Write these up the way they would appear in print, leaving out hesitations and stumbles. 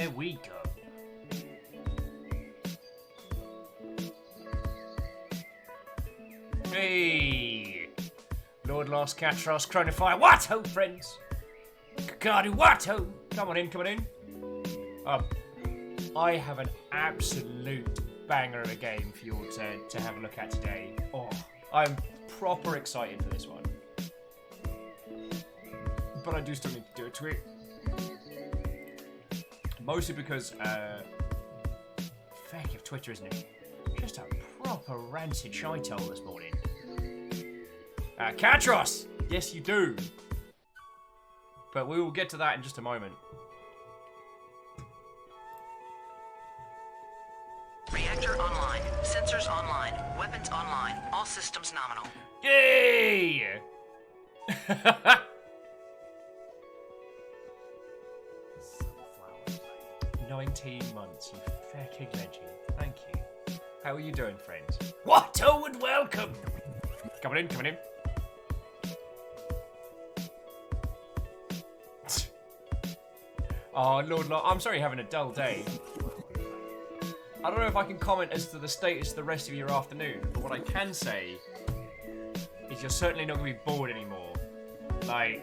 There we go. Hey! Lord Lost Catros Chronify. What-ho, friends? Kakadu, what-ho? Come on in, come on in. I have an absolute banger of a game for you all to have a look at today. Oh, I'm proper excited for this one. But I do still need to do a tweet. Mostly because, fake of Twitter, isn't it? Just a proper rancid shithole this morning. Catros! Yes, you do. But we will get to that in just a moment. Reactor online. Sensors online. Weapons online. All systems nominal. Yay! 19 months, you fucking legend. Thank you. How are you doing, friends? What? Oh, and welcome! Coming in, coming in. Oh, Lord, I'm sorry you're having a dull day. I don't know if I can comment as to the status of the rest of your afternoon, but what I can say is you're certainly not going to be bored anymore. Like,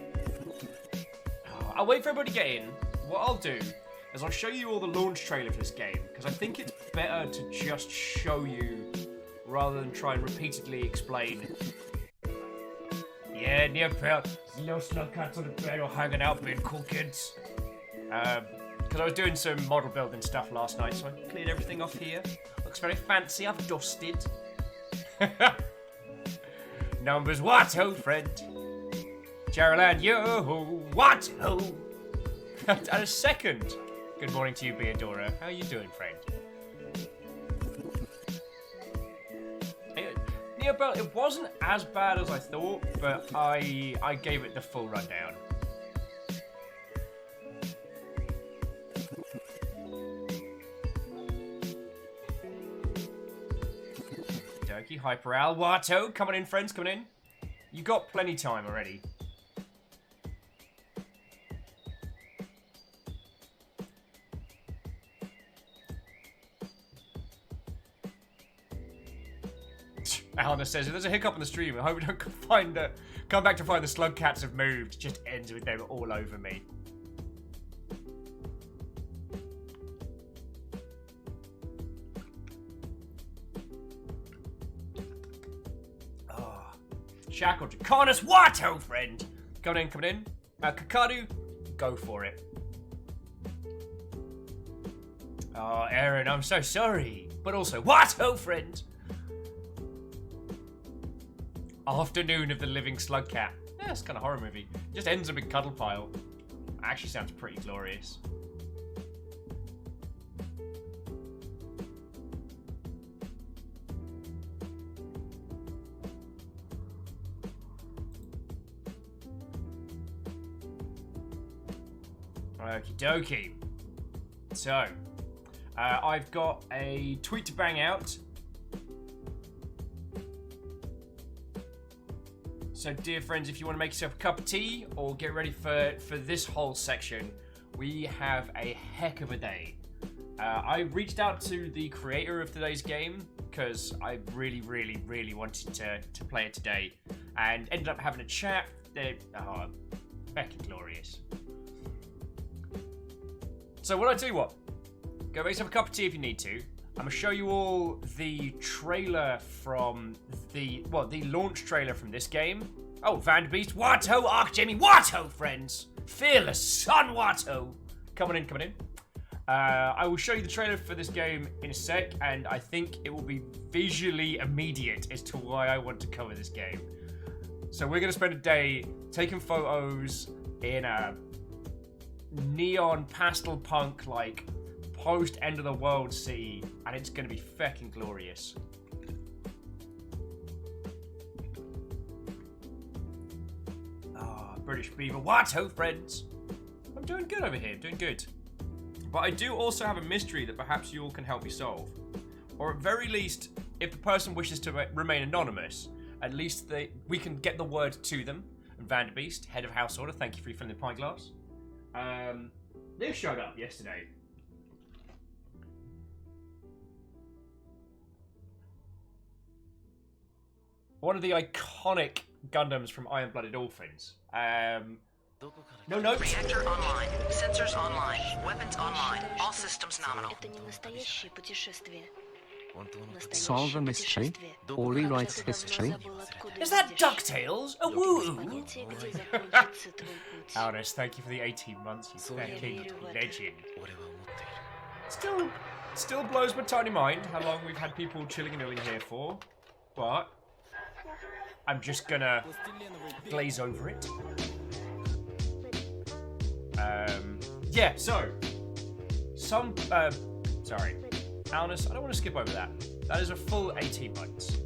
I'll wait for everybody to get in. What I'll do is I'll show you all the launch trailer for this game, because I think it's better to just show you rather than try and repeatedly explain. Yeah, near pal, little slug cats on the bed or hanging out being cool kids. Because I was doing some model building stuff last night, so I cleared everything off here. Looks very fancy, I've dusted. Numbers, what-ho, friend? Gerald, yo, what-ho? And a second. Good morning to you, Beadora. How are you doing, friend? Neobel, it wasn't as bad as I thought, but I gave it the full rundown. Doki, Hyperal, Watto, coming in, friends, coming in. You got plenty time already. Alana says, if there's a hiccup on the stream, I hope we don't come back to find the slug cats have moved. It just ends with them all over me. Oh. Shackle Jacanis, what-ho, friend? Coming in, coming in. Kakadu, go for it. Oh, Aaron, I'm so sorry. But also, what-ho, friend? Afternoon of the Living Slug Cat. Yeah, it's kind of horror movie. Just ends up in cuddle pile. Actually sounds pretty glorious. Okie dokie. So, I've got a tweet to bang out. So, dear friends, if you want to make yourself a cup of tea or get ready for this whole section, we have a heck of a day. I reached out to the creator of today's game because I really, really, really wanted to play it today, and ended up having a chat. They're fucking glorious. So, what I tell you what, go make yourself a cup of tea if you need to. I'm going to show you all the trailer from the launch trailer from this game. Oh, Vanderbeest, what-ho, Archjimmy, what-ho, friends. Fearless Son, what-ho. Coming in, coming in. I will show you the trailer for this game in a sec, and I think it will be visually immediate as to why I want to cover this game. So we're going to spend a day taking photos in a neon pastel punk, like, post end of the world city, and it's gonna be fucking glorious. British Beaver, what-ho, friends? I'm doing good over here, doing good. But I do also have a mystery that perhaps you all can help me solve. Or at very least, if the person wishes to remain anonymous, at least we can get the word to them. And Vanderbeest, head of house order, thank you for your friendly pint glass. They showed up yesterday. one of the iconic Gundams from Iron-Blooded Orphans. No notes. Reactor online. Sensors online. Weapons online. All systems nominal. Это не настоящее путешествие. Solve a mystery or rewrite history. Is that DuckTales? A woo! Понятие, где закончится твой путь. Alice, thank you for the 18 months, you fucking legend. Still blows my tiny mind how long we've had people chilling and milling here for, but I'm just gonna glaze over it. Yeah, so sorry, Alnus, I don't want to skip over that. That is a full 18 months.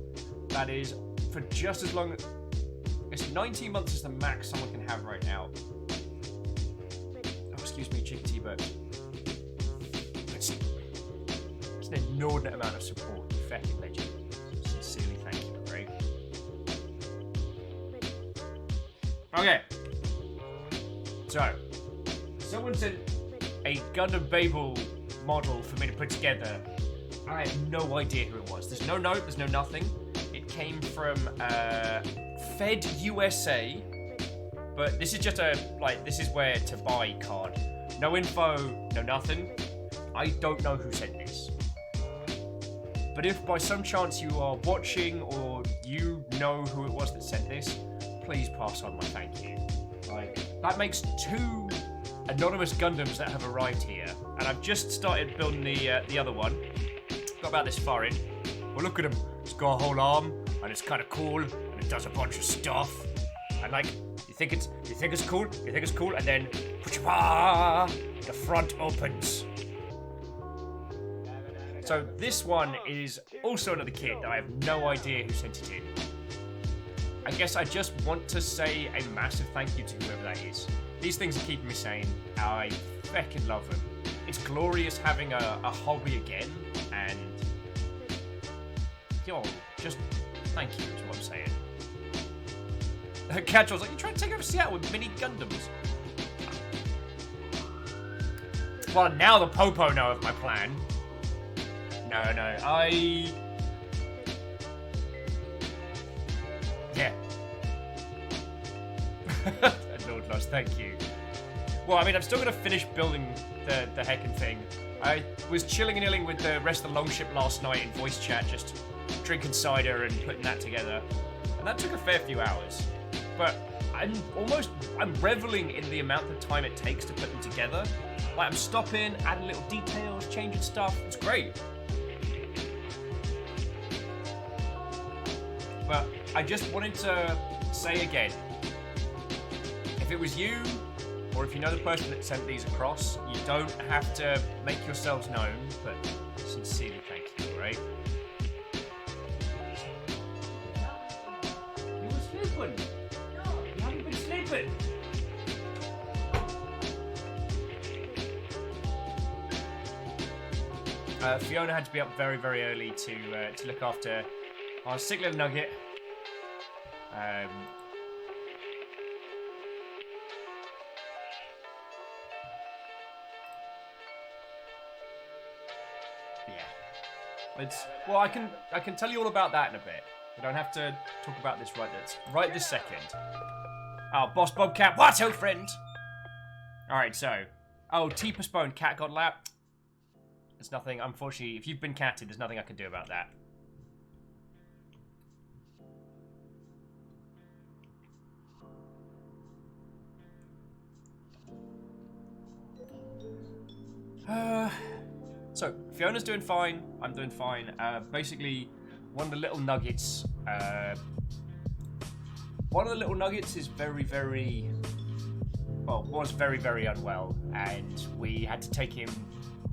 That is for just as long. I guess 19 months is the max someone can have right now. Oh, excuse me, Chickadee, but it's an inordinate amount of support. You fucking legend. Sincerely, thank you, Craig. Okay. So, someone sent a Gundam Babel model for me to put together. I have no idea who it was. There's no note, there's no nothing. It came from Fed USA, but this is just this is where to buy card. No info, no nothing. I don't know who sent this. But if by some chance you are watching or you know who it was that sent this, please pass on my thank you. That makes 2 anonymous Gundams that have arrived here, and I've just started building the other one. Got about this far in. Well, look at him. It's got a whole arm, and it's kind of cool, and it does a bunch of stuff. And you think it's cool, and then the front opens. So this one is also another kid that I have no idea who sent it in. I guess I just want to say a massive thank you to whoever that is. These things are keeping me sane. I feckin' love them. It's glorious having a hobby again, and yo, just thank you is what I'm saying. Catchall's like, you trying to take over Seattle with mini Gundams? Well, now the Popo know of my plan. No, yeah. Lord Lost, thank you. Well, I mean, I'm still going to finish building the heckin' thing. I was chilling and illing with the rest of the Longship last night in voice chat, just drinking cider and putting that together. And that took a fair few hours. But I'm reveling in the amount of time it takes to put them together. Like, I'm stopping, adding little details, changing stuff. It's great. But I just wanted to say again, if it was you, or if you know the person that sent these across, you don't have to make yourselves known, but sincerely thank you, alright? You were sleeping! No, you haven't been sleeping! Fiona had to be up very, very early to look after our sick little nugget. Well, I can tell you all about that in a bit. I don't have to talk about this right this second. Oh, Boss Bobcat, what's up, friend? Alright, so. Oh, T postponed, cat got lapped. There's nothing, unfortunately, if you've been catted, there's nothing I can do about that. So, Fiona's doing fine, I'm doing fine. Basically, one of the little nuggets is very, very, well, was very, very unwell, and we had to take him,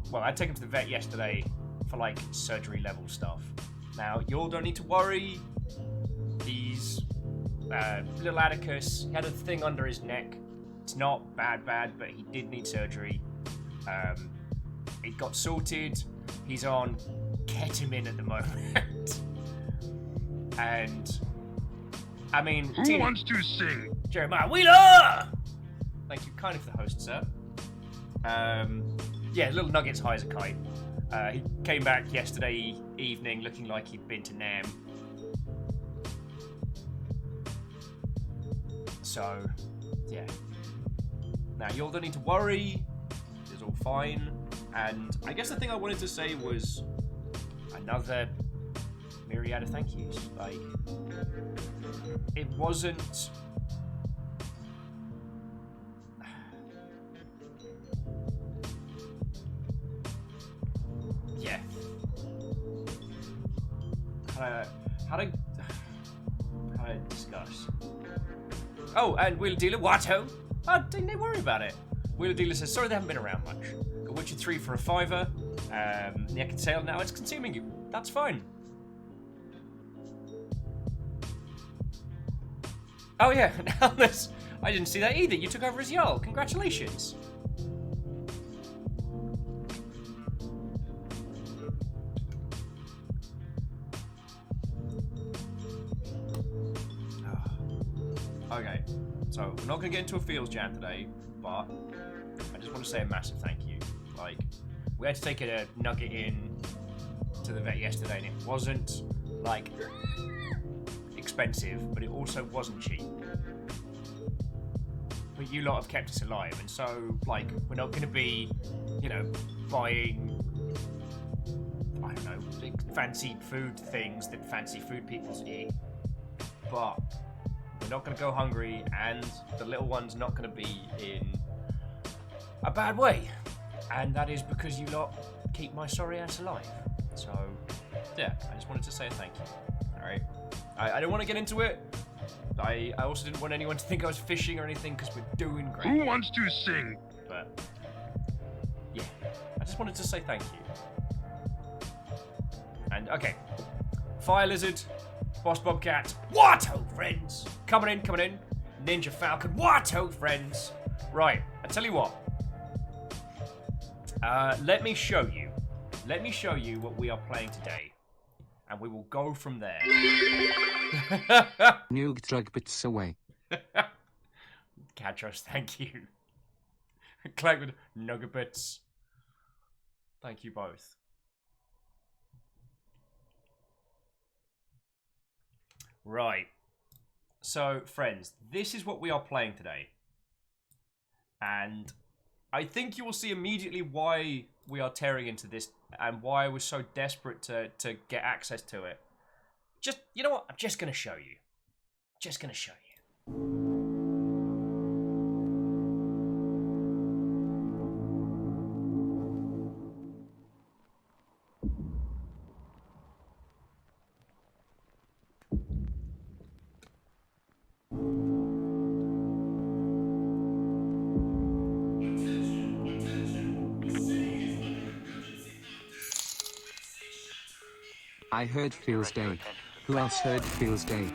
well, I had to take him to the vet yesterday for, like, surgery level stuff. Now, you all don't need to worry. He's, little Atticus, he had a thing under his neck. It's not bad, but he did need surgery. It got sorted. He's on ketamine at the moment. And, I mean... Who wants to sing? Jeremiah Wheeler! Thank you kindly for the host, sir. Yeah, little Nugget's high as a kite. He came back yesterday evening looking like he'd been to Nam. So, yeah. Now, you all don't need to worry. It's all fine. And I guess the thing I wanted to say was another myriad of thank yous. Like, it wasn't... yeah. How to discuss? Oh, and Wheeler Dealer, Watto. Oh, didn't they worry about it? Wheeler Dealer says, sorry they haven't been around much. Got Witcher 3 for a $5. Neck and tail, now it's consuming you. That's fine. Oh yeah, Alice, I didn't see that either. You took over as Jarl. Congratulations. Okay, so we're not going to get into a Fields jam today, but I just want to say a massive thank you. Like, we had to take a nugget in to the vet yesterday, and it wasn't, like, expensive, but it also wasn't cheap. But you lot have kept us alive, and so, like, we're not going to be, you know, buying, I don't know, big fancy food things that fancy food people eat, but we're not going to go hungry, and the little one's not going to be in a bad way. And that is because you lot keep my sorry ass alive. So, yeah, I just wanted to say thank you. Alright? I don't want to get into it. I also didn't want anyone to think I was fishing or anything, because we're doing great. Who wants to sing? But, yeah, I just wanted to say thank you. And, okay. Fire Lizard, Boss Bobcat, Watto friends! Coming in. Ninja Falcon, Watto friends! Right, I tell you what. Let me show you what we are playing today. And we will go from there. Nuke drug bits away. Catros, thank you. Clagwood, Nuggabits. Thank you both. Right. So, friends, this is what we are playing today. And I think you will see immediately why we are tearing into this and why I was so desperate to get access to it. Just, you know what? I'm just going to show you. Just going to show you. I heard Feels Day. Who else heard Feels Day?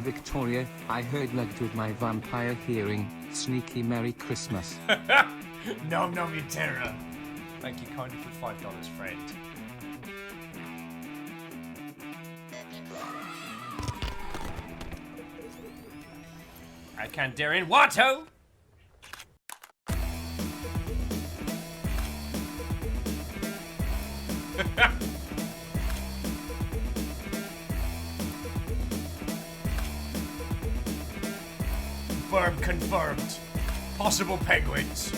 Victoria, I heard Lugged with my vampire hearing. Sneaky Merry Christmas. Nom nom you terror. Thank you kindly for $5, friend. I can't dare in Watto! Confirmed. Possible penguins.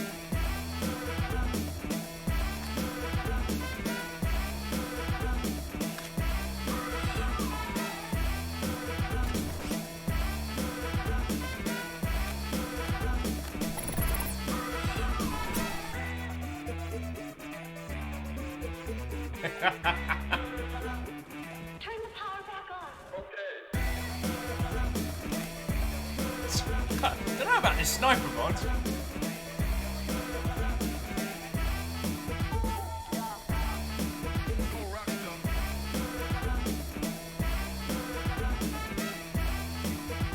Turn the power back on. I don't know about this sniper mod.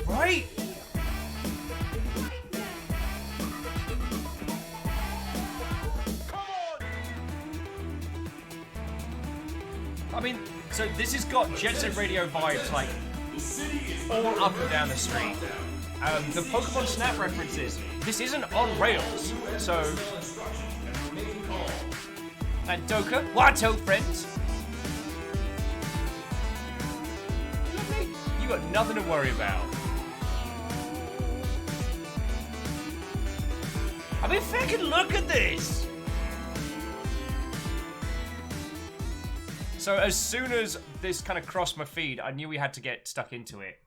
Right? I mean, so this has got Jet Set Radio vibes, like, all up and down the street. The Pokemon Snap references, this isn't on rails, so... And Doka, Watto friends! You got nothing to worry about. mean, fucking look at this! So as soon as this kind of crossed my feed, I knew we had to get stuck into it.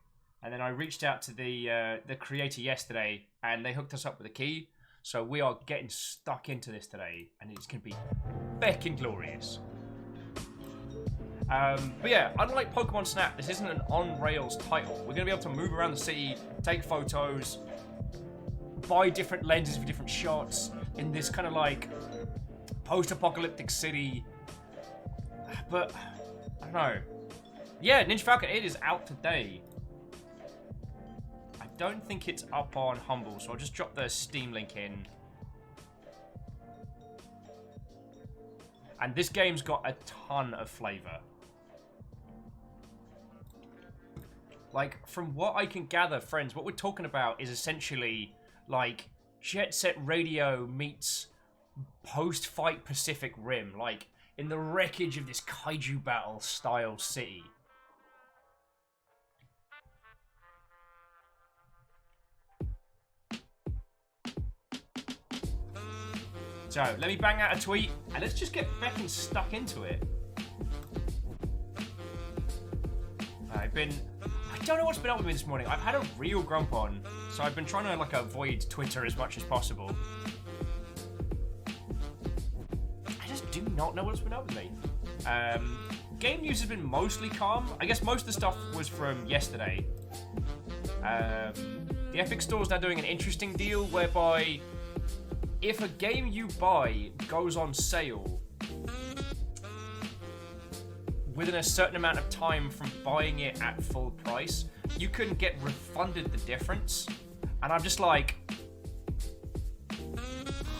And then I reached out to the creator yesterday, and they hooked us up with a key. So we are getting stuck into this today, and it's going to be feckin' glorious. But yeah, unlike Pokemon Snap, this isn't an on-rails title. We're going to be able to move around the city, take photos, buy different lenses for different shots in this kind of like post-apocalyptic city. But, I don't know. Yeah, Ninja Falcon, it is out today. I don't think it's up on Humble, so I'll just drop the Steam link in. And this game's got a ton of flavor. Like, from what I can gather, friends, what we're talking about is essentially like Jet Set Radio meets post-fight Pacific Rim, like in the wreckage of this kaiju battle style city. So, let me bang out a tweet, and let's just get fucking stuck into it. I don't know what's been up with me this morning. I've had a real grump on, so I've been trying to like avoid Twitter as much as possible. I just do not know what's been up with me. Game news has been mostly calm. I guess most of the stuff was from yesterday. The Epic Store is now doing an interesting deal whereby if a game you buy goes on sale within a certain amount of time from buying it at full price, you can get refunded the difference. And I'm just like,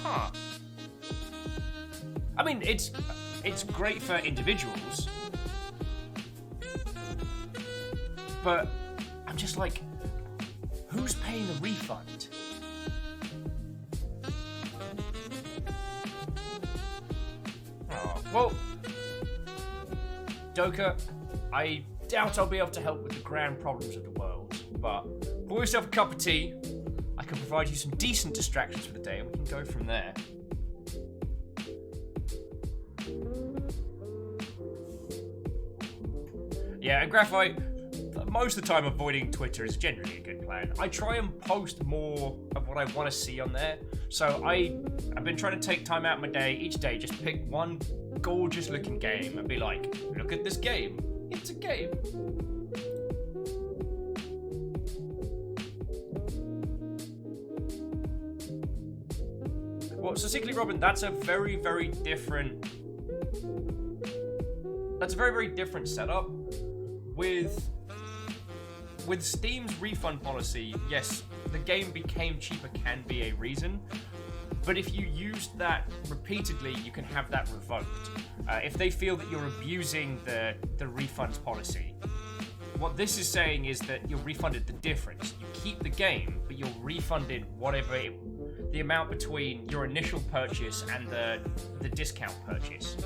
huh. I mean, it's great for individuals, but I'm just like, who's paying the refund? Oh, well, Doka, I doubt I'll be able to help with the grand problems of the world, but pour yourself a cup of tea. I can provide you some decent distractions for the day, and we can go from there. Yeah, and Graphite, most of the time avoiding Twitter is generally a good plan. I try and post more of what I want to see on there. So I've been trying to take time out of my day, each day, just pick one gorgeous looking game and be like, look at this game. It's a game. Well, so Sickly Robin, that's a very, very different setup. With Steam's refund policy, yes, the game became cheaper can be a reason, but if you used that repeatedly, you can have that revoked. If they feel that you're abusing the refunds policy, what this is saying is that you're refunded the difference. You keep the game, but you're refunded whatever the amount between your initial purchase and the discount purchase.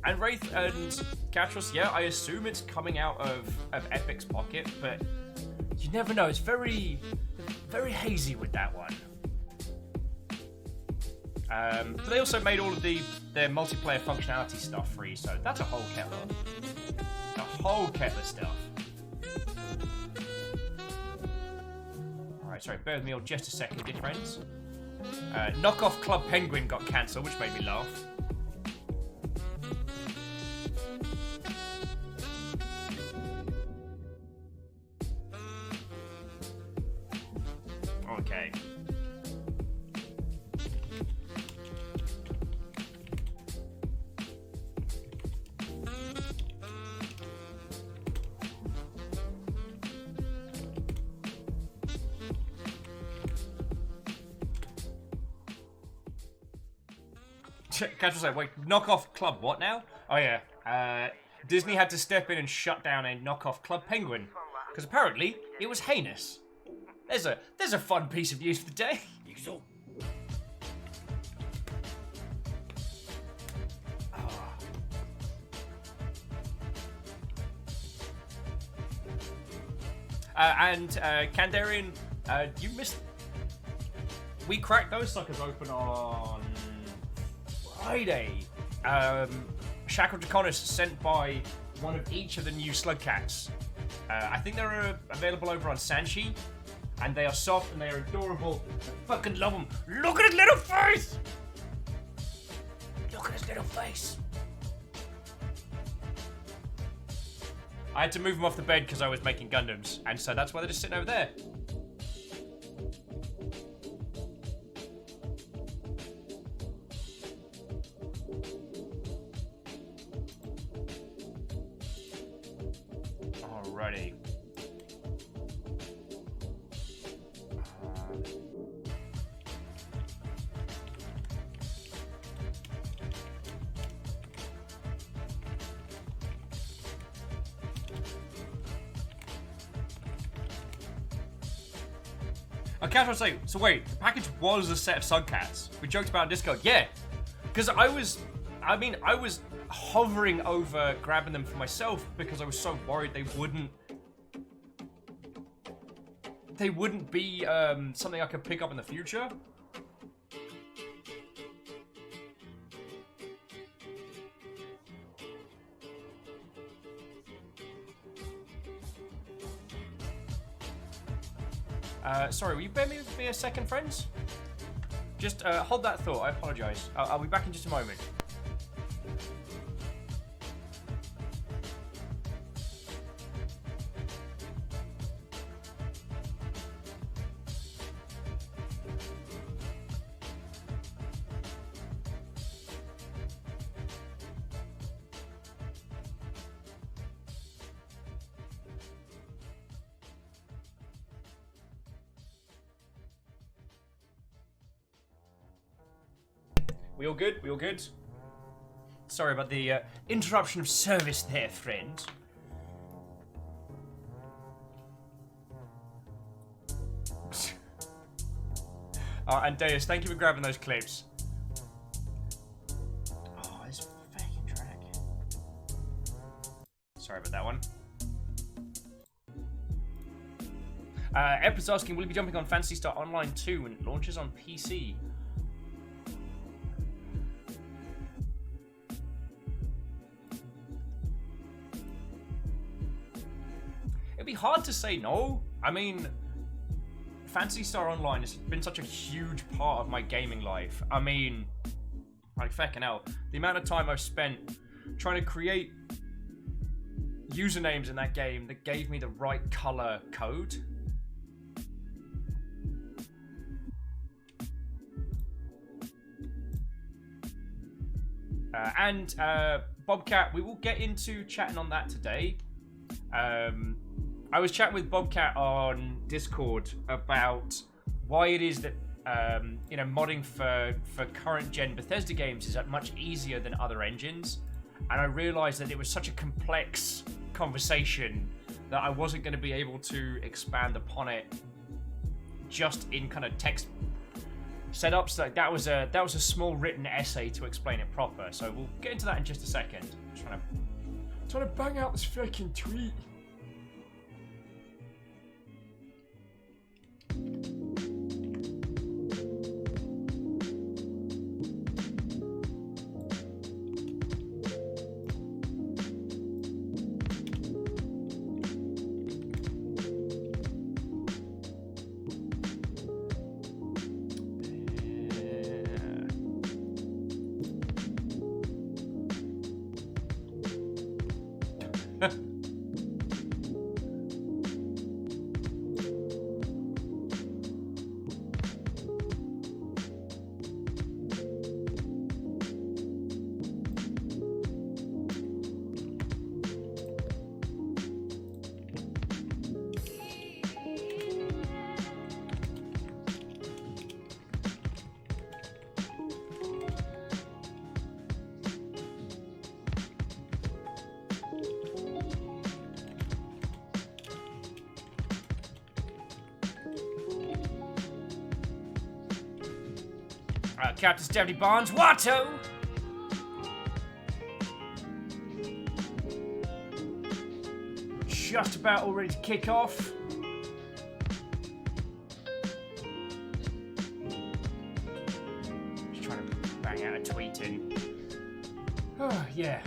And Wraith and Catros, yeah, I assume it's coming out of Epic's pocket, but you never know. It's very, very hazy with that one. But they also made all of their multiplayer functionality stuff free, so that's a whole kettle. A whole kettle of stuff. Alright, sorry, bear with me just a second, dear friends. Knockoff Club Penguin got cancelled, which made me laugh. Okay. Catch was like, wait, knockoff club what now? Oh yeah, Disney had to step in and shut down a knockoff Club Penguin because apparently it was heinous. There's a fun piece of news for the day. And Kandarian, you missed. We cracked those suckers open on Friday. Shackle Draconis sent by one of each of the new slug cats. I think they're available over on Sanchi, and they are soft and they are adorable. I fucking love them. Look at his little face! Look at his little face. I had to move them off the bed because I was making Gundams, and so that's why they're just sitting over there. Alrighty. Okay, I was like, so wait, the package was a set of Sugcats. We joked about in Discord, yeah. Because I was hovering over grabbing them for myself because I was so worried they wouldn't be something I could pick up in the future. Sorry, will you bear me with me a second, friends? Just hold that thought, I apologise. I'll be back in just a moment. We all good? We all good? Sorry about the interruption of service there, friend. And Deus, thank you for grabbing those clips. Oh, this fucking track. Sorry about that one. Ep's asking, will you be jumping on Phantasy Star Online 2 when it launches on PC? It'd be hard to say no. I mean, Phantasy Star Online has been such a huge part of my gaming life. I mean, like, fucking hell. The amount of time I've spent trying to create usernames in that game that gave me the right color code. And Bobcat, we will get into chatting on that today. I was chatting with Bobcat on Discord about why it is that you know, modding for current gen Bethesda games is much easier than other engines, and I realized that it was such a complex conversation that I wasn't going to be able to expand upon it just in kind of text setups. Like that was a small written essay to explain it proper. So we'll get into that in just a second. I'm trying to bang out this fucking tweet. Captain Stephanie Barnes, Watto! Just about all ready to kick off. tin. Oh, yeah.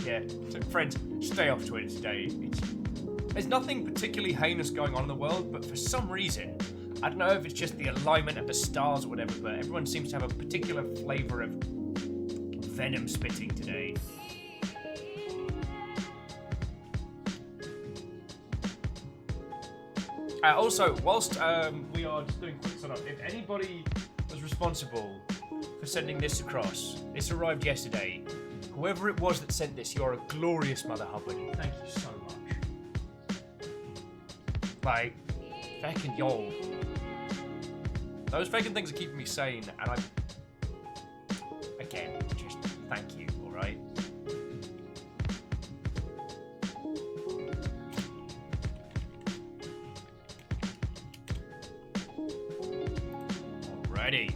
Yeah, so friends, stay off Twitter today. There's nothing particularly heinous going on in the world, but for some reason, I don't know if it's just the alignment of the stars or whatever, but everyone seems to have a particular flavour of venom spitting today. Also, whilst we are just doing quick setup, if anybody was responsible for sending this across, this arrived yesterday. Whoever it was that sent this, you're a glorious Mother Hubbard. Thank you so much. Like, feckin' y'all. Those feckin' things are keeping me sane, and again, just thank you, alright? Alrighty.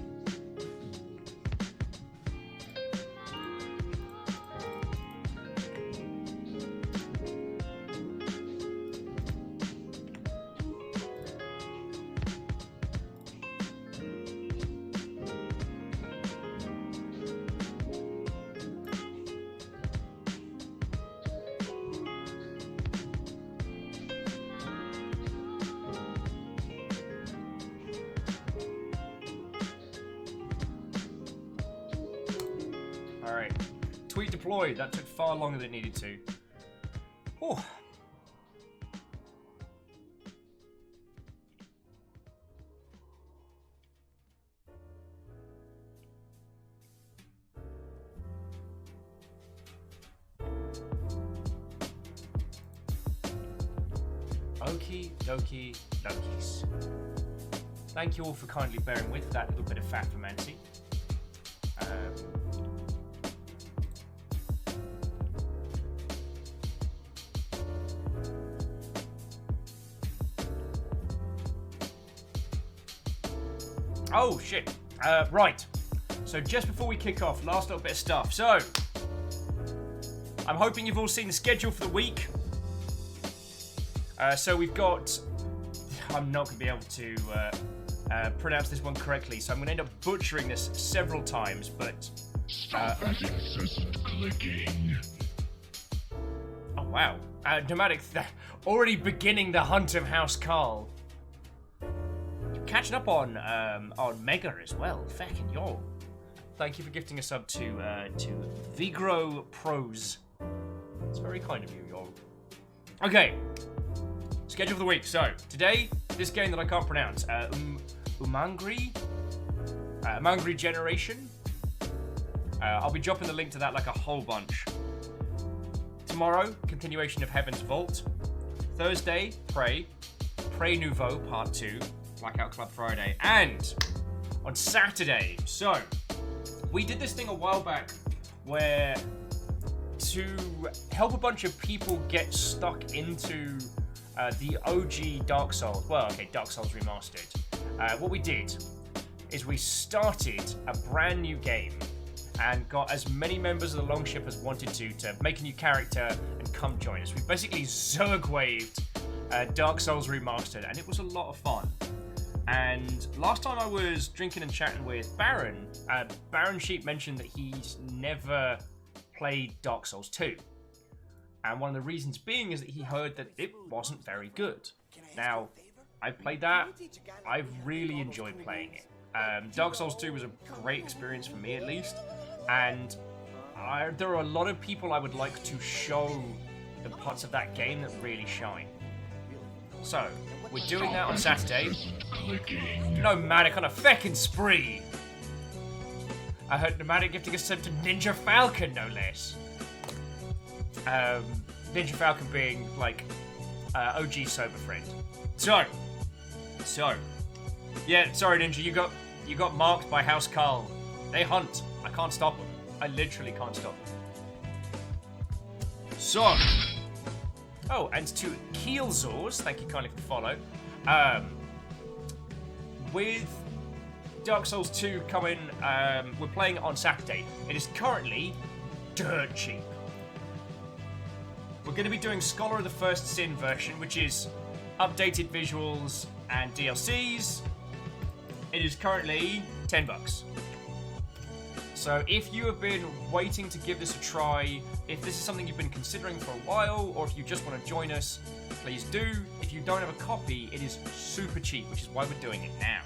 Alright. Tweet deployed. That took far longer than it needed to. Oh. Okie dokie dokies. Thank you all for kindly bearing with that little bit of fat fermenting. Oh, shit. Right. So just before we kick off, last little bit of stuff. So, I'm hoping you've all seen the schedule for the week. So we've got... I'm not going to be able to pronounce this one correctly, so I'm going to end up butchering this several times, but... Stop that incessant clicking. Oh, wow. Nomadic already beginning the hunt of House Carl. Catching up on Mega as well. Feckin' yo. Thank you for gifting a sub to Vigro Pros. It's very kind of you, y'all. Okay. Schedule for the week. So, today, this game that I can't pronounce. Umurangi? Umurangi Generation. I'll be dropping the link to that like a whole bunch. Tomorrow, continuation of Heaven's Vault. Thursday, Prey Nouveau Part 2. Blackout Club Friday. And on Saturday, so we did this thing a while back where to help a bunch of people get stuck into the OG Dark Souls, well, okay, Dark Souls Remastered. What we did is we started a brand new game and got as many members of the Longship as wanted to make a new character and come join us. We basically Zerg-waved Dark Souls Remastered, and it was a lot of fun. And last time I was drinking and chatting with Baron, Baron Sheep mentioned that he's never played Dark Souls 2. And one of the reasons being is that he heard that it wasn't very good. Now, I played that. I've really enjoyed playing it. Dark Souls 2 was a great experience for me, at least. And there are a lot of people I would like to show the parts of that game that really shine. So, we're doing that on Saturday. Nomadic on a feckin' spree. I heard Nomadic gifting a sub to Ninja Falcon, no less. Ninja Falcon being like OG sober friend. So, yeah. Sorry, Ninja, you got marked by House Carl. They hunt. I can't stop them. I literally can't stop them. So. Oh, and to Keelzors, thank you kindly for the follow. With Dark Souls 2 coming, we're playing it on Saturday. It is currently dirt cheap. We're going to be doing Scholar of the First Sin version, which is updated visuals and DLCs. It is currently $10. So if you have been waiting to give this a try, if this is something you've been considering for a while, or if you just want to join us, please do. If you don't have a copy, it is super cheap, which is why we're doing it now.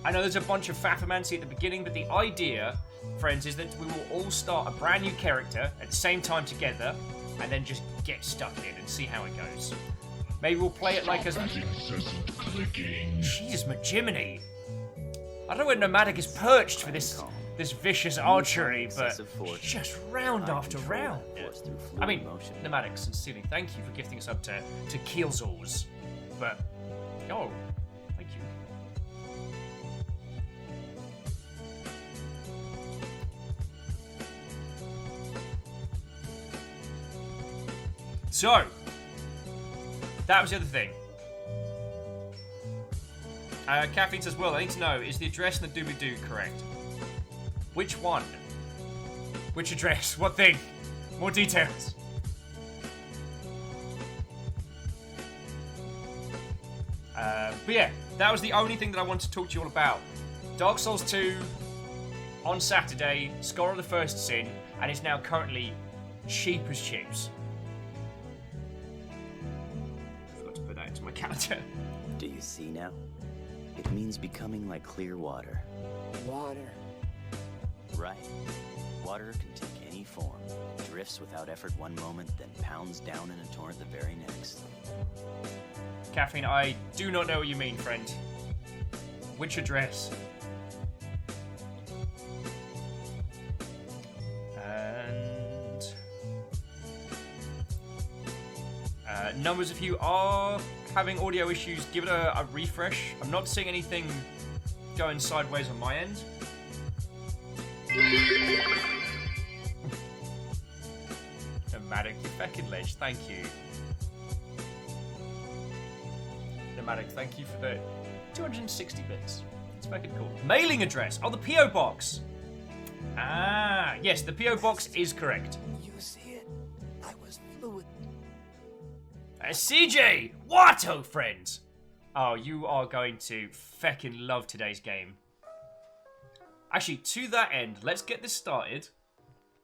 I know there's a bunch of faffermancy at the beginning, but the idea, friends, is that we will all start a brand new character at the same time together, and then just get stuck in and see how it goes. Maybe we'll play it like as... incessant clicking. Jeez, Majiminy. I don't know where Nomadic is perched for this vicious archery, but just round after round. I mean, Nomadic, sincerely, thank you for gifting us up to Keelzors. But, oh, thank you. So, that was the other thing. Caffeine says, well, I need to know, is the address in the doobly-doo correct? Which one? Which address? What thing? More details. But yeah, that was the only thing that I wanted to talk to you all about. Dark Souls 2 on Saturday, Scholar of the First Sin, and it's now currently cheap as chips. Forgot to put that into my calendar. Do you see now? It means becoming like clear water. Water. Right. Water can take any form. Drifts without effort one moment, then pounds down in a torrent the very next. Caffeine, I do not know what you mean, friend. Which address? And... numbers, if you are having audio issues, give it a refresh. I'm not seeing anything going sideways on my end. Nomadic, you fucking ledge, thank you. Nomadic, thank you for the 260 bits. It's fucking cool. Mailing address. Oh, the P.O. box. Ah, yes, the P.O. box is correct. You see it? I was fluid. CJ! What, oh, friends? Oh, you are going to feckin' love today's game. Actually, to that end, let's get this started,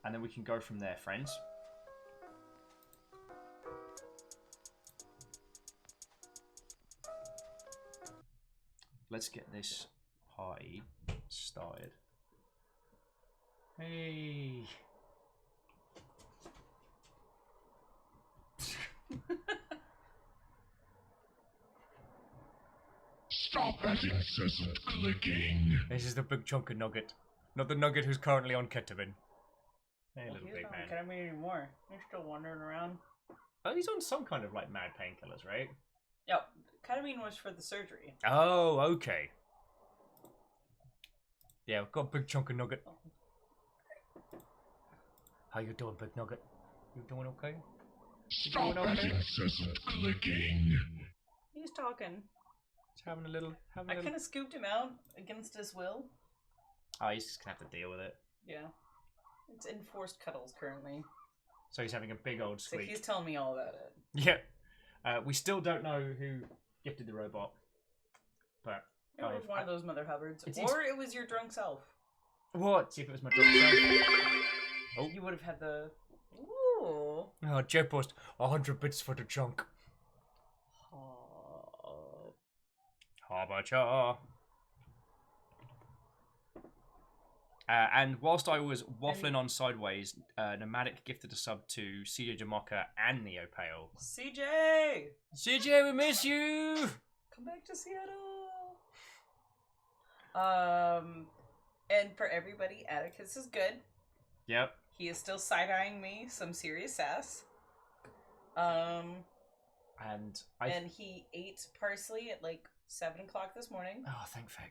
and then we can go from there, friends. Let's get this party started. Hey. Stop that incessant clicking. This is the big chunk of nugget. Not the nugget who's currently on ketamine. Hey, little big man. He's not on ketamine anymore. He's still wandering around. Oh, he's on some kind of, like, mad painkillers, right? Yep. Ketamine was for the surgery. Oh, okay. Yeah, we've got a big chunk of nugget. How you doing, big nugget? You doing okay? Stop that incessant clicking. He's talking. Just having a little... I kind of scooped him out against his will. Oh, he's just gonna have to deal with it. Yeah. It's enforced cuddles currently. So he's having a big old So squeak. he's telling me all about it. Yeah. We still don't know who gifted the robot. But... It was one of those Mother Hubbards. It's or it was your drunk self. What? See if it was my drunk self. Oh. You would have had the... Ooh. Oh, Joe post 100 bits for the chunk. Habacha. And whilst I was waffling on sideways, Nomadic gifted a sub to CJ Jamoka and Neo Pale. CJ! CJ, we miss you! Come back to Seattle! And for everybody, Atticus is good. Yep. He is still side-eyeing me some serious sass. And he ate parsley at like 7 o'clock this morning. Oh, thank fuck.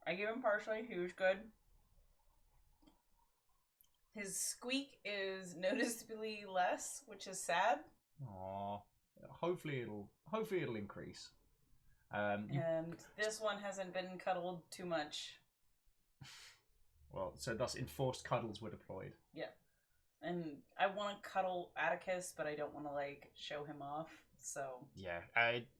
I gave him parsley. He was good. His squeak is noticeably less, which is sad. Aww. Hopefully it'll increase. And this one hasn't been cuddled too much. Well, so thus enforced cuddles were deployed. Yeah. And I want to cuddle Atticus, but I don't want to, like, show him off, so... Yeah,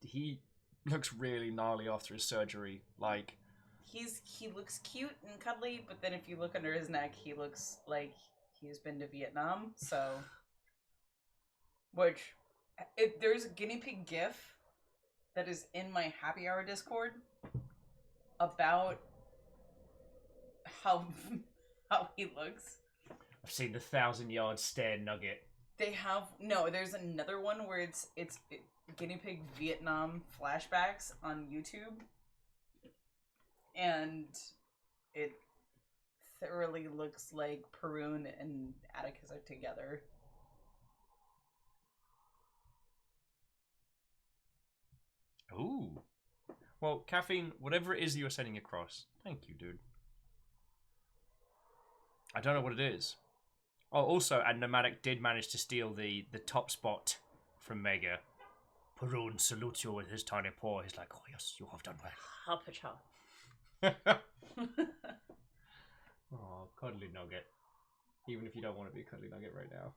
he looks really gnarly after his surgery. Like... He looks cute and cuddly, but then if you look under his neck, he looks like he's been to Vietnam, so... Which... there's a guinea pig gif that is in my happy hour Discord about how he looks. I've seen the 1,000-yard stare nugget. They have there's another one where it's guinea pig Vietnam flashbacks on YouTube, and it thoroughly looks like Perun and Atticus are together. Ooh. Well, Caffeine, whatever it is that you're sending across, thank you, dude. I don't know what it is. Oh, also, and Nomadic did manage to steal the top spot from Mega. Perun salutes you with his tiny paw. He's like, oh yes, you have done well. Hapacha. Oh, cuddly nugget. Even if you don't want to be a cuddly nugget right now.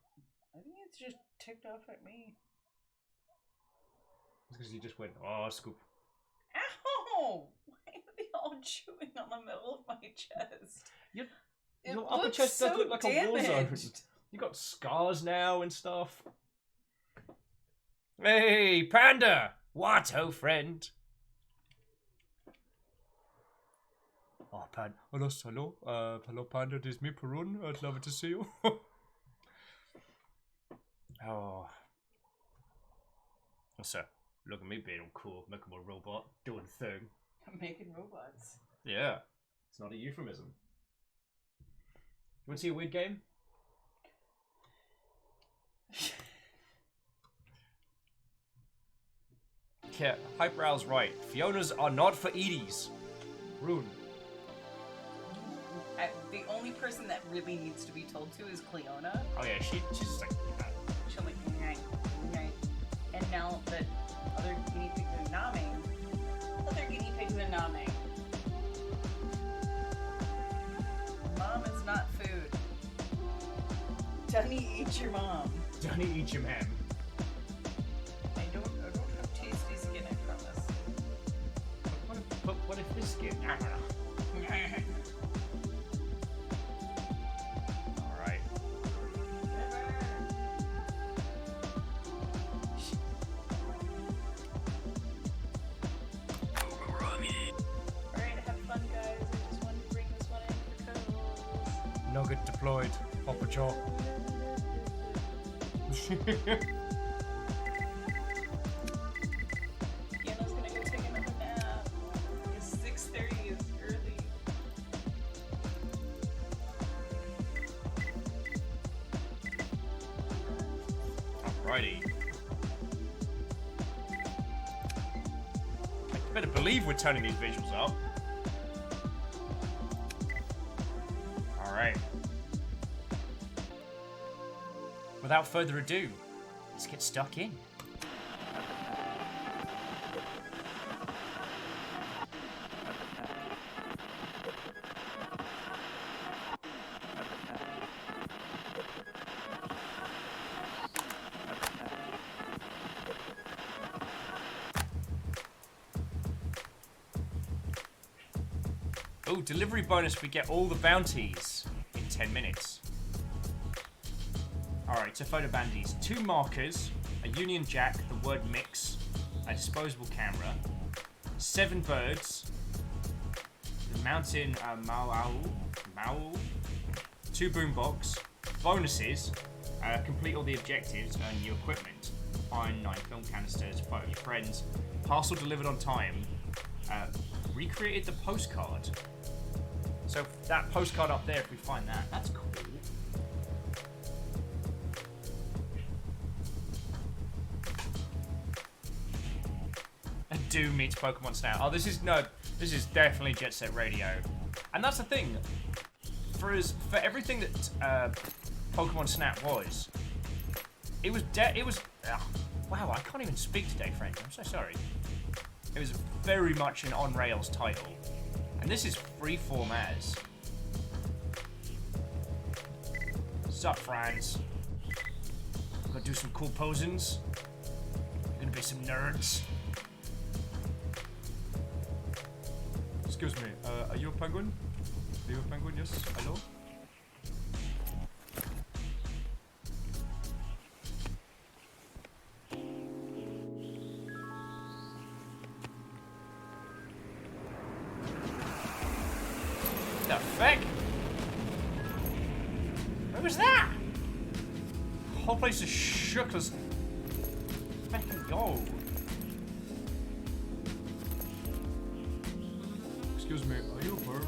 I think it's just ticked off at me. It's because you just went, oh, scoop. Ow! Why are they all chewing on the middle of my chest? Your upper chest does look like a war zone. You got scars now and stuff. Hey, Panda! What, oh friend? Oh, Panda. Hello. Hello, Panda. It is me, Perun. I'd love to see you. Oh. What's that? Look at me being all cool, making my robot, doing the thing. I'm making robots. Yeah. It's not a euphemism. You want to see a weird game? Yeah, Hyperal's right. Fionas are not for Edie's. Rune. The only person that really needs to be told to is Cleona. Oh yeah, she's just like... She'll like, okay. And now that other guinea pigs are nomming, Mom is not food. Dunny, eat your mom. Dunny, eat your man. I don't have tasty skin, I promise. But what if this skin? Alright. Alright, have fun, guys. I just wanted to bring this one in for cuddles. Nugget deployed. Papa Jaw. Piano's gonna go take another nap. It's 6:30 is early. Alrighty. I better believe we're turning these visuals up. Alright. Without further ado, let's get stuck in. Oh, delivery bonus, we get all the bounties in 10 minutes. Alright, so photo bandies. 2 markers, a Union Jack, the word mix, a disposable camera, 7 birds, the mountain Mau, 2 boombox, bonuses, complete all the objectives, earn new equipment, iron 9 film canisters, photo your friends, parcel delivered on time, recreated the postcard. So that postcard up there, if we find that, that's cool. Doom meets Pokemon Snap. Oh, this is definitely Jet Set Radio, and that's the thing. For everything that Pokemon Snap was, it was wow, I can't even speak today, friend. I'm so sorry. It was very much an on rails title, and this is freeform as. Sup, friends? Gonna do some cool posings. Gonna be some nerds. Excuse me, are you a penguin? Are you a penguin? Yes. Hello? The feck? What was that? The whole place is shook as fucking gold. Excuse me, are you a bird?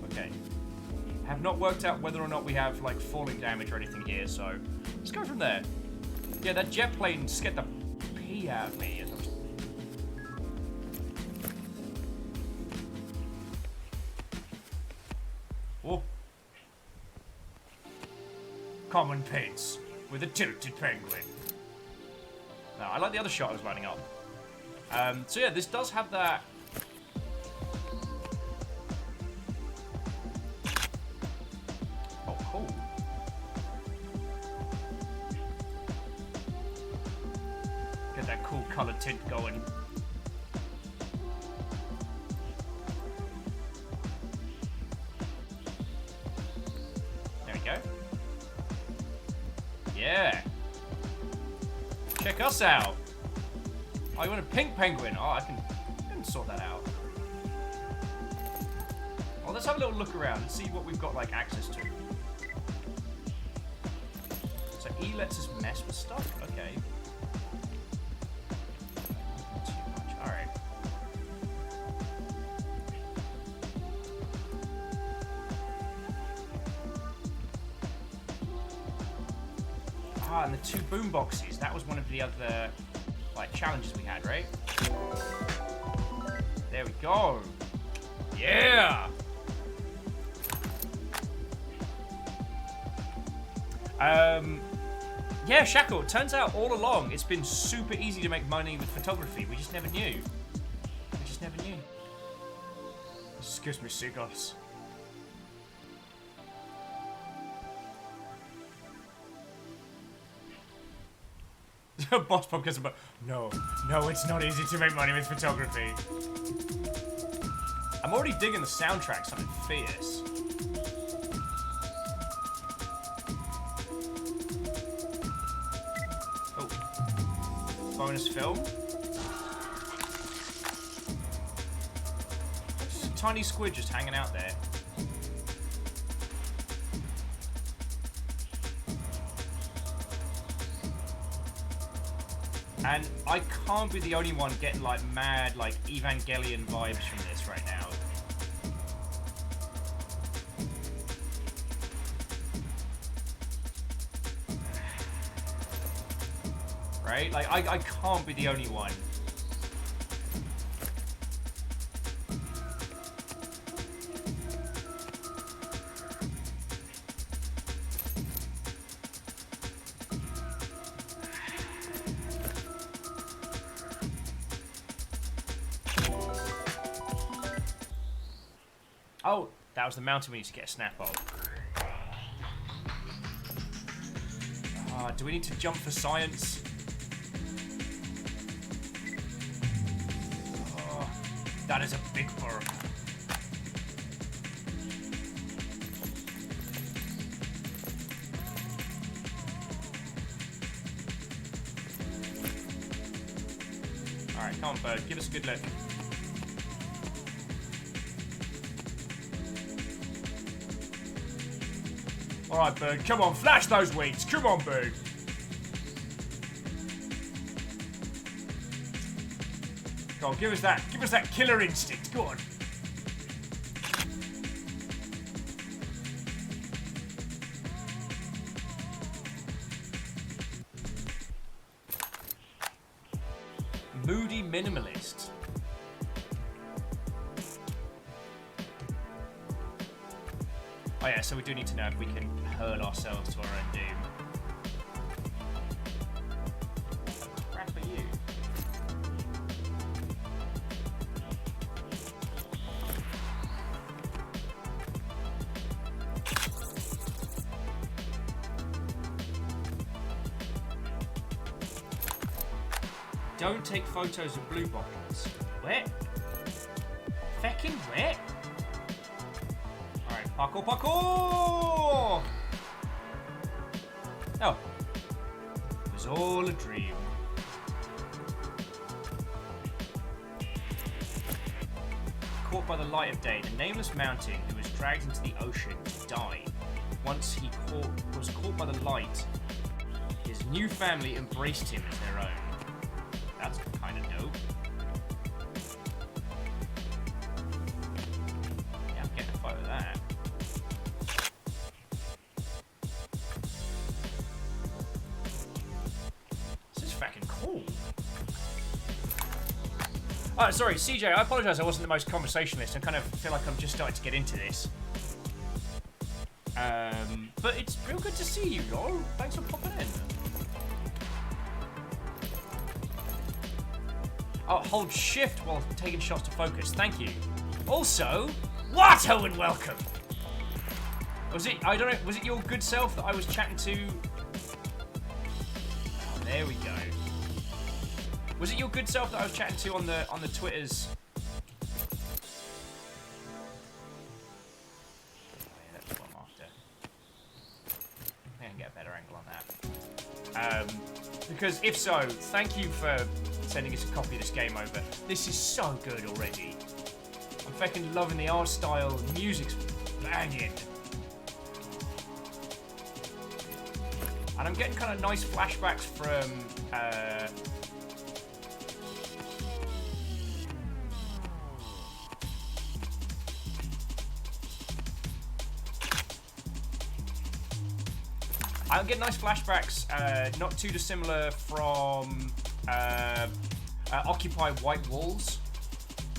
Okay. Have not worked out whether or not we have like falling damage or anything here, so let's go from there. Yeah, that jet plane scared the pee out of me. Oh. Common paints with a tilted penguin. No, I like the other shot I was lining up. So yeah, this does have that. Oh, cool. Get that cool color tint going. There we go. Yeah. Check us out. Oh, you want a pink penguin? Oh, I can sort that out. Well, let's have a little look around and see what we've got like access to. So E lets us mess with stuff. Okay. Not too much. All right. Ah, and the 2 boom boxes. That was one of the other like challenges we had, right? There we go. Yeah. Yeah, Shackle, it turns out all along it's been super easy to make money with photography. We just never knew. We just never knew. Excuse me, seagulls. Boss Pop gets about. No, it's not easy to make money with photography. I'm already digging the soundtrack, something fierce. Oh. Bonus film. Just a tiny squid just hanging out there. And I can't be the only one getting like mad, like Evangelion vibes from this right now. Right? Like I can't be the only one. Oh, that was the mountain we need to get a snap of. Do we need to jump for science? Oh, that is a big burp. Alright, come on, bird. Give us a good look. Alright, bird, come on, flash those wings. Come on, bird. Go on, give us that killer instinct. Go on. Moody minimalist. Oh yeah, so we do need to know if we can hurl ourselves to our own doom. What crap are you? Don't take photos of blue bottles. Wet? Feckin' wet? Alright, parkour, parkour! Oh. It was all a dream. Caught by the light of day, the nameless mountain who was dragged into the ocean to die. Once he was caught by the light, his new family embraced him as their own. That's kind of dope. Yeah, I'm getting a photo of that. This is fucking cool. Oh, sorry, CJ, I apologise I wasn't the most conversationalist. I kind of feel like I'm just starting to get into this. But it's real good to see you, y'all. Thanks for popping in. Oh, hold shift while taking shots to focus. Thank you. Also, Watto and welcome. Was it, I don't know, was it your good self that I was chatting to? Oh, there we go. Was it your good self that I was chatting to on the Twitters? Oh, yeah, that's what I'm after. I can get a better angle on that. Because if so, thank you for sending us a copy of this game over. This is so good already. I'm fucking loving the art style, the music's banging. And I'm getting kind of nice flashbacks from I get nice flashbacks, not too dissimilar from Occupy White Walls,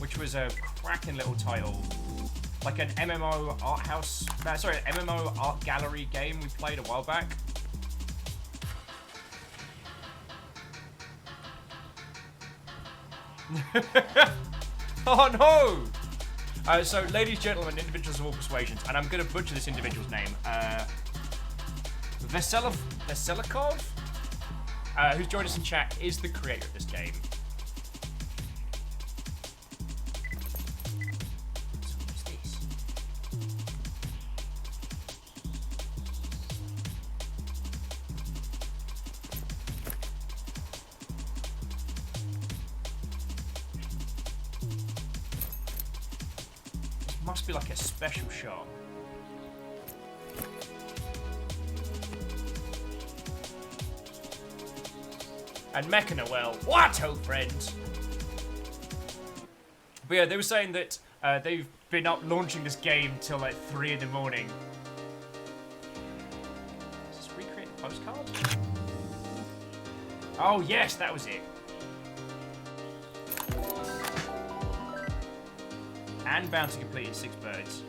which was a cracking little title. Like an MMO art house, sorry, an MMO art gallery game we played a while back. Oh no! So, ladies, gentlemen, individuals of all persuasions, and I'm going to butcher this individual's name. Veselikov, who's joined us in chat, is the creator of this game. So what's this? This must be like a special shot. And Mechana, well, Watto, friends! But yeah, they were saying that they've been up launching this game till like 3 in the morning. Is this recreate a postcard? Oh yes, that was it. And bounty completed 6 birds.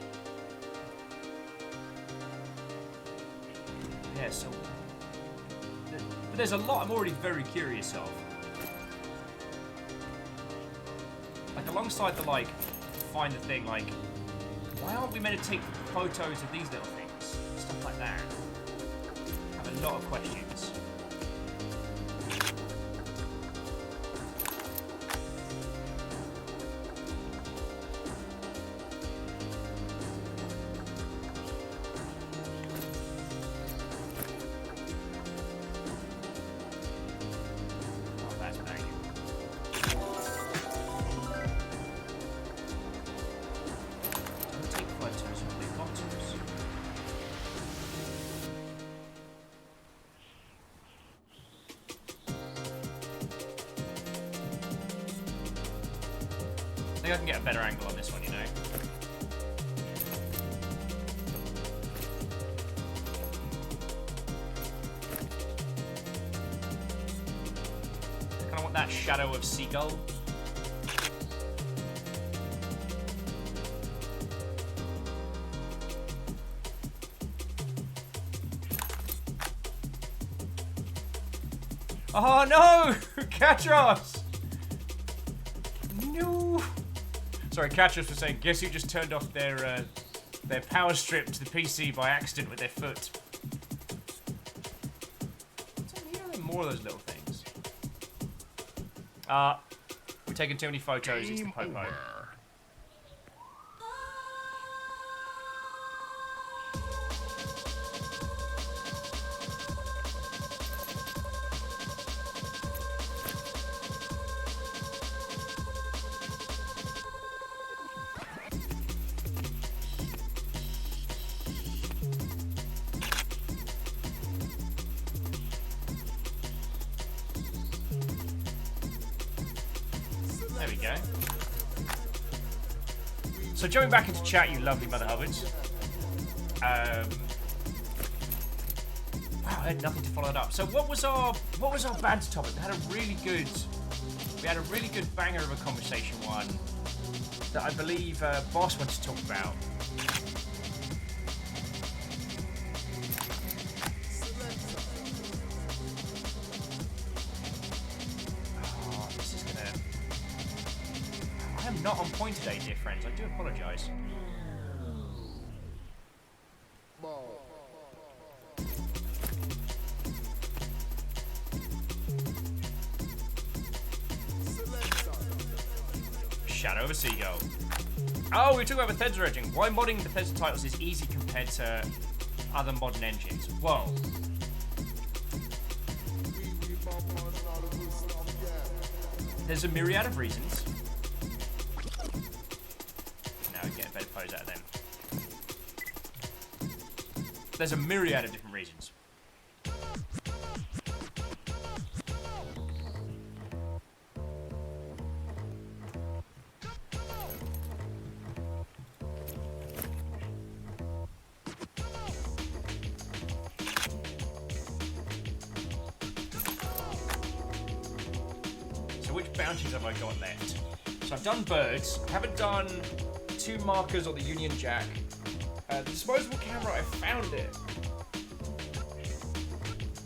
Yeah, so... But there's a lot I'm already very curious of. Like, alongside the, like, find the thing, like, why aren't we meant to take photos of these little things? Stuff like that. I have a lot of questions. I think I can get a better angle on this one, you know? I kind of want that shadow of seagull. Oh no! Katros! No! Sorry, Katros was saying, guess who just turned off their power strip to the PC by accident with their foot? Are there more of those little things? We're taking too many photos. It's the Game popo. over. There we go. So jumping back into chat, you lovely mother hubbards. Wow, I had nothing to follow it up. So what was our banter topic? We had a really good banger of a conversation one that I believe Boss wanted to talk about. Oh, this is gonna. I am not on point today, dear friends. I do apologise. Shadow of a Seagull. Oh, we were talking about Bethesda engine. Why modding Bethesda titles is easy compared to other modern engines. Well, there's a myriad of reasons. Now we get a better pose out of them. There's a myriad of different reasons. So which bounties have I got left? So I've done birds. I haven't done 2 markers or the Union Jack. The disposable camera, I found it.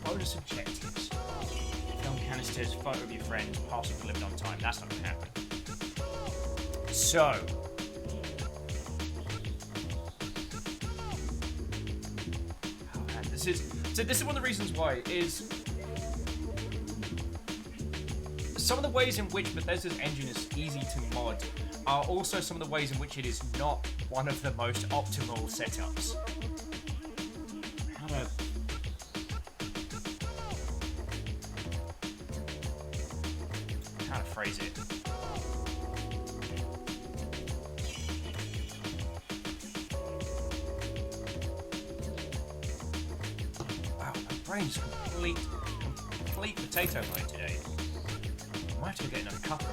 Bonus objectives. Film canisters, photo of your friends, parcel delivered on time. That's not gonna happen. So. Oh man, this is one of the reasons why is some of the ways in which Bethesda's engine is easy to mod are also some of the ways in which it is not one of the most optimal setups. How to phrase it? Wow, my brain's complete potato mode today. I might have to get another cup around.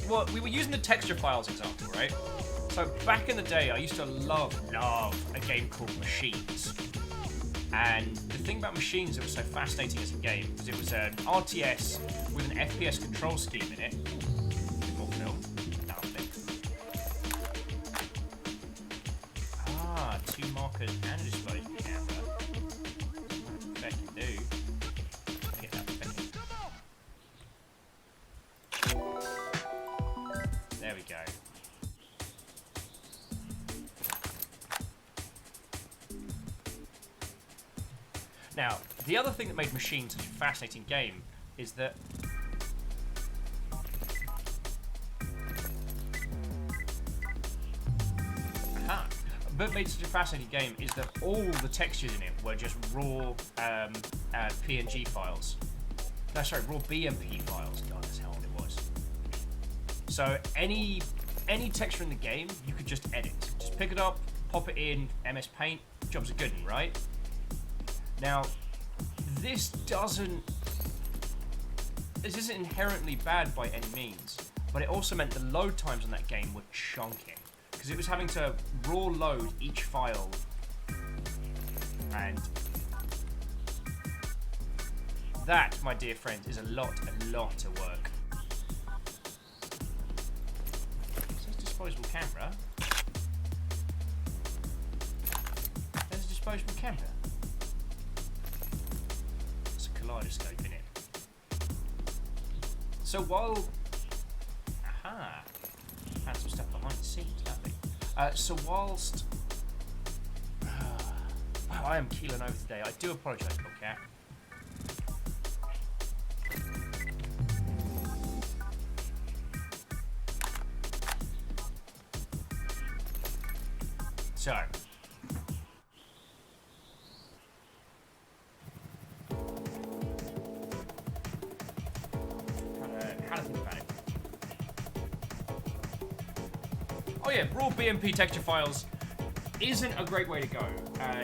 Well, we were using the texture files example, right? So back in the day, I used to love a game called Machines. And the thing about Machines that was so fascinating as a game was it was an RTS with an FPS control scheme in it. A bit more film. No, I think. 2 markers and a disposable camera. Bet you do. Get that back. There we go. Now, the other thing that made Machines such a fascinating game is that but made such a fascinating game is that all the textures in it were just raw PNG files. No, sorry, raw BMP files. God, that's how old it was. So any texture in the game, you could just edit. Just pick it up, pop it in MS Paint, jobs are good, right? Now, this isn't inherently bad by any means, but it also meant the load times on that game were chunking. Because it was having to raw load each file, and that, my dear friends, is a lot of work. So it's disposable camera. There's a disposable camera. It's a kaleidoscope in it. So while... Aha! Found some stuff behind the scenes, lovely. So whilst... wow, I am keeling over today. I do apologise, Cat. So, how to think about it. Oh yeah, raw BMP texture files isn't a great way to go.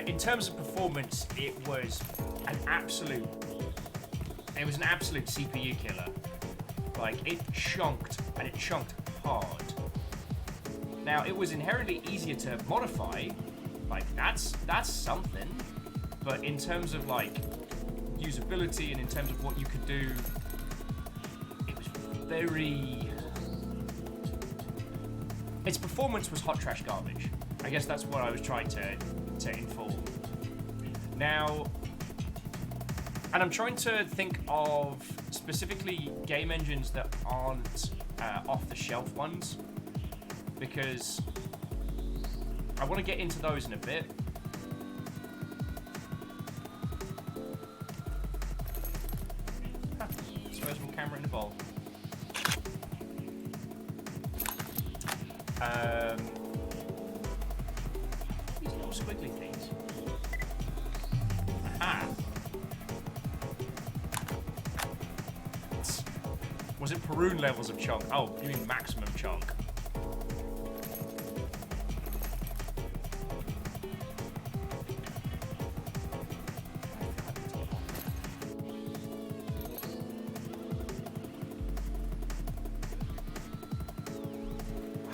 In terms of performance, it was an absolute CPU killer. Like, it chunked, and it chunked hard. Now, it was inherently easier to modify. Like, that's something. But in terms of, like, usability and in terms of what you could do, it was very... Its performance was hot trash garbage. I guess that's what I was trying to inform. Now, and I'm trying to think of specifically game engines that aren't off-the-shelf ones, because I want to get into those in a bit. Disposable camera in the bowl. These little squiggly things. Ah. Was it Perun levels of chunk? Oh, you mean maximum chunk.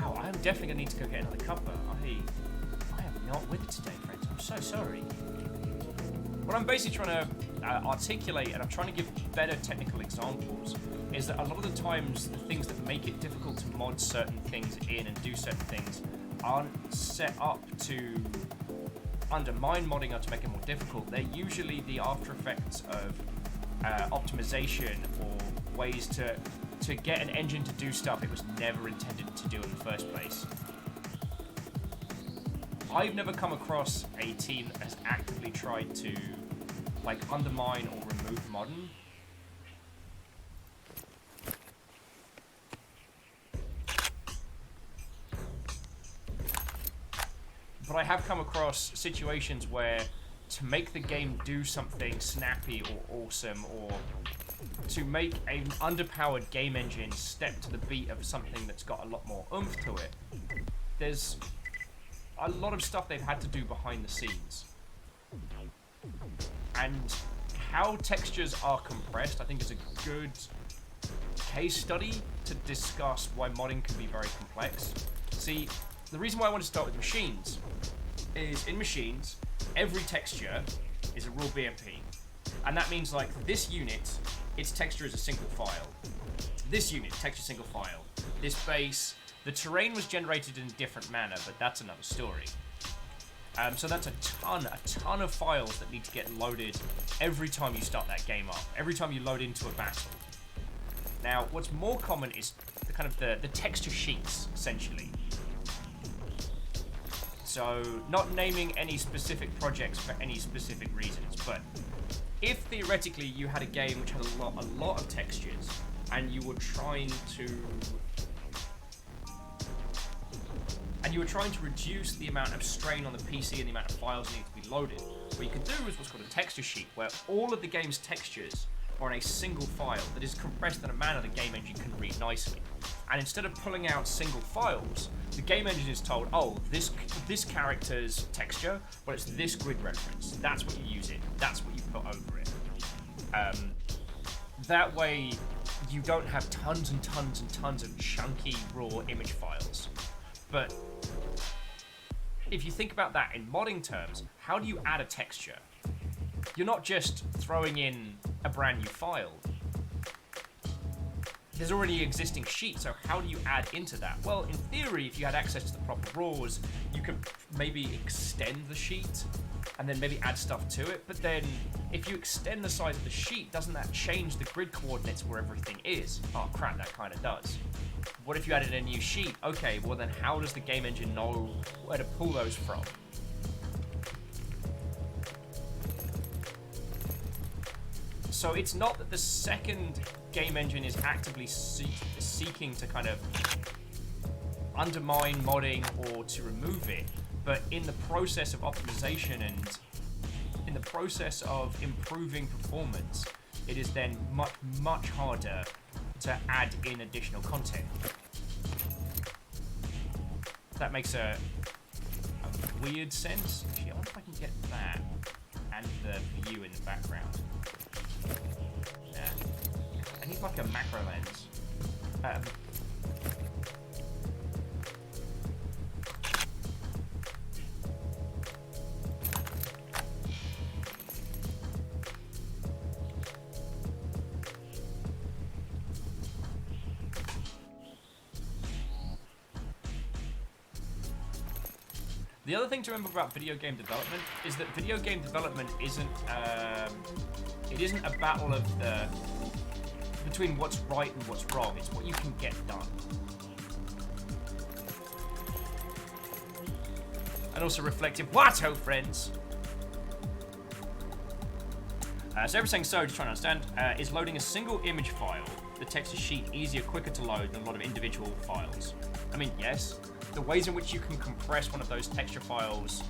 Wow, I'm definitely gonna need to go get another cuppa. I am not with it today, friends. I'm so sorry. What I'm basically trying to articulate, and I'm trying to give better technical examples, is that a lot of the times the things that make it difficult to mod certain things in and do certain things aren't set up to undermine modding or to make it more difficult. They're usually the after effects of optimization or ways to get an engine to do stuff it was never intended to do in the first place. I've never come across a team that has actively tried to like undermine or remove modding. But I have come across situations where to make the game do something snappy or awesome, or to make an underpowered game engine step to the beat of something that's got a lot more oomph to it, there's a lot of stuff they've had to do behind the scenes. And how textures are compressed, I think, is a good case study to discuss why modding can be very complex. See, the reason why I want to start with machines is in machines, every texture is a raw BMP. And that means, like, this unit, its texture is a single file. This unit, texture single file. This base, the terrain was generated in a different manner, but that's another story. So that's a ton of files that need to get loaded every time you start that game up, every time you load into a battle. Now, what's more common is the kind of the texture sheets, essentially. So, not naming any specific projects for any specific reasons, but if theoretically you had a game which had a lot of textures, and you were trying to reduce the amount of strain on the PC and the amount of files that need to be loaded, what you could do is what's called a texture sheet, where all of the game's textures are in a single file that is compressed in a manner the game engine can read nicely. And instead of pulling out single files, the game engine is told, oh, this character's texture, well, it's this grid reference. That's what you use it. That's what you put over it. That way, you don't have tons and tons and tons of chunky raw image files. But if you think about that in modding terms, how do you add a texture? You're not just throwing in a brand new file. There's already an existing sheet, so how do you add into that? Well, in theory, if you had access to the proper raws, you could maybe extend the sheet and then maybe add stuff to it. But then if you extend the size of the sheet, doesn't that change the grid coordinates where everything is? Oh crap, that kind of does. What if you added a new sheet? Okay, well then how does the game engine know where to pull those from? So it's not that the second game engine is actively seeking to kind of undermine modding or to remove it, but but in the process of optimization and in the process of improving performance, it is then much harder to add in additional content. That makes a weird sense. Actually, I wonder if I can get that and the view in the background. Yeah. I need like a macro lens. The other thing to remember about video game development is that video game development isn't a battle of between what's right and what's wrong. It's what you can get done. And also reflective. What-ho, friends! So everything so, just trying to understand, is loading a single image file, the texture sheet, easier, quicker to load than a lot of individual files. I mean, yes. The ways in which you can compress one of those texture files,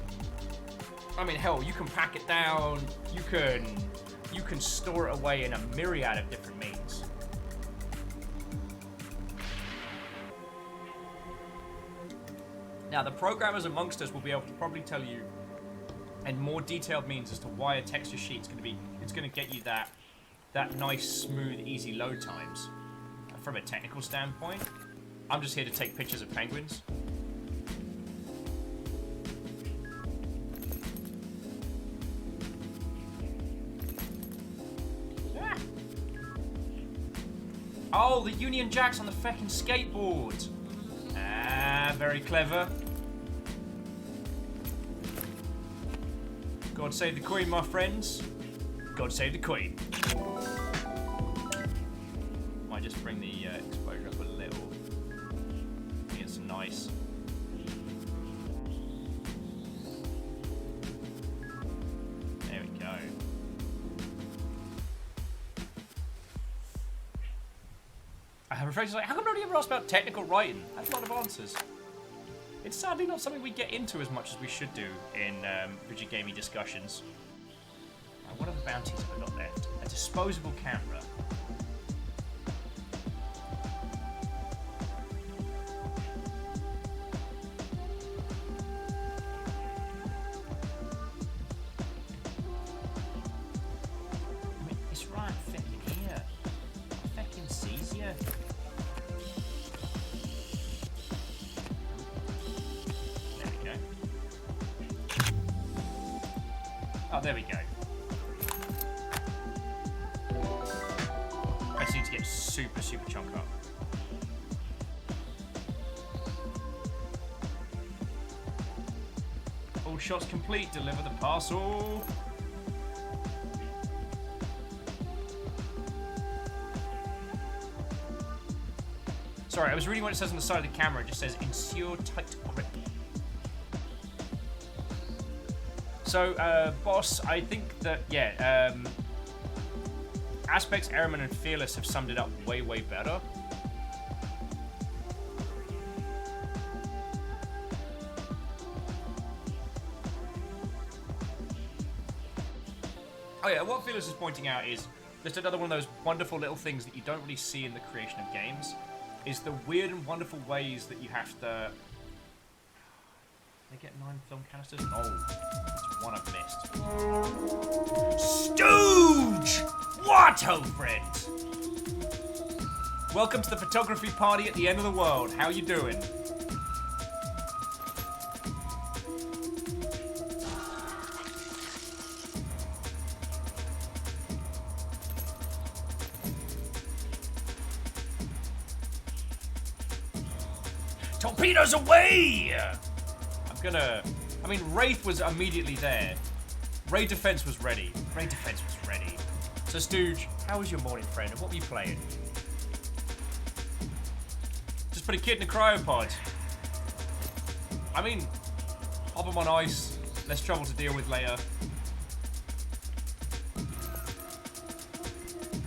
I mean, hell, you can pack it down, you can store it away in a myriad of different means. Now, the programmers amongst us will be able to probably tell you in more detailed means as to why a texture sheet's going to be, it's going to get you that nice, smooth, easy load times. From a technical standpoint, I'm just here to take pictures of penguins. Yeah. Oh, the Union Jack's on the feckin' skateboard. Ah, very clever. God save the Queen, my friends. God save the Queen. Might just bring the exposure up a little. Get some nice. There we go. I have a friend who's like, how come nobody ever asked about technical writing? I have a lot of answers. It's sadly not something we get into as much as we should do in video gaming discussions. Now, what other bounties have I got left? A disposable camera. I mean, it's right fucking here. I fucking sees you. Oh, there we go. I just need to get super chunk up. All shots complete. Deliver the parcel. Sorry, I was reading what it says on the side of the camera. It just says, ensure tight grip. So, boss, I think that, yeah, Aspects, Airman, and Fearless have summed it up way better. Oh yeah, what Fearless is pointing out is just another one of those wonderful little things that you don't really see in the creation of games, is the weird and wonderful ways that you have to... They get 9 film canisters? Oh, that's one I've missed. Stooge! What, ho, friends? Welcome to the photography party at the end of the world. How you doing? Torpedoes away! I mean, Wraith was immediately there. Ray Defense was ready. So, Stooge, how was your morning, friend? And what were you playing? Just put a kid in a cryopod. I mean, hop him on ice. Less trouble to deal with later.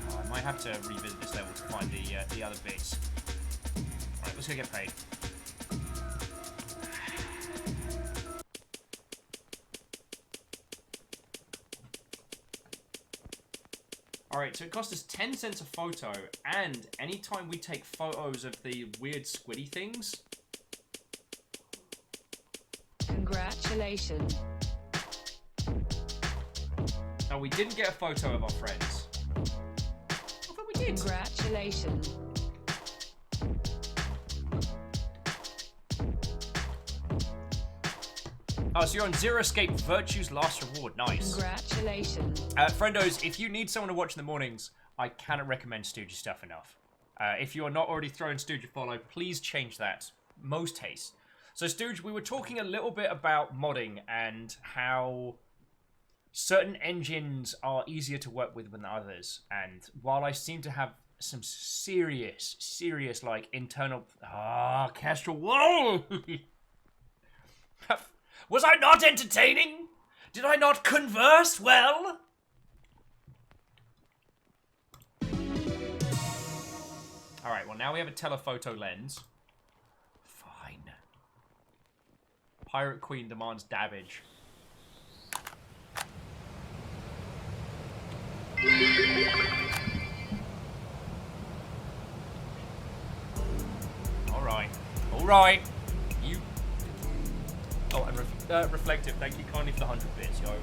Oh, I might have to revisit this level to find the other bits. Right, let's go get paid. Alright, so it costs us 10 cents a photo, and anytime we take photos of the weird squiddy things... Congratulations. Oh, we didn't get a photo of our friends. I thought we did. Congratulations. Oh, so you're on Zero Escape Virtue's Last Reward. Nice. Congratulations. Friendos, if you need someone to watch in the mornings, I cannot recommend Stooge stuff enough. If you are not already throwing Stooge a follow, please change that. Most haste. So, Stooge, we were talking a little bit about modding and how certain engines are easier to work with than others. And while I seem to have some serious, like, internal... Kestrel, whoa! Was I not entertaining? Did I not converse well? Alright, well now we have a telephoto lens. Fine. Pirate Queen demands dabbage. Alright. Alright. You... Oh, and Reflective, thank you kindly for the 100 bits, yo. You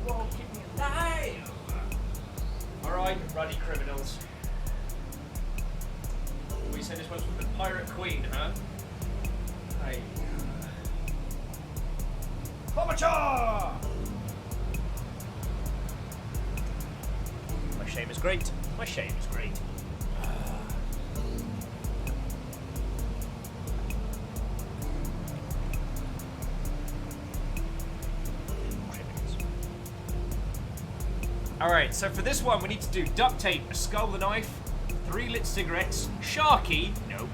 won't keep me alive! Alright, ruddy criminals. We said this one's from the Pirate Queen, huh? Hey. Pomacha! My shame is great. My shame is great. Alright, so for this one we need to do duct tape, a skull with a knife, 3 lit cigarettes, Sharky, nope,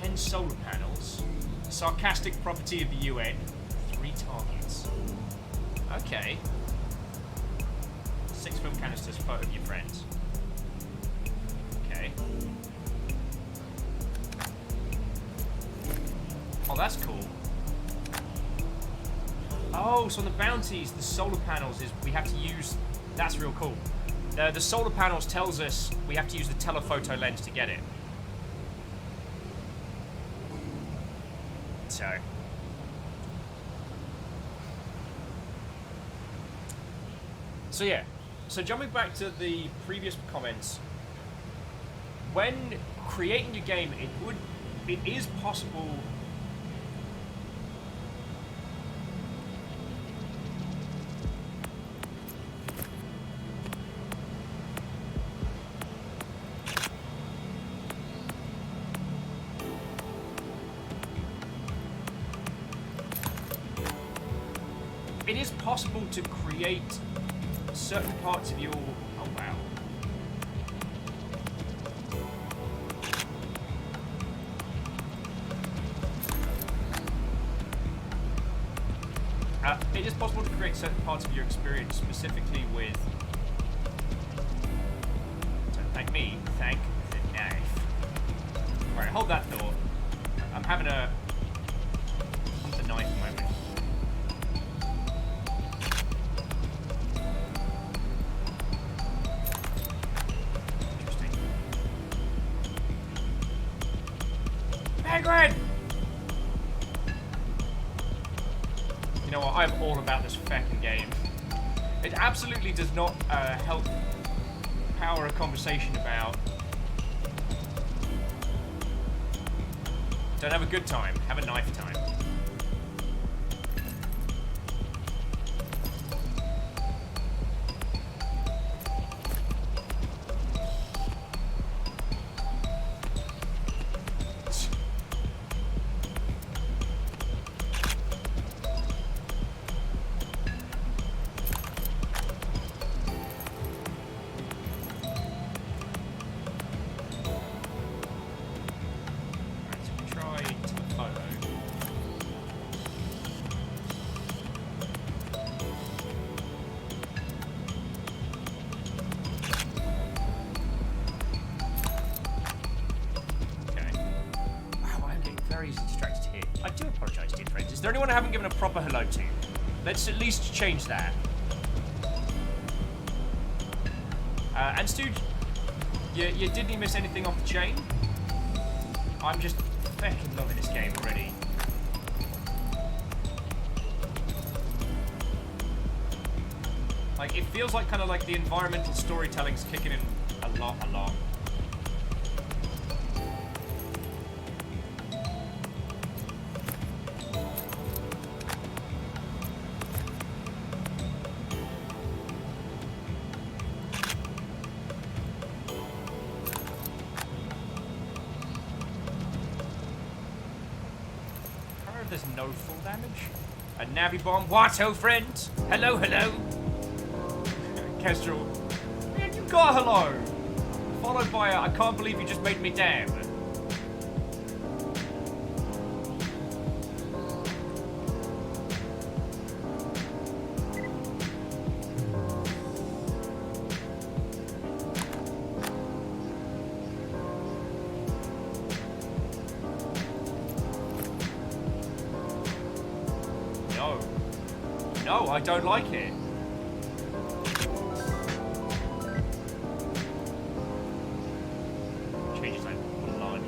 10 solar panels, sarcastic property of the UN, 3 targets. Okay. 6 film canisters, photo of your friends. Okay. Oh, that's cool. Oh, so on the bounties, the solar panels is we have to use... That's real cool. The solar panels tells us we have to use the telephoto lens to get it. So yeah. So jumping back to the previous comments, when creating your game, it is possible. It is possible to create certain parts of your... Oh, wow. It is possible to create certain parts of your experience specifically with... Don't thank me, thank the knife. Alright, hold that thought. I'm having a... the knife moment. Penguin! You know what? I'm all about this fucking game. It absolutely does not help power a conversation about... Don't have a good time, have a knife time. Is there anyone I haven't given a proper hello to? Let's at least change that. And Stu, you didn't miss anything off the chain? I'm just fucking loving this game already. Like, it feels like kind of like the environmental storytelling's kicking in a lot. There's no full damage. A Navi bomb. What, oh friend? Hello. Kestrel. Man, you got hello. Followed by a I can't believe you just made me damn. No, I don't like it. Changes like blood.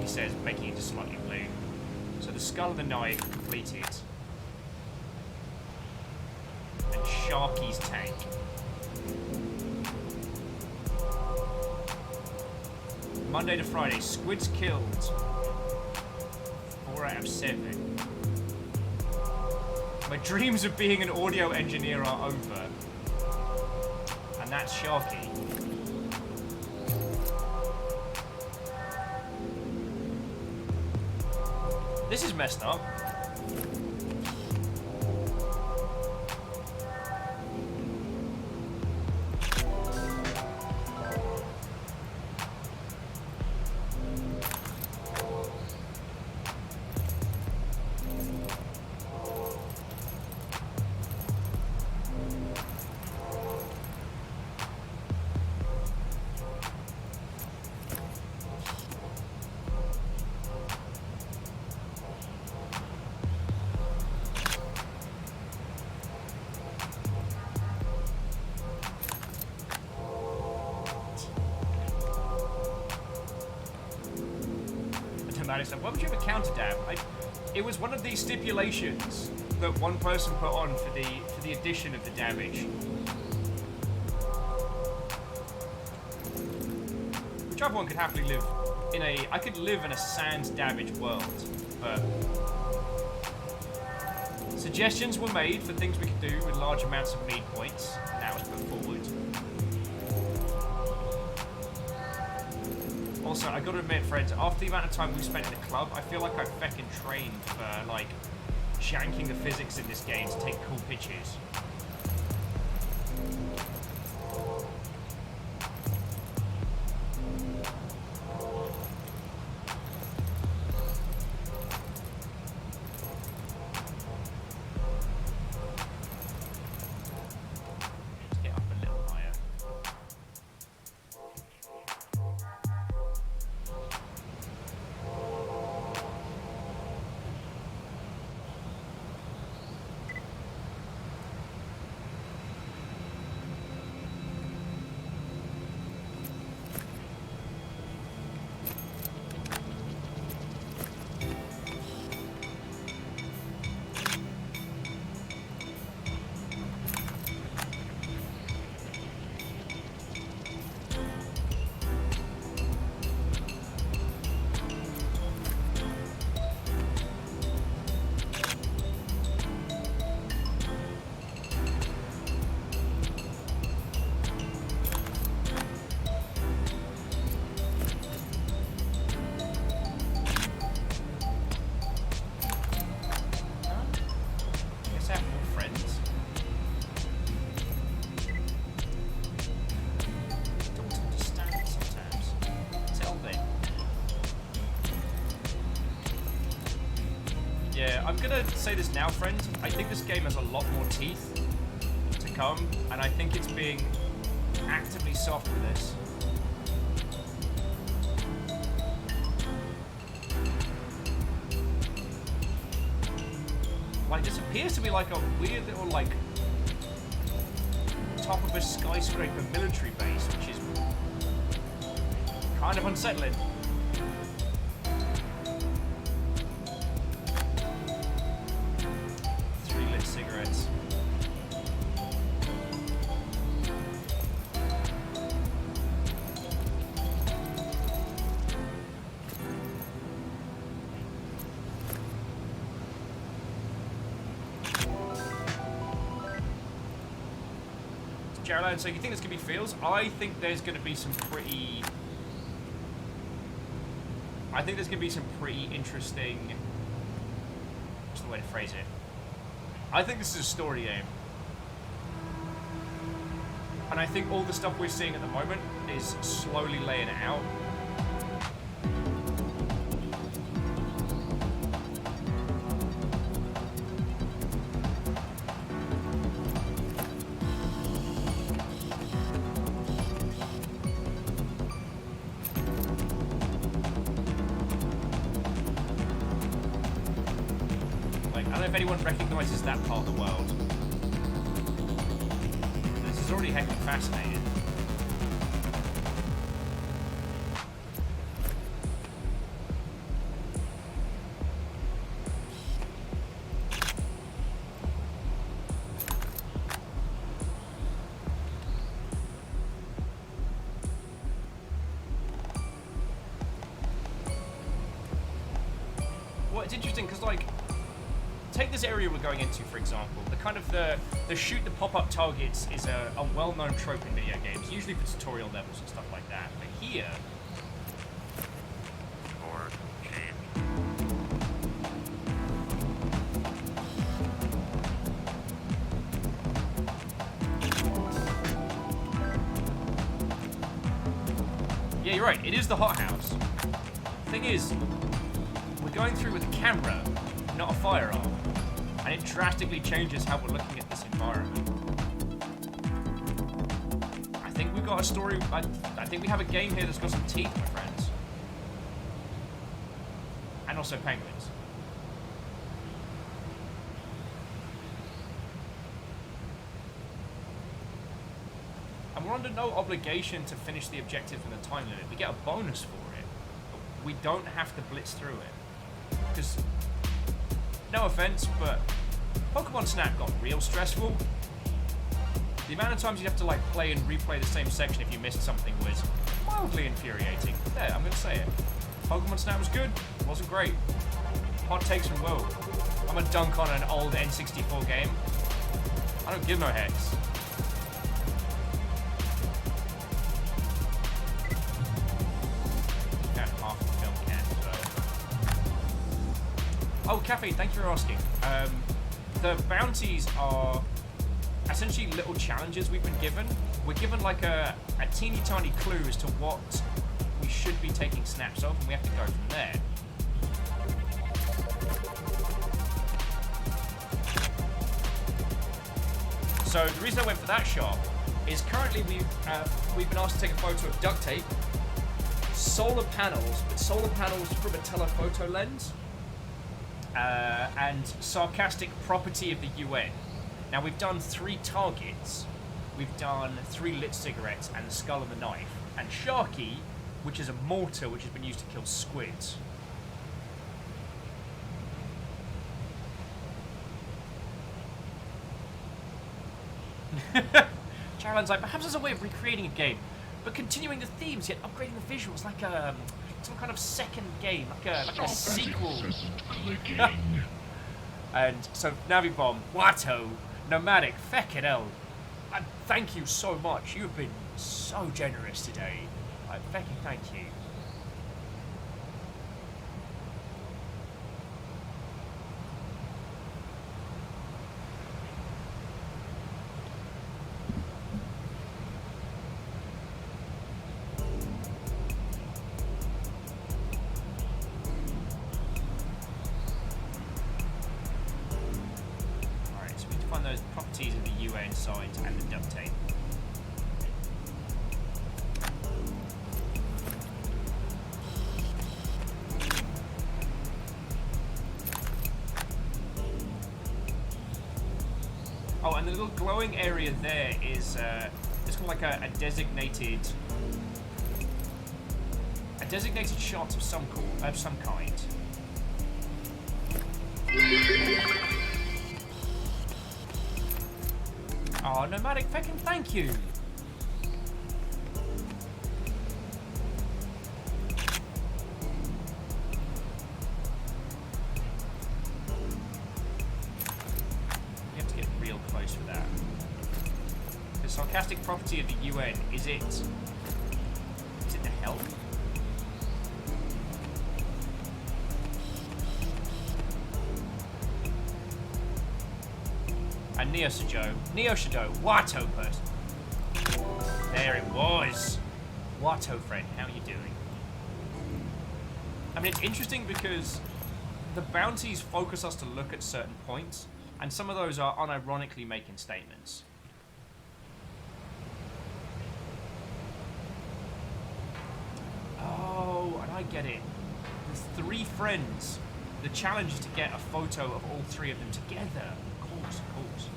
He says, making it slightly blue. So the Skull of the Knight completed. And Sharky's tank. Monday to Friday, squids killed. 4 out of 7. My dreams of being an audio engineer are over. And that's Sharky. This is messed up. Why would you have a counter dam? It was one of the stipulations that one person put on for the addition of the damage. Which everyone could happily live in I could live in a sans damage world, but suggestions were made for things we could do with large amounts of mead points, and that was put forward. Also, I gotta admit, friends, after the amount of time we've spent in the club, I feel like I've feckin' trained for, like, janking the physics in this game to take cool pictures. I'm gonna say this now, friend. I think this game has a lot more teeth to come, and I think it's being actively soft with this. Like, this appears to be like a weird little, like, top of a skyscraper military base, which is kind of unsettling. 3 lit cigarettes. Geraldine, so you think there's going to be feels? I think there's going to be some pretty... I think there's going to be some pretty interesting... What's the way to phrase it? I think this is a story game. And I think all the stuff we're seeing at the moment is slowly laying it out. If anyone recognises that part of the world. This is already heckin' fascinating. Well, it's interesting because, like, take this area we're going into, for example. The shoot the pop-up targets is a well-known trope in video games, usually for tutorial levels and stuff like that. But here... Yeah, you're right. It is the hothouse. Thing is, we're going through with a camera, not a firearm. And it drastically changes how we're looking at this environment. I think we've got a story... I think we have a game here that's got some teeth, my friends. And also penguins. And we're under no obligation to finish the objective in the time limit. We get a bonus for it. But we don't have to blitz through it. Because... No offense, but Pokemon Snap got real stressful. The amount of times you have to like play and replay the same section if you missed something was mildly infuriating. There, I'm gonna say it. Pokemon Snap was good, wasn't great. Hot takes from Will. I'm a dunk on an old N64 game. I don't give no heads. Oh, Cafe, thank you for asking. The bounties are essentially little challenges we've been given. We're given like a teeny tiny clue as to what we should be taking snaps of, and we have to go from there. So the reason I went for that shot is currently we've been asked to take a photo of duct tape, solar panels, but solar panels from a telephoto lens. And sarcastic property of the UN. Now we've done 3 targets, we've done 3 lit cigarettes and the skull and the knife, and Sharky, which is a mortar which has been used to kill squids. Caroline's like, perhaps there's a way of recreating a game, but continuing the themes yet upgrading the visuals, like some kind of second game, like a sequel. And so Navibomb, Watto, Nomadic, feckin' hell. Thank you so much. You've been so generous today. Feckin' thank you. Of the UN signs and the duct tape. Oh, and the little glowing area there is it's called like a designated shot of some kind. Oh, Nomadic Feckin', thank you. Sarcastic property of the UN, is it the help? And Neo Shadow, Watto person. There it was. Watto friend, how are you doing? I mean, it's interesting because the bounties focus us to look at certain points, and some of those are unironically making statements. Oh, and I get it. There's 3 friends. The challenge is to get a photo of all 3 of them together. Of course, of course.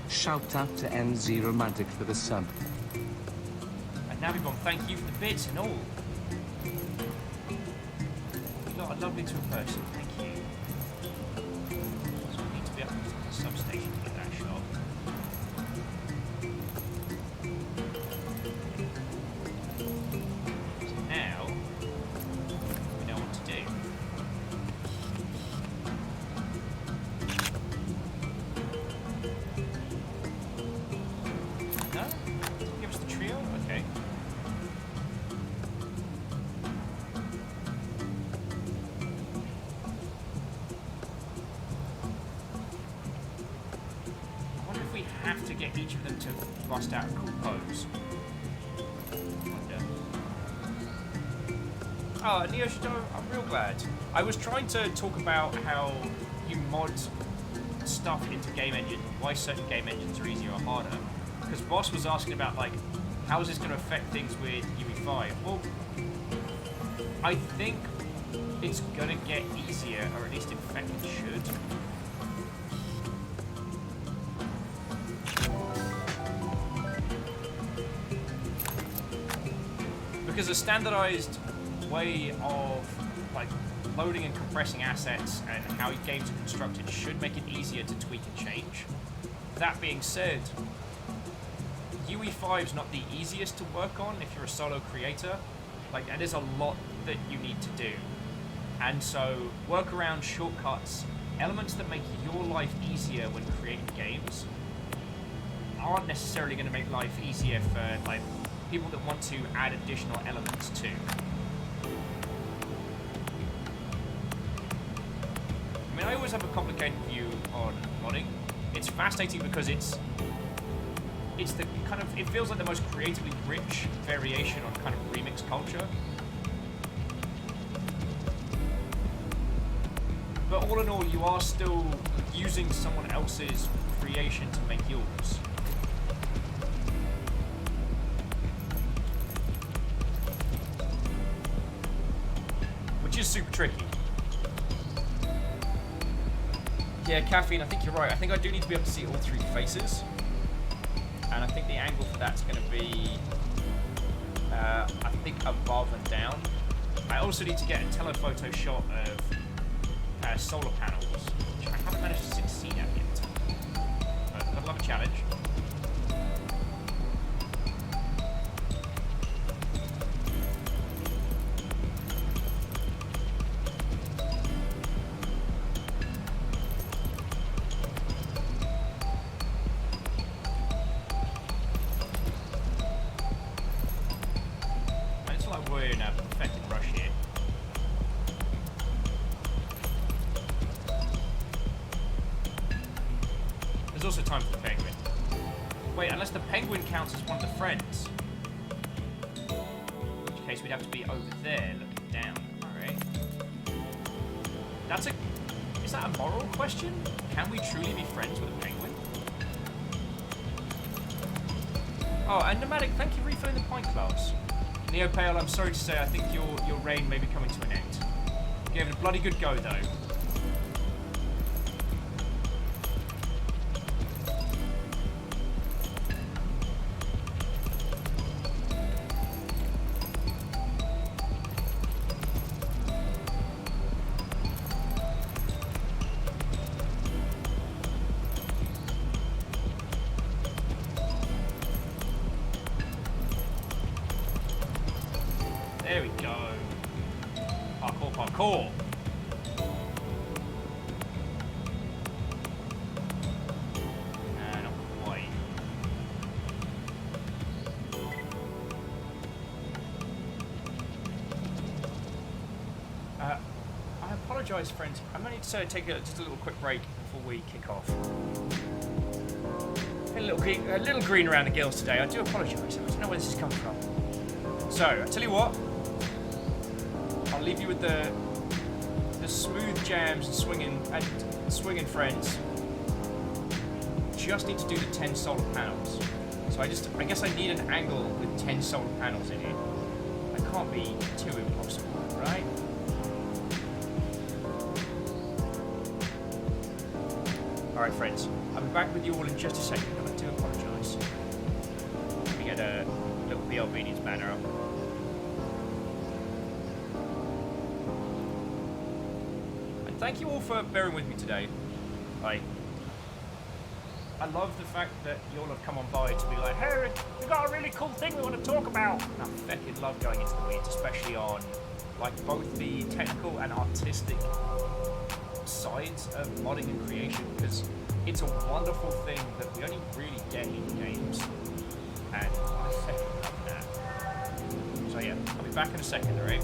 Shout out to NZ Romantic for the sub. And Navibon, thank you for the bits and all. You got a lovely to a person, thank you. So we need to be up to the substation to get that shot. Get each of them to bust out a cool pose. Oh, Neo Shadow, I'm real glad. I was trying to talk about how you mod stuff into game engines, why certain game engines are easier or harder. Because Boss was asking about, like, how is this going to affect things with UE5? Well, I think it's going to get easier, or at least in fact it should. Because a standardized way of like loading and compressing assets and how games are constructed should make it easier to tweak and change. That being said, UE5 is not the easiest to work on if you're a solo creator. Like, there's a lot that you need to do. And so, workaround shortcuts, elements that make your life easier when creating games, aren't necessarily going to make life easier for like people that want to add additional elements too. I mean, I always have a complicated view on modding. It's fascinating because it's the kind of, it feels like the most creatively rich variation on kind of remix culture. But all in all, you are still using someone else's creation to make yours. Which is super tricky. Yeah, Caffeine, I think you're right. I think I do need to be able to see all 3 faces. And I think the angle for that's going to be, I think, above and down. I also need to get a telephoto shot of solar panels, which I haven't managed to succeed at yet. But I'd love a challenge. There's also time for the penguin. Wait, unless the penguin counts as one of the friends. In which case we'd have to be over there looking down. Alright. That's a... Is that a moral question? Can we truly be friends with a penguin? Oh, and Nomadic, thank you for refilling the pint glass. Neopale, I'm sorry to say, I think your reign may be coming to an end. Gave it a bloody good go, though. There we go. Parkour, parkour. Not quite. I apologise, friends. I'm going to take just a little quick break before we kick off. A little green around the gills today. I do apologise. I don't know where this is coming from. So, I tell you what. I'll leave you with the smooth jams and swinging friends. Just need to do the 10 solar panels. So I guess I need an angle with 10 solar panels in it. That can't be too impossible, right? Alright friends, I'll be back with you all in just a second, but I do apologise. Let me get a little BLB needs banner up. Thank you all for bearing with me today. I love the fact that you all have come on by to be like, hey, we got a really cool thing we want to talk about. And I fucking love going into the weeds, especially on like both the technical and artistic sides of modding and creation, because it's a wonderful thing that we only really get in games. And I fucking love that. So yeah, I'll be back in a second, alright?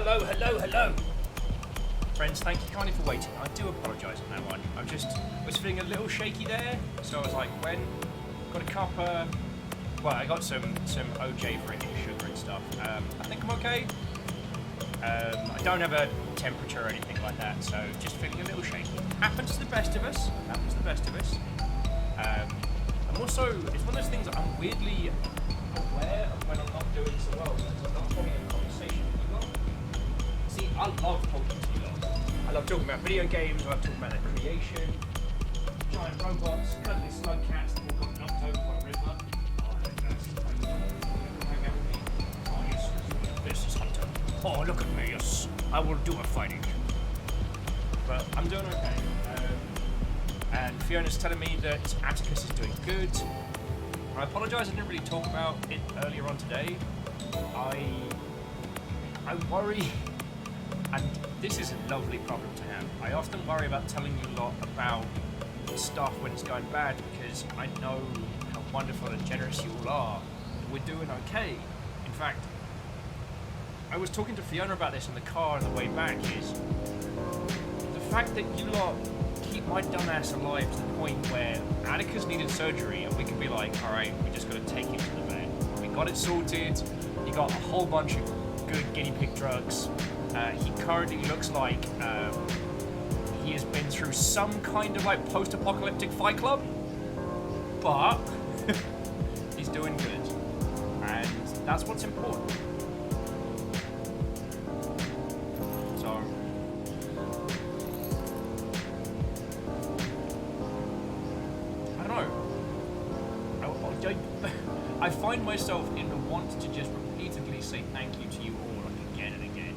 hello. Friends, thank you kindly for waiting. I do apologise on that one. I was feeling a little shaky there, so I was like, when got a cup. Well, I got some OJ for any sugar and stuff. I think I'm okay. I don't have a temperature or anything like that, so just feeling a little shaky. Happens to the best of us. I'm also, it's one of those things that I'm weirdly aware of when I'm not doing so well, because I'm not having a conversation with you lot. See, I love talking to you lot. I love talking about video games, I love talking about their creation, giant robots, cuddly slug cats that all got knocked over by a river. Hang out with me. Oh, yes, this is Hunter. Oh, look at me, yes. I will do a fighting. But I'm doing okay. And Fiona's telling me that Atticus is doing good. I apologise, I didn't really talk about it earlier on today. I worry, and this is a lovely problem to have. I often worry about telling you a lot about stuff when it's going bad, because I know how wonderful and generous you all are. We're doing okay. In fact, I was talking to Fiona about this in the car on the way back, is the fact that you lot keep my dumbass alive to the point where Atticus needed surgery and we could be like, alright, we just gotta take him to the vet. We got it sorted, he got a whole bunch of good guinea pig drugs. He currently looks like he has been through some kind of like post-apocalyptic fight club, but he's doing good. And that's what's important. So I find myself in the want to just repeatedly say thank you to you all again and again,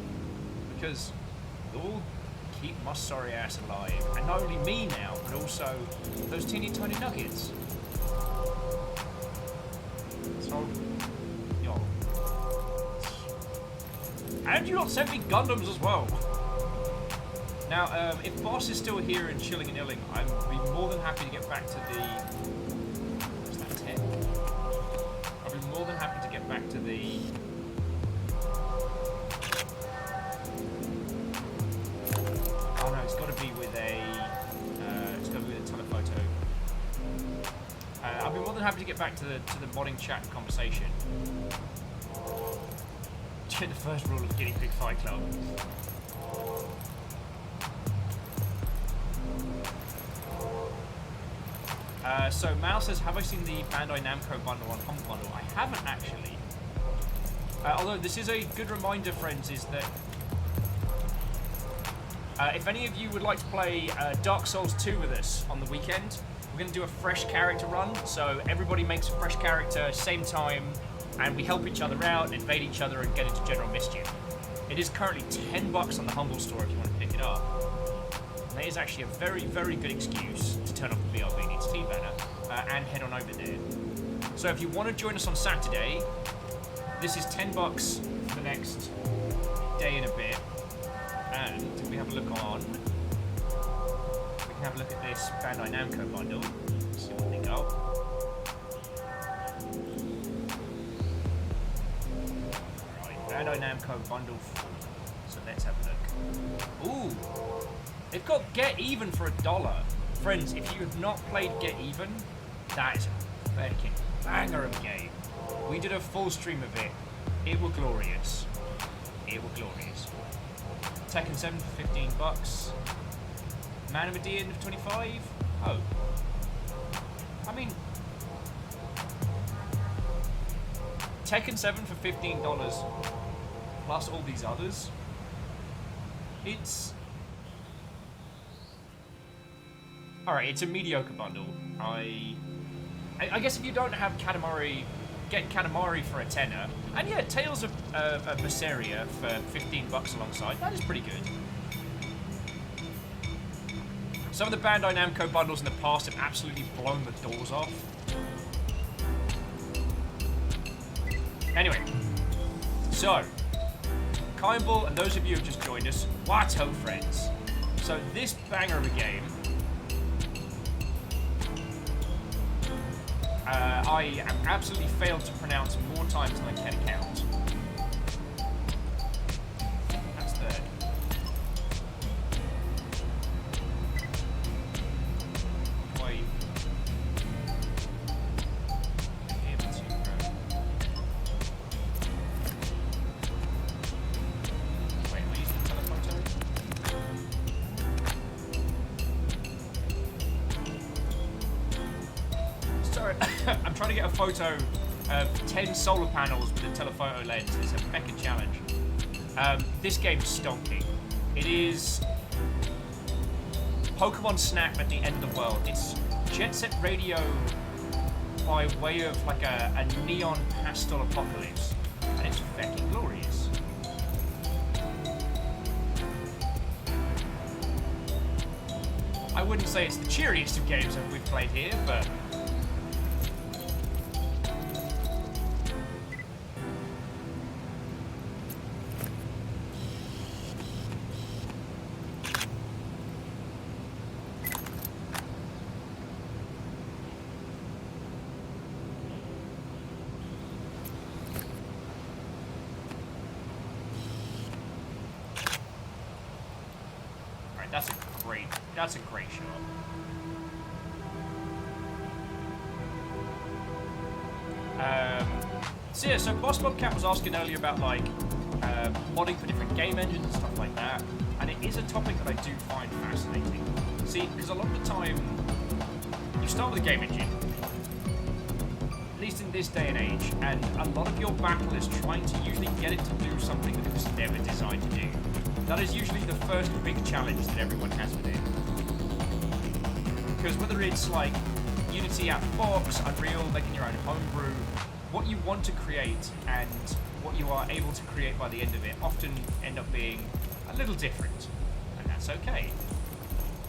because you all keep my sorry ass alive, and not only me now, but also those teeny tiny nuggets. So, yo, and you lot sent me Gundams as well. Now, if Boss is still here and chilling and illing, I'd be more than happy to get back to the. More than happy to get back to the oh no, it's got to be with a telephoto. I'll be more than happy to get back to the modding chat and conversation. The first rule of Guinea Pig Fight Club. So Mal says, have I seen the Bandai Namco bundle on Humble Bundle? I haven't actually. Although this is a good reminder, friends, is that if any of you would like to play Dark Souls 2 with us on the weekend, we're going to do a fresh character run. So everybody makes a fresh character, same time, and we help each other out, invade each other, and get into general mischief. It is currently $10 on the Humble store if you want to pick it up. And that is actually a very, very good excuse to turn off the BRB Needs Team banner and head on over there. So if you want to join us on Saturday, this is $10 for the next day and a bit. And if we have a look on, we can have a look at this Bandai Namco bundle, see what they got. Right, Bandai Namco bundle 4. So let's have a look. Ooh, they've got Get Even for $1. Friends, if you have not played Get Even, that is a fucking banger of a game. We did a full stream of it. It was glorious. It was glorious. Tekken 7 for $15. Man of a Dean for 25. Oh. I mean, Tekken 7 for $15 plus all these others. It's alright, it's a mediocre bundle. I guess if you don't have Katamari, get Katamari for a tenner. And yeah, Tales of Berseria for $15 alongside. That is pretty good. Some of the Bandai Namco bundles in the past have absolutely blown the doors off. Anyway, so Kaimball and those of you who have just joined us, what ho, friends. So this banger of a game, I have absolutely failed to pronounce more times than I can count. Sorry, I'm trying to get a photo of 10 solar panels with a telephoto lens. It's a feckin' challenge. This game's stonking. It is Pokemon Snap at the end of the world. It's Jet Set Radio by way of like a neon pastel apocalypse. And it's feckin' glorious. I wouldn't say it's the cheeriest of games that we've played here, but... Alright, that's a great shot. So yeah, so Boss Bobcat was asking earlier about like modding for different game engines and stuff like that, and it is a topic that I do find fascinating. See, because a lot of the time, you start with a game engine, at least in this day and age, and a lot of your battle is trying to usually get it to do something that it was never designed to do. That is usually the first big challenge that everyone has with it. Because whether it's like Unity out of the box, Unreal, making your own homebrew, what you want to create and what you are able to create by the end of it often end up being a little different. And that's okay.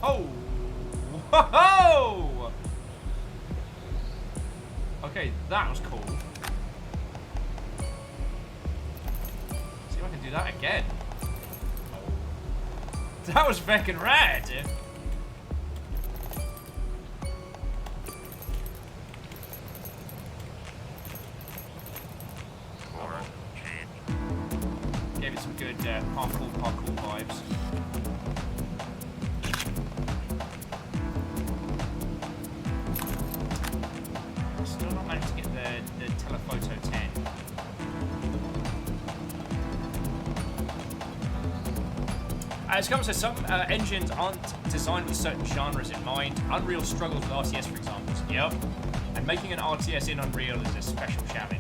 Oh! Whoa! Okay, that was cool. See if I can do that again. That was feckin' rad! Gave it some good parkour vibes. Still not managed to get the telephoto 10. As Come says, some engines aren't designed with certain genres in mind. Unreal struggles with RTS, for example. Yep. And making an RTS in Unreal is a special challenge.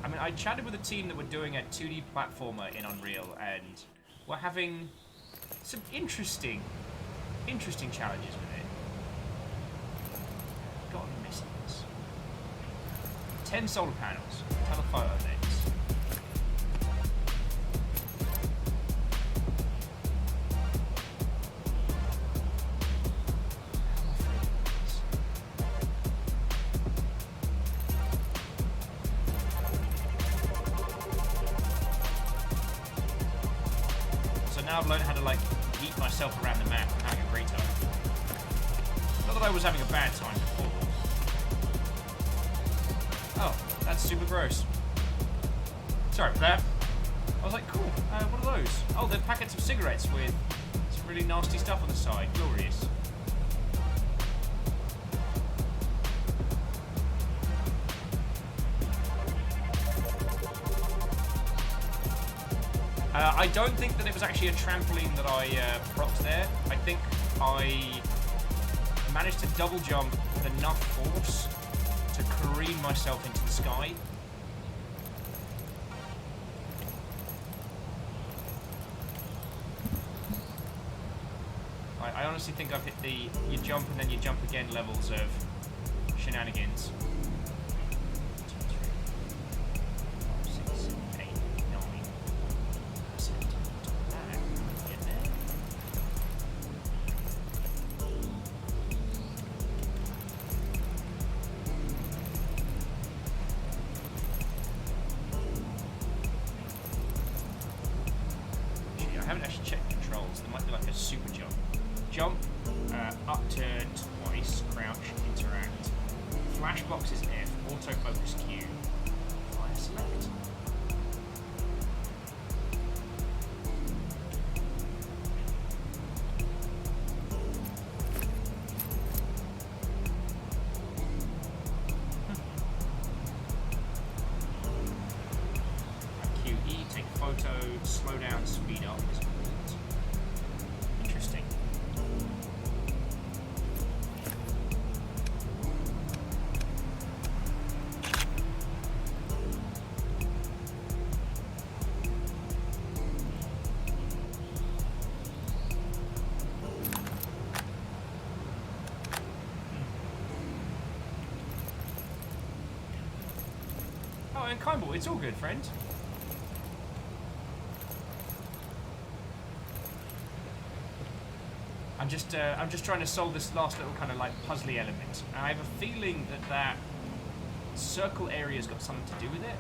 I mean, I chatted with a team that were doing a 2D platformer in Unreal, and we're having some interesting challenges with it. God, I'm missing this. 10 solar panels, telephoto lens. Now I've learned how to like eat myself around the map and having a great time. Not that I was having a bad time before. Oh, that's super gross. Sorry for that. I was like, cool, what are those? Oh, they're packets of cigarettes with some really nasty stuff on the side. Glorious. I don't think that it was actually a trampoline that I propped there. I think I managed to double jump with enough force to careen myself into the sky. I honestly think I've hit the you jump and then you jump again levels of shenanigans. 2, 3, 4, 5, 6, 7, 8, 9. I haven't actually checked controls. There might be like a super jump. Jump, up to twice, crouch, interact. Flash box is F, autofocus Q. Fire select. QE, take photo, slow down, speed up. Interesting. Oh, and Kimball, it's all good, friend. I'm just trying to solve this last little kind of like puzzly element. And I have a feeling that that circle area's got something to do with it.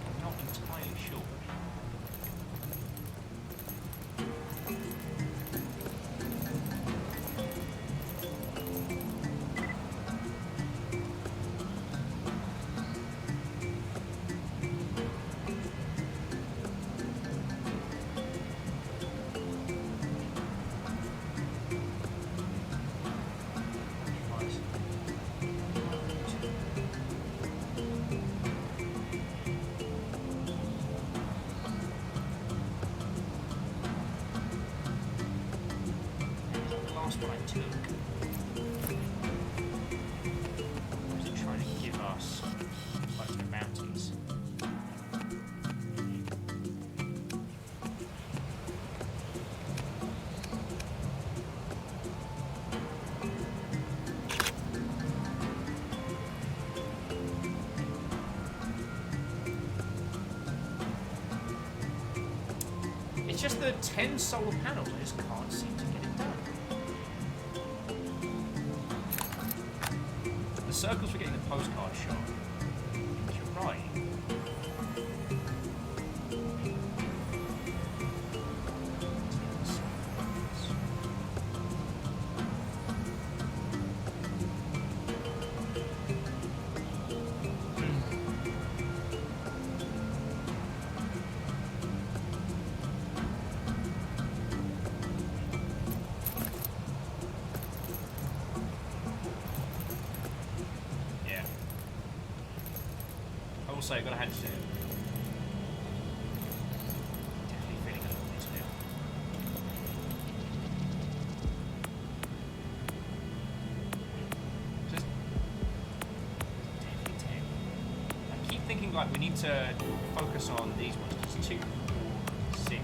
I'm not entirely sure. What I took. Was it trying to give us like the bounties? It's just the 10 solar panels. I just can't seem to get it done. The circles for getting the postcard shot. You're right. Also, gotta hand it to him. Definitely feeling a little bit now. Just definitely 10. I keep thinking like we need to focus on these ones. Just 2, 4, 6, 8,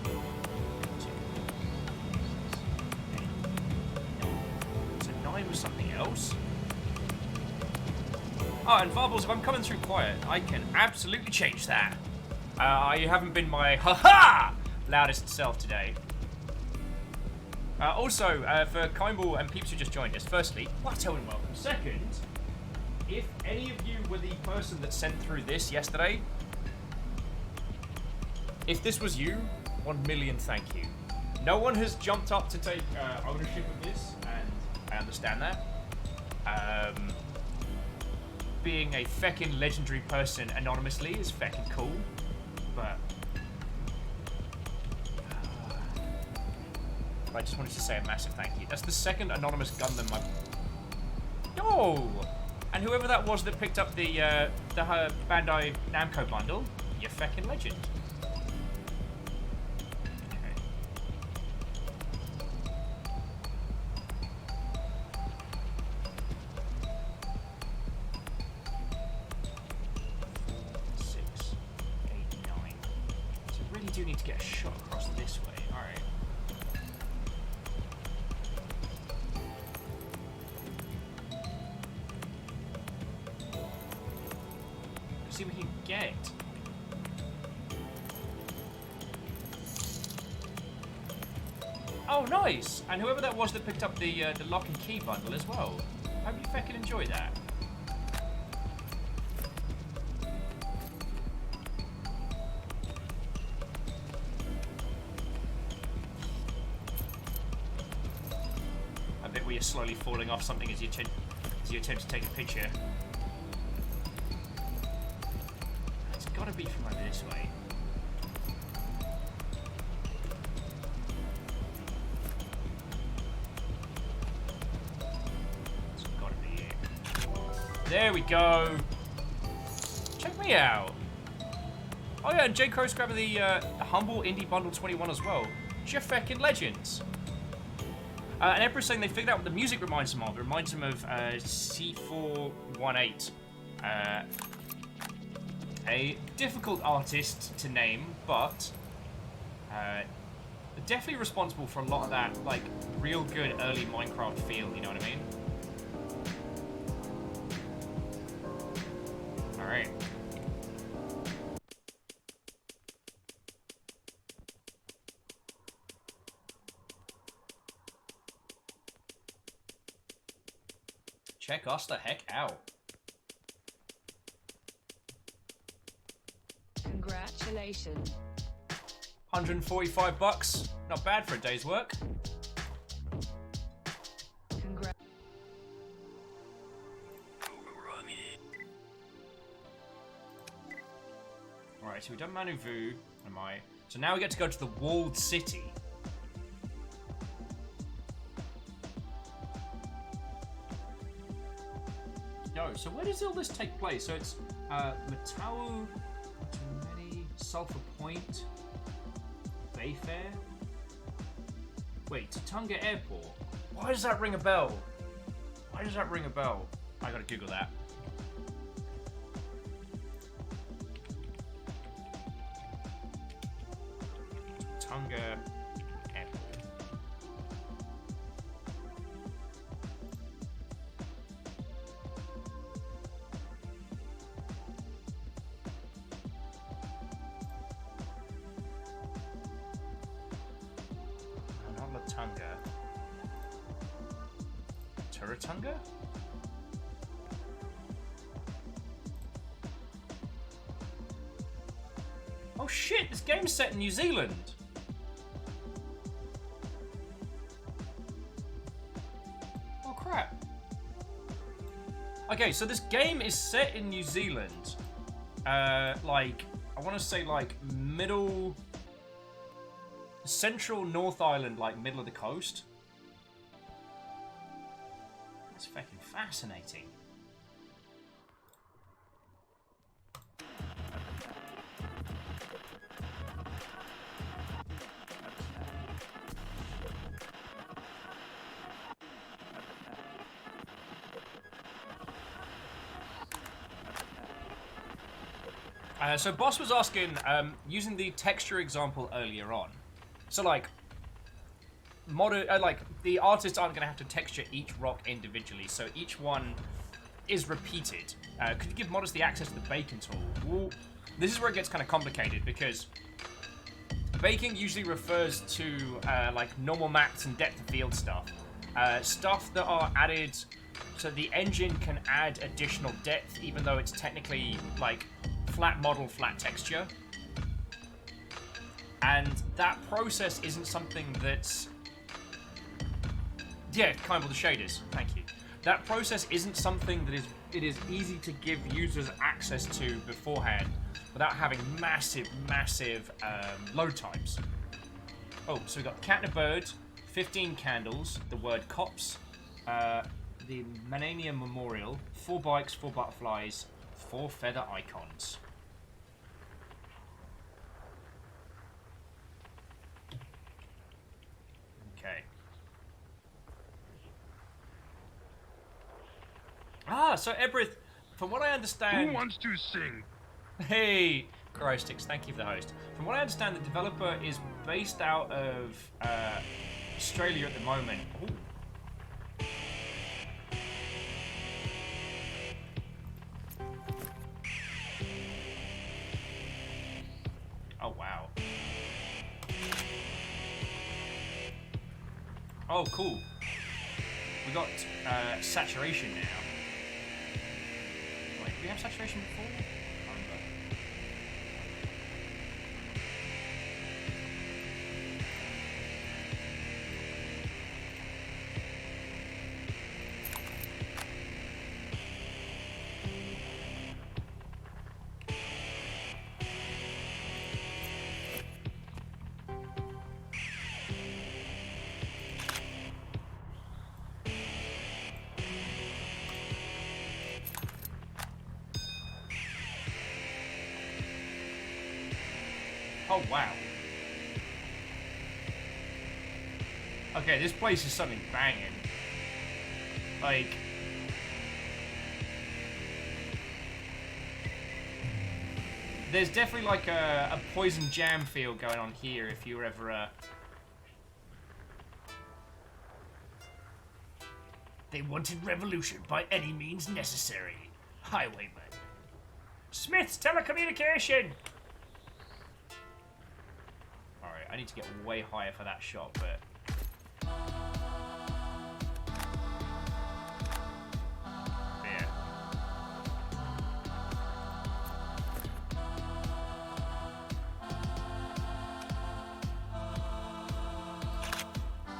2, 6, 8, 9. So 9 was something else. Oh, and Varbles, if I'm coming through quiet, I can absolutely change that. You haven't been my ha-ha loudest self today. Also, for Kimball and peeps who just joined us, firstly, what and welcome. Second, if any of you were the person that sent through this yesterday, if this was you, 1 million thank you. No one has jumped up to take ownership of this, and I understand that. Being a feckin' legendary person anonymously is feckin' cool, but I just wanted to say a massive thank you. That's the second anonymous Gundam I've... Oh! And whoever that was that picked up the Bandai Namco bundle, you're feckin' legend. Do need to get a shot across this way. Alright. Let's see what we can get. Oh, nice! And whoever that was that picked up the lock and key bundle as well. Hope you feckin' enjoy that. You're slowly falling off something as you attempt to take a picture. It's got to be from over this way. It's got to be it. There we go. Check me out. Oh yeah, and J Crow's grabbing the Humble Indie Bundle 21 as well. You're feckin' legends. And Emperor's saying they figured out what the music reminds them of. It reminds them of C418. A difficult artist to name, but definitely responsible for a lot of that, like, real good early Minecraft feel, you know what I mean? Alright. Check us the heck out. Congratulations. 145 bucks. Not bad for a day's work. Congra- Alright, so we've done Manu Vu. Am I? So now we get to go to the walled city. Yo, so where does all this take place? So it's Matau, Tumeni, Sulphur Point, Bayfair. Wait, Tatunga Airport. Why does that ring a bell? Why does that ring a bell? I gotta Google that. Tatunga Airport. No, not Latunga. Turatunga? Oh shit, this game's set in New Zealand! Oh crap. Okay, so this game is set in New Zealand. Like, I want to say like middle... Central North Island, like middle of the coast. That's fucking fascinating. So Boss was asking, using the texture example earlier on. So like, like the artists aren't going to have to texture each rock individually, so each one is repeated. Could you give modders the access to the baking tool? Well, this is where it gets kind of complicated because baking usually refers to like normal maps and depth of field stuff. Stuff that are added, so the engine can add additional depth even though it's technically like flat model, flat texture. And that process isn't something that's... Yeah, kind of the shaders, thank you. That process isn't something that it is easy to give users access to beforehand without having massive load times. Oh, so we've got cat and a bird, 15 candles, the word cops, the Manania Memorial, 4 bikes, 4 butterflies, 4 feather icons. Okay. Ah, so Ebrith, from what I understand... Who wants to sing? Hey, Crystix, thank you for the host. From what I understand, the developer is based out of Australia at the moment. Ooh. Oh, wow. Oh, cool. We got saturation now. Wait, did we have saturation before? I can't remember. Oh, wow. Okay, this place is something banging. Like... There's definitely like a Poison Jam feel going on here if you were ever They wanted revolution by any means necessary. Highwayman. Smith's telecommunication! Alright, I need to get way higher for that shot, but... Yeah.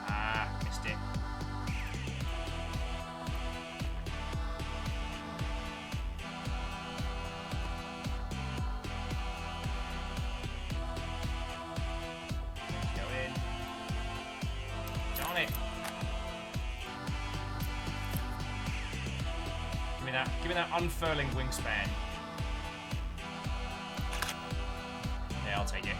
Ah, missed it. Go in. Darn it. Give me that unfurling wingspan. Yeah, I'll take it.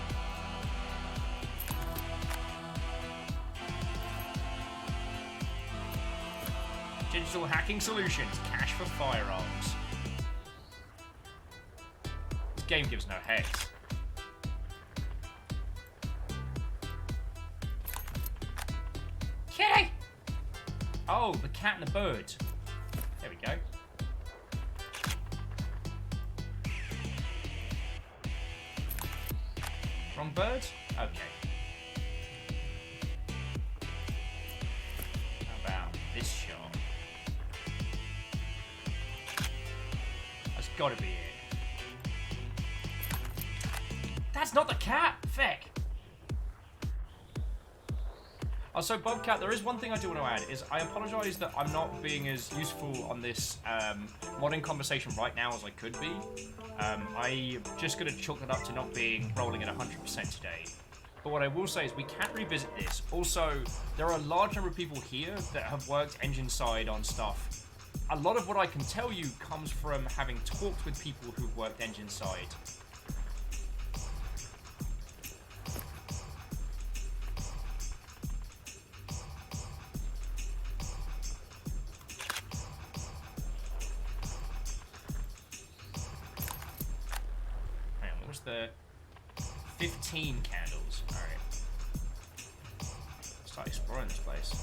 Digital hacking solutions. Cash for firearms. This game gives no heads. Kitty! Oh, the cat and the bird. There we go. Wrong bird? Okay. How about this shot? That's gotta be it. That's not the cat! Feck! Also, Bobcat, there is one thing I do want to add, is I apologise that I'm not being as useful on this modding conversation right now as I could be. I'm just going to chalk it up to not being rolling at 100% today. But what I will say is we can revisit this. Also, there are a large number of people here that have worked engine side on stuff. A lot of what I can tell you comes from having talked with people who've worked engine side. The 15 candles. Alright. Start exploring this place.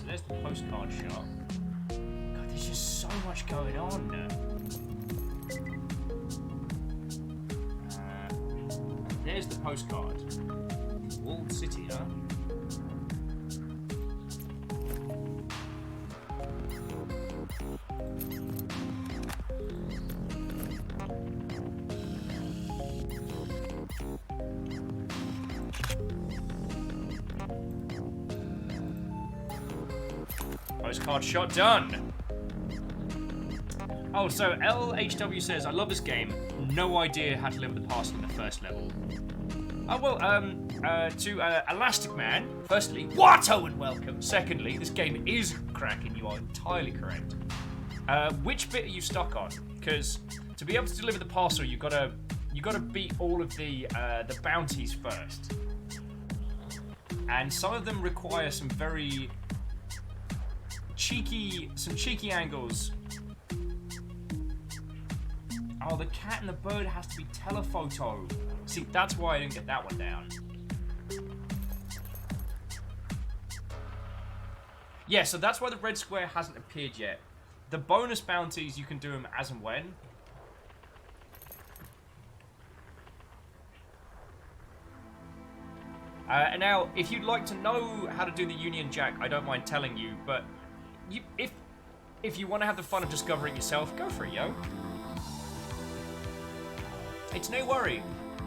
There's the postcard shop. God, there's just so much going on. There's the postcard. Walled city, huh? Postcard shot done. Oh, so LHW says, I love this game. No idea how to limit the passing in the first level. Oh, well, to Elastic Man, firstly, Watto and welcome. Secondly, this game is cracking. You are entirely correct. Which bit are you stuck on? Because to be able to deliver the parcel, you gotta beat all of the bounties first. And some of them require some very cheeky angles. Oh, the cat and the bird has to be telephoto. See, that's why I didn't get that one down. Yeah, so that's why the red square hasn't appeared yet. The bonus bounties, you can do them as and when. And now, if you'd like to know how to do the Union Jack, I don't mind telling you, but if you want to have the fun of discovering yourself, go for it, yo. It's no worry.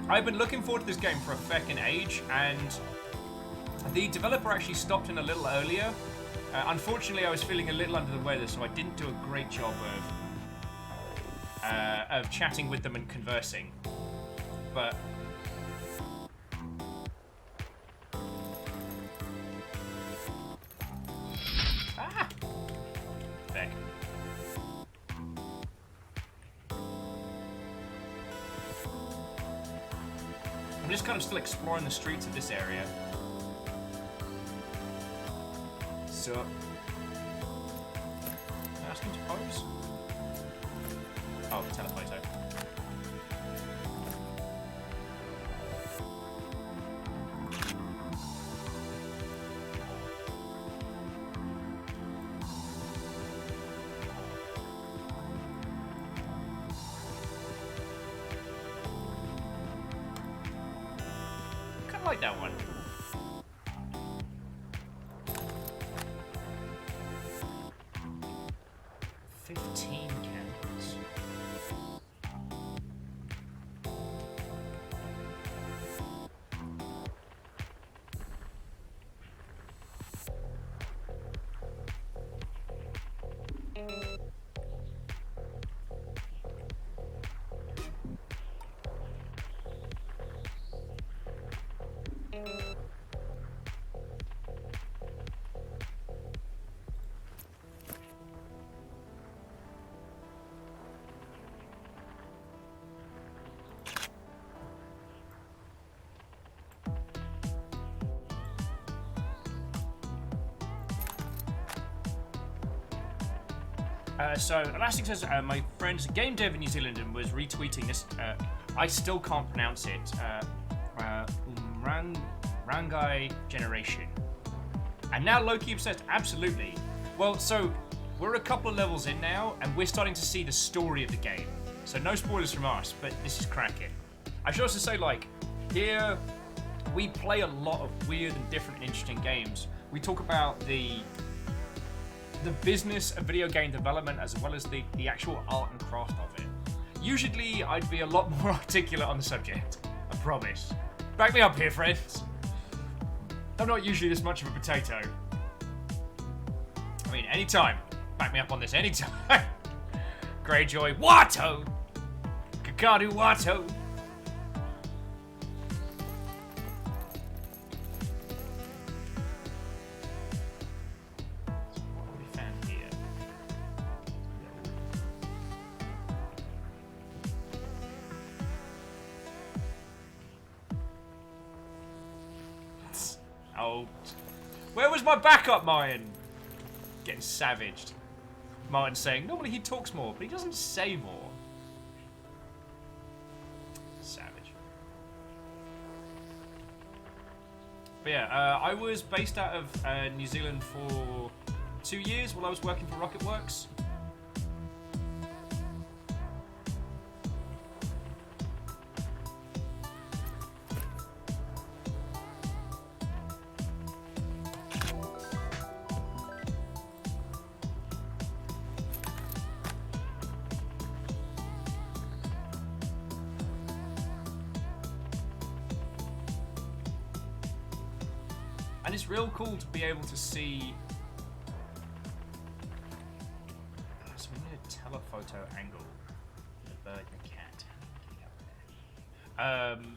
I've been looking forward to this game for a feckin' age, and the developer actually stopped in a little earlier. Unfortunately, I was feeling a little under the weather, so I didn't do a great job of chatting with them and conversing. But Beck. I'm just kind of still exploring the streets of this area. So, ask him to pose. Oh, telephoto. Kind of like that one. Candles. So Elastic says my friend's game dev in New Zealand and was retweeting this. I still can't pronounce it. Umurangi generation. And now Loki obsessed. Absolutely. Well, so we're a couple of levels in now, and we're starting to see the story of the game. So no spoilers from us, but this is cracking. I should also say, like, here we play a lot of weird and different and interesting games. We talk about the business of video game development as well as the actual art and craft of it. Usually I'd be a lot more articulate on the subject, I promise. Back me up here, friends. I'm not usually this much of a potato. I mean, anytime. Back me up on this anytime. Greyjoy, Watto! Kakadu, Watto! Oh, where was my backup, Martin? Getting savaged. Martin saying, normally he talks more, but he doesn't say more. Savage. But yeah, I was based out of New Zealand for 2 years while I was working for Rocketworks. And it's real cool to be able to see. So we need a telephoto angle. The bird and the cat. Up there.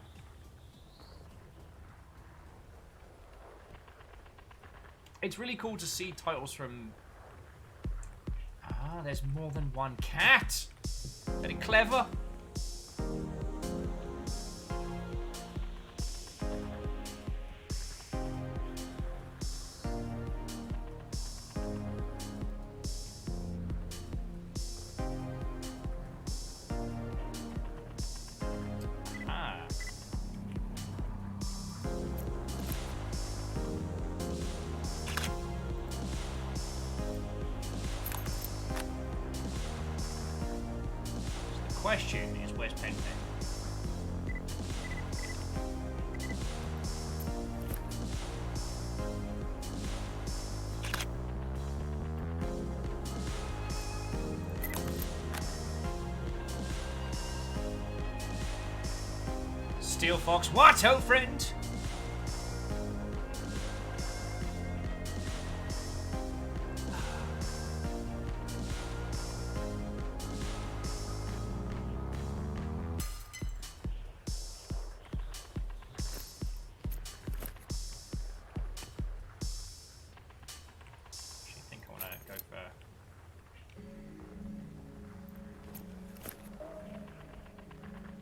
It's really cool to see titles from. Ah, there's more than one cat. Very clever. Question is, where's Pen Pen? Steel Fox, what, old friend?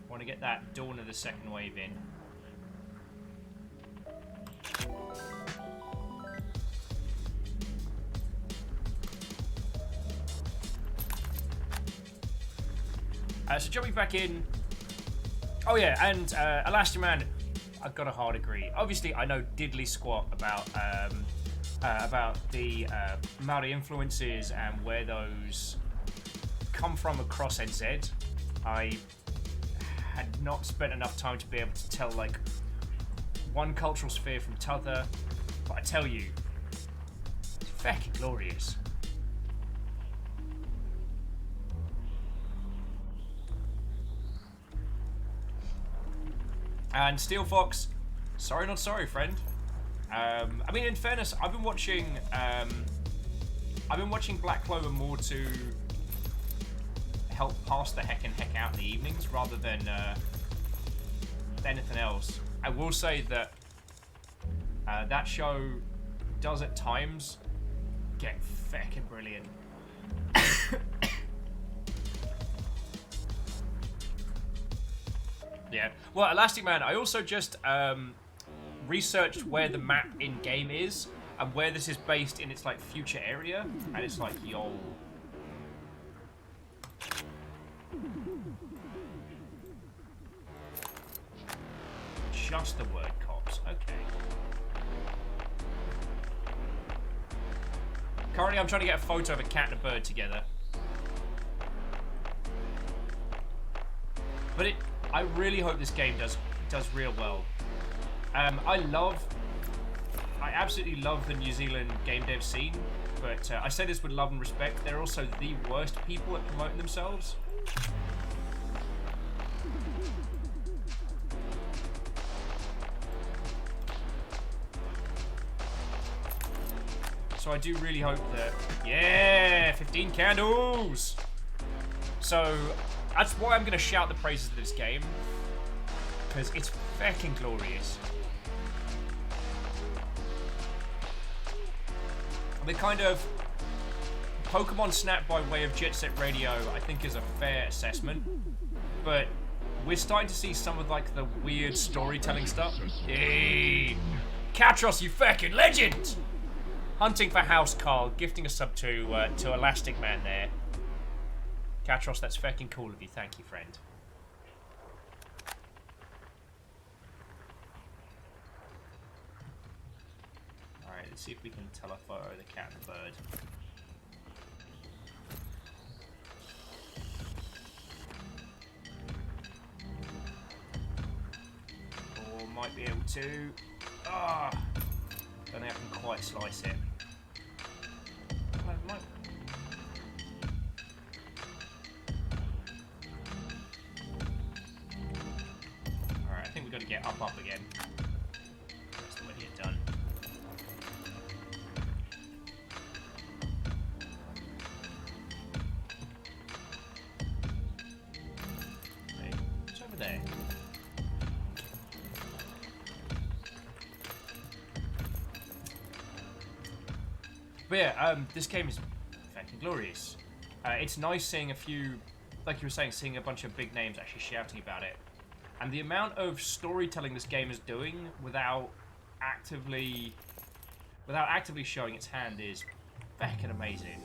Want to get that Dawn of the Second Wave in. So jumping back in. Oh yeah, and Elastic Man, I've got a hard agree. Obviously, I know diddly squat about the Maori influences and where those come from across NZ. I had not spent enough time to be able to tell like one cultural sphere from t'other, but I tell you, it's fucking glorious. And Steel Fox, sorry not sorry, friend. I mean, in fairness, I've been watching Black Clover more to help pass the heck out in the evenings rather than anything else. I will say that that show does at times get fucking brilliant. Yeah. Well, Elastic Man, I also just researched where the map in game is and where this is based in its like future area, and it's like, yo. Just the word cops. Okay. Currently, I'm trying to get a photo of a cat and a bird together. But I really hope this game does real well. I absolutely love the New Zealand game dev scene, but I say this with love and respect. They're also the worst people at promoting themselves. So I do really hope that, yeah, 15 candles. So that's why I'm gonna shout the praises of this game, because it's fucking glorious. The kind of Pokemon Snap by way of Jet Set Radio, I think, is a fair assessment. But we're starting to see some of like the weird storytelling stuff. Hey, Katros, you fucking legend! Hunting for House Carl, gifting a sub to Elastic Man there. Katros, that's fucking cool of you. Thank you, friend. Alright, let's see if we can tell a photo of the cat and the bird. Or might be able to. Ah! Don't think I can quite slice it. Alright, I think we've got to get up again. That's the way to get done. Okay, it's over there. But yeah, this game is fucking glorious. It's nice seeing a few, like you were saying, seeing a bunch of big names actually shouting about it. And the amount of storytelling this game is doing without actively showing its hand is fucking amazing.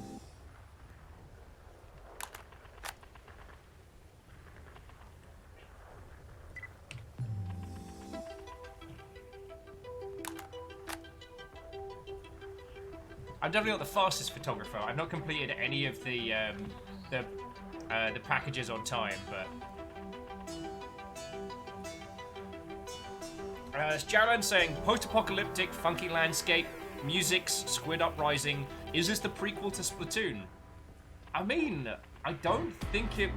I'm definitely not the fastest photographer. I've not completed any of the packages on time, but it's Jalan saying post-apocalyptic, funky landscape, music's Squid Uprising. Is this the prequel to Splatoon? I mean, I don't think it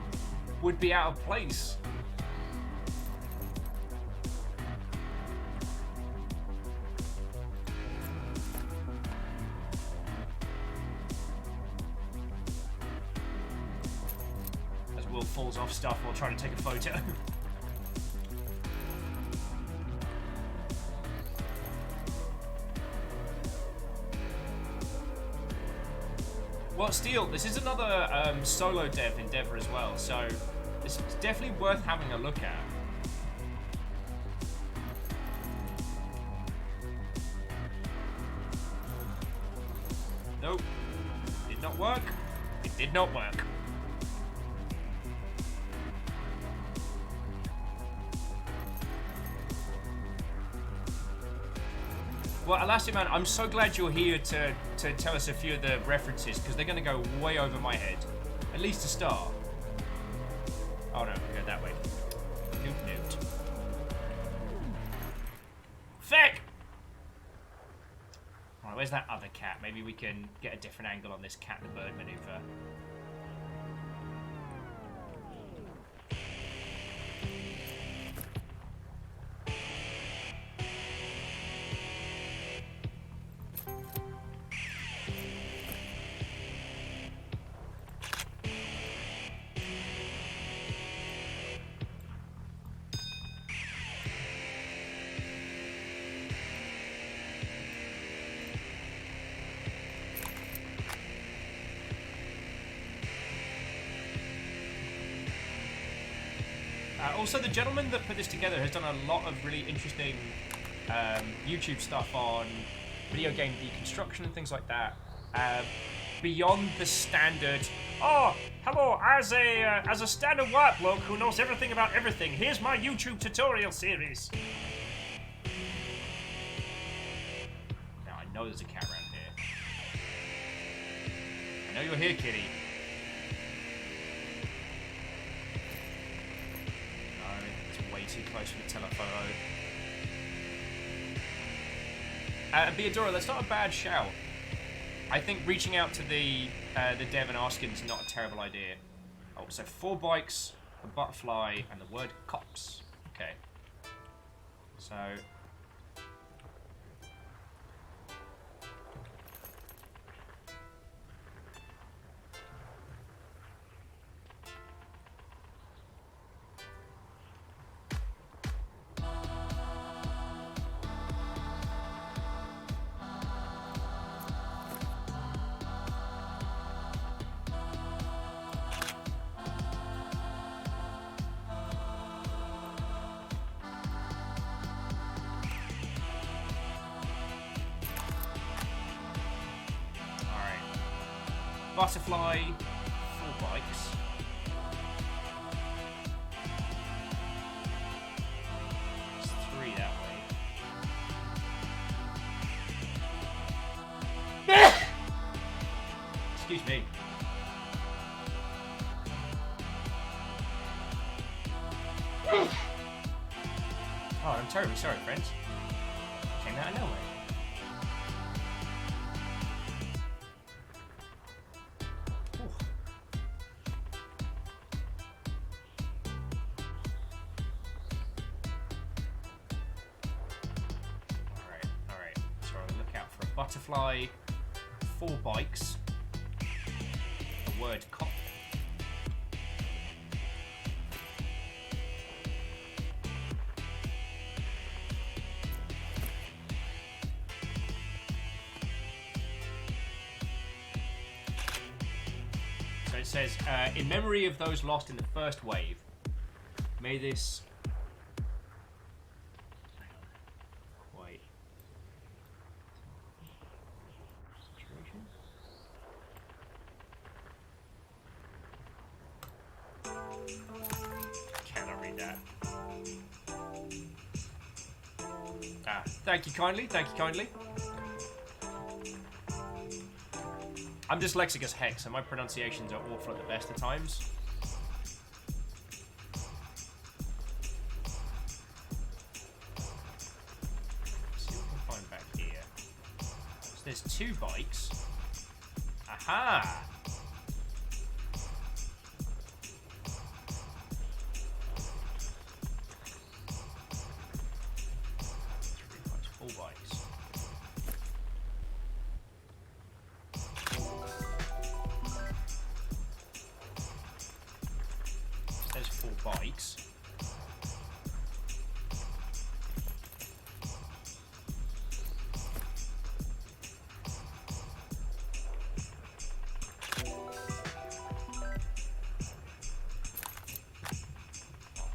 would be out of place. Falls off stuff while trying to take a photo. Well, Steel, this is another solo dev endeavor as well, so this is definitely worth having a look at. Nope. Did not work. It did not work. Well, Elastic Man, I'm so glad you're here to tell us a few of the references, because they're going to go way over my head. At least to start. Oh no, we go that way. Newt. Feck! Alright, where's that other cat? Maybe we can get a different angle on this cat and the bird maneuver. Also, the gentleman that put this together has done a lot of really interesting YouTube stuff on video game deconstruction and things like that. Beyond the standard, oh, hello, as a standard white bloke who knows everything about everything, here's my YouTube tutorial series. Now, I know there's a cat around here. I know you're here, kitty. Too close for the telephoto. Beadora, that's not a bad shout. I think reaching out to the dev and asking is not a terrible idea. Oh, so 4 bikes, a butterfly, and the word cops. Okay. So... Butterfly, 4 bikes. There's 3 that way. Excuse me. Oh, I'm terribly sorry, friends. Came out of nowhere. Butterfly, 4 bikes, the word cop. So it says, in memory of those lost in the first wave, may this... Thank you kindly, thank you kindly. I'm dyslexic as heck, so my pronunciations are awful at the best of times. Let's see what we can find back here. So there's 2 bikes. Aha! Bikes.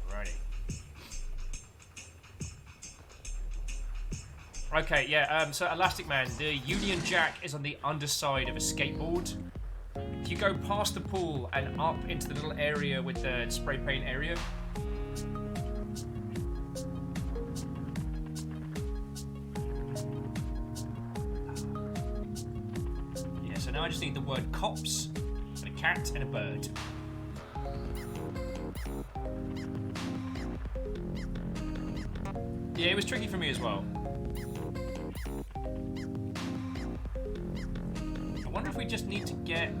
Alrighty. Okay, yeah, so Elastic Man, the Union Jack is on the underside of a skateboard. If you go past the pool and up into the little area with the spray paint area, just need the word cops, and a cat, and a bird. Yeah, it was tricky for me as well. I wonder if we just need to get...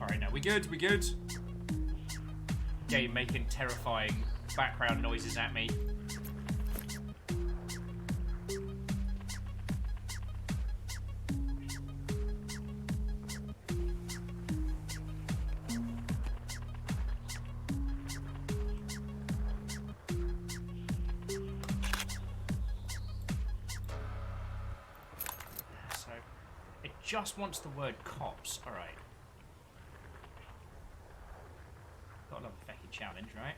Alright, now we good, we good. Game making terrifying background noises at me. So, it just wants the word cops. Alright. Gotta love a fucking challenge, right?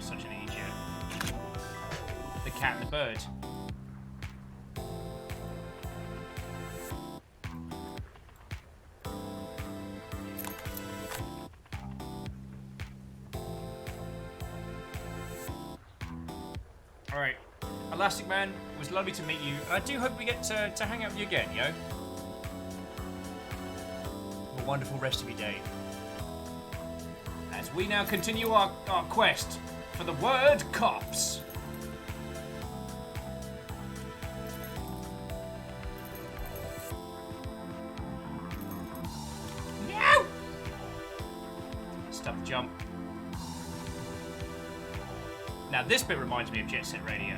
Such an idiot. The cat and the bird. Alright, Elastic Man, it was lovely to meet you, and I do hope we get to hang out with you again, yo. Have a wonderful rest of your day. As we now continue our quest for the word cops. No! Stop the jump. Now this bit reminds me of Jet Set Radio.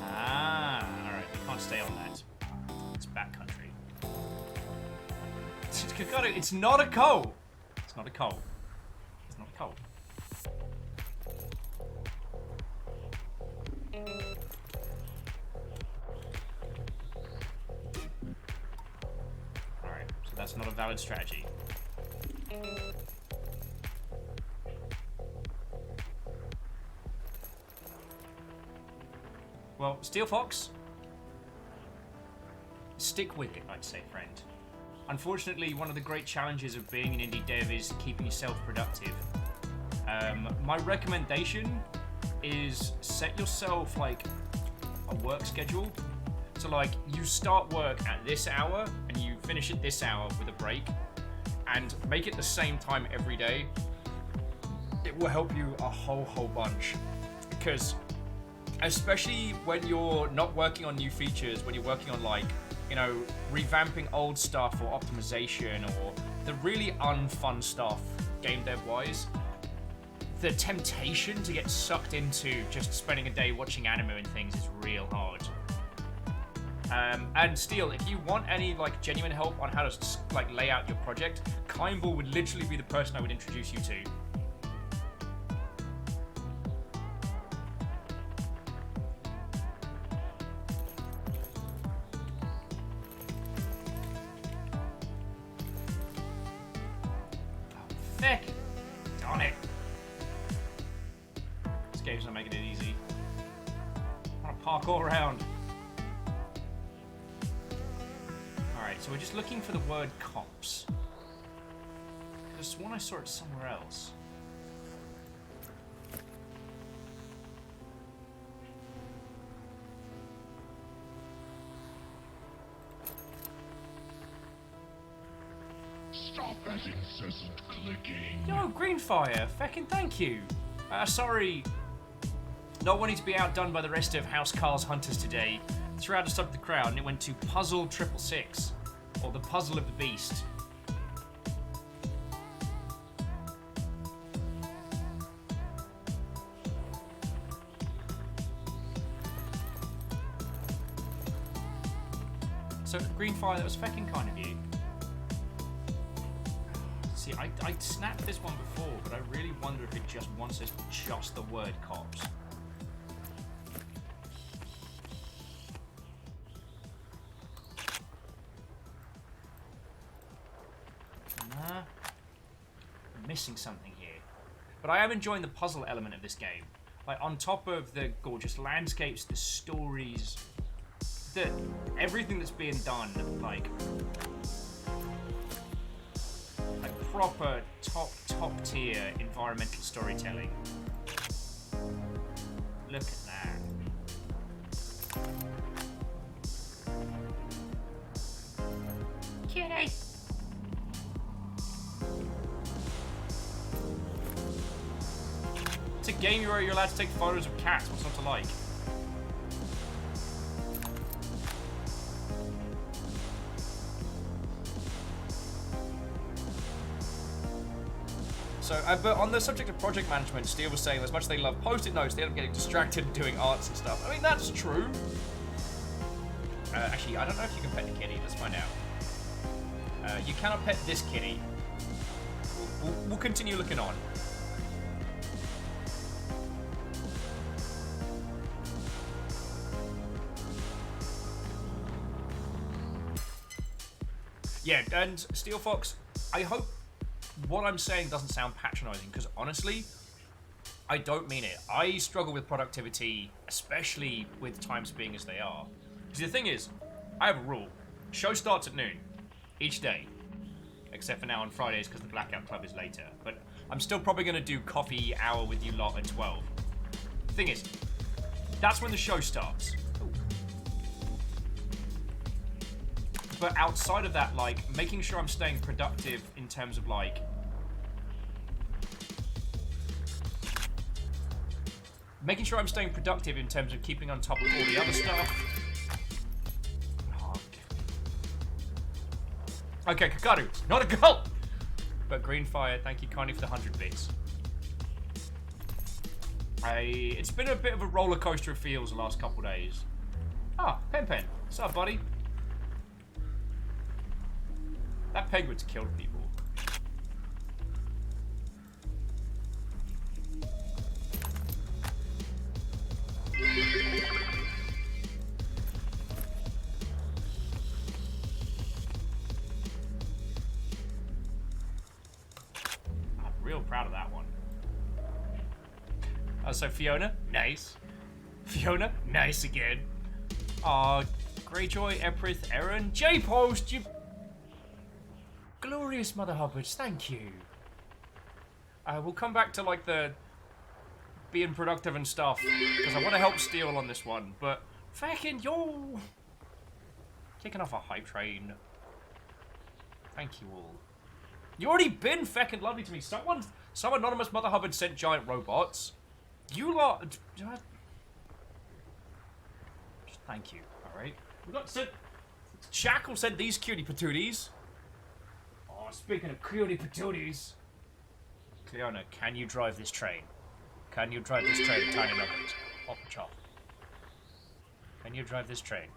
Ah, alright, we can't stay on that. It's backcountry. It's not a coal! It's not a coal. It's not a coal. That's not a valid strategy. Well, Steel Fox, stick with it, I'd say, friend. Unfortunately, one of the great challenges of being an indie dev is keeping yourself productive. My recommendation is set yourself, like, a work schedule. So, like, you start work at this hour and you finish at this hour with a break, and make it the same time every day. It will help you a whole bunch, because especially when you're not working on new features, when you're working on, like, you know, revamping old stuff or optimization or the really unfun stuff game dev wise, the temptation to get sucked into just spending a day watching anime and things is real hard. And Steel, if you want any, like, genuine help on how to, like, lay out your project, Kimball would literally be the person I would introduce you to. Oh, thick! Darn it! This game's not making it easy. I want to parkour around. So we're just looking for the word cops. I just sworn I saw it somewhere else. Stop that incessant clicking. Yo, Greenfire, feckin' thank you. Sorry, not wanting to be outdone by the rest of House Carl's hunters today. Threw out a sub to the crowd and it went to Puzzle 666. Or the Puzzle of the Beast. So, Green Fire, that was fecking kind of you. See, I snapped this one before, but I really wonder if it just wants us just the word cops. Nah. I'm missing something here. But I am enjoying the puzzle element of this game. Like, on top of the gorgeous landscapes, the stories, everything that's being done, like proper top tier environmental storytelling. Look at that. Kitty. It's a game where you're allowed to take photos of cats. What's not to like? So, but on the subject of project management, Steel was saying as much as they love post-it notes, they end up getting distracted and doing arts and stuff. I mean, that's true. Actually, I don't know if you can pet the kitty. Let's find out. You cannot pet this kitty. We'll continue looking on. Yeah, and Steel Fox, I hope what I'm saying doesn't sound patronizing, because honestly, I don't mean it. I struggle with productivity, especially with times being as they are. Because the thing is, I have a rule. Show starts at noon, each day. Except for now on Fridays, because the Blackout Club is later. But I'm still probably going to do coffee hour with you lot at 12. The thing is, that's when the show starts. Ooh. But outside of that, like, making sure I'm staying productive in terms of, like, making sure I'm staying productive in terms of keeping on top of all the other stuff. Oh. Okay, Kakaru, not a goal! But Greenfire, thank you kindly for the 100 bits. It's been a bit of a roller coaster of feels the last couple days. Ah, Pen. What's up, buddy? That penguin's killed people. I'm real proud of that one. So Fiona, nice. Fiona, nice again. Greyjoy, Eprith, Aaron, J-Post, you glorious Mother Hubbards, thank you. We'll come back to, like, the being productive and stuff, because I want to help Steel on this one, but fucking yo! Kicking off a hype train. Thank you all. You already been feckin' lovely to me. Some anonymous Mother Hubbard sent giant robots. You lot... Just thank you, alright? We got sent... Shackle sent these cutie patooties. Oh, speaking of cutie patooties. Cleona, can you drive this train? Can you drive this train, Tiny Nugget? Hop chop. Can you drive this train?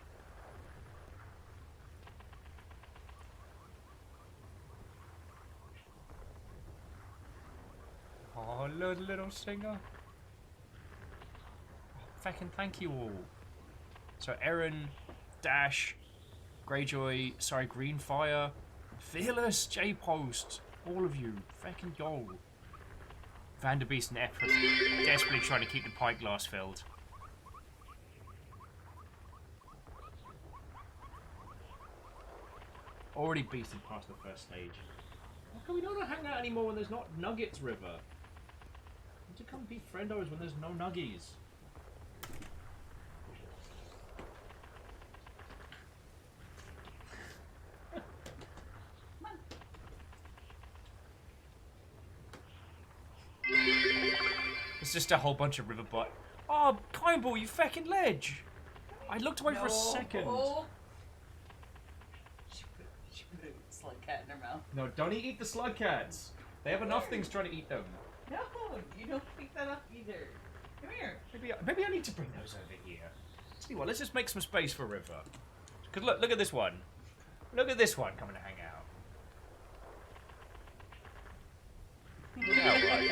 Oh, little singer. Fucking thank you all. So Aaron, Dash, Greyjoy, sorry, Greenfire, Fearless, J-Post, all of you, fucking yo. Vanderbeest and Eprith desperately trying to keep the pint glass filled. Already beasted past the first stage. How come we don't hang out anymore when there's not Nuggets River? Need to come be friendos when there's no Nuggies. It's just a whole bunch of river bot. Oh, Kindball, you fucking ledge! I looked away for a second. She put a slug cat in her mouth. No, don't eat the slug cats. They have enough things trying to eat them. No, you don't pick that up either. Come here. Maybe I need to bring those over here. Tell you what, let's just make some space for River. Because look at this one. Look at this one coming to hang out. Yeah, right.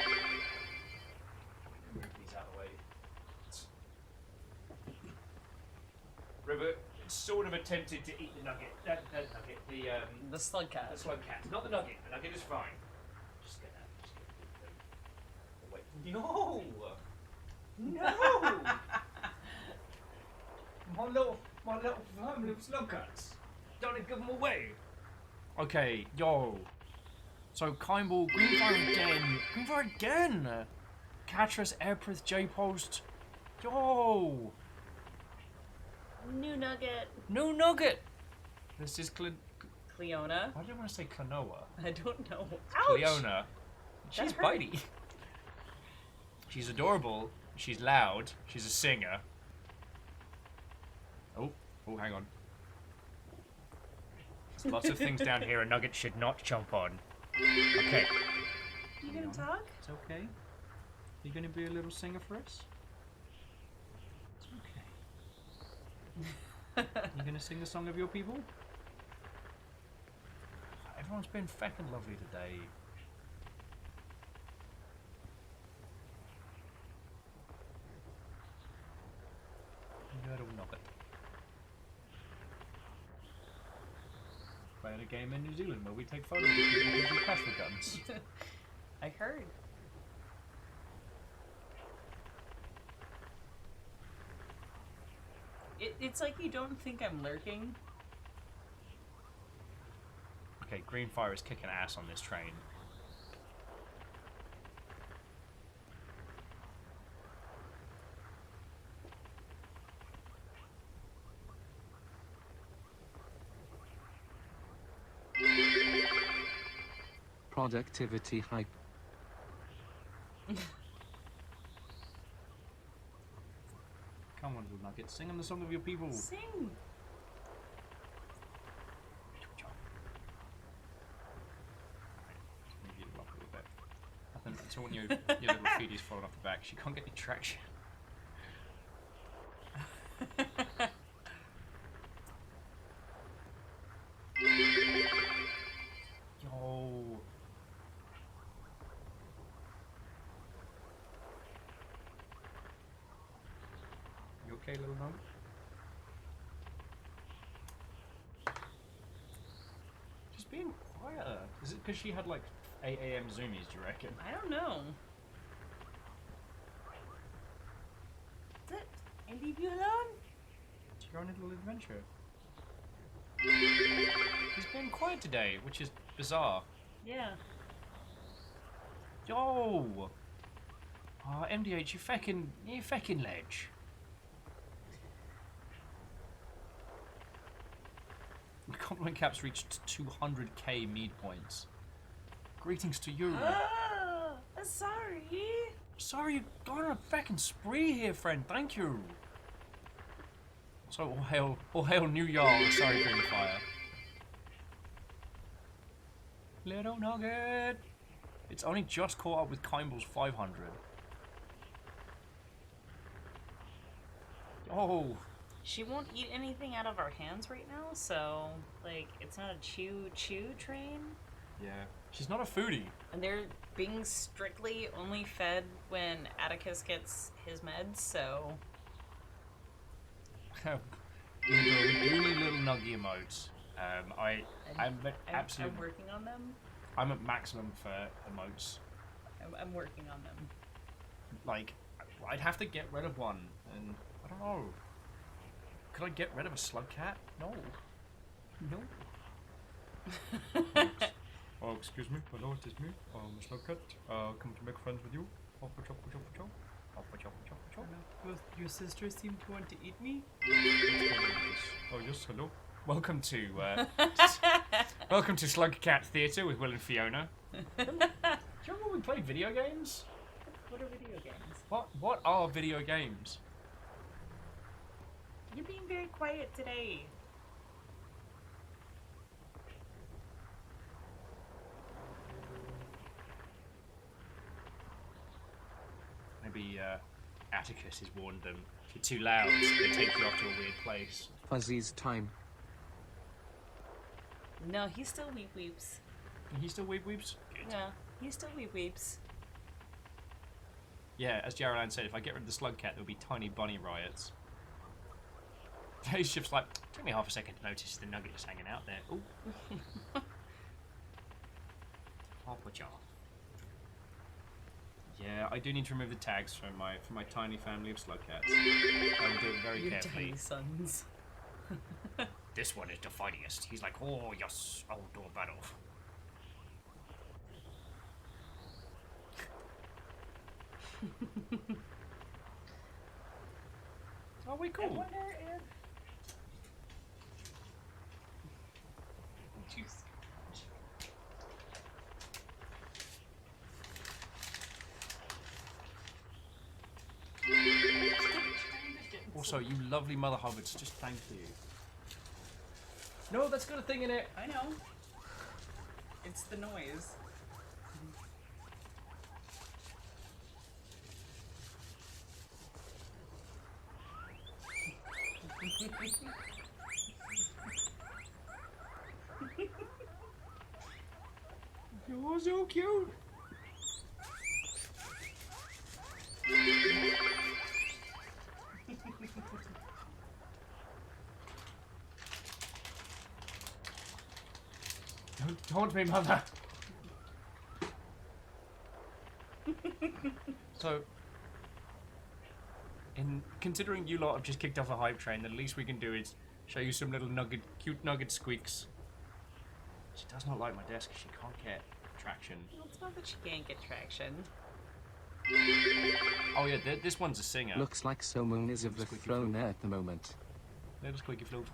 Move these out of the way. River sort of attempted to eat the nugget. That nugget. The slug cat. The slug cat. Not the nugget. The nugget is fine. Just gonna wait. No! No! my little slug cats. Don't give them away. Okay, yo. So Kimball, Greenfire again. Greenfire again. Catras, Airprith, J-Post. Yo. New nugget. New nugget. This is Cleona. Why do I want to say Klonoa? I don't know. Cleona. She's hurt. bitey. She's adorable. She's loud. She's a singer. Oh, hang on. There's lots of things down here a nugget should not jump on. Okay. You gonna talk? It's okay. You gonna be a little singer for us? It's okay. You gonna sing the song of your people? Everyone's been feckin' lovely today. Little nugget. Playing a game in New Zealand where we take photos of people who do plasma guns. I heard. It's like you don't think I'm lurking. Okay, Greenfire is kicking ass on this train. Productivity hype. Come on, little nugget, sing them the song of your people. Sing. Move you up a little bit. Until when your little feety's falling off the back, she can't get any traction. Yo. You okay, little nugget? Just being quieter. Is it because she had like 8 AM zoomies, do you reckon? I don't know. That's it. I leave you alone. It's your own little adventure. He's been quiet today, which is bizarre. Yeah. Yo! Oh, MDH, you feckin' ledge. Compliment caps reached 200k mead points. Greetings to you. Sorry. Sorry, you got on a feckin' spree here, friend. Thank you. So, all hail New York. Sorry, Greenfire. Little nugget. It's only just caught up with Kimball's 500. Oh. She won't eat anything out of our hands right now, so, like, it's not a chew train. Yeah. She's not a foodie. And they're being strictly only fed when Atticus gets his meds, so... We do need little nuggy emotes. I'm absolutely... I'm working on them. I'm at maximum for emotes. I'm working on them. Like, I'd have to get rid of one, and I don't know. Could I get rid of a slug cat? No. No. Oh, excuse me. Hello, it is me. Slug cat. Come to make friends with you. Your sisters seem to want to eat me? Oh, yes, hello. Welcome to, welcome to Slug Cat Theatre with Will and Fiona. Do you remember when we played video games? What are video games? What are video games? You're being very quiet today. Maybe Atticus has warned them. If you're too loud, they take you off to a weird place. Fuzzy's time. No, he's still weep weeps. He still weep weeps? Good. Yeah, he still weep weeps. Yeah, as Geraldine said, if I get rid of the slug cat, there'll be tiny bunny riots. Today's shift's like, took me half a second to notice the nugget just hanging out there. Ooh. I'll put you off. Yeah, I do need to remove the tags from my tiny family of slug cats. I will do it very Your carefully. tiny sons. This one is the funniest. He's like, oh yes, I'll do a battle. Are we cool? I wonder if... Juice. Also, you lovely Mother Hubbards, just thank you. No, that's got a thing in it. I know. It's the noise. You're so cute. Don't taunt me, Mother. So, in considering you lot have just kicked off a hype train, the least we can do is show you some little cute nugget squeaks. She does not like my desk. She can't get traction. Well, it's not that she can't get traction. Oh yeah, this one's a singer. Looks like someone is of the throne at the moment. Little squeaky flute.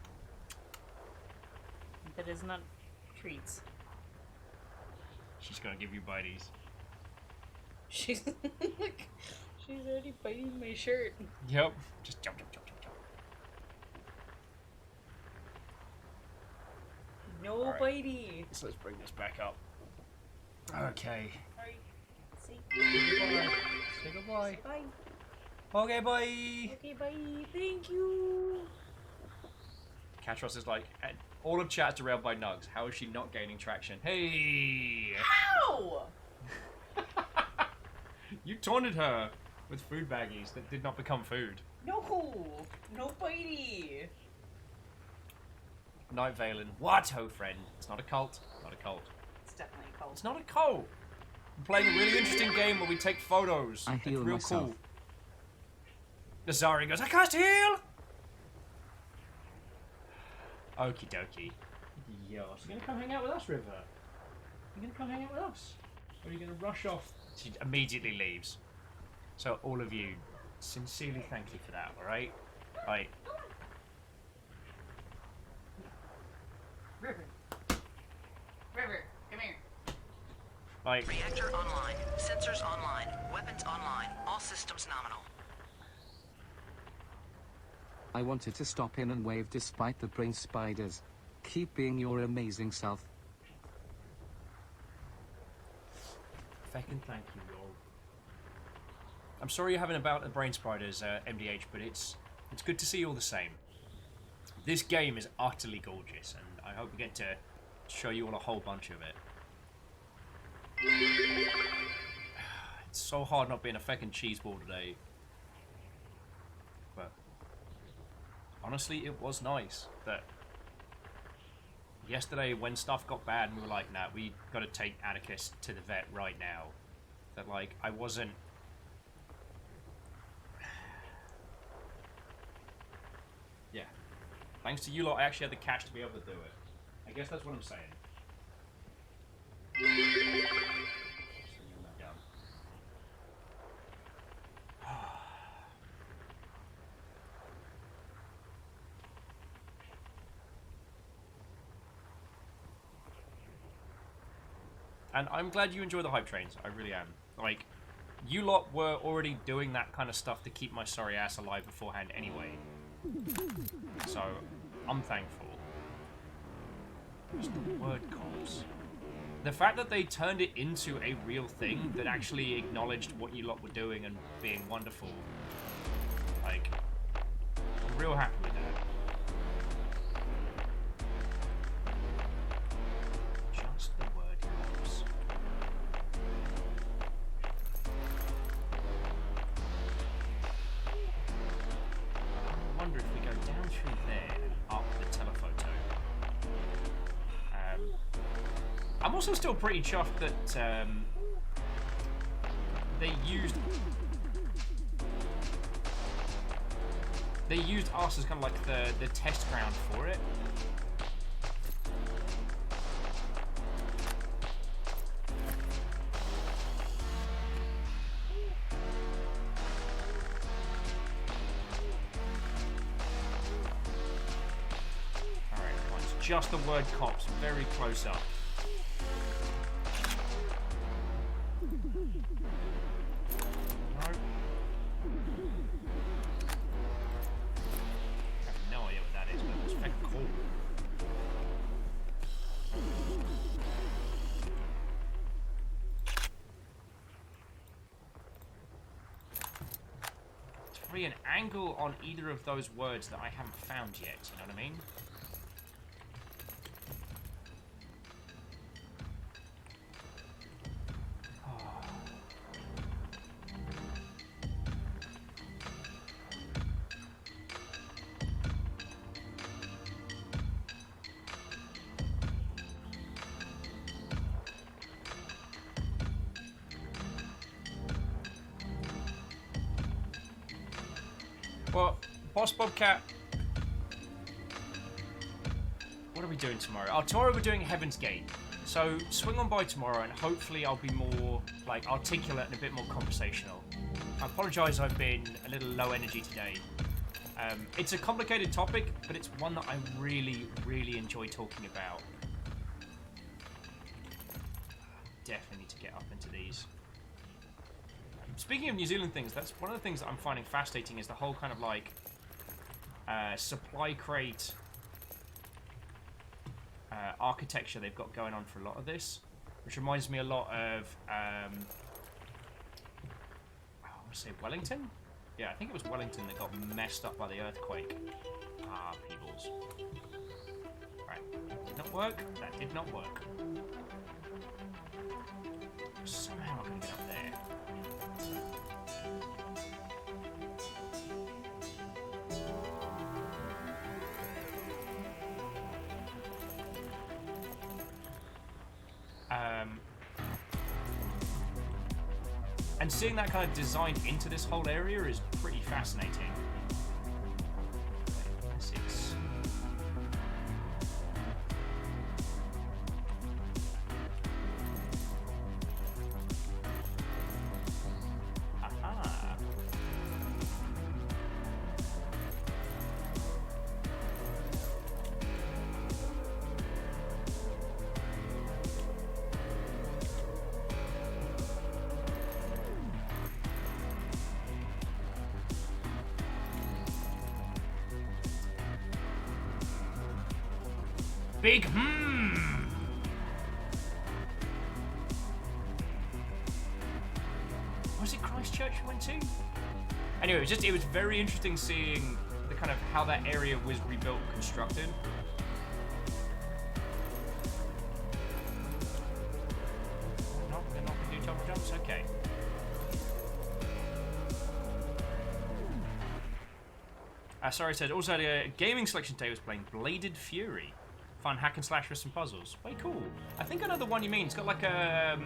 That is not treats. She's gonna give you bites. She's like, she's already biting my shirt. Yep. Just jump, jump, jump, jump, jump. No All right. bitey. So let's bring this back up. Okay. Alright. See. Goodbye. Say goodbye. Bye. Okay, bye. Okay, bye. Thank you. Catros is like, all of chat's derailed by Nugs. How is she not gaining traction? Hey! Ow! You taunted her with food baggies that did not become food. No. No bitey. Night Valen. What, ho friend? It's not a cult. Not a cult. It's definitely a cult. It's not a cult. We're playing a really interesting game where we take photos. I It's heal real myself. cool. Nazari goes, I cast heal! Okie dokie. Yo, so you're gonna come hang out with us, River? You're gonna come hang out with us? Or are you gonna rush off? She immediately leaves. So all of you, sincerely thank you for that, alright? Right. River. River, come here. Right. Reactor online. Sensors online. Weapons online. All systems nominal. I wanted to stop in and wave despite the brain spiders. Keep being your amazing self. Feckin' thank you, y'all. I'm sorry you're having a bout of brain spiders, MDH, but it's good to see you all the same. This game is utterly gorgeous, and I hope we get to show you all a whole bunch of it. It's so hard not being a feckin' cheeseball today. But honestly, it was nice that yesterday when stuff got bad and we were like, nah, we gotta take Atticus to the vet right now. That, like, I wasn't... Yeah. Thanks to you lot, I actually had the cash to be able to do it. I guess that's what I'm saying. Just leaving that down. And I'm glad you enjoy the hype trains. I really am. Like, you lot were already doing that kind of stuff to keep my sorry ass alive beforehand anyway. So, I'm thankful. Just the word comps. The fact that they turned it into a real thing that actually acknowledged what you lot were doing and being wonderful. Like, I'm real happy with that. through there and up the telephoto. I'm also still pretty chuffed that they used us as kind of like the test ground for it. Alright, it's just the word cops, very close up. An angle on either of those words that I haven't found yet, you know what I mean? Well, Boss Bobcat, what are we doing tomorrow? Oh, tomorrow we're doing Heaven's Gate. So swing on by tomorrow and hopefully I'll be more like articulate and a bit more conversational. I apologise I've been a little low energy today. It's a complicated topic, but it's one that I really, really enjoy talking about. Definitely need to get up into these. Speaking of New Zealand things, that's one of the things that I'm finding fascinating is the whole kind of like supply crate architecture they've got going on for a lot of this, which reminds me a lot of I want to say Wellington? Yeah, I think it was Wellington that got messed up by the earthquake. Ah, Peebles. Right, did not work. That did not work. Somehow I'm going to get up there. And seeing that kind of design into this whole area is pretty fascinating. Six. Aha. Big Was it Christchurch you went to? Anyway, it was very interesting seeing the kind of how that area was rebuilt and constructed. No, they're not going to do double jumps? Okay. Sorry, I said also the gaming selection today was playing Bladed Fury. Fun hack and slash with some puzzles. Way cool. I think I know the one you mean. It's got like a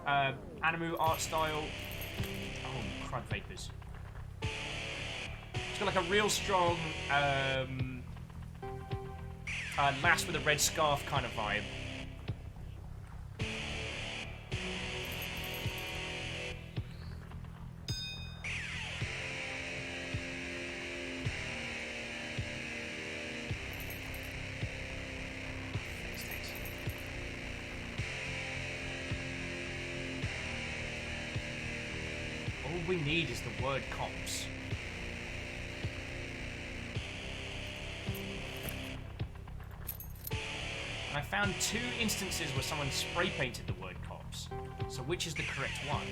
anime art style. Oh, crud vapors. It's got like a real strong lass with a red scarf kind of vibe. All we need is the word comps. And I found 2 instances where someone spray painted the word cops. So which is the correct one?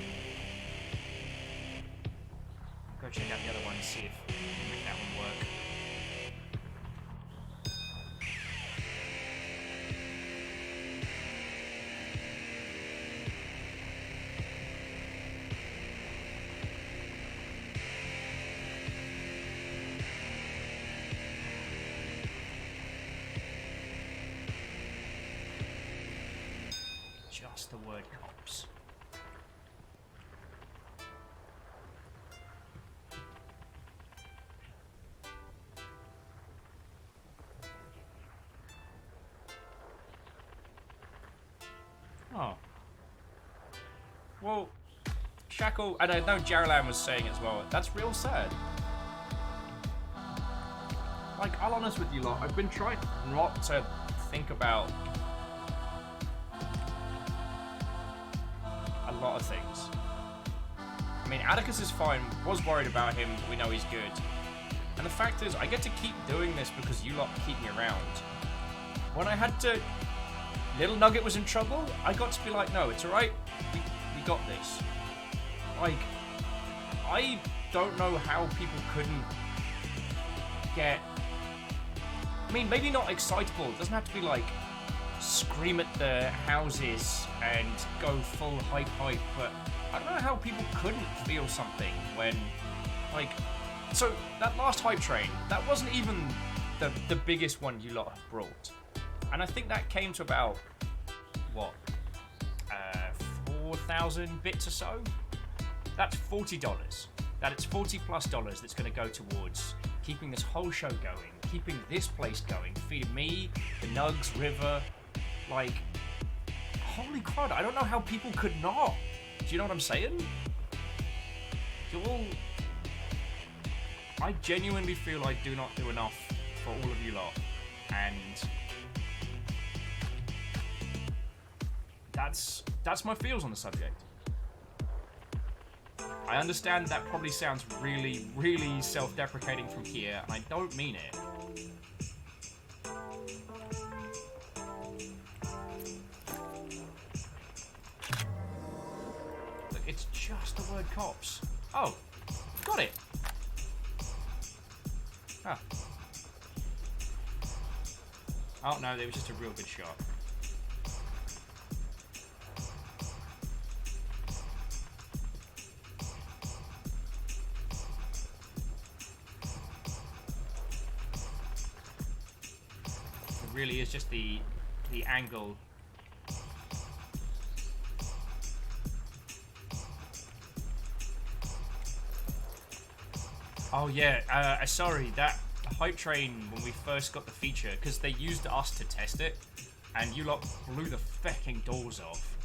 I'll go check out the other one and see if we can make that one work. just the word cops. Oh. Well, Shackle, and I know Jaralan was saying as well, that's real sad. Like, I'll honest with you lot, I've been trying not to think about a lot of things. I mean, Atticus is fine, was worried about him, we know he's good. And the fact is, I get to keep doing this because you lot keep me around. When I had to... Little Nugget was in trouble, I got to be like, no, it's alright, we got this. Like, I don't know how people couldn't get... I mean, maybe not excitable, it doesn't have to be like, scream at the houses and go full hype, but I don't know how people couldn't feel something when, like... So, that last hype train, that wasn't even the biggest one you lot have brought. And I think that came to about, what, 4,000 bits or so? That's $40. That it's $40+ that's going to go towards keeping this whole show going, keeping this place going, feeding me, the Nugs, River, like, holy crud, I don't know how people could not. Do you know what I'm saying? You're all... I genuinely feel I do not do enough for all of you lot, and that's my feels on the subject. I understand that probably sounds really, really self-deprecating from here, and I don't mean it. Look, it's just the word cops. Oh, got it. Ah. Oh no, it was just a real good shot. It really is just the angle. Oh yeah, sorry, that hype train when we first got the feature, because they used us to test it, and you lot blew the fucking doors off.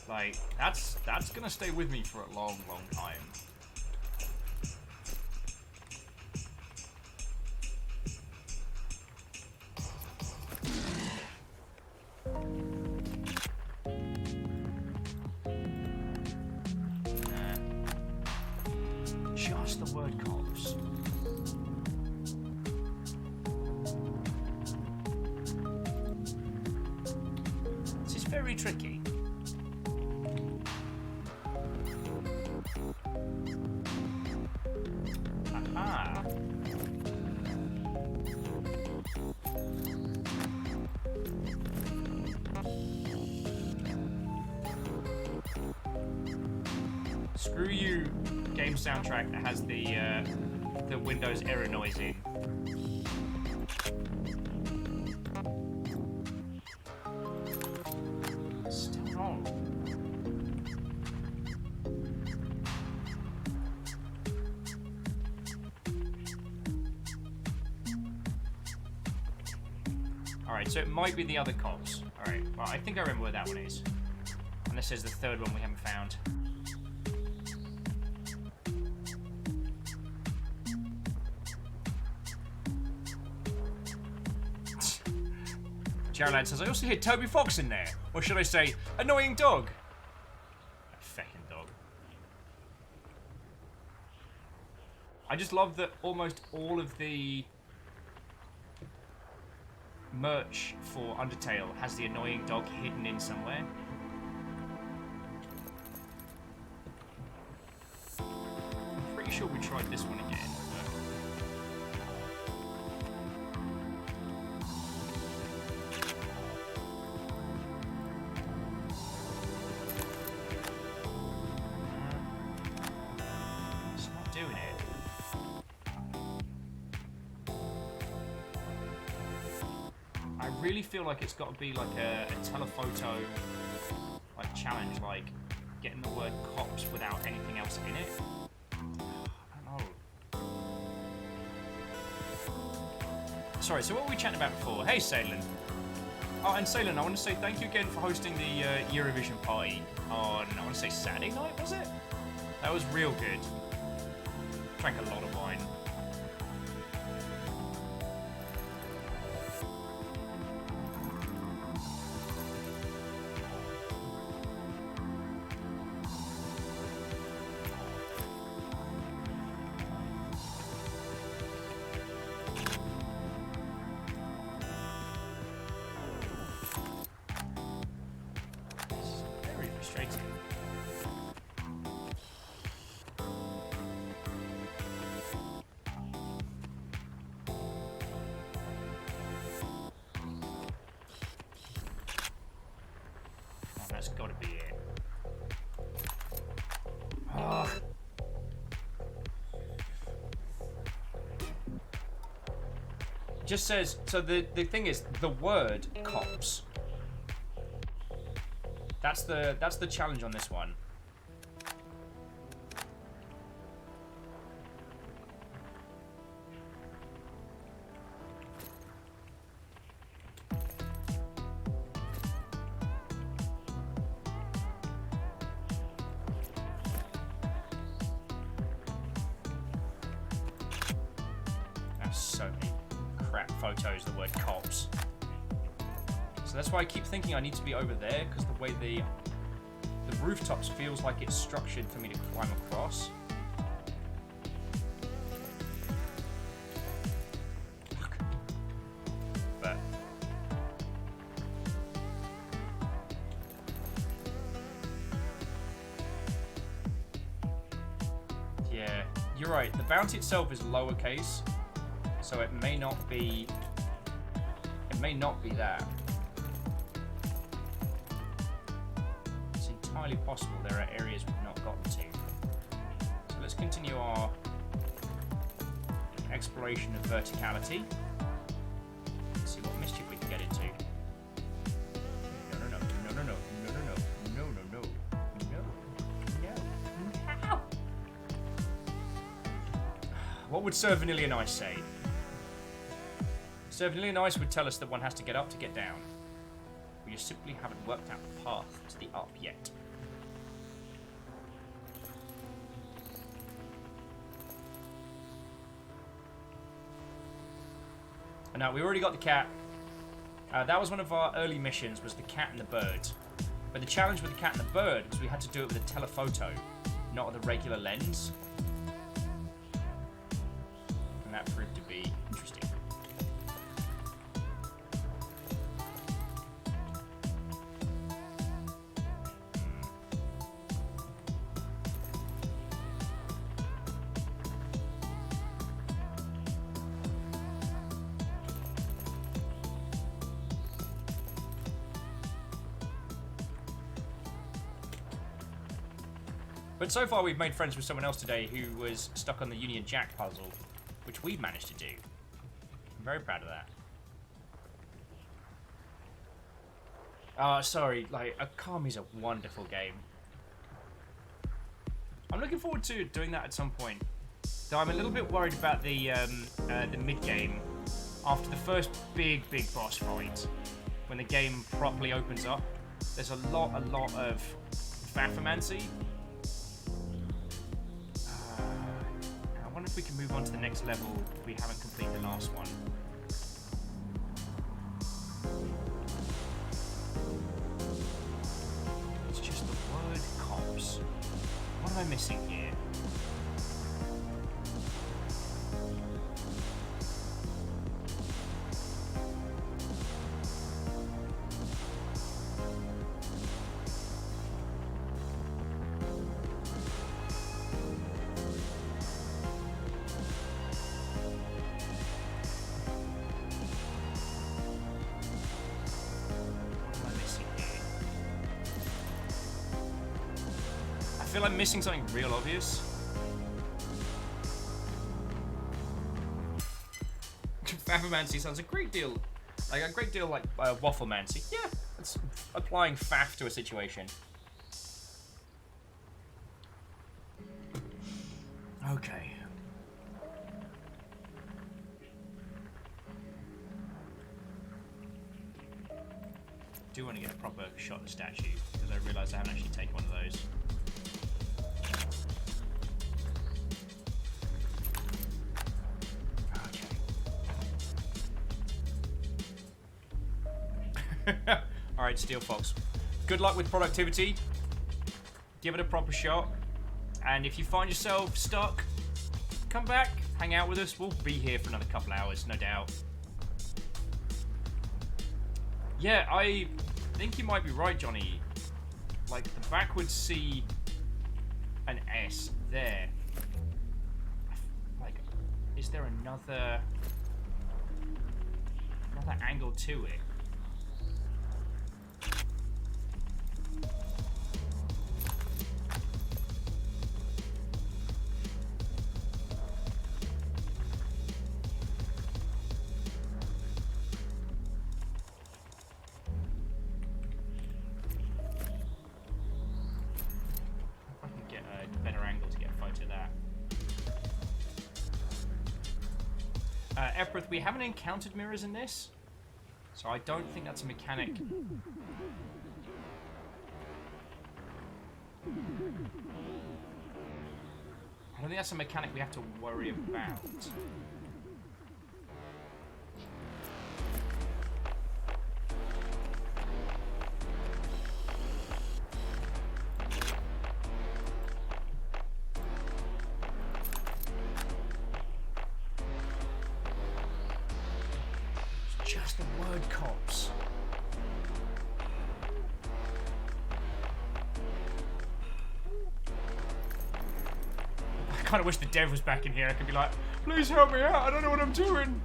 Like, that's gonna stay with me for a long, long time. Just the word cops. This is very tricky. Aha. Screw you, game soundtrack that has the Windows error noise in. Still wrong. Alright, so it might be the other cops. Alright, well, I think I remember where that one is. Unless there's the third one we haven't found. Caroline says, I also hear Toby Fox in there. Or should I say, annoying dog? That feckin' dog. I just love that almost all of the merch for Undertale has the annoying dog hidden in somewhere. I'm pretty sure we tried this one again. I really feel like it's got to be like a telephoto like challenge, like getting the word cops without anything else in it. I don't know. Sorry, so what were we chatting about before? Hey, Salen. Oh, and Salen, I want to say thank you again for hosting the Eurovision party on, I want to say Saturday night, was it? That was real good. Drank a lot of wine. Very frustrating. Oh, that's got to be it. Oh. Just says, so the thing is, the word cops. That's the challenge on this one. That's so many crap photos, the word cops. So that's why I keep thinking I need to be over there, because the way the rooftops feels like it's structured for me to climb across. Fuck. But yeah, you're right. The bounty itself is lowercase, so it may not be. It may not be that. It's entirely possible there are areas we've not gotten to. So let's continue our exploration of verticality. Let's see what mischief we can get into. No, no, no, no, no, no, no, no, no, no, no, no, no. What would Sir Vanilla and Ice say? Sir Vanilla and Ice would tell us that one has to get up to get down. We just simply haven't worked out the path to the up yet. And now we already got the cat. That was one of our early missions, was the cat and the bird. But the challenge with the cat and the bird was we had to do it with a telephoto, not with a regular lens. And that proved to be interesting. But so far we've made friends with someone else today who was stuck on the Union Jack puzzle, which we've managed to do. I'm very proud of that. Sorry, like, Akami's a wonderful game. I'm looking forward to doing that at some point. Though I'm a little bit worried about the mid-game after the first big boss fight. When the game properly opens up, there's a lot of Fafamancy. I wonder if we can move on to the next level if we haven't completed the last one. It's just the word cops. What am I missing here? I feel I'm missing something real obvious. Fafamancy sounds a great deal Like a great deal like wafflemancy. Yeah, it's applying faff to a situation. Okay. Do want to get a proper shot of the statue because I realised I haven't actually taken one of those. Okay. Alright, Steel Fox. Good luck with productivity. Give it a proper shot. And if you find yourself stuck, come back, hang out with us. We'll be here for another couple hours, no doubt. Yeah, I think you might be right, Johnny. Like, the backwards C and S there. Like, is there another angle to it? Epirith, we haven't encountered mirrors in this, so I don't think that's a mechanic. I don't think that's a mechanic we have to worry about. Just the word cops. I kind of wish the dev was back in here. I could be like, please help me out. I don't know what I'm doing.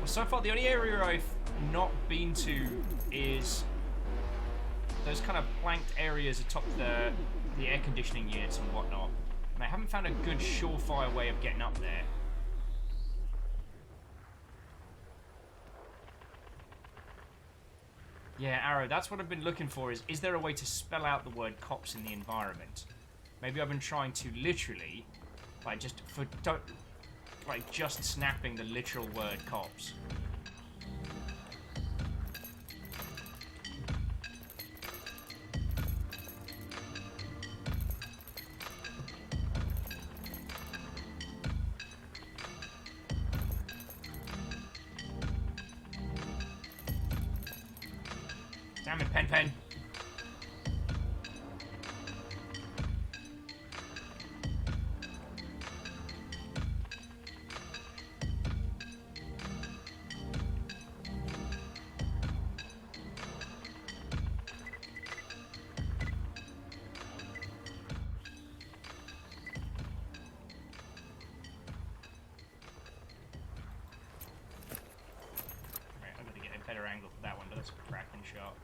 So far, the only area I've not been to is those kind of planked areas atop the air conditioning units and whatnot. And I haven't found a good surefire way of getting up there. Yeah, Arrow, that's what I've been looking for is there a way to spell out the word cops in the environment? Maybe I've been trying to literally, like, just snapping the literal word cops. Damn it, Pen. Better angle for that one, but that's a cracking shot.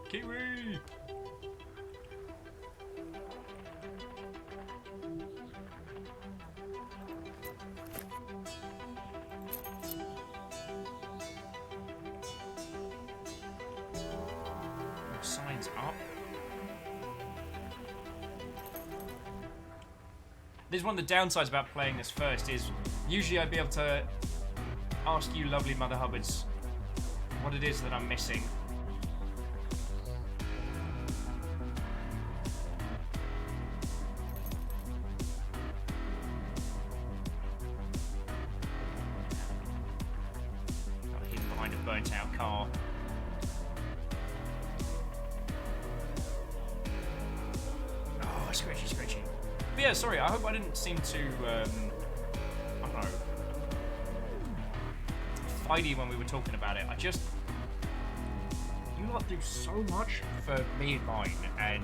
Kiwi! Signs up. This is one of the downsides about playing this first is usually I'd be able to ask you lovely Mother Hubbards what it is that I'm missing. Hidden behind a burnt out car. yeah, sorry. I hope I didn't seem to, I don't know, fighty when we were talking about it. You lot do so much for me and mine, and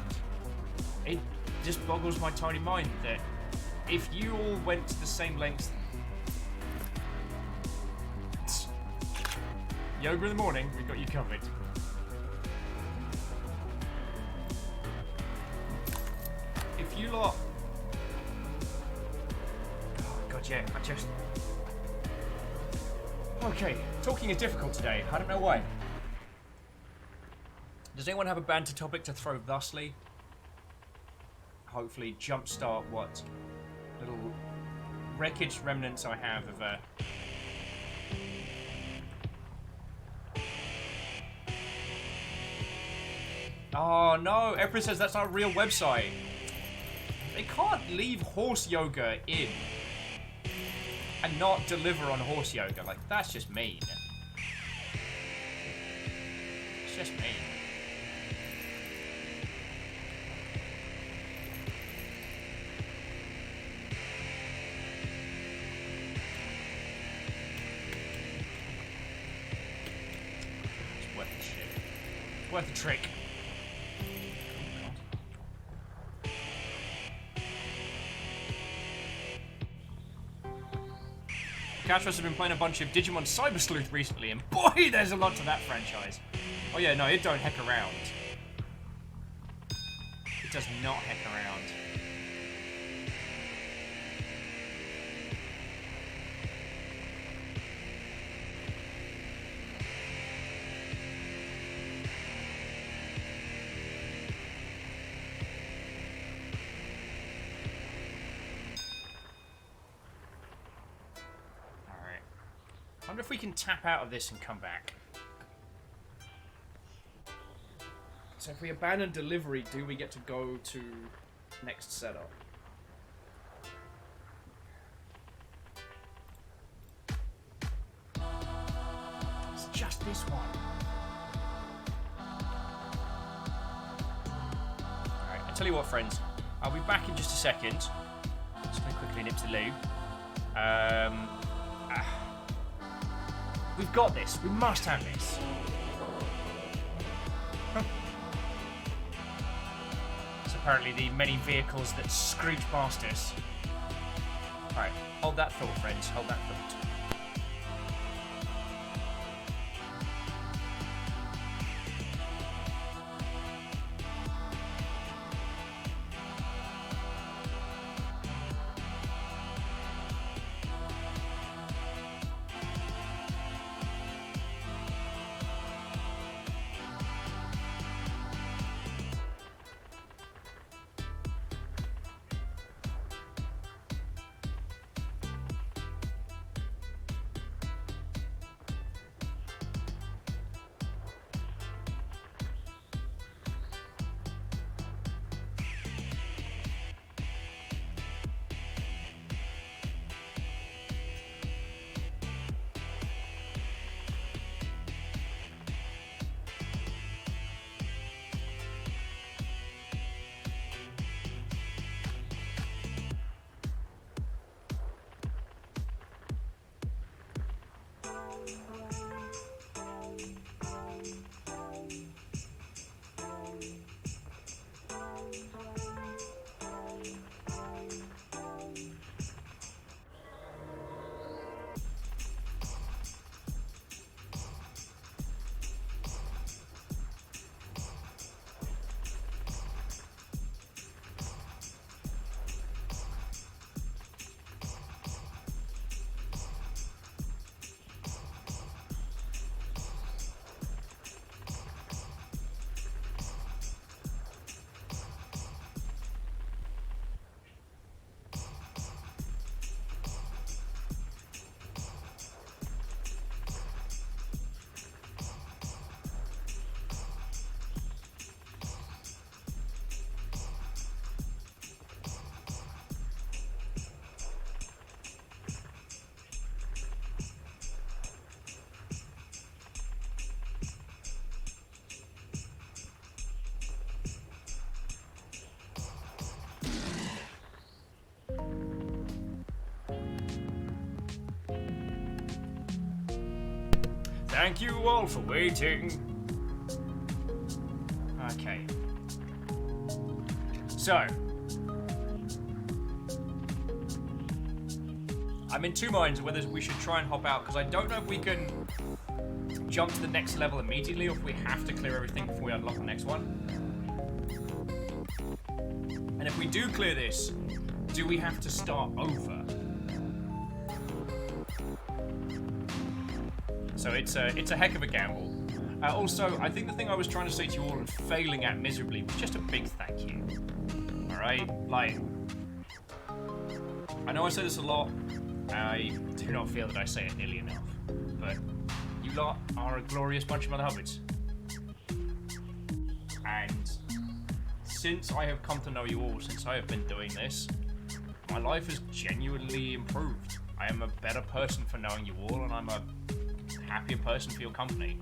it just boggles my tiny mind that if you all went to the same lengths. Yoga in the morning, we've got you covered. If you lot... Oh god, yeah, I just... Okay, talking is difficult today. I don't know why. Does anyone have a banter topic to throw thusly? Hopefully jumpstart what little wreckage remnants I have of a... Oh no, Emperor says that's not a real website. They can't leave horse yoga in and not deliver on horse yoga. Like, that's just mean. It's just mean. It's worth the shit. It's worth the trick. Castros has been playing a bunch of Digimon Cyber Sleuth recently, and boy, there's a lot to that franchise. Oh yeah, no, it don't heck around. It does not heck around. I wonder if we can tap out of this and come back. So if we abandon delivery, do we get to go to next setup? It's just this one. Alright, I tell you what, friends. I'll be back in just a second. Just gonna quickly nip to the loo. We've got this. We must have this. Huh. It's apparently the many vehicles that screech past us. Alright, hold that thought, friends. Hold that thought. Thank you all for waiting. Okay. So. I'm in two minds whether we should try and hop out, because I don't know if we can jump to the next level immediately or if we have to clear everything before we unlock the next one. And if we do clear this, do we have to start over? So it's a heck of a gamble. Also, I think the thing I was trying to say to you all and failing at miserably was just a big thank you. Alright? Like, I know I say this a lot. I do not feel that I say it nearly enough. But you lot are a glorious bunch of mother hobbits. And since I have come to know you all, since I have been doing this, my life has genuinely improved. I am a better person for knowing you all, and I'm a happier person for your company.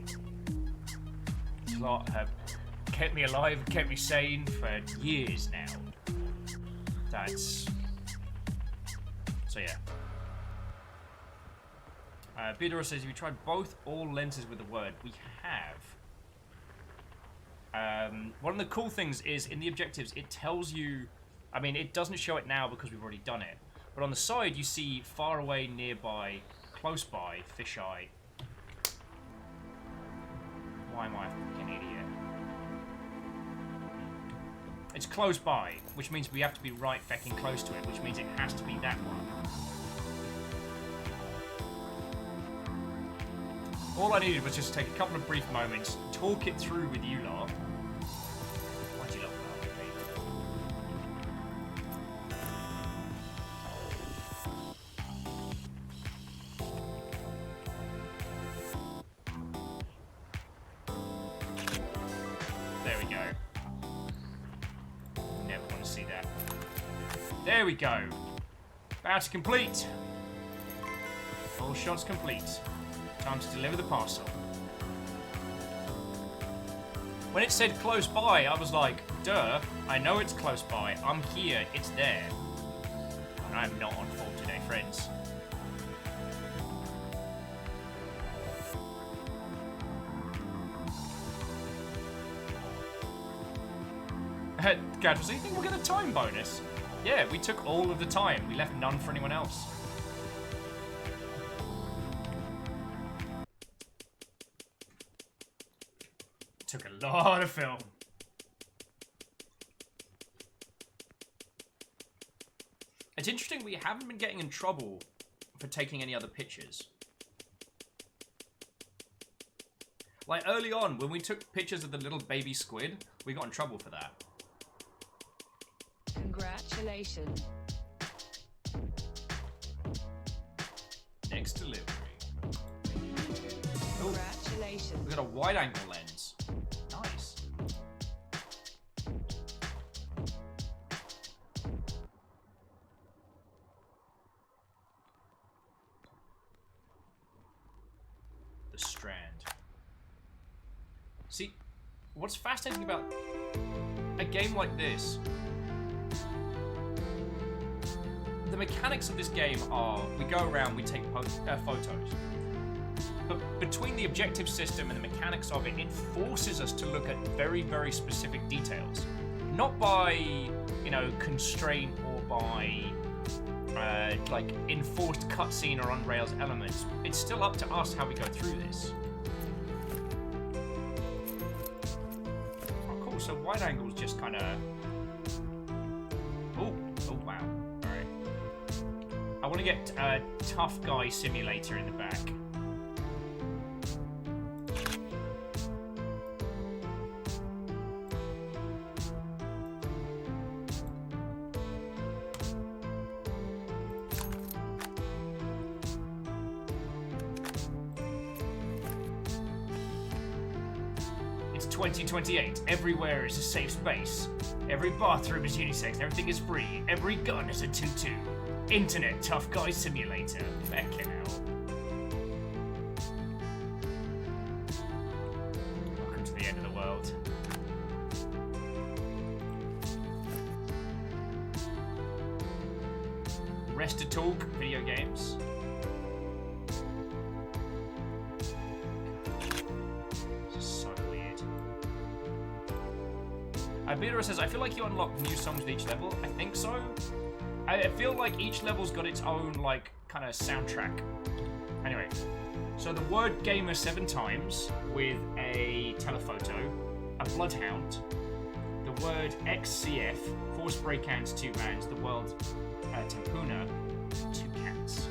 You lot have kept me alive, kept me sane for years now. That's... So yeah. Bidor says, we tried both all lenses with the word. We have. One of the cool things is, in the objectives, it tells you... I mean, it doesn't show it now because we've already done it. But on the side, you see far away, nearby, close by, fisheye. Why am I a fucking idiot? It's close by, which means we have to be right fecking close to it, which means it has to be that one. All I needed was just take a couple of brief moments, talk it through with you lot. Why'd you lot laugh at me? There we go. Never want to see that. There we go. About to complete. All shots complete. Time to deliver the parcel. When it said close by, I was like, duh, I know it's close by. I'm here, it's there. And I'm not on fault today, friends. Gadget, so you think we'll get a time bonus? Yeah, we took all of the time. We left none for anyone else. Took a lot of film. It's interesting we haven't been getting in trouble for taking any other pictures. Like early on, when we took pictures of the little baby squid, we got in trouble for that. Congratulations. Next delivery. Ooh, Congratulations. we got a wide angle lens. Nice. The Strand. See, what's fascinating about a game like this, the mechanics of this game are, we go around, we take photos. But between the objective system and the mechanics of it, it forces us to look at very, very specific details. Not by, you know, constraint or by, like, enforced cutscene or on-rails elements. It's still up to us how we go through this. Oh, cool. So wide angle's just kind of... Oh, wow. All right. I want to get a Tough Guy Simulator in the back. It's 2028. Everywhere is a safe space. Every bathroom is unisex. Everything is free. Every gun is a 2-2. Internet Tough Guy Simulator. Feckin' hell. Welcome to the end of the world. Rest to talk, video games. Abira says, I feel like you unlock new songs with each level. I think so. I feel like each level's got its own, like, kind of soundtrack. Anyway, so the word gamer 7 times with a telephoto, a bloodhound, the word XCF, 4 spray cans, 2 vans, the word Tempuna, 2 cats.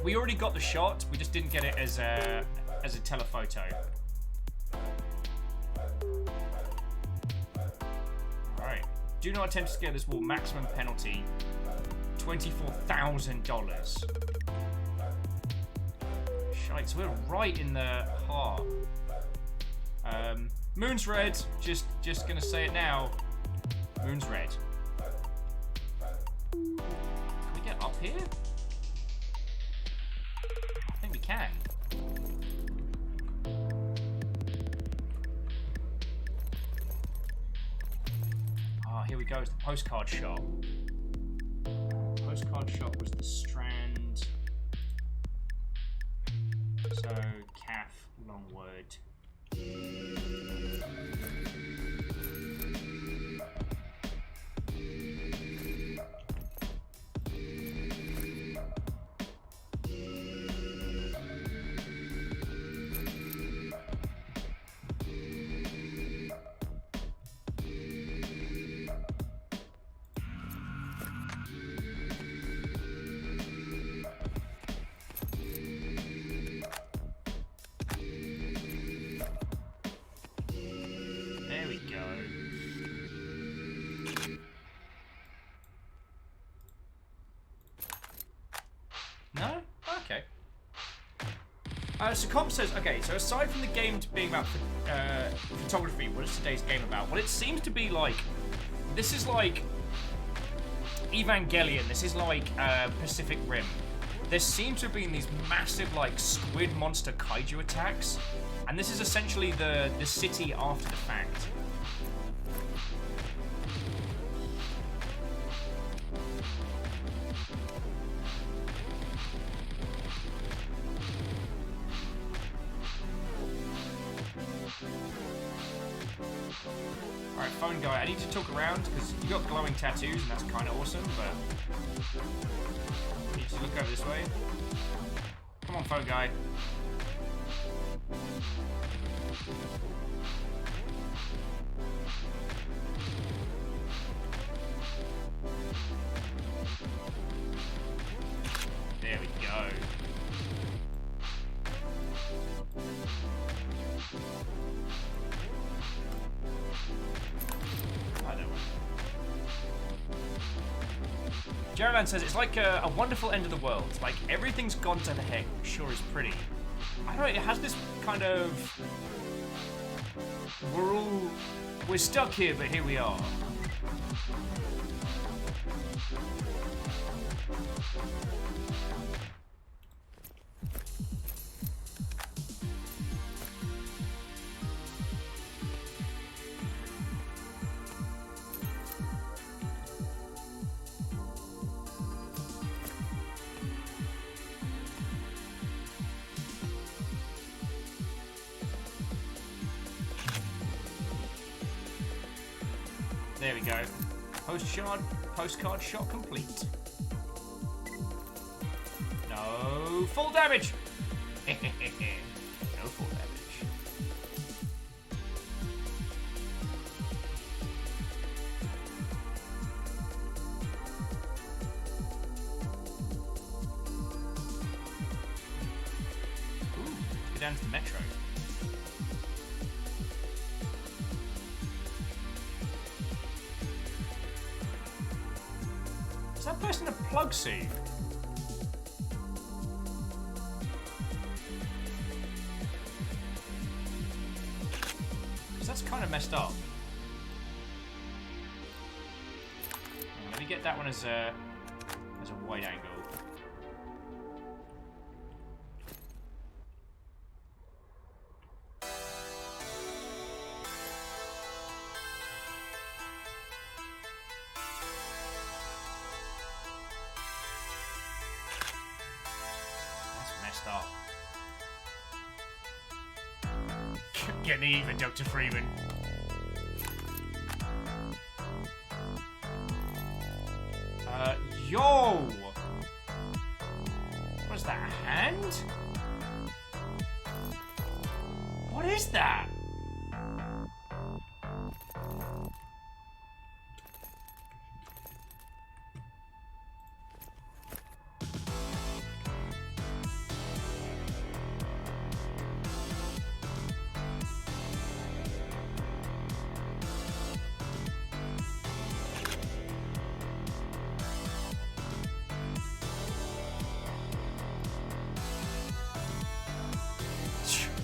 We already got the shot, we just didn't get it as a telephoto. Alright. Do not attempt to scale this wall. Maximum penalty. $24,000. Shite, so we're right in the heart. Moon's red. Just gonna say it now. Moon's red. Can we get up here? I think we can. Ah, here we go. It's the postcard shop. Postcard shop was the Strand. So, calf, long word. There we go. No? Okay. So Comp says, okay, so aside from the game being about photography, what is today's game about? Well, it seems to be like, this is like Evangelion, this is like Pacific Rim. There seems to have been these massive like squid monster kaiju attacks, and this is essentially the city after the fact. Alright, phone guy, I need to talk around because you got glowing tattoos and that's kind of awesome, but I need to look over this way. Come on, phone guy. There we go. I don't know. Geraldine says it's like a wonderful end of the world. Like everything's gone to the heck. Sure is pretty. I don't know. It has this kind of. We're stuck here, but here we are. There we go. Postcard shot complete. No full damage. No full damage. Ooh, let's go down to the metro. Is that person a plug suit? Because that's kind of messed up. Let me get that one as a wide angle. start. Get me even, Dr. Freeman. Yo! What is that, a hand? What is that?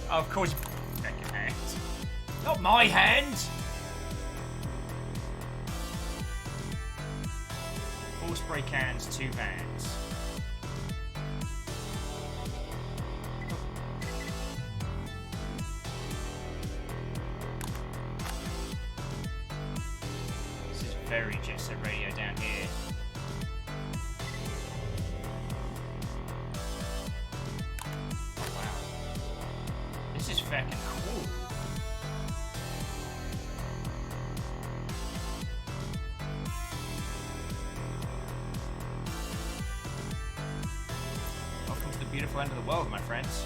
Oh, of course, second hand. Not my hand! 4 spray cans, 2 vans. This is very Jet Set Radio down here. This is fucking cool. Welcome to the beautiful end of the world, my friends.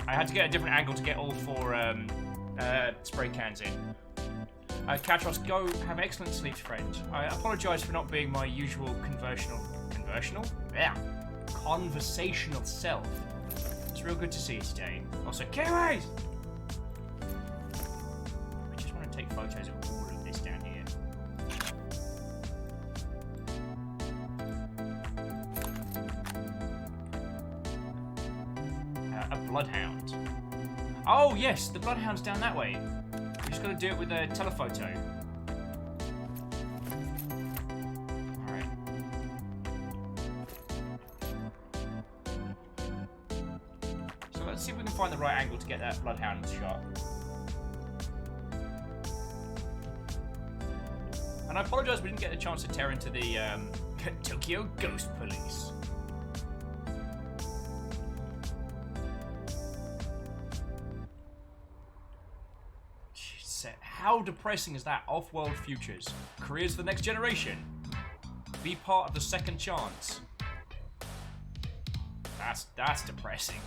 I had to get a different angle to get all 4 spray cans in. Katros, go have excellent sleep, friend. I apologise for not being my usual conversational? Yeah. Conversational self. It's real good to see you today. Also, Kiwis! I just want to take photos of all of this down here. A bloodhound. Oh yes, the bloodhound's down that way. We just got to do it with a telephoto. All right. So let's see if we can find the right angle to get that bloodhound shot. And I apologise we didn't get the chance to tear into the Tokyo Ghost Police. How depressing is that? Off-world futures. Careers for the next generation. Be part of the second chance. That's depressing.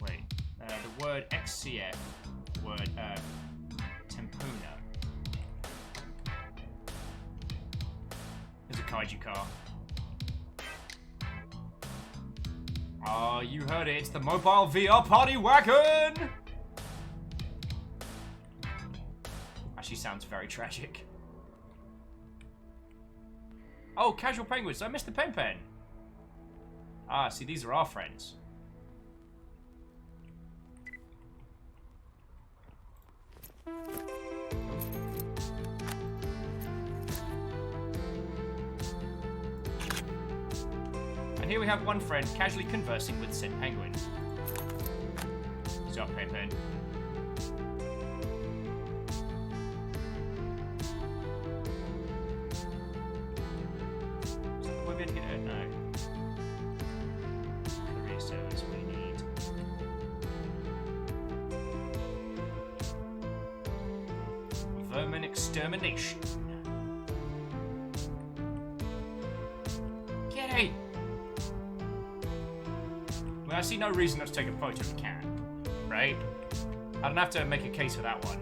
Wait. The word XCF. Word Tempuna. There's a kaiju car. Oh, you heard it. It's the mobile VR party wagon! Actually sounds very tragic. Oh, casual penguins. I missed the pen pen. Ah, see, these are our friends. And here we have one friend casually conversing with said penguin. Stop, Pen. Is that the women here? No. Career service we need. Vermin extermination. Yay! Well, I see no reason not to take a photo if we can, right? I don't have to make a case for that one.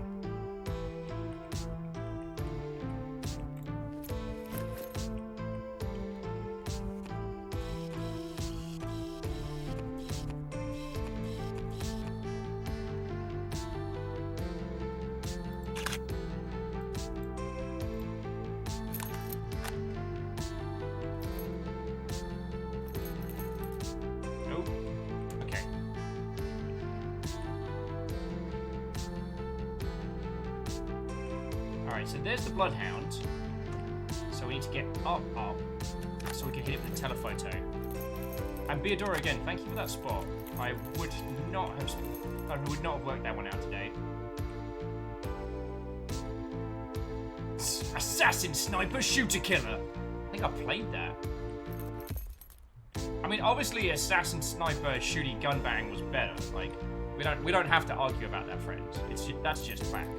Alright, so there's the Bloodhound. So we need to get up, so we can hit it with the telephoto. And Beadora again, thank you for that spot. I would not have worked that one out today. Assassin Sniper Shooter Killer. I think I played that. I mean, obviously, Assassin Sniper Shooty Gun Bang was better. Like, we don't have to argue about that, friends. That's just fact.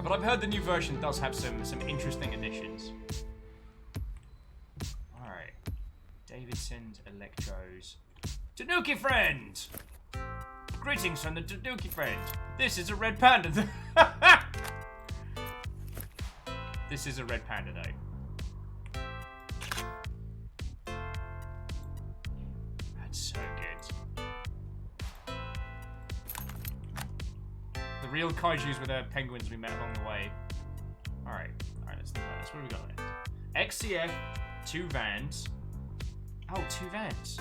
But I've heard the new version does have some interesting additions. Alright. Davidson's Electros. Tanuki friend! Greetings from the Tanuki friend. This is a red panda. This is a red panda though. That's so good. The real kaijus were the penguins we met along the way. Alright, let's do that. What do we got next? XCF, 2 vans. Oh, 2 vans.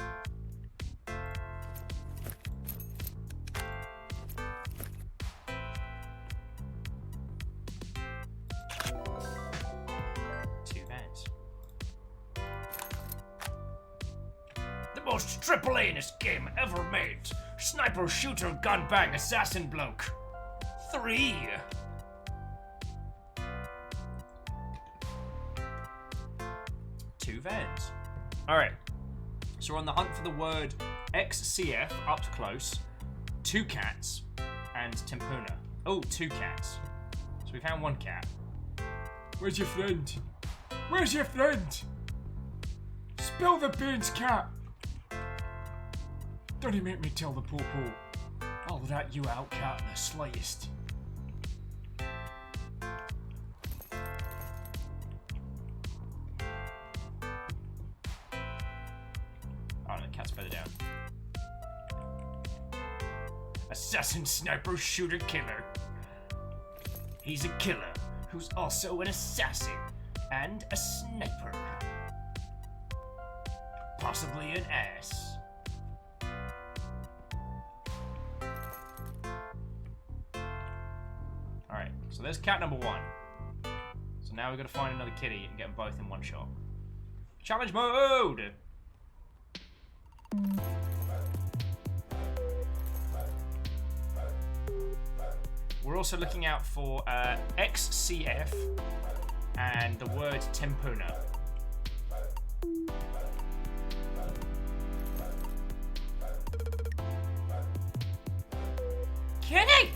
Most triple A-ness game ever made. Sniper, shooter, gun bang, assassin bloke. 3. Two vans. Alright. So we're on the hunt for the word XCF, up close, 2 cats, and Tempuna. Oh, 2 cats. So we found 1 cat. Where's your friend? Where's your friend? Spill the beans, cat! Don't you make me tell the poo-poo. I'll rat you out, cat, in the slightest. Oh, the cat's further down. Assassin, sniper, shooter, killer. He's a killer who's also an assassin and a sniper. Possibly an ass. Alright, so there's cat number 1. So now we've got to find another kitty and get them both in one shot. Challenge mode! We're also looking out for XCF and the word Tempuna. Kitty!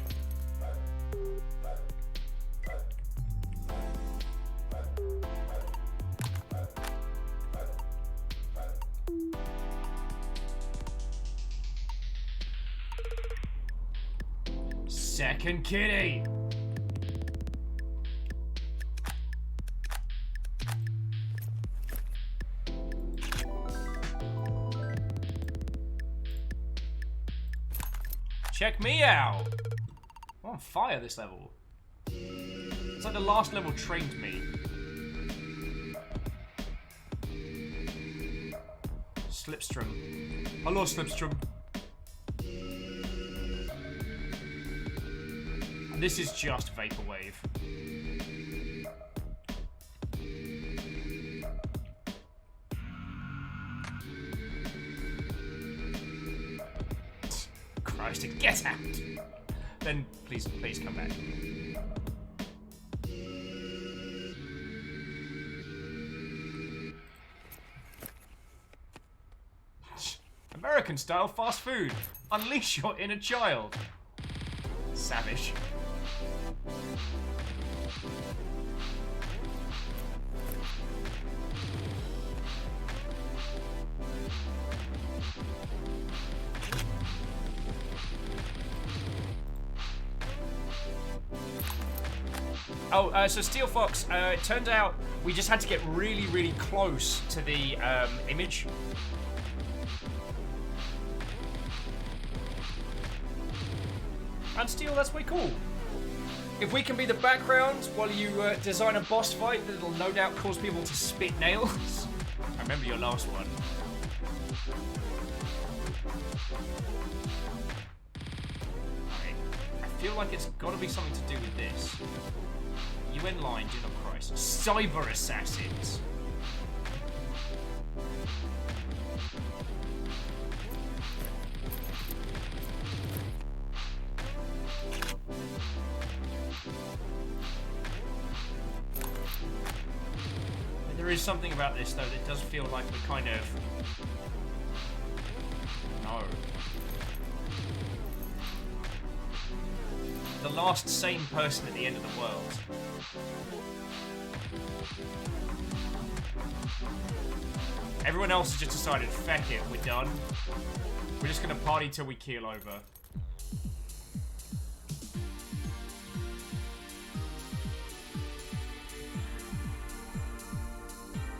Second kitty! Check me out! I'm on fire this level. It's like the last level trained me. Slipstrom. Hello, Slipstrom. And this is just Vaporwave. Christ, get out! Then please come back. American style fast food. Unleash your inner child. Savage. Oh, so Steel Fox, it turned out we just had to get really, really close to the image. And Steel, that's way cool. If we can be the background while you design a boss fight that'll no doubt cause people to spit nails. I remember your last one. I feel like it's got to be something to do with this. UN line, do not cross. Cyber assassins. There is something about this, though, that does feel like we're kind of... No. The last sane person at the end of the world. Everyone else has just decided, feck it, we're done. We're just gonna party till we keel over.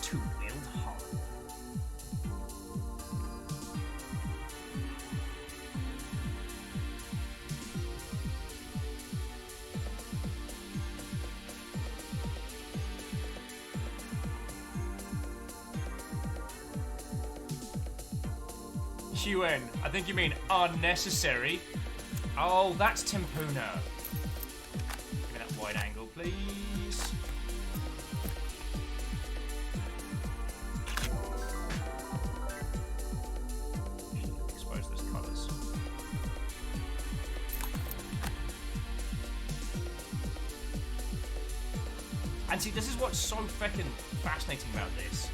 Two-wheeled hull. UN, I think you mean unnecessary. Oh, that's Timpuna. Give me that wide angle, please. Expose those colours. And see, this is what's so fucking fascinating about this.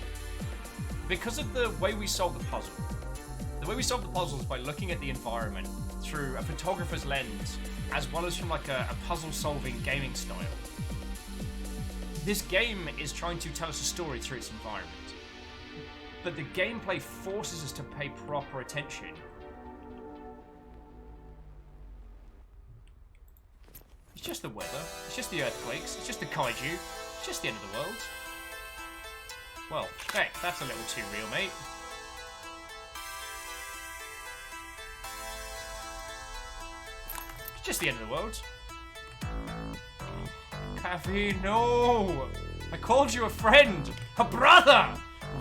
Because of the way we solve the puzzle. The way we solve the puzzle is by looking at the environment through a photographer's lens, as well as from like a puzzle-solving gaming style. This game is trying to tell us a story through its environment. But the gameplay forces us to pay proper attention. It's just the weather, it's just the earthquakes, it's just the kaiju, it's just the end of the world. Well, heck, that's a little too real, mate. It's just the end of the world. Caffeine, no! I called you a friend! A brother!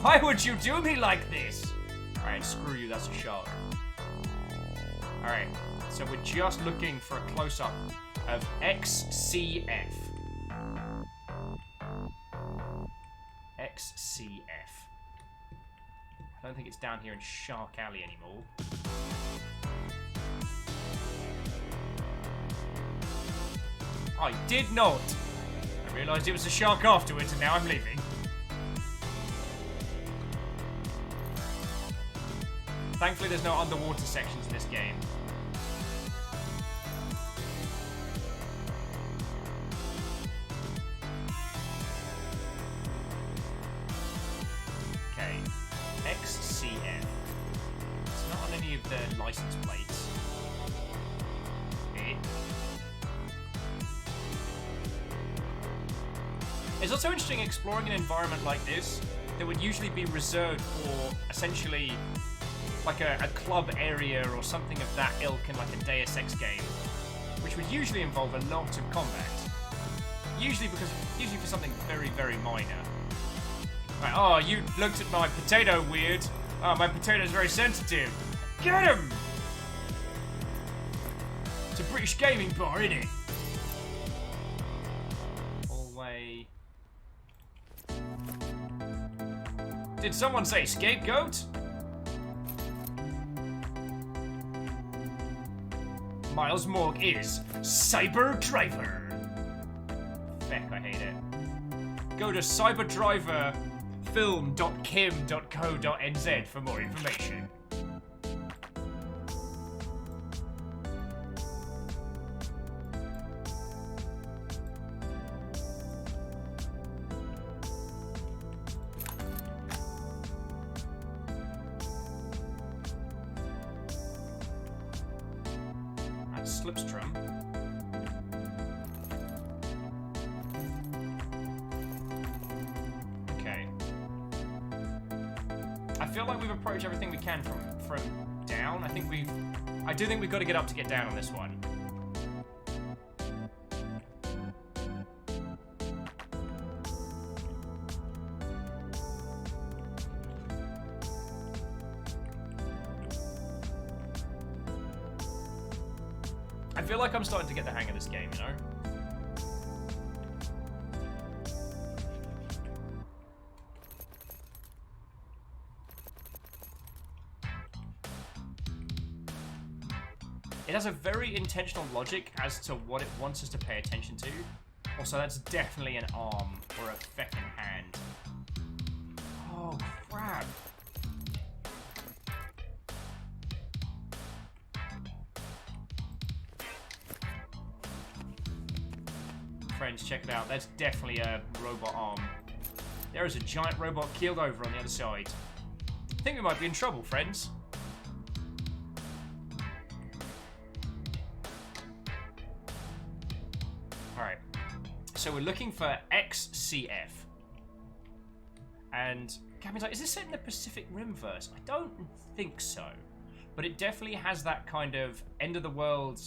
Why would you do me like this? Alright, screw you, that's a shark. Alright, so we're just looking for a close-up of XCF. XCF. I don't think it's down here in Shark Alley anymore. I did not! I realised it was a shark afterwards and now I'm leaving. Thankfully there's no underwater sections in this game. Okay, XCF. It's not on any of the license plates. It's also interesting exploring an environment like this that would usually be reserved for essentially like a club area or something of that ilk in like a Deus Ex game, which would usually involve a lot of combat. Usually for something very, very minor. Like, oh, you looked at my potato weird. Oh, my potato's very sensitive. Get him! It's a British gaming bar, isn't it? Hallway. Did someone say scapegoat? Miles Morg is Cyber Driver. Feck, I hate it. Go to cyberdriverfilm.kim.co.nz for more information. Slipstream. Okay. I feel like we've approached everything we can from down. I do think we've got to get up to get down on this one. feel like I'm starting to get the hang of this game, you know? It has a very intentional logic as to what it wants us to pay attention to. Also, that's definitely an arm or a feckin' hand. Oh, crap. Friends, check it out. That's definitely a robot arm. There is a giant robot keeled over on the other side. I think we might be in trouble, friends. Alright. So we're looking for XCF. And Gavin's like, is this set in the Pacific Rimverse? I don't think so. But it definitely has that kind of end of the world,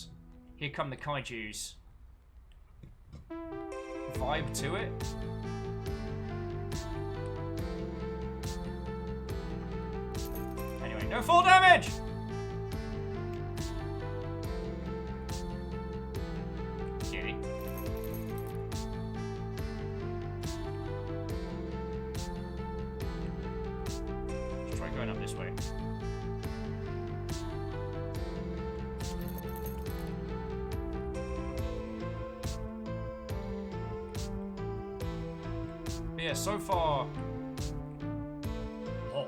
here come the kaijus vibe to it. Anyway, no fall damage! Kitty. Let's try going up this way. Yeah, so far. Oh.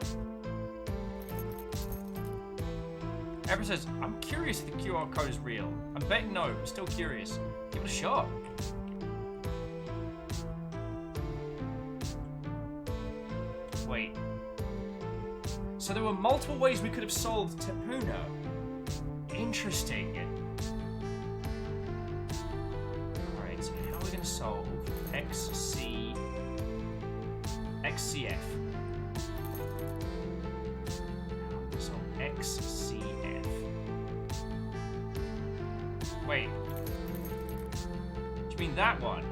Everyone says, I'm curious if the QR code is real. I'm betting no, I'm still curious. Give it a shot. Wait. So there were multiple ways we could have solved Tapuna. Interesting. Alright, so how are we going to solve XCF. So XCF. Wait. Do you mean that one?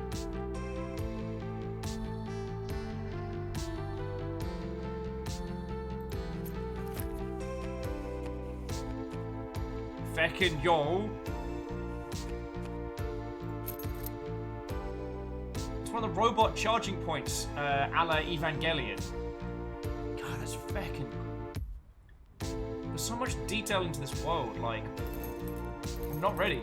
Feckin' yo. One of the robot charging points, a la Evangelion. God, that's feckin'. There's so much detail into this world, like, I'm not ready.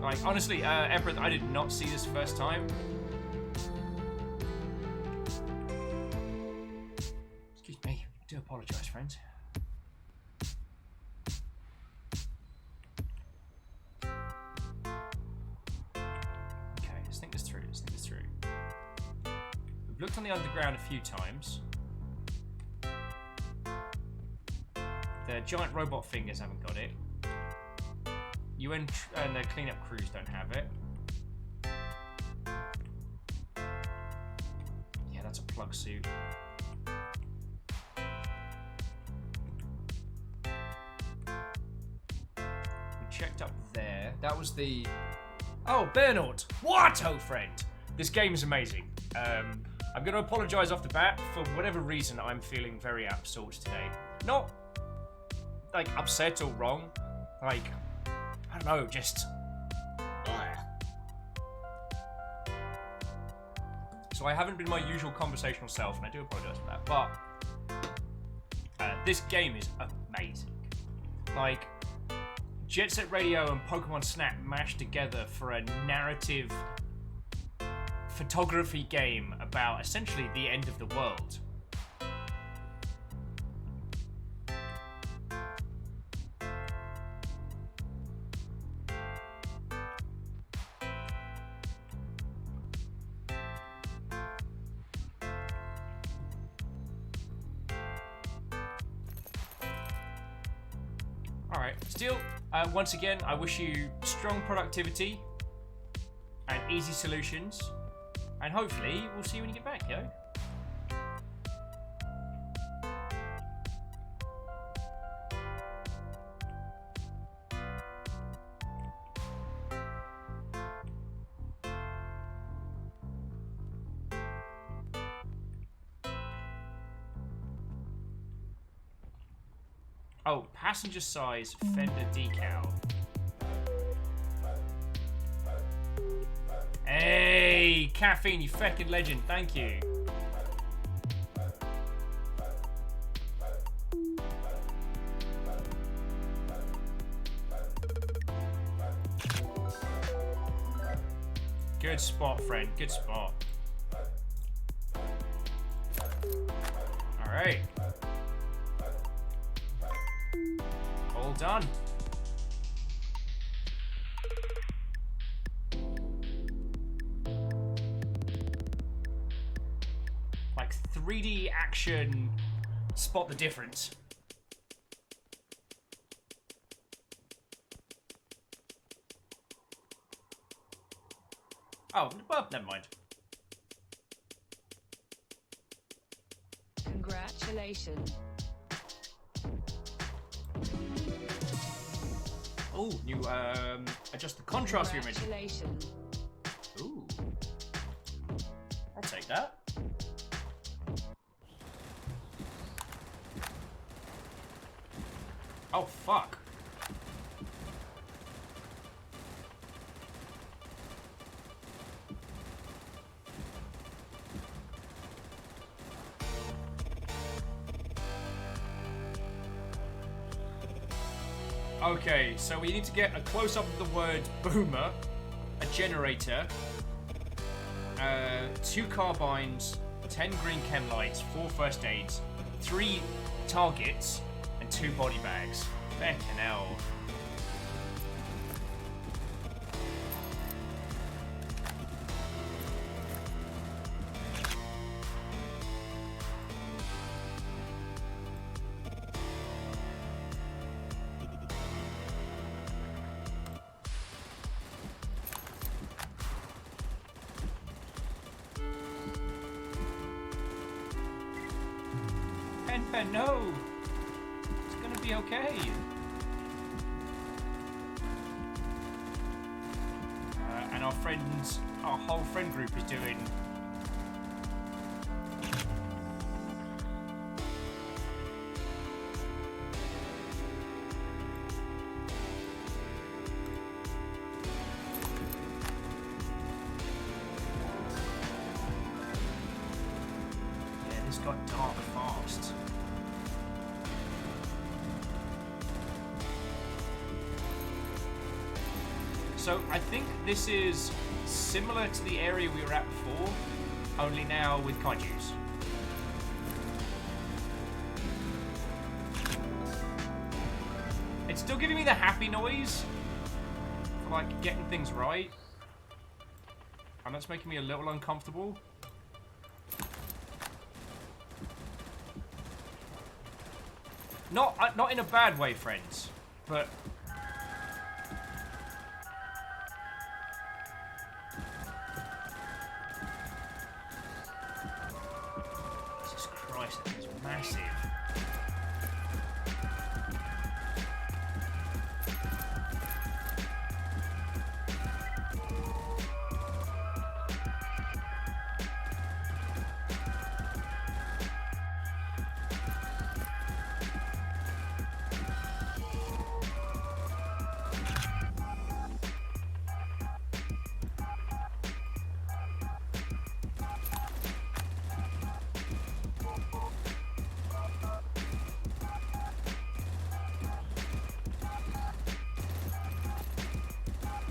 Like, honestly, Emperor, I did not see this first time. Excuse me, I do apologize, friends. We've looked on the underground a few times. The giant robot fingers haven't got it. UN and the cleanup crews don't have it. Yeah, that's a plug suit. We checked up there. That was the... Oh, Bernard! What, old friend? This game is amazing. I'm going to apologise off the bat for whatever reason I'm feeling very out of sorts today. Not, like, upset or wrong. Like, I don't know, just... So I haven't been my usual conversational self, and I do apologise for that. But this game is amazing. Like, Jet Set Radio and Pokemon Snap mashed together for a narrative photography game about essentially the end of the world. Alright, still, once again, I wish you strong productivity and easy solutions. And hopefully, we'll see you when you get back, yo. Oh, passenger size fender decal. Hey, Caffeine, you feckin' legend. Thank you. Good spot, friend. Good spot. Alright. All done. Like 3D action. Spot the difference. Oh, well, never mind. Congratulations. Oh, new adjust the contrast of your image. Congratulations. Ooh. I'll take that. Oh, fuck. Okay, so we need to get a close-up of the word boomer, a generator, 2 carbines, 10 green chem lights, 4 first aids, 3 targets, and 2 body bags. Feckin' hell. Pen, no! It's gonna be okay. And our whole friend group is doing... Yeah, this got dark fast. So I think this is similar to the area we were at before, only now with kaijus. It's still giving me the happy noise for like getting things right, and that's making me a little uncomfortable. Not in a bad way, friends, but. Christ, that is massive.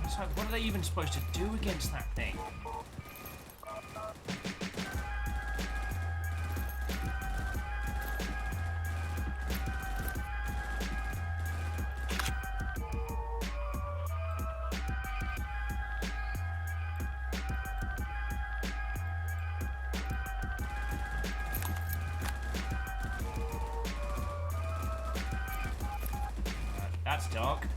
So what are they even supposed to do against that thing? That's dark.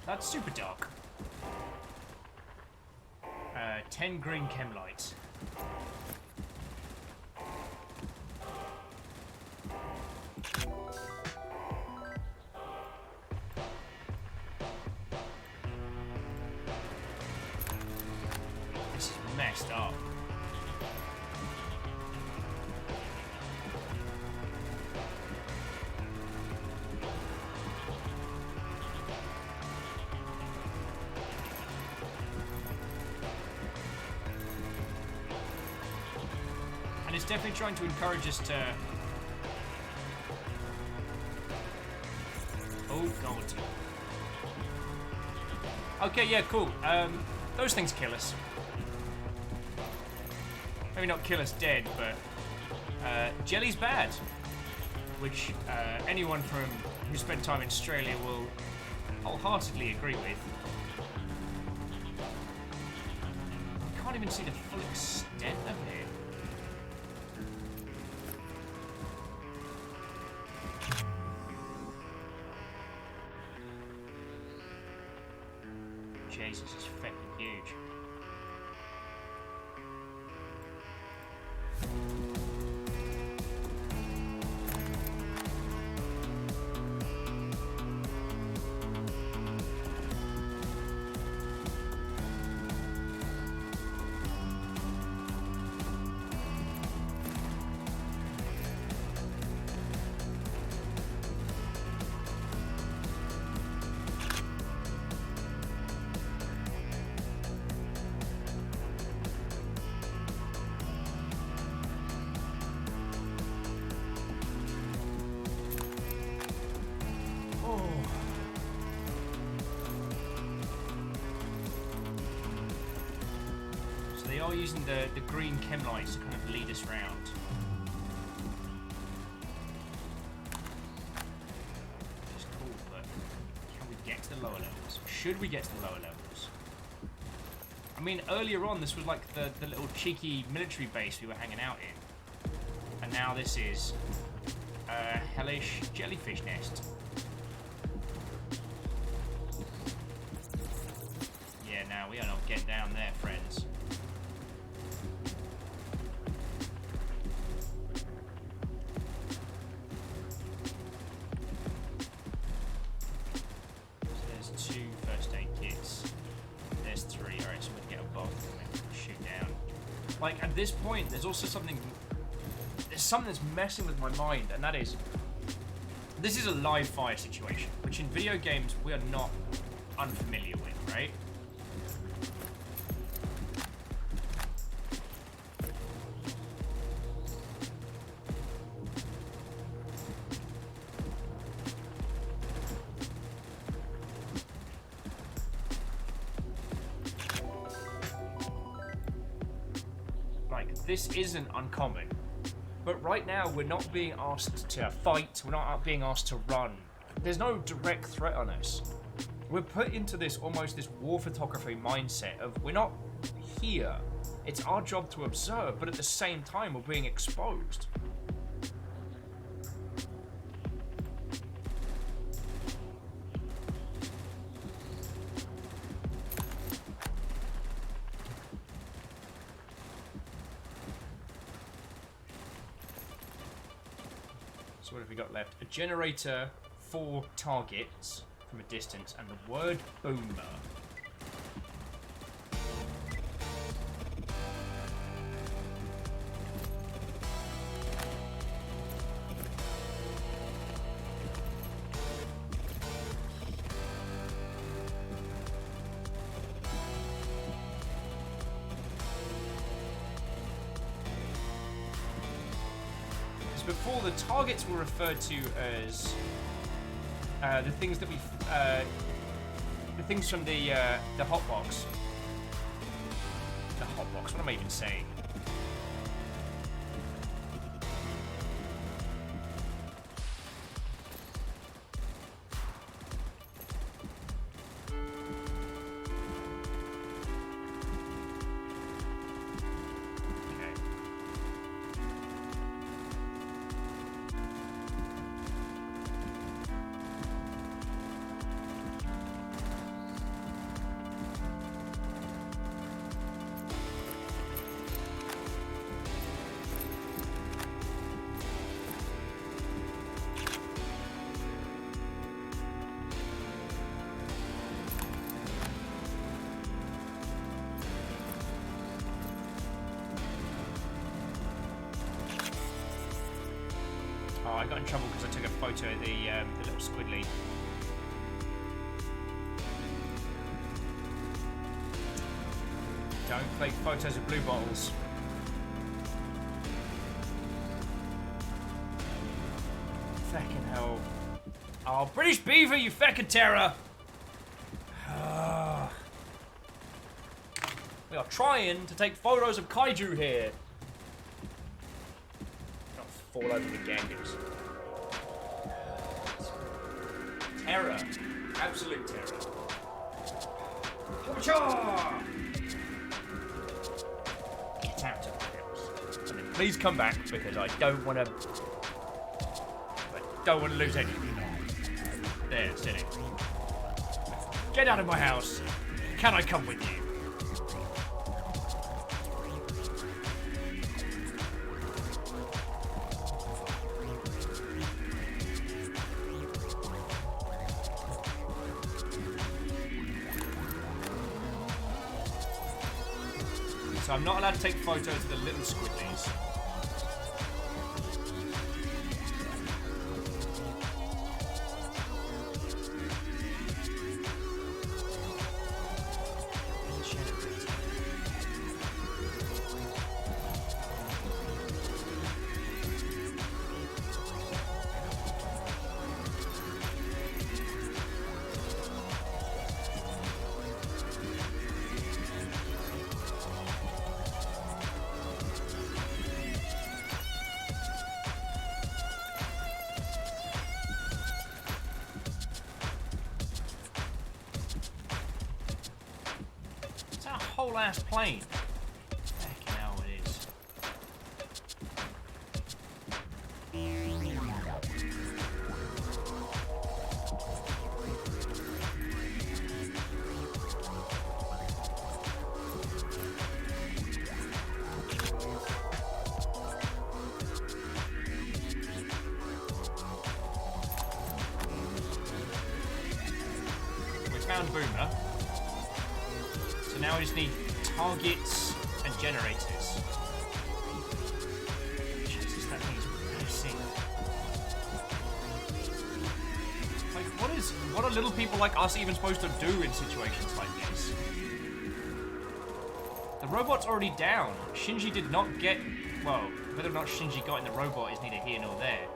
That's super dark. 10 green chem lights. This is messed up. And it's definitely trying to encourage us to... Oh, God. Okay, yeah, cool. Those things kill us. Maybe not kill us dead, but... jelly's bad. Which anyone who spent time in Australia will wholeheartedly agree with. I can't even see the full extent of it. Jesus, it's fucking huge. They are using the green chem lights to kind of lead us round. Which is cool, but can we get to the lower levels? Should we get to the lower levels? I mean, earlier on this was like the little cheeky military base we were hanging out in. And now this is a hellish jellyfish nest. Yeah, now we are not getting down there, friends. Like, at this point, there's also something that's messing with my mind, and that is, this is a live fire situation, which in video games we are not unfamiliar with, right? This isn't uncommon, but right now we're not being asked to fight, we're not being asked to run. There's no direct threat on us. We're put into this almost this war photography mindset of we're not here. It's our job to observe, but at the same time we're being exposed. So what have we got left? A generator, 4 targets from a distance, and the word boomer. Before, the targets were referred to as the things that we, the things from the hotbox. The hotbox. What am I even saying? Oh, I got in trouble because I took a photo of the little squiddly. Don't take photos of blue bottles. Feckin' hell. Oh, British Beaver, you feckin' terror! We are trying to take photos of kaiju here. Don't fall over the gangus. Terror. Absolute terror. Cha! Get out of my house. And then please come back because I don't want to. I don't want to lose anything. There, sit it. Get out of my house. Can I come with you? So I'm not allowed to take photos of the little squiddies. Whole ass plane. Fucking hell it is. We found Boomer. So now we just need targets and generators. Jesus, that thing is racing. Like, what are little people like us even supposed to do in situations like this? The robot's already down. Shinji did not get, well, whether or not Shinji got in the robot is neither here nor there.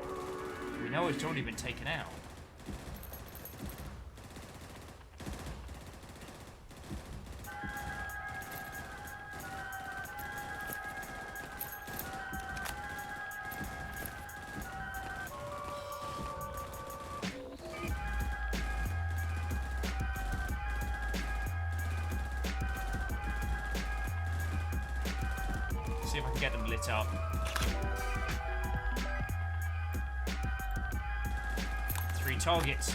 We know it's already been taken out. See if I can get them lit up. Three targets.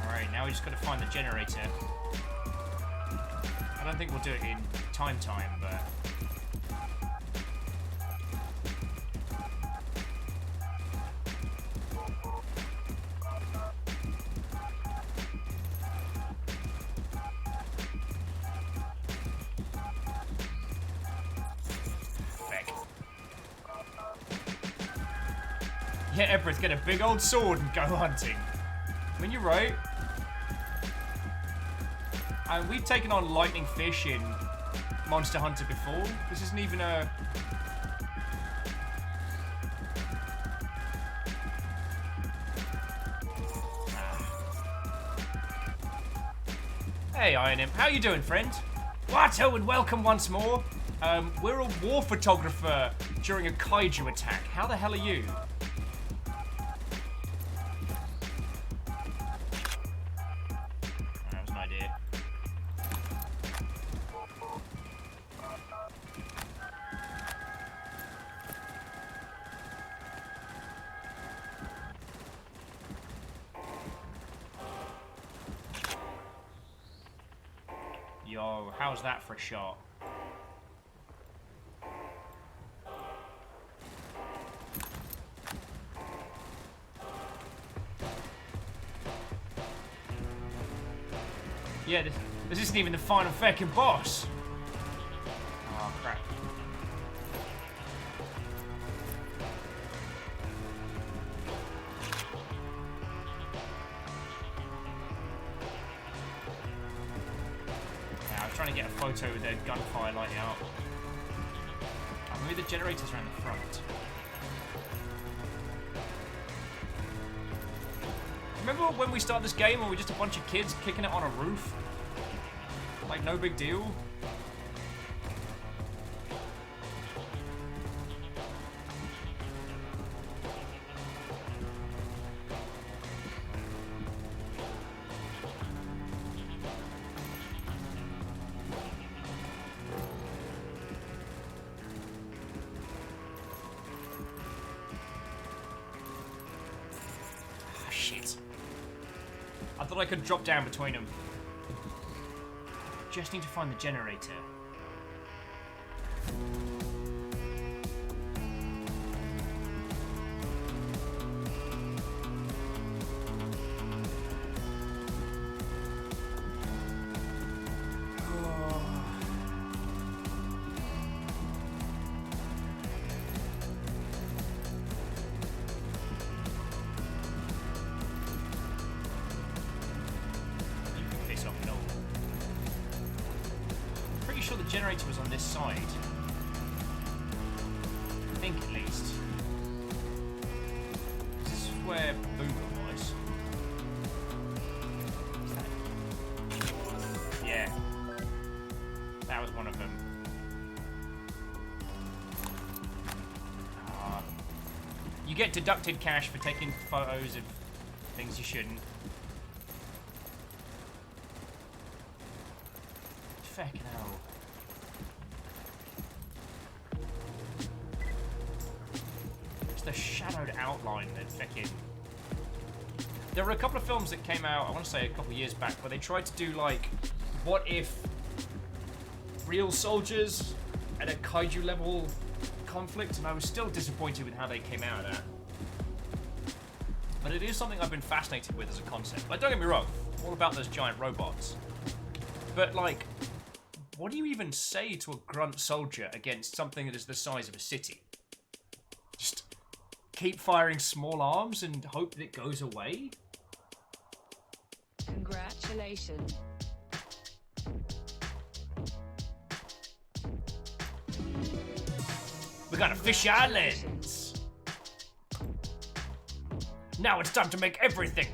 Alright, now we just got to find the generator. I don't think we'll do it in time, but... Yeah, Everett, get a big old sword and go hunting. I mean, you're right. We've taken on lightning fish in Monster Hunter before. This isn't even a... Hey, Iron Imp. How you doing, friend? Watto, and welcome once more. We're a war photographer during a kaiju attack. How the hell are you? Yo, how's that for a shot? Yeah, this isn't even the final feckin' boss. Oh, crap. trying to get a photo with their gunfire lighting out. Oh, maybe the generators around the front. Remember when we started this game and we were just a bunch of kids kicking it on a roof? Like, no big deal? I thought I could drop down between them. Just need to find the generator. Sure the generator was on this side. I think at least. This is where Boomer was. Yeah. That was one of them. You get deducted cash for taking photos of things you shouldn't. Fucking hell. The shadowed outline that fucking... There were a couple of films that came out, I want to say a couple of years back, where they tried to do like, what if real soldiers at a kaiju level conflict, and I was still disappointed with how they came out of that. But it is something I've been fascinated with as a concept. Like, don't get me wrong, I'm all about those giant robots. But like, what do you even say to a grunt soldier against something that is the size of a city? Just keep firing small arms and hope that it goes away? Congratulations. We got a fish islands. Now it's time to make everything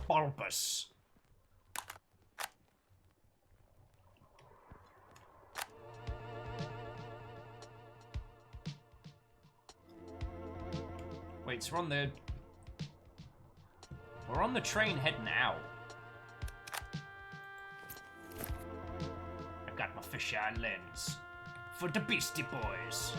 bulbous. Wait, so we're on the train heading out. I've got my fisheye lens for the Beastie Boys.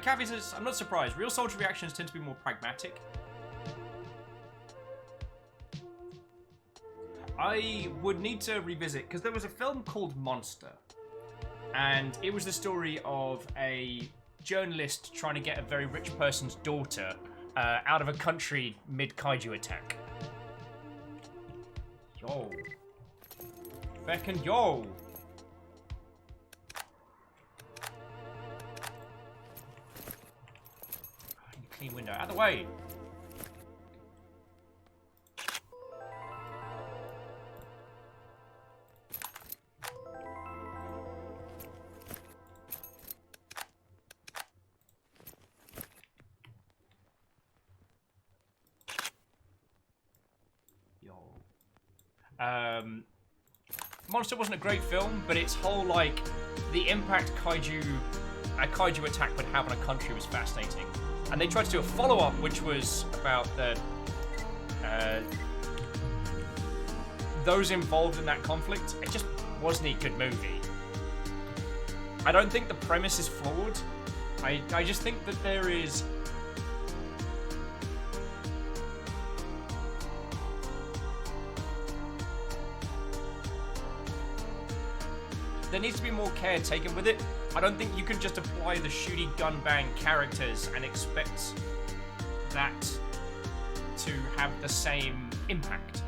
Cavi says, I'm not surprised. Real soldier reactions tend to be more pragmatic. I would need to revisit, because there was a film called Monster. And it was the story of a journalist trying to get a very rich person's daughter out of a country mid-kaiju attack. Yo. Feckin' yo. Clean window. Out of the way. Yo. Monster wasn't a great film, but its whole, like, the impact a kaiju attack would have on a country was fascinating. And they tried to do a follow-up, which was about the those involved in that conflict. It just wasn't a good movie. I don't think the premise is flawed. I just think that there is... There needs to be more care taken with it. I don't think you can just apply the shooty gun bang characters and expect that to have the same impact.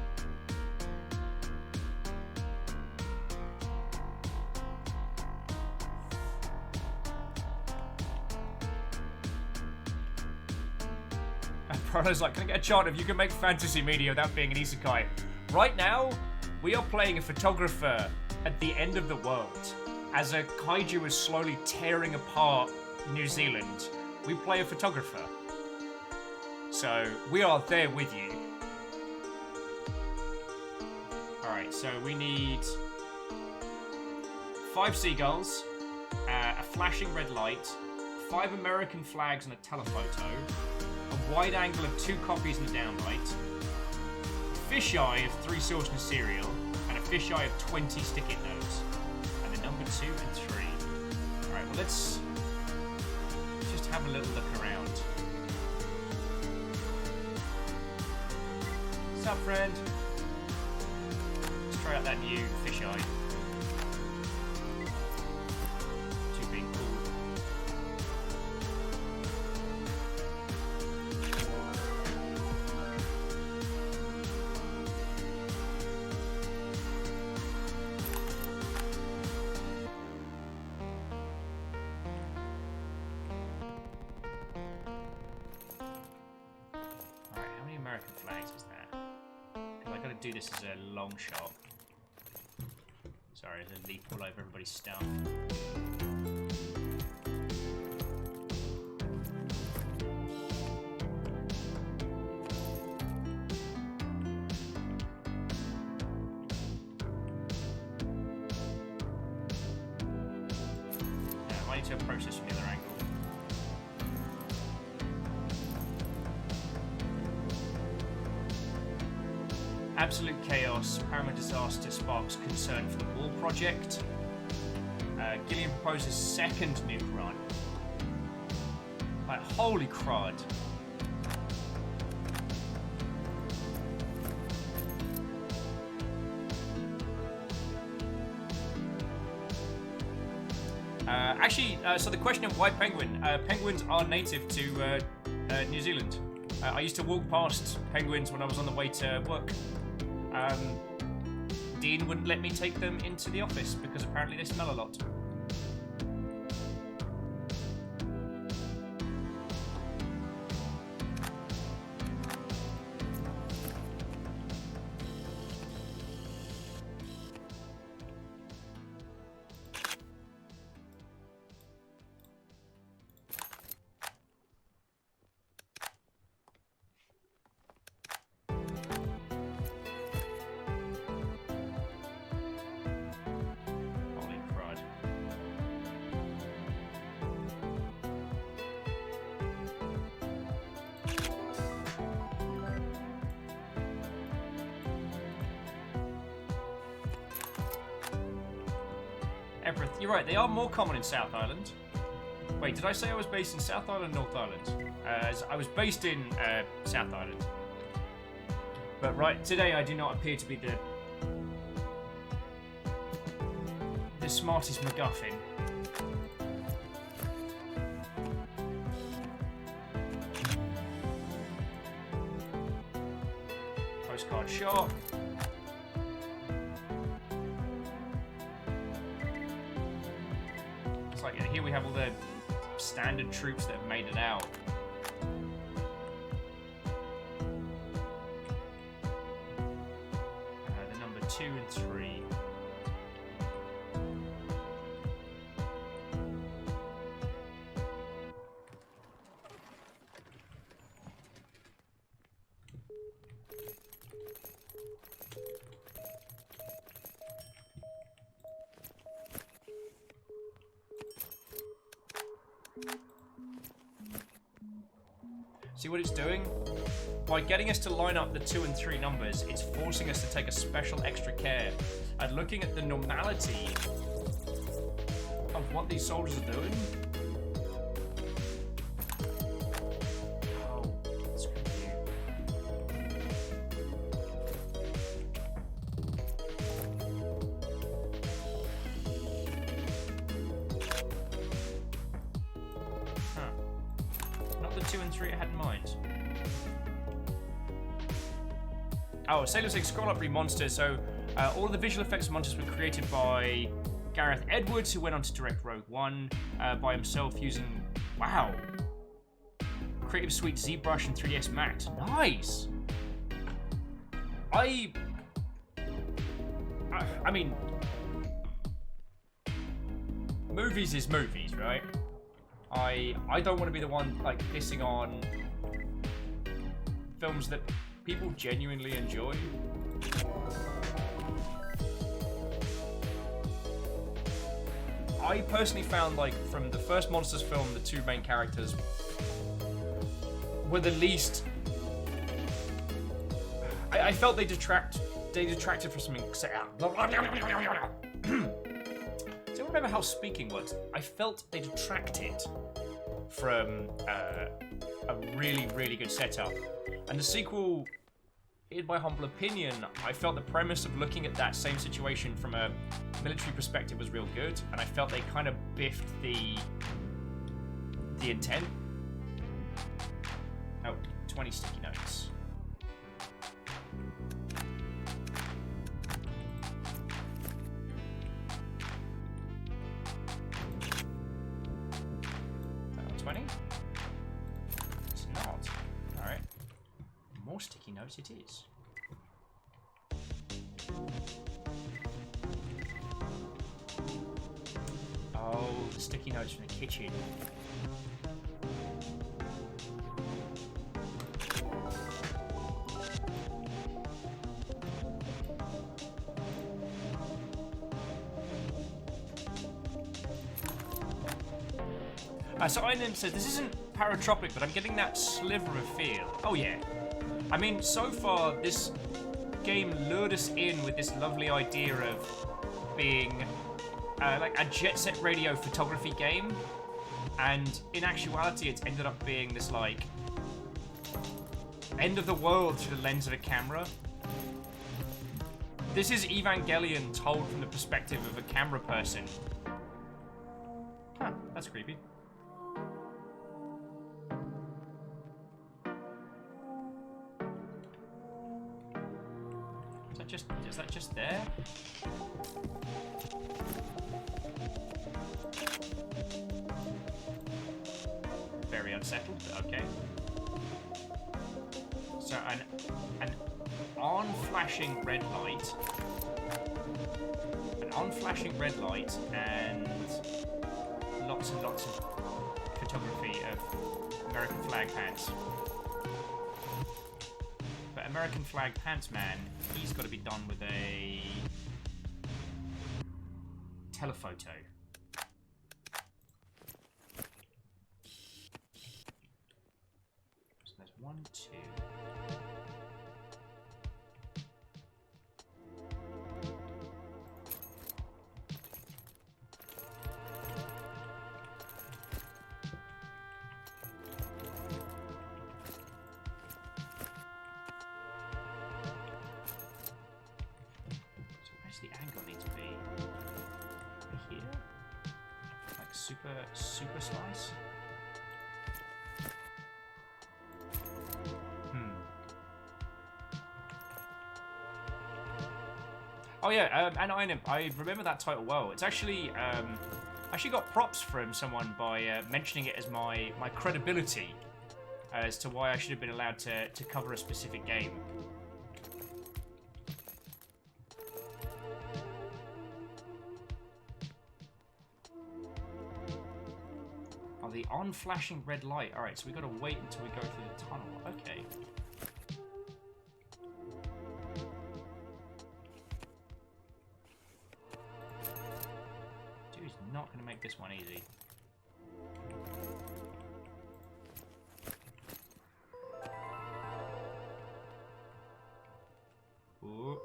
Prono's like, can I get a chant if you can make fantasy media without being an isekai? Right now, we are playing a photographer at the end of the world. As a kaiju is slowly tearing apart New Zealand, we play a photographer. So, we are there with you. Alright, so we need 5 seagulls, a flashing red light, 5 American flags and a telephoto, a wide angle of 2 copies in the downlight, a fisheye of 3 sauce and a cereal, and a fisheye of 20 stick-it notes. And the number 2 and 3. Alright, well let's just have a little look around. What's up, friend? Let's try out that new fisheye. Two being cool. Alright, how many American flags is that? Because I gotta do this as a long shot. Sorry, there's a leap all over everybody's stuff. I need to approach this from the other angle. Absolute chaos, paramount disaster sparks concern for the wall project. Gillian proposes second nuke run. Like, holy crud. So the question of why penguin? Penguins are native to New Zealand. I used to walk past penguins when I was on the way to work. Dean wouldn't let me take them into the office because apparently they smell a lot. You're right, they are more common in South Island. Wait, did I say I was based in South Island or North Island? I was based in South Island. But right, today I do not appear to be the smartest MacGuffin. Postcard shot. Like, yeah, here we have all the standard troops that have made it out. The number 2 and 3. See what it's doing? By getting us to line up the 2 and 3 numbers, it's forcing us to take a special extra care at looking at the normality of what these soldiers are doing. Oh, screw you. Huh. Not the 2 and 3 I had in mind. Oh, Sailor 6 Scroll Up Monsters. So, all of the visual effects of monsters were created by Gareth Edwards, who went on to direct Rogue One by himself using, wow, Creative Suite ZBrush and 3ds Max. Nice! I mean, movies is movies, right? I don't want to be the one, like, pissing on films that people genuinely enjoy. I personally found, like, from the first Monsters film, the two main characters were the least... I felt they detracted from something... Do you remember how speaking works? I felt they detracted from a really, really good setup. And the sequel, in my humble opinion, I felt the premise of looking at that same situation from a military perspective was real good, and I felt they kind of biffed the intent. Oh, 20 sticky notes. Is that not 20? It's not. Alright. More sticky notes it is. Oh, the sticky notes from the kitchen. So Einan said, this isn't paratropic, but I'm getting that sliver of feel. Oh yeah. I mean, so far, this game lured us in with this lovely idea of being like a jet set radio photography game, and in actuality it's ended up being this like end of the world through the lens of a camera. This is Evangelion told from the perspective of a camera person. Huh, that's creepy. Is that just there? Very unsettled, but okay. So an on-flashing red light. An on-flashing red light and lots and lots of photography of American flag pants. But American flag pants man, he's got to be done with a telephoto. So there's 1, 2. The angle needs to be here, like super slice. Oh yeah, and I remember that title well. It's actually got props from someone by mentioning it as my credibility as to why I should have been allowed to cover a specific game. The on-flashing red light. Alright, so we gotta wait until we go through the tunnel. Okay. Dude's not gonna make this one easy. Ooh.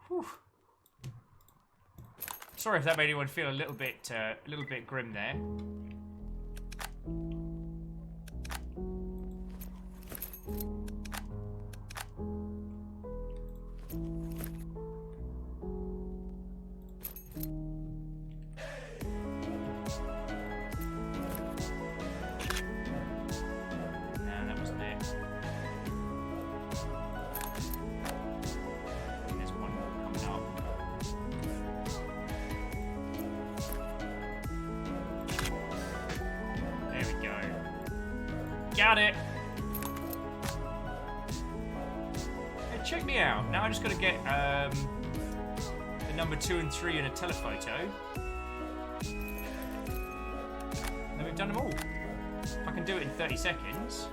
Whew. Sorry if that made anyone feel a little bit grim there. Got it. Hey, check me out. Now I just gotta get the number 2 and 3 in a telephoto. Then we've done them all. I can do it in 30 seconds.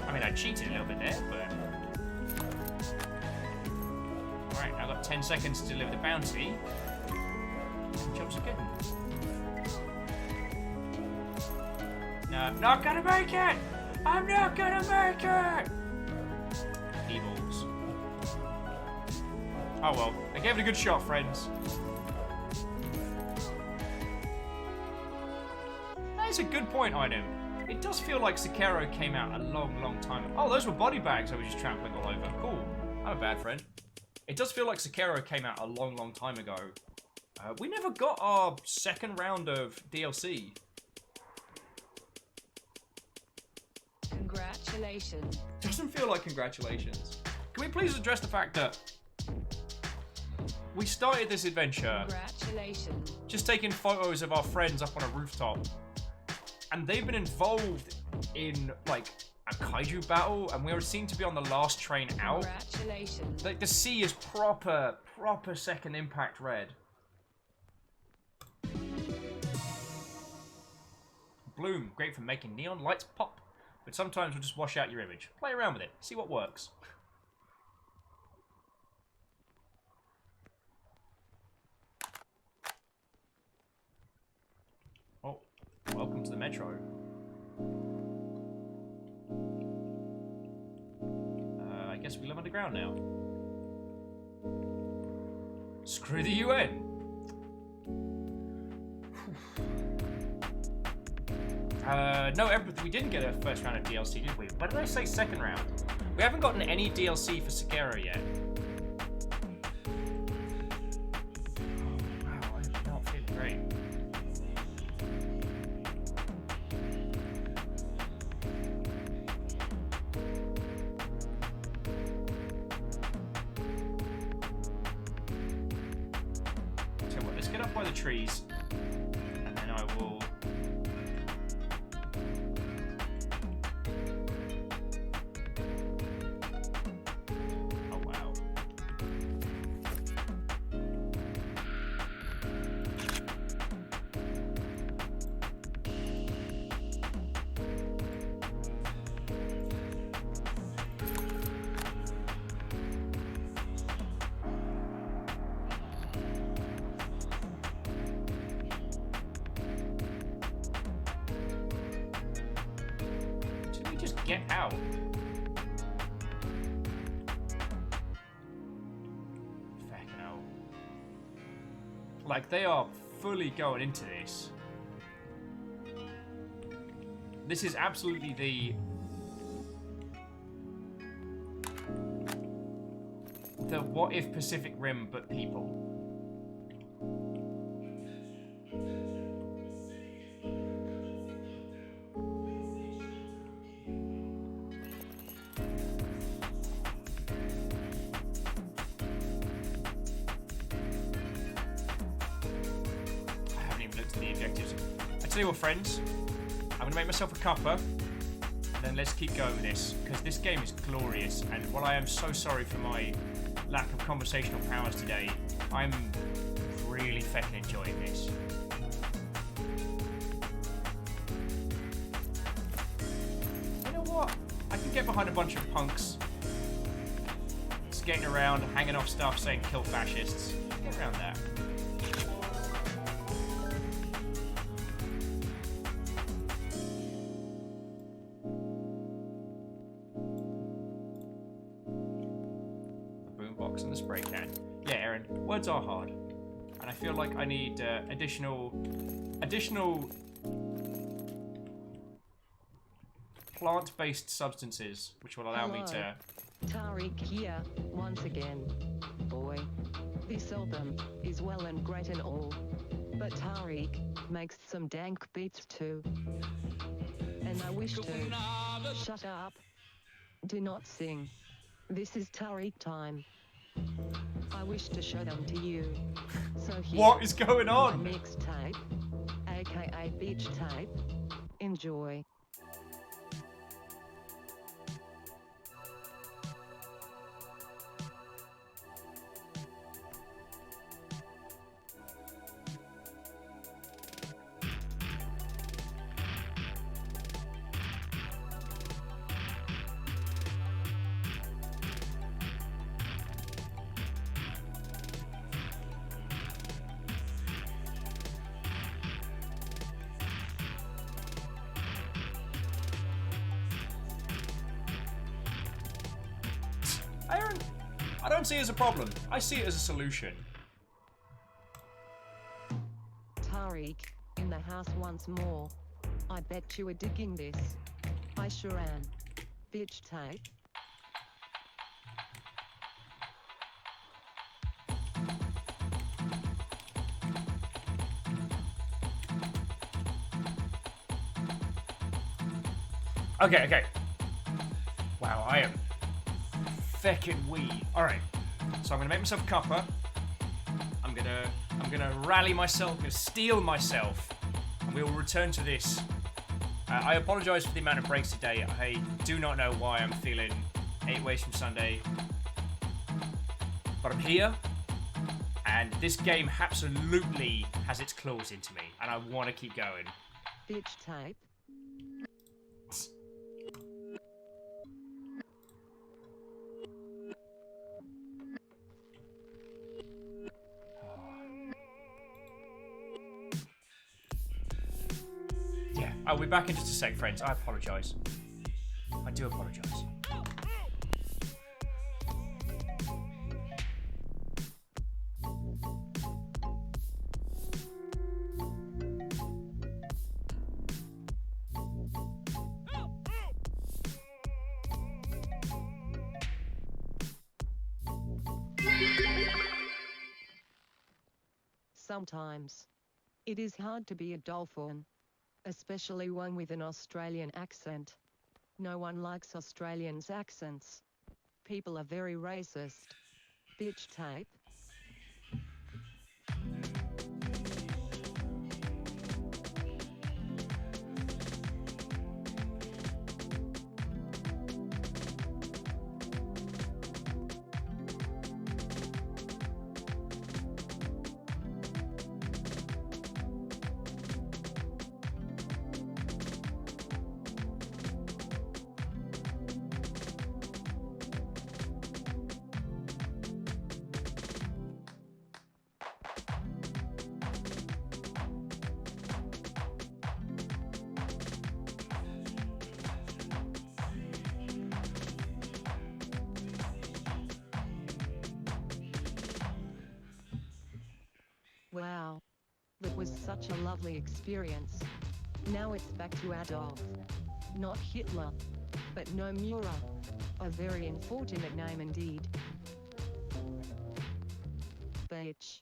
I mean, I cheated a little bit there, but... Alright, I've got 10 seconds to deliver the bounty. Jobs are good. No, not gonna make it! I'm not gonna make it! Evils. Oh well, I gave it a good shot, friends. That is a good point, item. It does feel like Sekiro came out a long, long time ago. Oh, those were body bags I was just trampling all over. Cool. I'm a bad friend. It does feel like Sekiro came out a long, long time ago. We never got our second round of DLC. Congratulations. Doesn't feel like congratulations. Can we please address the fact that we started this adventure Congratulations. just taking photos of our friends up on a rooftop, and they've been involved in like a kaiju battle, and we seem to be on the last train out. Congratulations. Like the sea is proper Second Impact red. Bloom, great for making neon lights pop, but sometimes will just wash out your image. Play around with it, see what works. Oh, welcome to the metro. I guess we live underground now. Screw the UN. No, we didn't get a first round of DLC, did we? Why did I say second round? We haven't gotten any DLC for Sekiro yet. Wow, I'm not feeling great. So what, let's get up by the trees, and then I will... Get out. Fucking hell. Like, they are fully going into this. This is absolutely the what if Pacific Rim but people. Tell you what, friends, I'm gonna make myself a cuppa, and then let's keep going with this, because this game is glorious, and while I am so sorry for my lack of conversational powers today, I'm really fucking enjoying this. You know what? I can get behind a bunch of punks skating around, hanging off stuff, saying kill fascists. Get around that. And the spray can. Yeah, Aaron, words are hard, and I feel like I need additional plant-based substances, which will allow me to. Tariq here once again. Boy, this album is well and great and all, but Tariq makes some dank beats too. And I wish to. Shut up. Do not sing. This is Tariq time. I wish to show them to you. So here, What is going on? my mixtape, aka beach tape. Enjoy. I don't see it as a problem. I see it as a solution. Tariq, in the house once more. I bet you were digging this. I sure am. Bitch tape. Okay. Wow, I am feckin' weed. Alright. So I'm gonna make myself a cuppa. I'm gonna rally myself, I'm gonna steel myself, and we will return to this. I apologise for the amount of breaks today. I do not know why I'm feeling 8 ways from Sunday. But I'm here, and this game absolutely has its claws into me, and I want to keep going. Bitch tape. Yeah, I'll be back in just a sec, friends. I apologise. I do apologise. Sometimes it is hard to be a dolphin, especially one with an Australian accent. No one likes Australians' accents. People are very racist. Bitch tape. Wow. That was such a lovely experience. Now it's back to Adolf. Not Hitler. But Nomura. A very unfortunate name indeed. Bitch.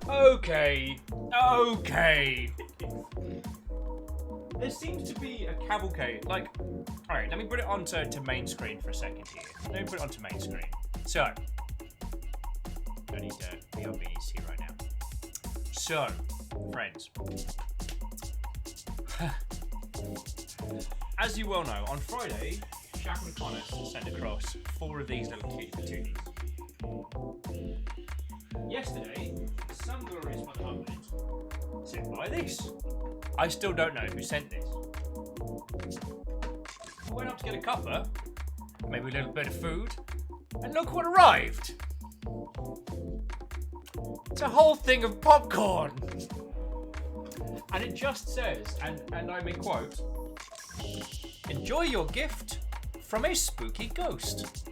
Okay. Okay. There seems to be a cavalcade. Like, alright, let me put it onto main screen for a second here. Let me put it onto main screen. So, I need to BRBs here right now. So, friends. As you well know, on Friday, Shaq and Connor sent across 4 of these little cutie patooties. Yesterday, some glorious motherfuckers sent by this. I still don't know who sent this. I went up to get a cuppa, maybe a little bit of food, and look what arrived. It's a whole thing of popcorn. And it just says, and I may quote, "Enjoy your gift from a spooky ghost."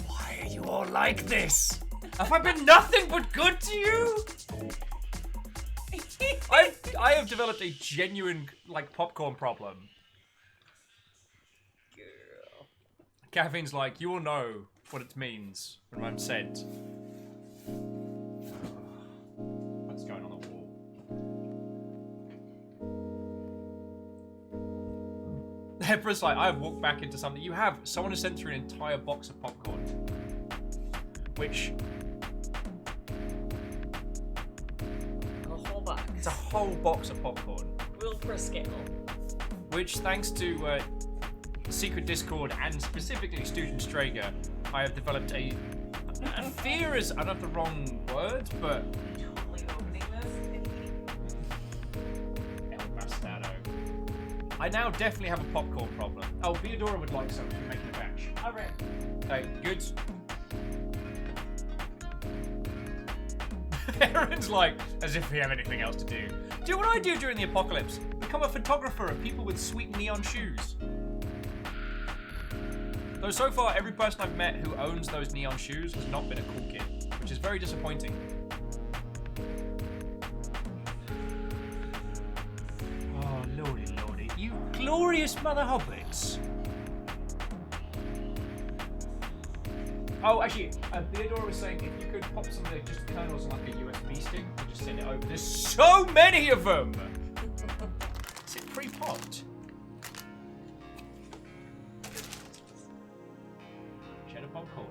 Why are you all like this? Have I been nothing but good to you? I have developed a genuine, like, popcorn problem. Girl. Caffeine's like, you will know what it means when I'm sent. What's going on the wall? Emperor's like, I have walked back into something. You have. Someone has sent through an entire box of popcorn. Which... It's a whole box of popcorn. Real for scale. Which, thanks to Secret Discord and specifically Student Strager, I have developed a fear is, I don't have the wrong words, but... Totally opening this. El Bastardo. I now definitely have a popcorn problem. Oh, Theodora would like some. You're making a batch. Alright. Okay, good. Aaron's like, as if we have anything else to do. Do what I do during the apocalypse. Become a photographer of people with sweet neon shoes. Though so far, every person I've met who owns those neon shoes has not been a cool kid, which is very disappointing. Oh, lordy, lordy. You glorious mother hobbits. Oh, actually, Theodora was saying if you could pop some of the just kernels on like a USB stick and just send it over. There's so many of them! Is it pre-popped? Cheddar popcorn.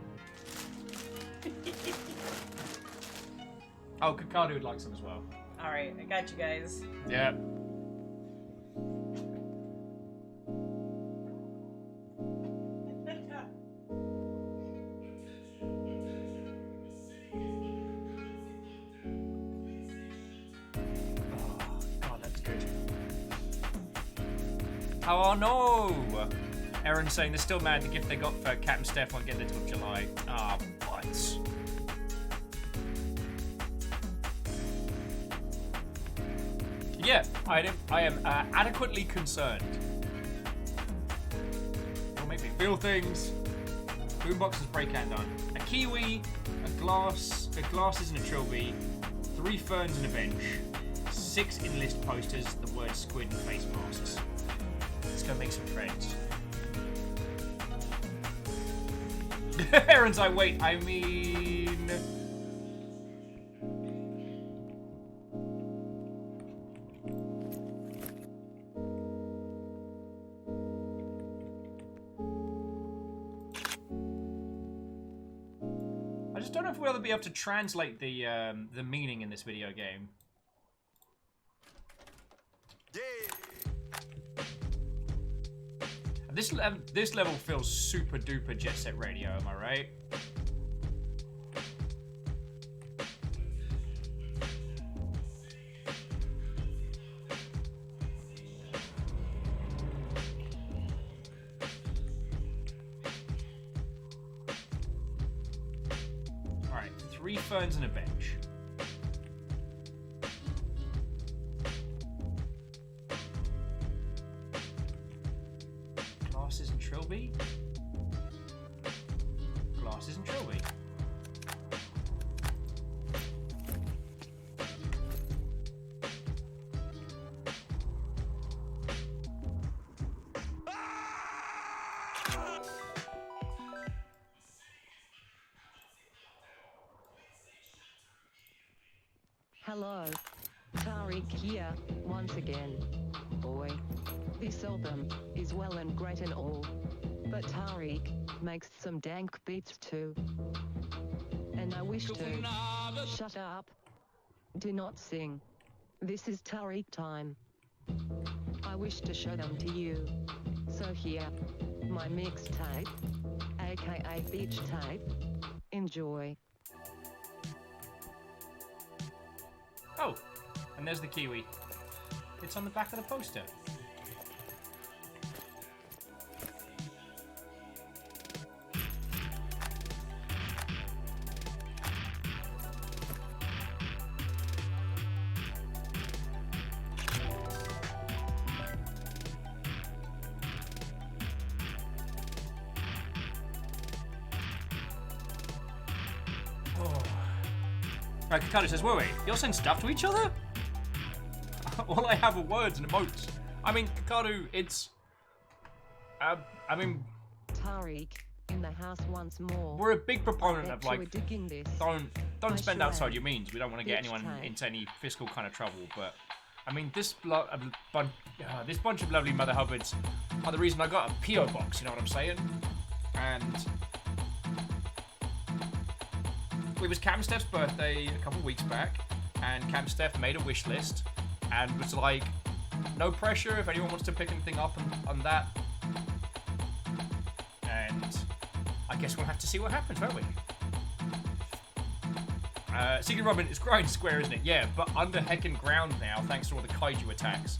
Oh, Kakadu would like some as well. Alright, I got you guys. Yeah. Oh no! Aaron's saying they're still mad the gift they got for Cat and Steph won't get there till July. Ah, what? Yeah, I am adequately concerned. It'll make me feel things. Boomboxes break and done. A kiwi, a glasses and a trilby, 3 ferns and a bench, 6 enlist posters, the word squid and face masks. Let's go make some friends. Aaron's like, wait, I mean... I just don't know if we'll ever be able to translate the meaning in this video game. This level feels super duper Jet Set Radio, am I right? Alright, 3 ferns and a bench. Glasses Hello. Tariq here, once again. Boy. This album is well and great and all. But Tariq makes some dank beats too. And I wish to. Shut up. Do not sing. This is Tariq time. I wish to show them to you. So here, my mixtape, aka beach tape. Enjoy. Oh, and there's the kiwi. It's on the back of the poster. Right, Kakadu says, wait, you'll send stuff to each other? All I have are words and emotes. I mean, Kakadu, it's... I mean... Tariq, in the house once more. We're a big proponent of, like, this. don't spend outside your means. We don't want to get anyone into any fiscal kind of trouble, but... I mean, this bunch of lovely Mother Hubbards are the reason I got a P.O. box, you know what I'm saying? And... it was Cam Steph's birthday a couple weeks back, and Cam Steph made a wish list, and was like, no pressure if anyone wants to pick anything up on that. And I guess we'll have to see what happens, won't we? Secret Robin, it's grind square, isn't it? Yeah, but under heckin' ground now, thanks to all the kaiju attacks.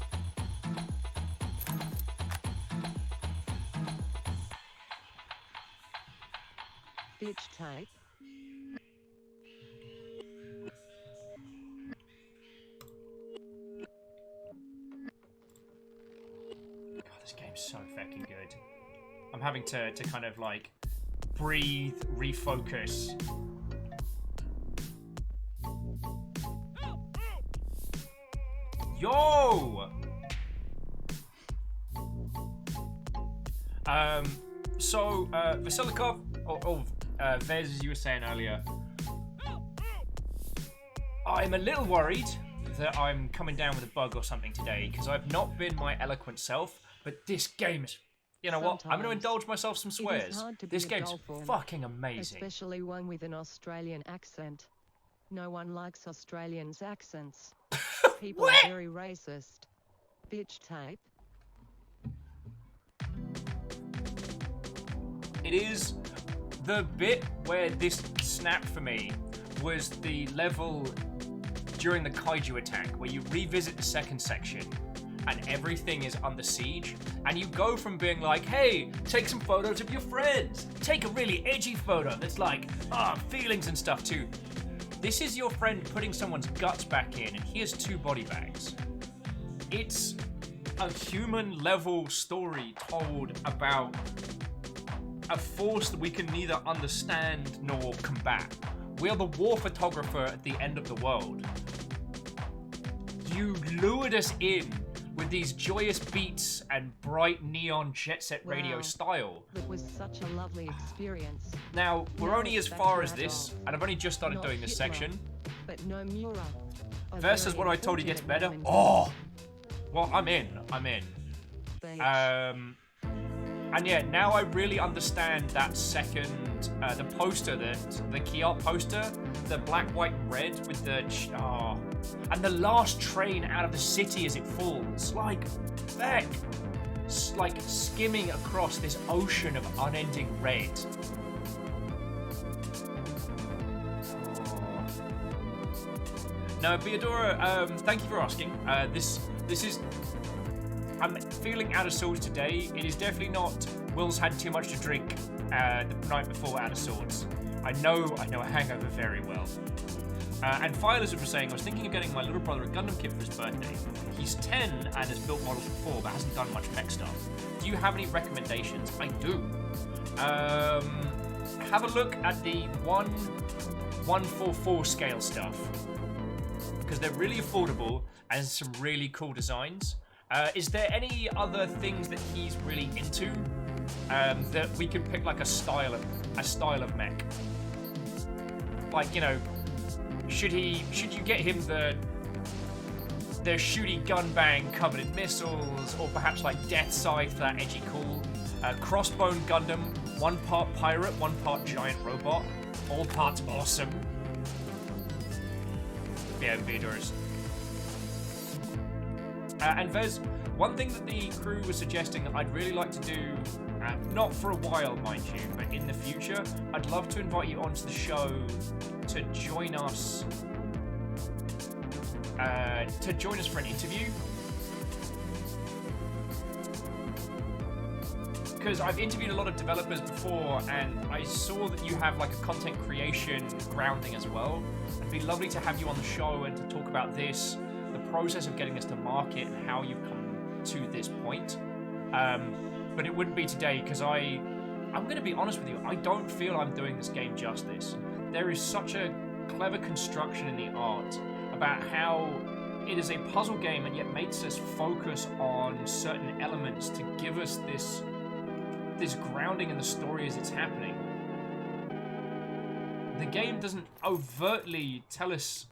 Bitch tape. This game's so fucking good. I'm having to kind of like breathe, refocus. Yo! So, Vasilikov, Vez, as you were saying earlier, I'm a little worried that I'm coming down with a bug or something today, because I've not been my eloquent self. But this game is... You know what? I'm going to indulge myself some swears. This game's fucking amazing. Especially one with an Australian accent. No one likes Australians' accents. People are very racist. Bitch tape. It is... The bit where this snapped for me was the level during the kaiju attack, where you revisit the second section and everything is under siege, and you go from being like, hey, take some photos of your friends, take a really edgy photo that's like, feelings and stuff too. This is your friend putting someone's guts back in, and here's 2 body bags. It's a human level story told about a force that we can neither understand nor combat. We are the war photographer at the end of the world. You lured us in with these joyous beats and bright neon jet set radio style. It was such a lovely experience. Now, we're only as far as this, and I've only just started doing this section. But no Mura. Versus what I told you gets better. Oh! Well, I'm in. And yeah, now I really understand that second, the poster, the key art poster, the black, white, red with the, and the last train out of the city as it falls, like, heck, like skimming across this ocean of unending red. No, Beadora, thank you for asking. This is... I'm feeling out of sorts today. It is definitely not Will's had too much to drink the night before out of sorts. I know a hangover very well. And Filers was saying, I was thinking of getting my little brother a Gundam kit for his birthday. He's 10 and has built models before, but hasn't done much mech stuff. Do you have any recommendations? I do. Have a look at the 1/144 scale stuff, because they're really affordable and some really cool designs. Is there any other things that he's really into that we could pick, like a style of mech? Like, you know, should you get him the shooty gun bang covered in missiles, or perhaps like Death Scythe for that edgy cool. Crossbone Gundam, 1 part pirate, 1 part giant robot, all parts awesome. Yeah, Vidors. And there's one thing that the crew was suggesting that I'd really like to do, not for a while, mind you, but in the future, I'd love to invite you onto the show to join us. For an interview. Because I've interviewed a lot of developers before, and I saw that you have like a content creation grounding as well. It'd be lovely to have you on the show and to talk about this, the process of getting this to market, and how you've come to this point. But it wouldn't be today, because I'm going to be honest with you, I don't feel I'm doing this game justice. There is such a clever construction in the art about how it is a puzzle game and yet makes us focus on certain elements to give us this grounding in the story as it's happening. The game doesn't overtly tell us,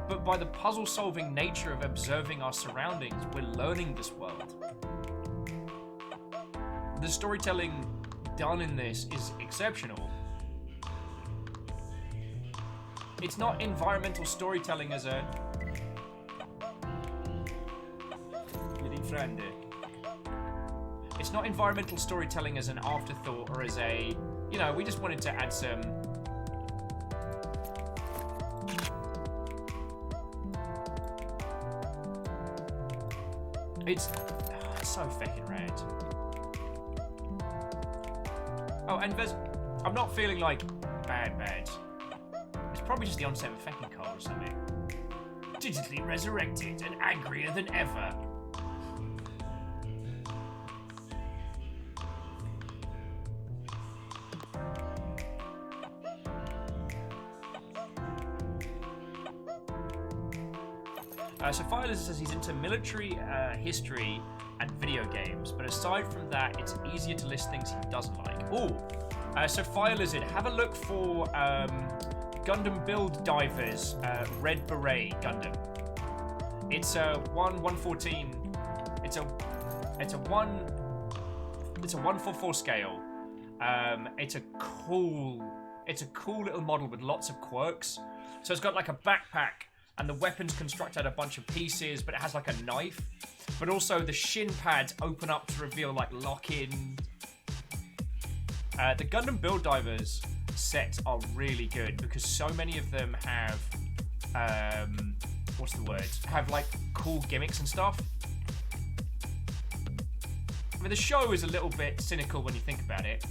but by the puzzle-solving nature of observing our surroundings, we're learning this world. The storytelling done in this is exceptional. It's not environmental storytelling as a... It's not environmental storytelling as an afterthought or as a... You know, we just wanted to add some... It's so fucking rad. Oh, and there's... I'm not feeling like bad. It's probably just the onset of a fucking cold or something. Digitally resurrected and angrier than ever. So Firelizard says he's into military history and video games, but aside from that, it's easier to list things he doesn't like. Ooh, so Firelizard, have a look for Gundam Build Divers Red Beret Gundam. It's a 1/114. It's a 1/44 scale. It's a cool little model with lots of quirks. So it's got like a backpack, and the weapon's constructed out of a bunch of pieces, but it has like a knife. But also the shin pads open up to reveal like lock-in. The Gundam Build Divers sets are really good because so many of them have, have like cool gimmicks and stuff. I mean, the show is a little bit cynical when you think about it.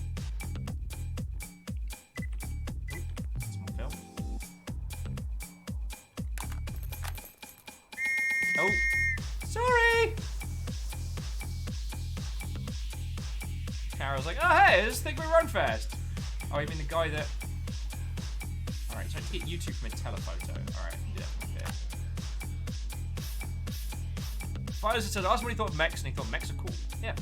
Oh, sorry! Carol's like, oh hey, this thing will run fast. Oh, you mean the guy that... Alright, so I have to get YouTube from a telephoto. Alright, yeah, okay. Fires said, I asked him what he thought of mechs, and he thought mechs are cool. Yeah.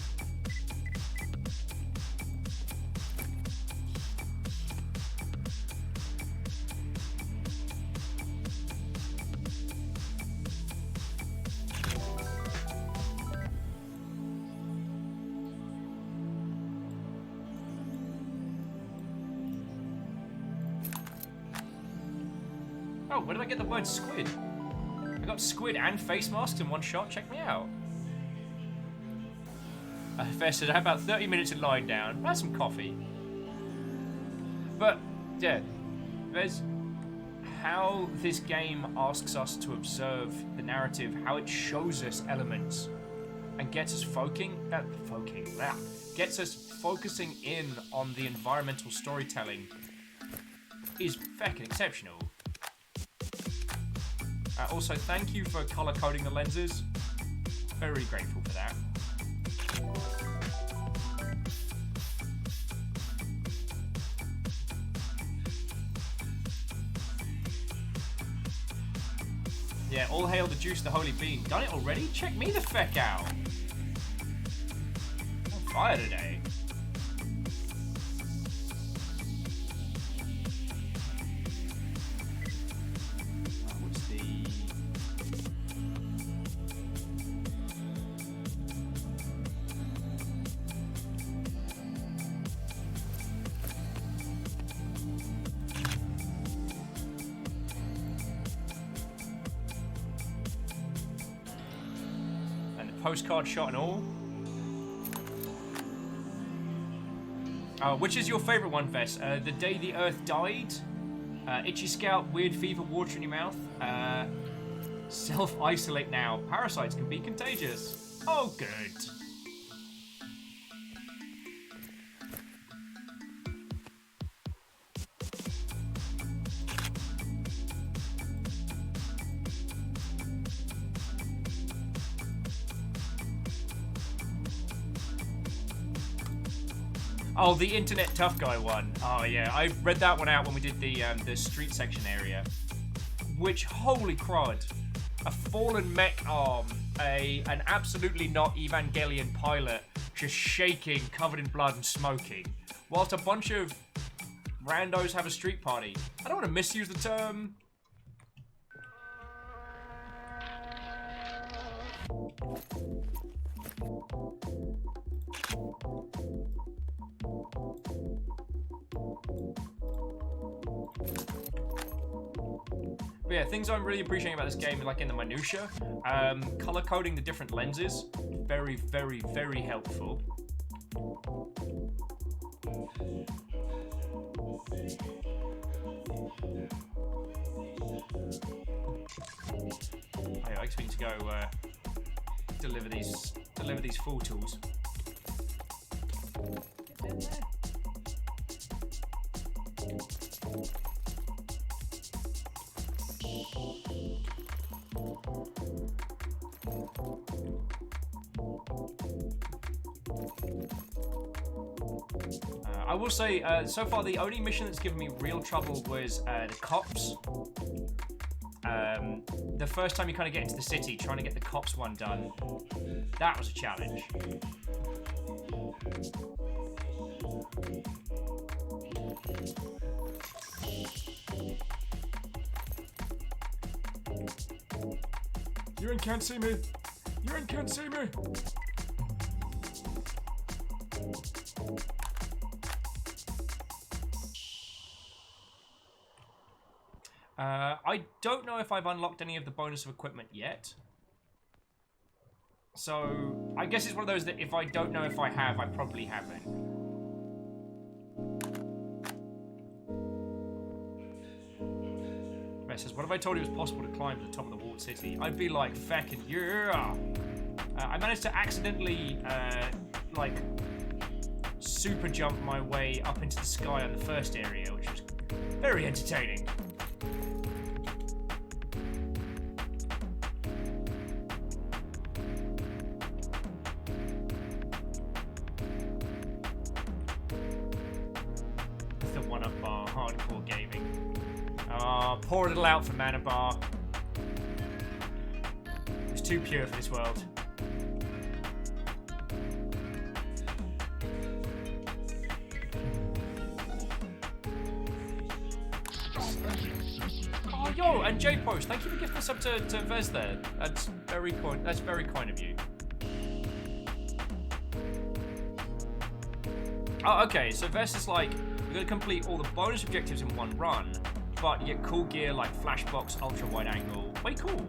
Oh, where did I get the word squid? I got squid and face masks in one shot. Check me out. Fair said, how about 30 minutes of lying down? Have some coffee. But, yeah, there's how this game asks us to observe the narrative, how it shows us elements, and gets us gets us focusing in on the environmental storytelling is fucking exceptional. Also, thank you for color coding the lenses. Very grateful for that. Yeah, all hail the juice, the holy bean. Done it already? Check me the feck out. I'm on fire today. postcard shot and all. Which is your favorite one, Vess? The day the Earth died, itchy scalp, weird fever, water in your mouth, self-isolate now. Parasites can be contagious. Oh, good. Oh, the internet tough guy one. Oh yeah, I read that one out when we did the street section area. Which, holy crud, a fallen mech arm, an absolutely not Evangelion pilot, just shaking, covered in blood and smoking, whilst a bunch of randos have a street party. I don't want to misuse the term. But yeah, things I'm really appreciating about this game, like in the minutia, color coding the different lenses, very, very, very helpful. I guess we need to go deliver these full tools. I will say, so far the only mission that's given me real trouble was the cops. The first time you kind of get into the city, trying to get the cops one done, that was a challenge. Urine can't see me! Urine can't see me! I don't know if I've unlocked any of the bonus of equipment yet. So, I guess it's one of those that if I don't know if I have, I probably haven't. Beth says, what if I told you it was possible to climb to the top of the walled city? I'd be like, feckin' yeah! I managed to accidentally, like, super jump my way up into the sky on the first area, which was very entertaining. Pour a little out for Mana Bar. It's too pure for this world. Oh, yo, and J-Post, thank you for gifting us up to Vez there. That's very kind. That's very kind of you. Oh, okay. So Vez is like, you're gonna complete all the bonus objectives in one run. But you get cool gear like flashbox, ultra wide angle. Way cool.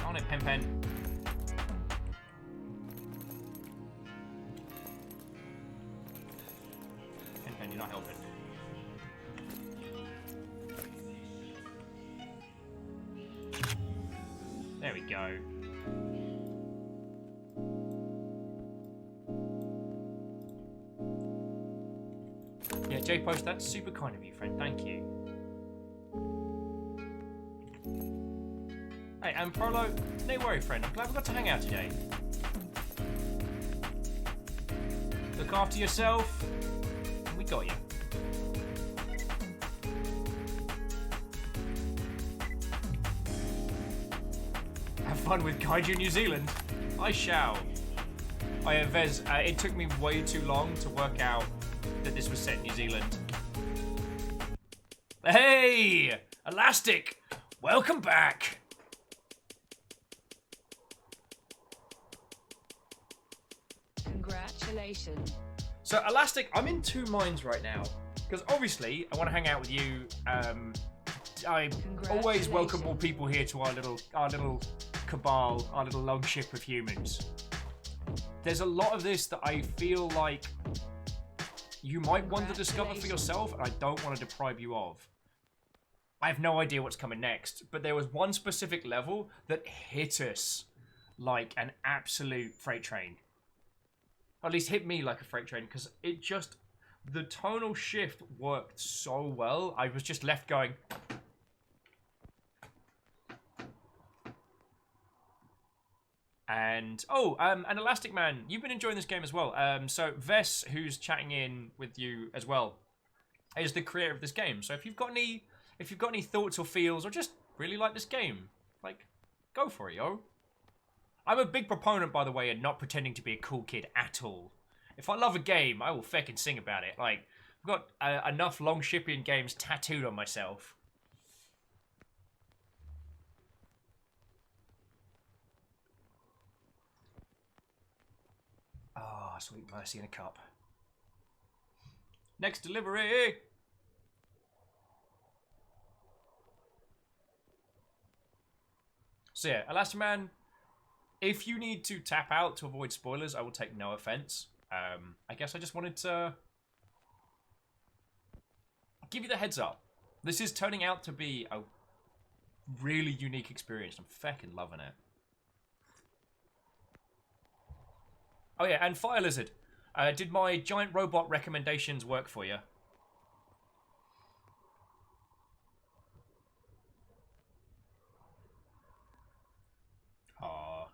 On it, Pen. Pen, you're not helping. There we go. Yeah, J-Post, that's super kind of you, friend. Thank you. Hey, and Prolo, no worry, friend. I'm glad we got to hang out today. Look after yourself. We got you. Have fun with Kaiju New Zealand. I shall. Vez, it took me way too long to work out that this was set in New Zealand. Hey! Elastic! Welcome back! Congratulations. So, Elastic, I'm in two minds right now. Because obviously, I want to hang out with you. I always welcome more people here to our little cabal, our little longship of humans. There's a lot of this that I feel like you might want to discover for yourself, and I don't want to deprive you of. I have no idea what's coming next, but there was one specific level that hit us like an absolute freight train. Or at least hit me like a freight train, because it just... The tonal shift worked so well, I was just left going... And, and Elastic Man, you've been enjoying this game as well. So Vess, who's chatting in with you as well, is the creator of this game. So if you've got any thoughts or feels, or just really like this game, like, go for it, yo. I'm a big proponent, by the way, of not pretending to be a cool kid at all. If I love a game, I will feckin' sing about it. Like, I've got enough Longshipian games tattooed on myself. Ah, oh, sweet mercy in a cup. Next delivery! So yeah, Elastiman, if you need to tap out to avoid spoilers, I will take no offense. I guess I just wanted to give you the heads up. This is turning out to be a really unique experience. I'm feckin' loving it. Oh yeah, and Fire Lizard. Did my giant robot recommendations work for you? Aww.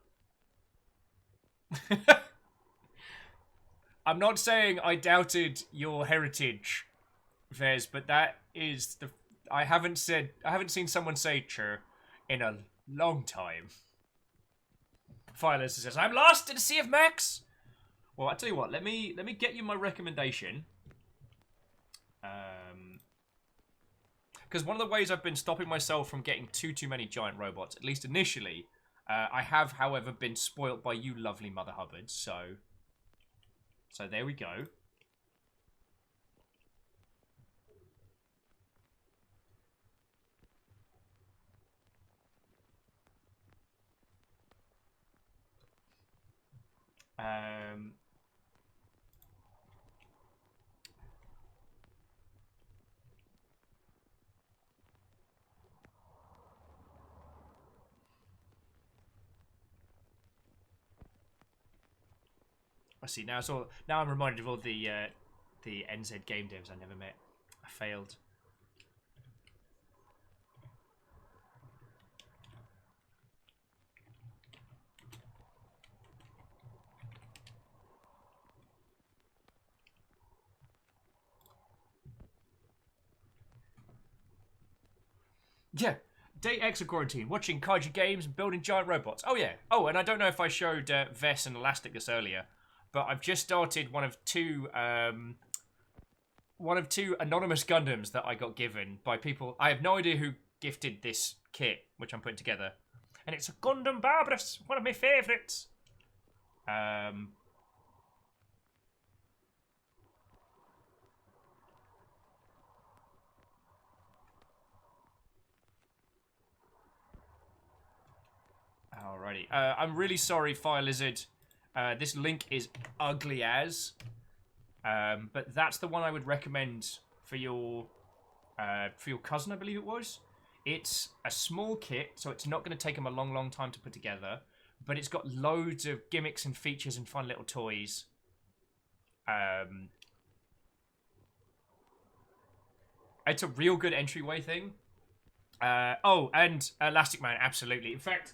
I'm not saying I doubted your heritage, Vez, but that is the... I haven't seen someone say "chur" in a long time. Fire Lizard says, "I'm lost in a sea of mechs." Well, I tell you what, let me get you my recommendation. Because one of the ways I've been stopping myself from getting too many giant robots, at least initially, I have, however, been spoilt by you lovely Mother Hubbards, so there we go. I see now. So now I'm reminded of all the NZ game devs I never met. I failed. Yeah, day X of quarantine, watching kaiju games and building giant robots. Oh yeah. Oh, and I don't know if I showed Vess and Elastic this earlier, but I've just started one of two anonymous Gundams that I got given by people. I have no idea who gifted this kit, which I'm putting together, and it's a Gundam Barbarous, one of my favourites. Alrighty. I'm really sorry, Fire Lizard. This link is ugly as. But that's the one I would recommend for your cousin, I believe it was. It's a small kit, so it's not going to take him a long time to put together. But it's got loads of gimmicks and features and fun little toys. It's a real good entryway thing. Oh, and Elastic Man, absolutely. In fact...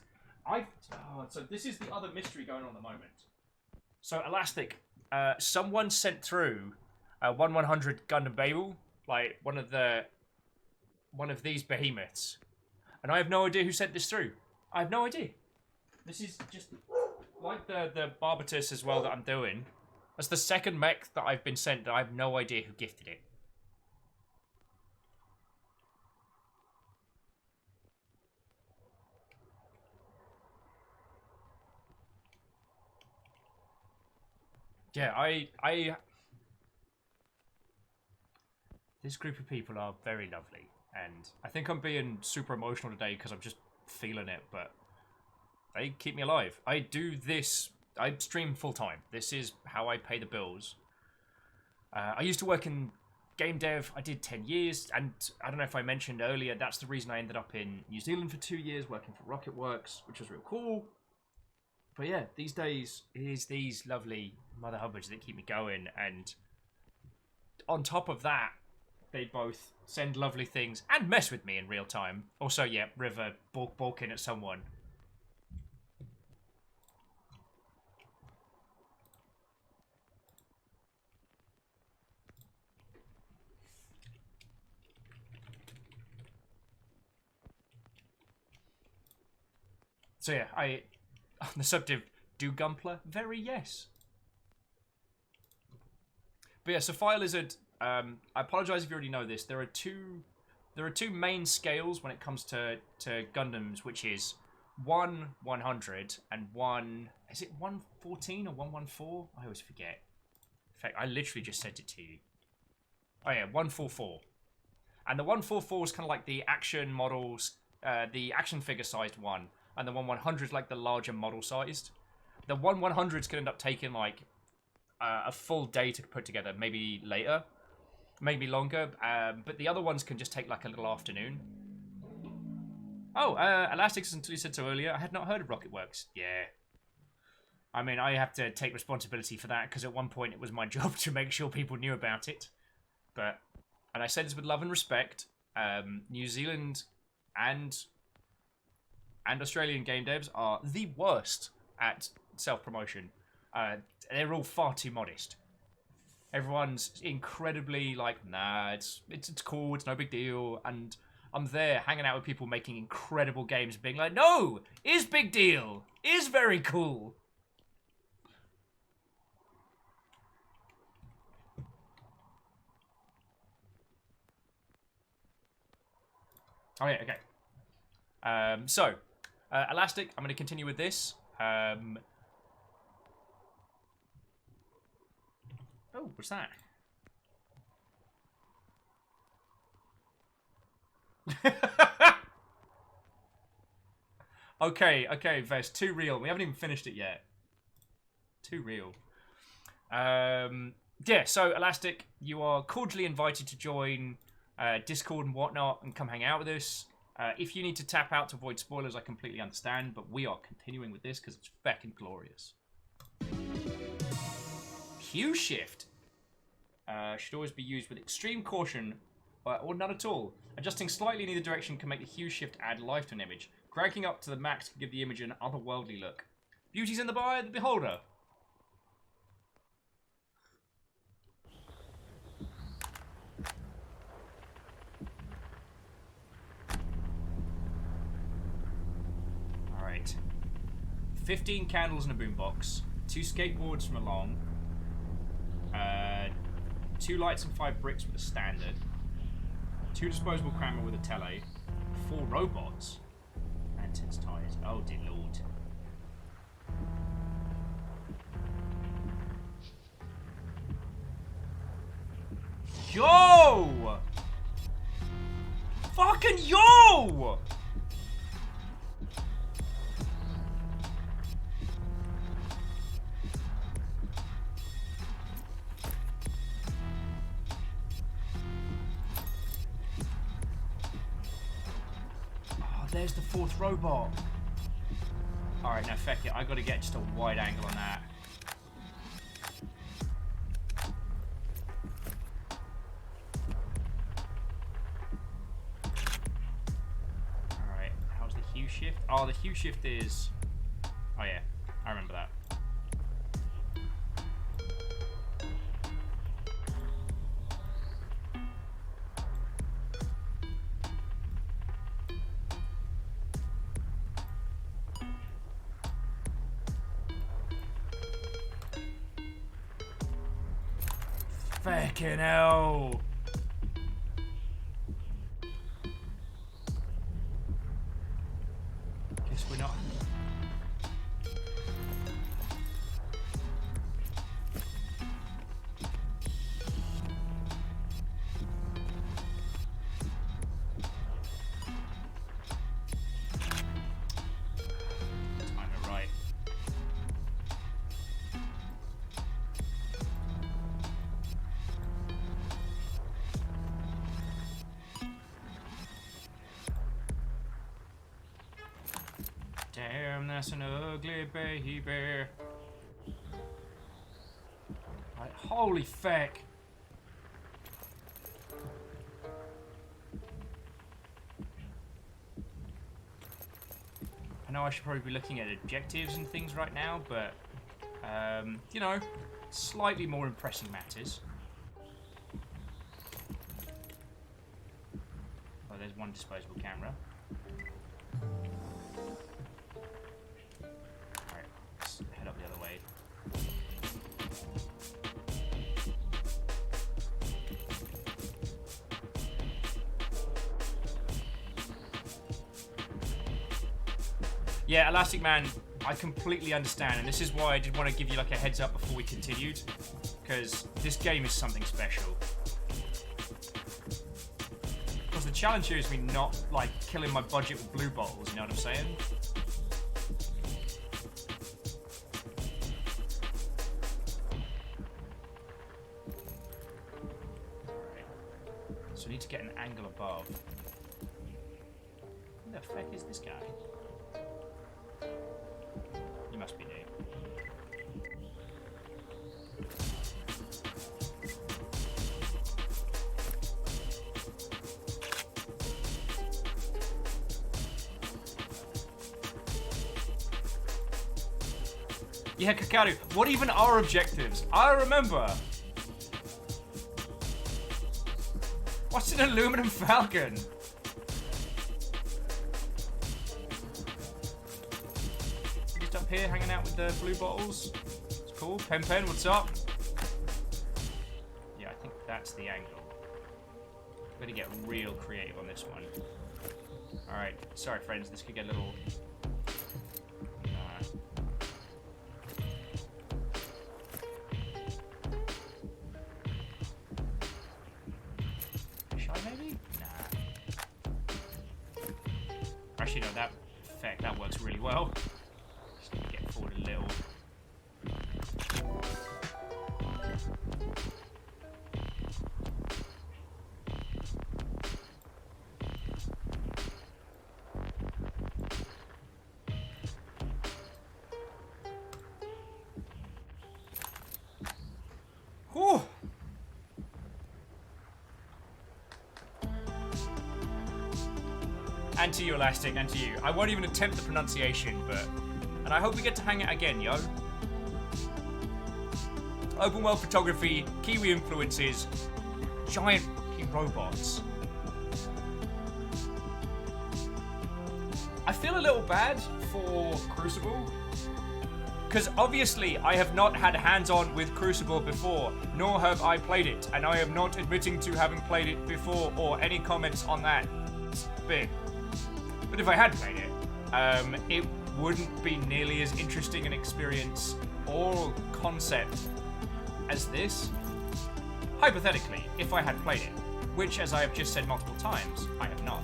so this is the other mystery going on at the moment. So Elastic, someone sent through 1/100 Gundam Babel, like one of these behemoths, and I have no idea who sent this through. I have no idea. This is just like the Barbatus as well that I'm doing. That's the second mech that I've been sent that I have no idea who gifted it. Yeah, This group of people are very lovely, and I think I'm being super emotional today because I'm just feeling it, but they keep me alive. I do this, I stream full time. This is how I pay the bills. I used to work in game dev. I did 10 years, and I don't know if I mentioned earlier, that's the reason I ended up in New Zealand for 2 years working for Rocketworks, which was real cool. But yeah, these days, it is these lovely Mother Hubbards that keep me going, and on top of that, they both send lovely things and mess with me in real time. Also, yeah, River balking at someone. So yeah, on the subject, do Gumpler? Very yes. But yeah, so Fire Lizard, I apologize if you already know this. There are two main scales when it comes to Gundams, which is 1/100 and is it 114 or 114? I always forget. In fact, I literally just sent it to you. Oh yeah, 144. And the 144 is kind of like the action models, the action figure sized one, and the 1/100 is like the larger model sized. The 1/100s can end up taking like a full day to put together, maybe later, maybe longer, but the other ones can just take like a little afternoon. Oh, Elastics, until you said so earlier, I had not heard of Rocketworks. Yeah. I mean, I have to take responsibility for that, because at one point it was my job to make sure people knew about it. But, and I say this with love and respect, New Zealand and Australian game devs are the worst at self-promotion. They're all far too modest. Everyone's incredibly like, nah, it's cool, it's no big deal, and I'm there hanging out with people making incredible games, being like, no, is big deal, is very cool. Oh yeah, okay. So, Elastic, I'm going to continue with this. Oh, what's that? Okay, Vest, too real. We haven't even finished it yet. Too real. Yeah, so Elastic, you are cordially invited to join Discord and whatnot and come hang out with us. If you need to tap out to avoid spoilers, I completely understand, but we are continuing with this because it's feckin' glorious. Hue shift should always be used with extreme caution or none at all. Adjusting slightly in either direction can make the hue shift add life to an image. Cranking up to the max can give the image an otherworldly look. Beauty's in the eye of the beholder. Alright. 15 candles in a boombox. 2 skateboards from along. 2 lights and 5 bricks with a standard. 2 disposable crammer with a tele. 4 robots. Lanterns tied. Oh dear lord. Yo! Fucking yo! There's the 4th robot. Alright, now feck it. I gotta get just a wide angle on that. Alright, how's the hue shift? Oh, the hue shift is... Oh yeah, I remember that. Fucking hell. Guess we're not. That's an ugly baby. Right, holy feck. I know I should probably be looking at objectives and things right now, but, you know, slightly more impressing matters. Oh, there's one disposable camera. Alright, let's head up the other way. Yeah, Elastic Man, I completely understand, and this is why I did want to give you like a heads up before we continued, because this game is something special. Because the challenge here is me not like killing my budget with blue bottles, you know what I'm saying? Alright. So we need to get an angle above. Who the feck is this guy? You must be new. Yeah, Kakaru, what even are objectives? I remember. What's an aluminum falcon? Just up here hanging out with the blue bottles. It's cool. Pen, what's up? Yeah, I think that's the angle. I'm gonna get real creative on this one. Alright, sorry friends, this could get a little... Actually, no, that effect, that works really well. Just need to get forward a little. Whew! And to you, Elastic, and to you. I won't even attempt the pronunciation, but... And I hope we get to hang out again, yo. Open world photography, Kiwi influences, giant fucking robots. I feel a little bad for Crucible. Because obviously I have not had hands-on with Crucible before, nor have I played it. And I am not admitting to having played it before, or any comments on that. It's big. But if I had played it, it wouldn't be nearly as interesting an experience or concept as this. Hypothetically, if I had played it, which, as I have just said multiple times, I have not.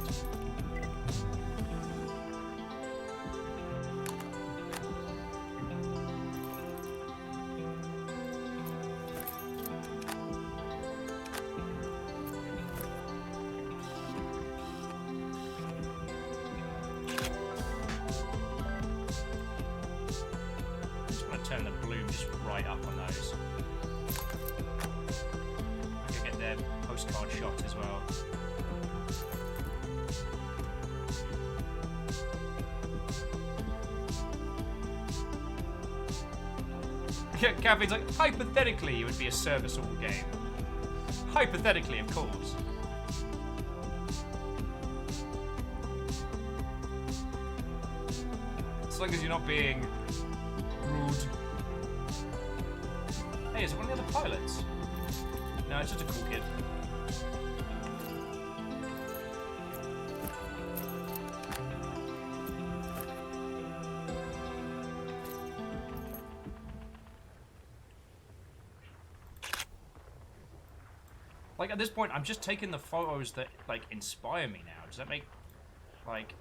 Turn the bloom just right up on those. I can get their postcard shot as well. Caffeine's like, hypothetically, it would be a serviceable game. Hypothetically, of course. As long as you're not being rude. Hey, is it one of the other pilots? No, it's just a cool kid. Like, at this point, I'm just taking the photos that, like, inspire me now. Does that make, like...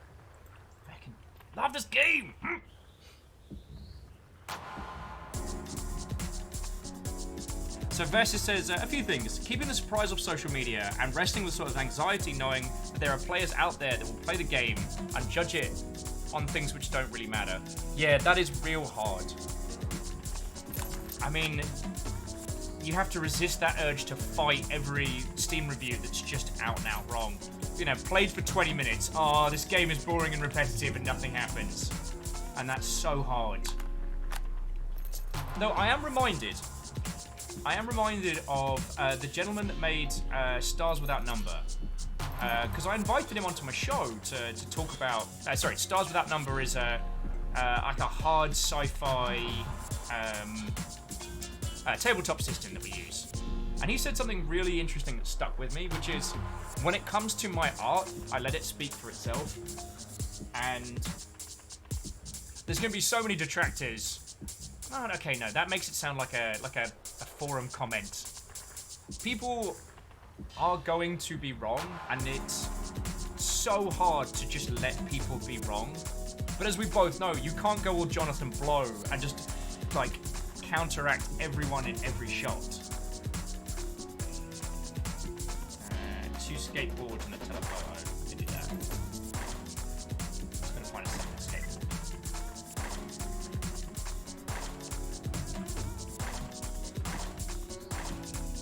I can love this game! So Versus says a few things. Keeping the surprise off social media and resting with sort of anxiety knowing that there are players out there that will play the game and judge it on things which don't really matter. Yeah, that is real hard. I mean, you have to resist that urge to fight every Steam review that's just out and out wrong. You know, played for 20 minutes. Oh, this game is boring and repetitive and nothing happens. And that's so hard. Though I am reminded of the gentleman that made Stars Without Number. Because I invited him onto my show to talk about... sorry, Stars Without Number is like a hard sci-fi tabletop system that we use. And he said something really interesting that stuck with me, which is, when it comes to my art, I let it speak for itself. And there's going to be so many detractors. Oh, okay, no, that makes it sound like a forum comment. People are going to be wrong, and it's so hard to just let people be wrong. But as we both know, you can't go all Jonathan Blow and just, like, counteract everyone in every shot. 2 skateboards and a telephoto. I did that. I'm gonna find a second skateboard.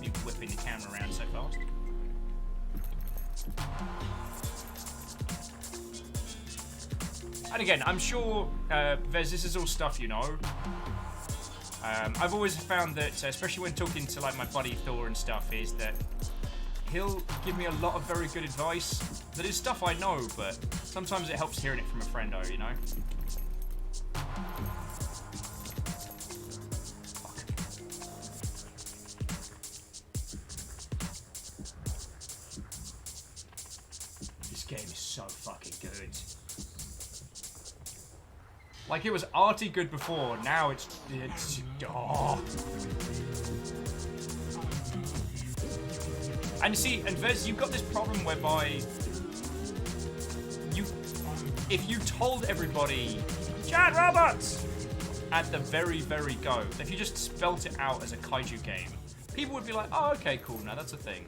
Me whipping the camera around so fast. And again, I'm sure, Vez, this is all stuff you know. I've always found that, especially when talking to like my buddy Thor and stuff, is that he'll give me a lot of very good advice that is stuff I know, but sometimes it helps hearing it from a friendo, you know? Fuck. This game is so fucking good. Like, it was arty good before, now it's oh. And you see, and Vez, you've got this problem whereby if you told everybody, Giant robots, at the very, very go, if you just spelt it out as a kaiju game, people would be like, oh, okay, cool, now that's a thing.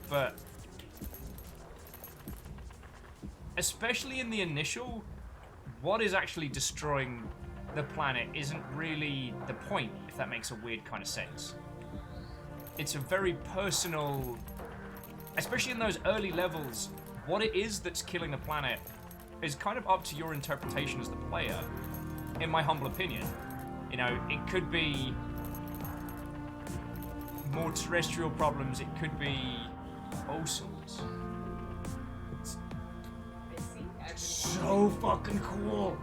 But, especially in the initial, what is actually destroying the planet isn't really the point, if that makes a weird kind of sense. It's a very personal, especially in those early levels, what it is that's killing the planet is kind of up to your interpretation as the player, in my humble opinion. You know, it could be more terrestrial problems, it could be all sorts. So fucking cool.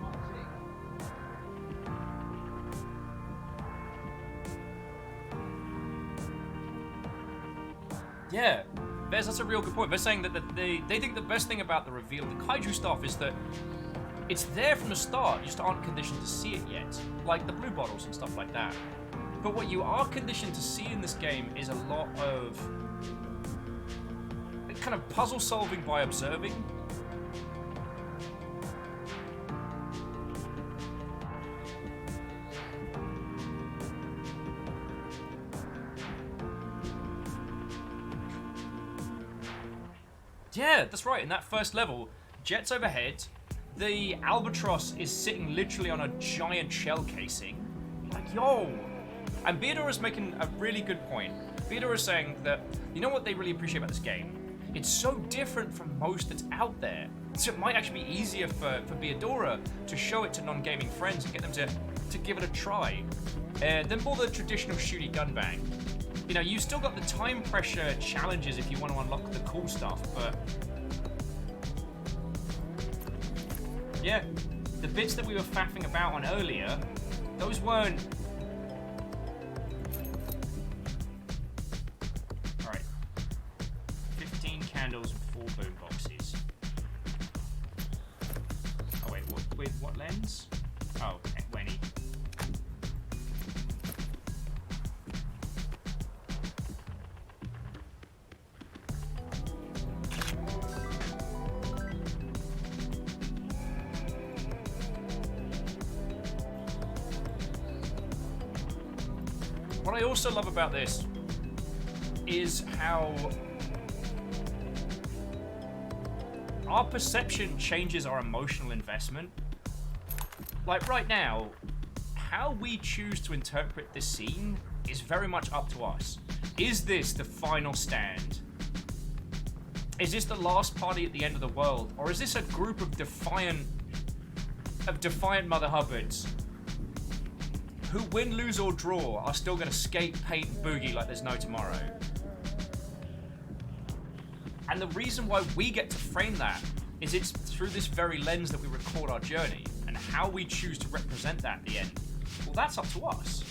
Yeah, Vez, that's a real good point. They're saying that they think the best thing about the reveal of the kaiju stuff is that it's there from the start, you just aren't conditioned to see it yet. Like the blue bottles and stuff like that. But what you are conditioned to see in this game is a lot of kind of puzzle solving by observing. Yeah, that's right. In that first level, jets overhead, the albatross is sitting literally on a giant shell casing. Like, yo! And Beadora's making a really good point. Beadora's saying that, you know what they really appreciate about this game? It's so different from most that's out there. So it might actually be easier for Beadora to show it to non-gaming friends and get them to give it a try. Than more the traditional shooty gun bang. You know, you still got the time pressure challenges if you want to unlock the cool stuff, but yeah, the bits that we were faffing about on earlier, those weren't. Alright. 15 candles and 4 boom boxes. Oh wait, with what lens? Oh, Wenny. What I also love about this is how our perception changes our emotional investment. like right now, how we choose to interpret this scene is very much up to us. Is this the final stand? Is this the last party at the end of the world? Or is this a group of defiant Mother Hubbards who win, lose, or draw are still going to skate, paint, and boogie like there's no tomorrow? And the reason why we get to frame that is it's through this very lens that we record our journey, and how we choose to represent that at the end. Well, that's up to us.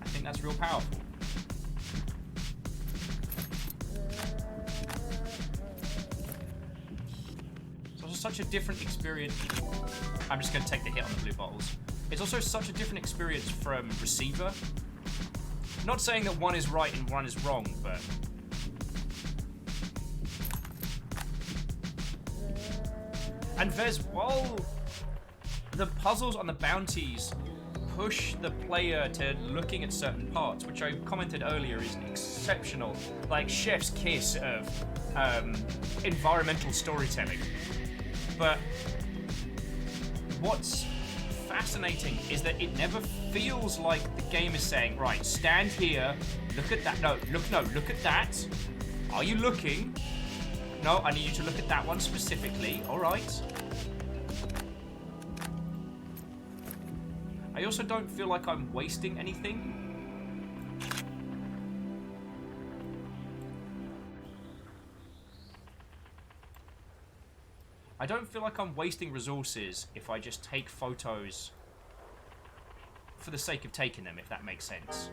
I think that's real powerful. It's also such a different experience. I'm just going to take the hit on the blue bottles. It's also such a different experience from receiver. Not saying that one is right and one is wrong, but and Vez, while the puzzles on the bounties push the player to looking at certain parts, which I commented earlier is exceptional, like chef's kiss of environmental storytelling. But what's fascinating is that it never feels like the game is saying, right, stand here, look at that, look at that. Are you looking? No, I need you to look at that one specifically. All right. I also don't feel like I'm wasting anything. I don't feel like I'm wasting resources if I just take photos for the sake of taking them, if that makes sense.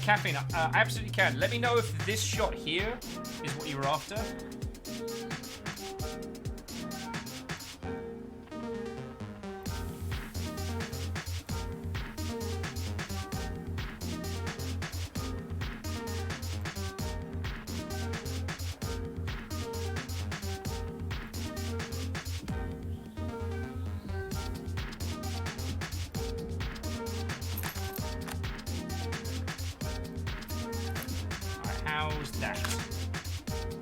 Caffeine, I absolutely can. Let me know if this shot here is what you were after. How's that?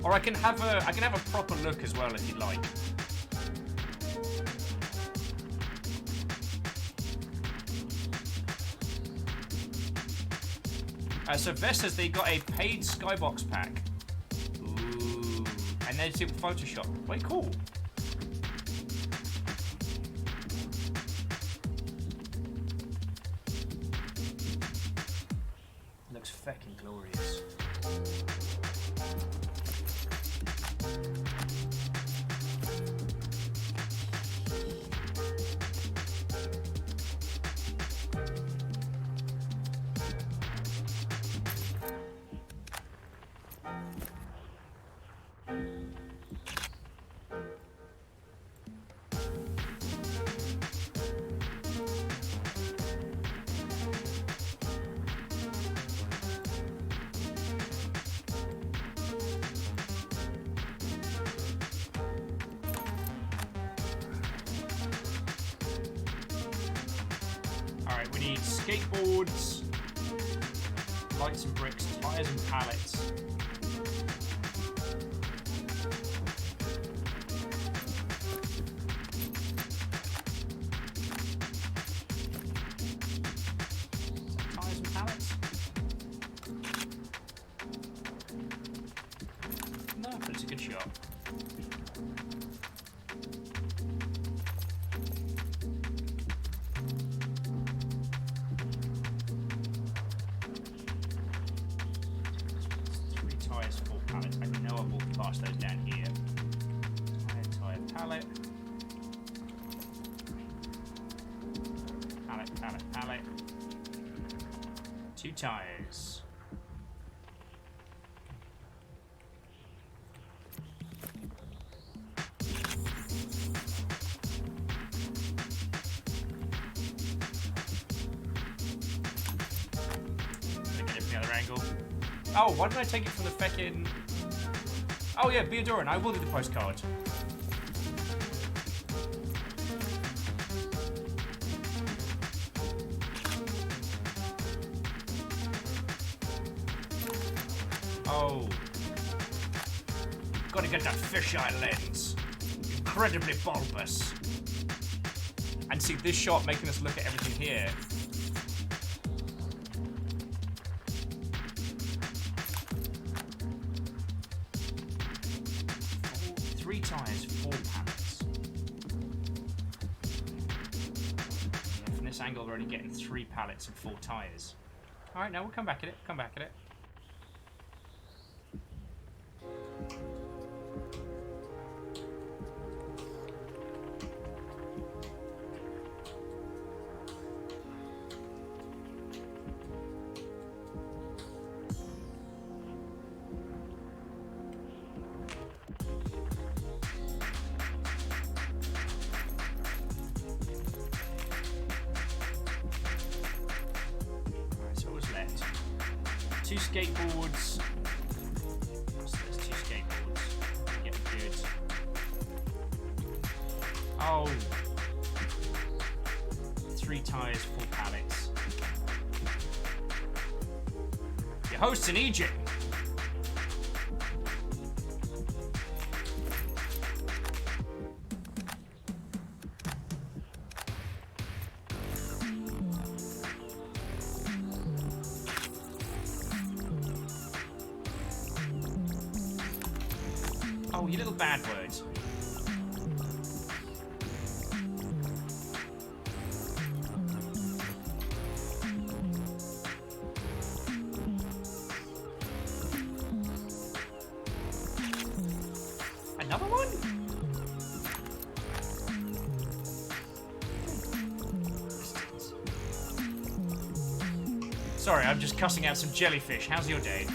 Or I can have a proper look as well if you'd like. So Vest says they got a paid skybox pack. Ooh. And then it's in Photoshop. Way cool. Looks fucking glorious. Alright, we need skateboards, lights and bricks, tires and pallets. Tires and pallets? No, but it's a good shot. 2 tires. Get it from the other angle. Oh, why did I take it from the feckin'... Oh yeah, Beodoran, I will do the postcard. Oh. Gotta get that fisheye lens. Incredibly bulbous. And see this shot making us look at everything here. Three tires, 4 pallets. Yeah, from this angle, we're only getting 3 pallets and 4 tires. Alright, now we'll come back at it. Come back at it. Alright, so what's left? 2 skateboards. So there's 2 skateboards. Get good. Oh. 3 tires, 4 pallets. Your host's in Egypt. Oh, you little bad words. Another one? Sorry, I'm just cussing out some jellyfish. How's your day?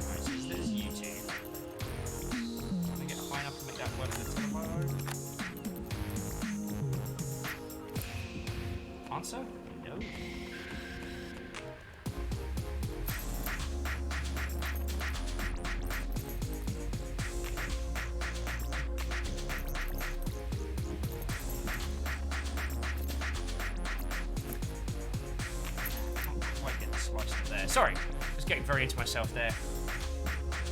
Alright, so there's you two. Can I get high enough to make that work with the telephone? Answer? No. Quite get the slice up there. Sorry, just getting very into myself there.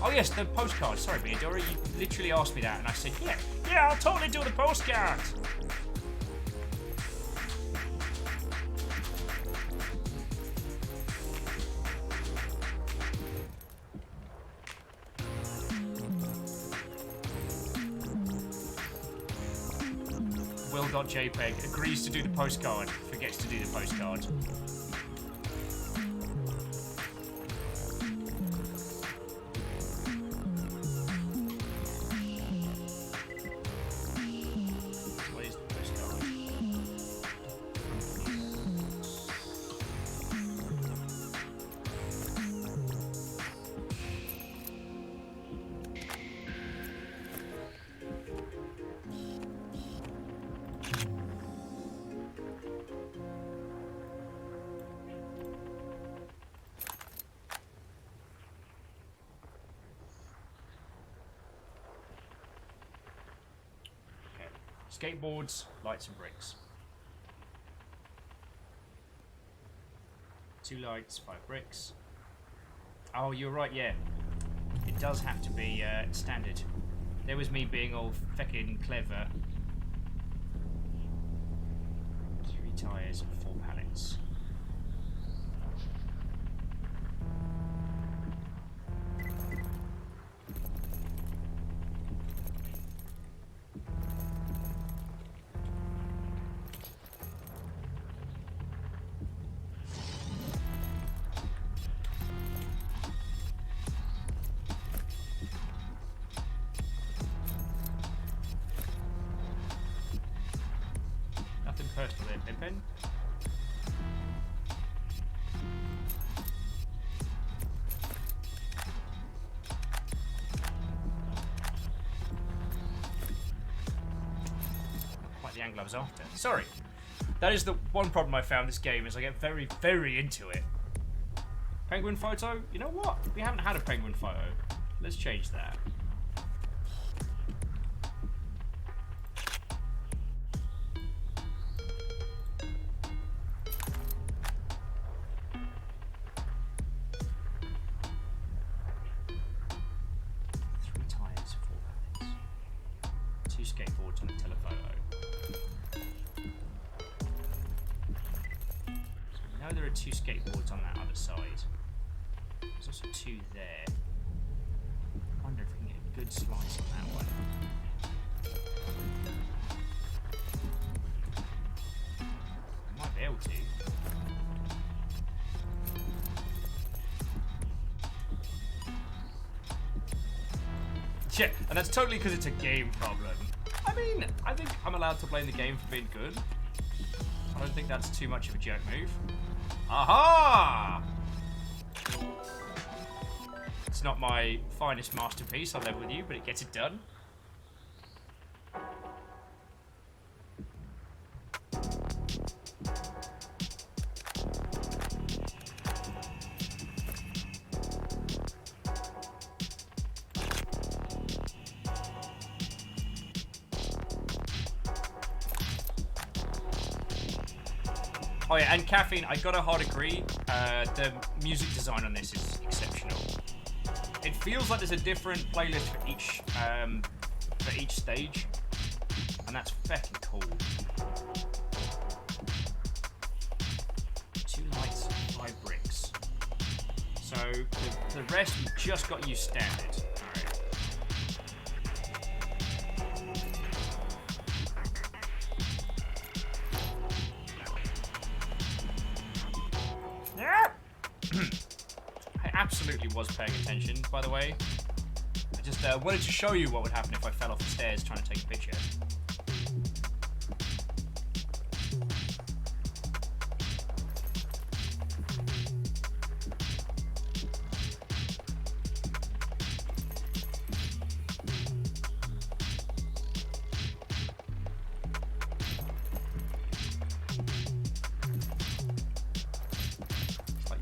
Oh yes, the postcard. Sorry, Beodora, you literally asked me that, and I said, yeah, I'll totally do the postcard. Will.jpg agrees to do the postcard, forgets to do the postcard. Where's the postcard? Skateboards, lights and bricks. 2 lights, 5 bricks. Oh, you're right, yeah. It does have to be standard. There was me being all feckin' clever. 3 tires and 4 pallets. Nothing personal there, Pimpin. hand gloves after. Sorry. That is the one problem I found this game, is I get very, very into it. Penguin photo? You know what? We haven't had a penguin photo. Let's change that. Skateboards on a telephoto. So we know there are 2 skateboards on that other side. There's also 2 there. I wonder if we can get a good slice on that one. I might be able to. Yeah, and that's totally because it's a game problem. I mean, I think I'm allowed to blame the game for being good. I don't think that's too much of a jerk move. Aha! It's not my finest masterpiece, I'll level with you, but it gets it done. Oh yeah, and Caffeine, I gotta hard agree, the music design on this is exceptional. It feels like there's a different playlist for each stage, and that's fucking cool. 2 lights, 5 bricks. So the rest we just got you standard. Absolutely was paying attention, by the way. I just wanted to show you what would happen if I fell off the stairs trying to take a picture.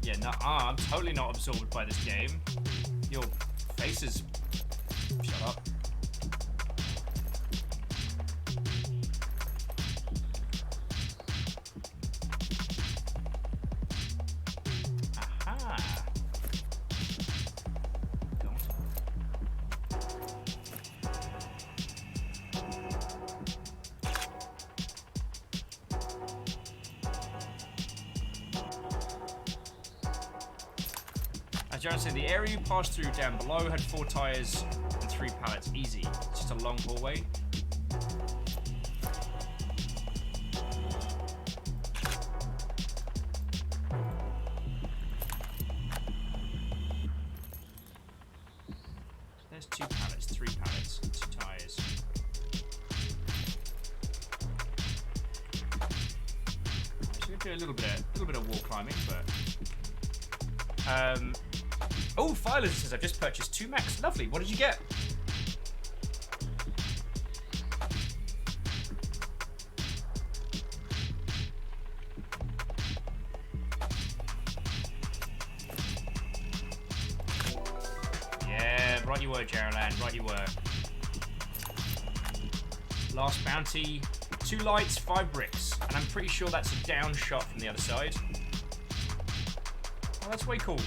Yeah, no, I'm totally not absorbed by this game. Your face is... Shut up. Aha. As Jared said, the area you passed through down below had 4 tires and 3 pallets. Easy. It's just a long hallway. So there's 2 pallets, 3 pallets, 2 tires. So we do a little bit of wall climbing, but oh, Filer says I've just purchased 2 Macs. Lovely. What did you get? Yeah, right you were, Geraldine. Right you were. Last bounty. 2 lights, 5 bricks. And I'm pretty sure that's a down shot from the other side. Oh, that's way cool.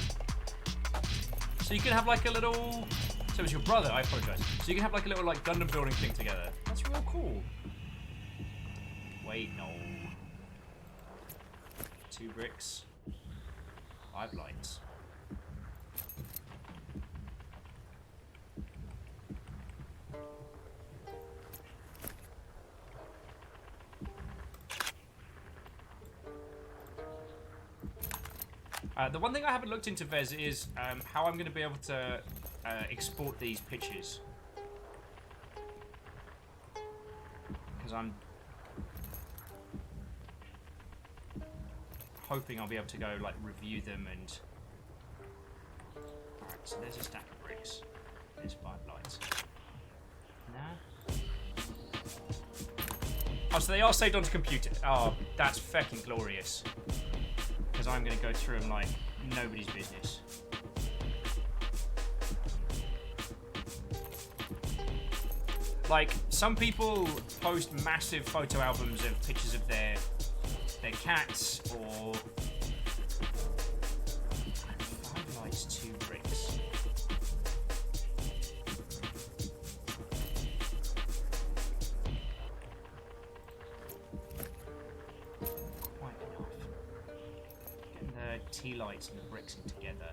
So you can have like a little... So it's your brother, I apologise. So you can have like a little like Gundam building thing together. That's real cool. Wait, no. 2 bricks. 5 lights. The one thing I haven't looked into, Vez, is how I'm going to be able to export these pictures. Because I'm hoping I'll be able to go, like, review them and... Alright, so there's a stack of bricks. There's 5 lights. Nah. Oh, so so they are saved onto computer. Oh, that's fucking glorious. Because I'm going to go through them like nobody's business. Like, some people post massive photo albums of pictures of their cats, or 5 lights, 2 bricks. Quite enough. Getting the tea lights and the bricks in together.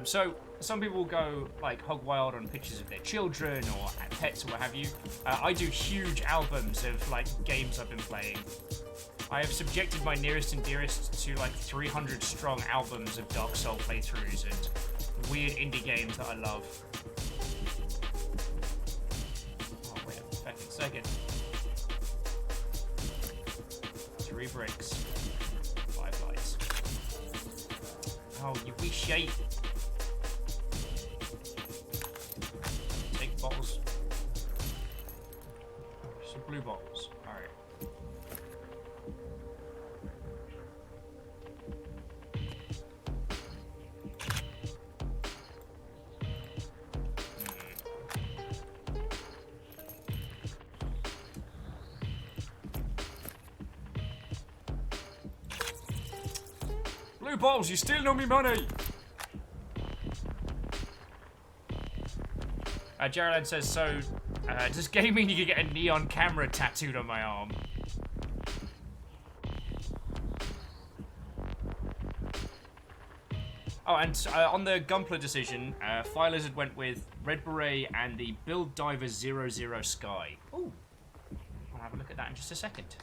So some people will go like hog wild on pictures of their children or pets or what have you. I do huge albums of like games I've been playing. I have subjected my nearest and dearest to like 300 strong albums of Dark Soul playthroughs and weird indie games that I love. Oh, wait a fucking second. 3 bricks. 5 lights. Oh, you wee shite. Bottles. Some blue bottles. Alright. Blue bottles, you still owe me money! Gerald says, so, does gaming mean you could get a neon camera tattooed on my arm? Oh, and on the Gunpla decision, Fire Lizard went with Red Beret and the Build Diver 00 Sky. Ooh. I'll have a look at that in just a second.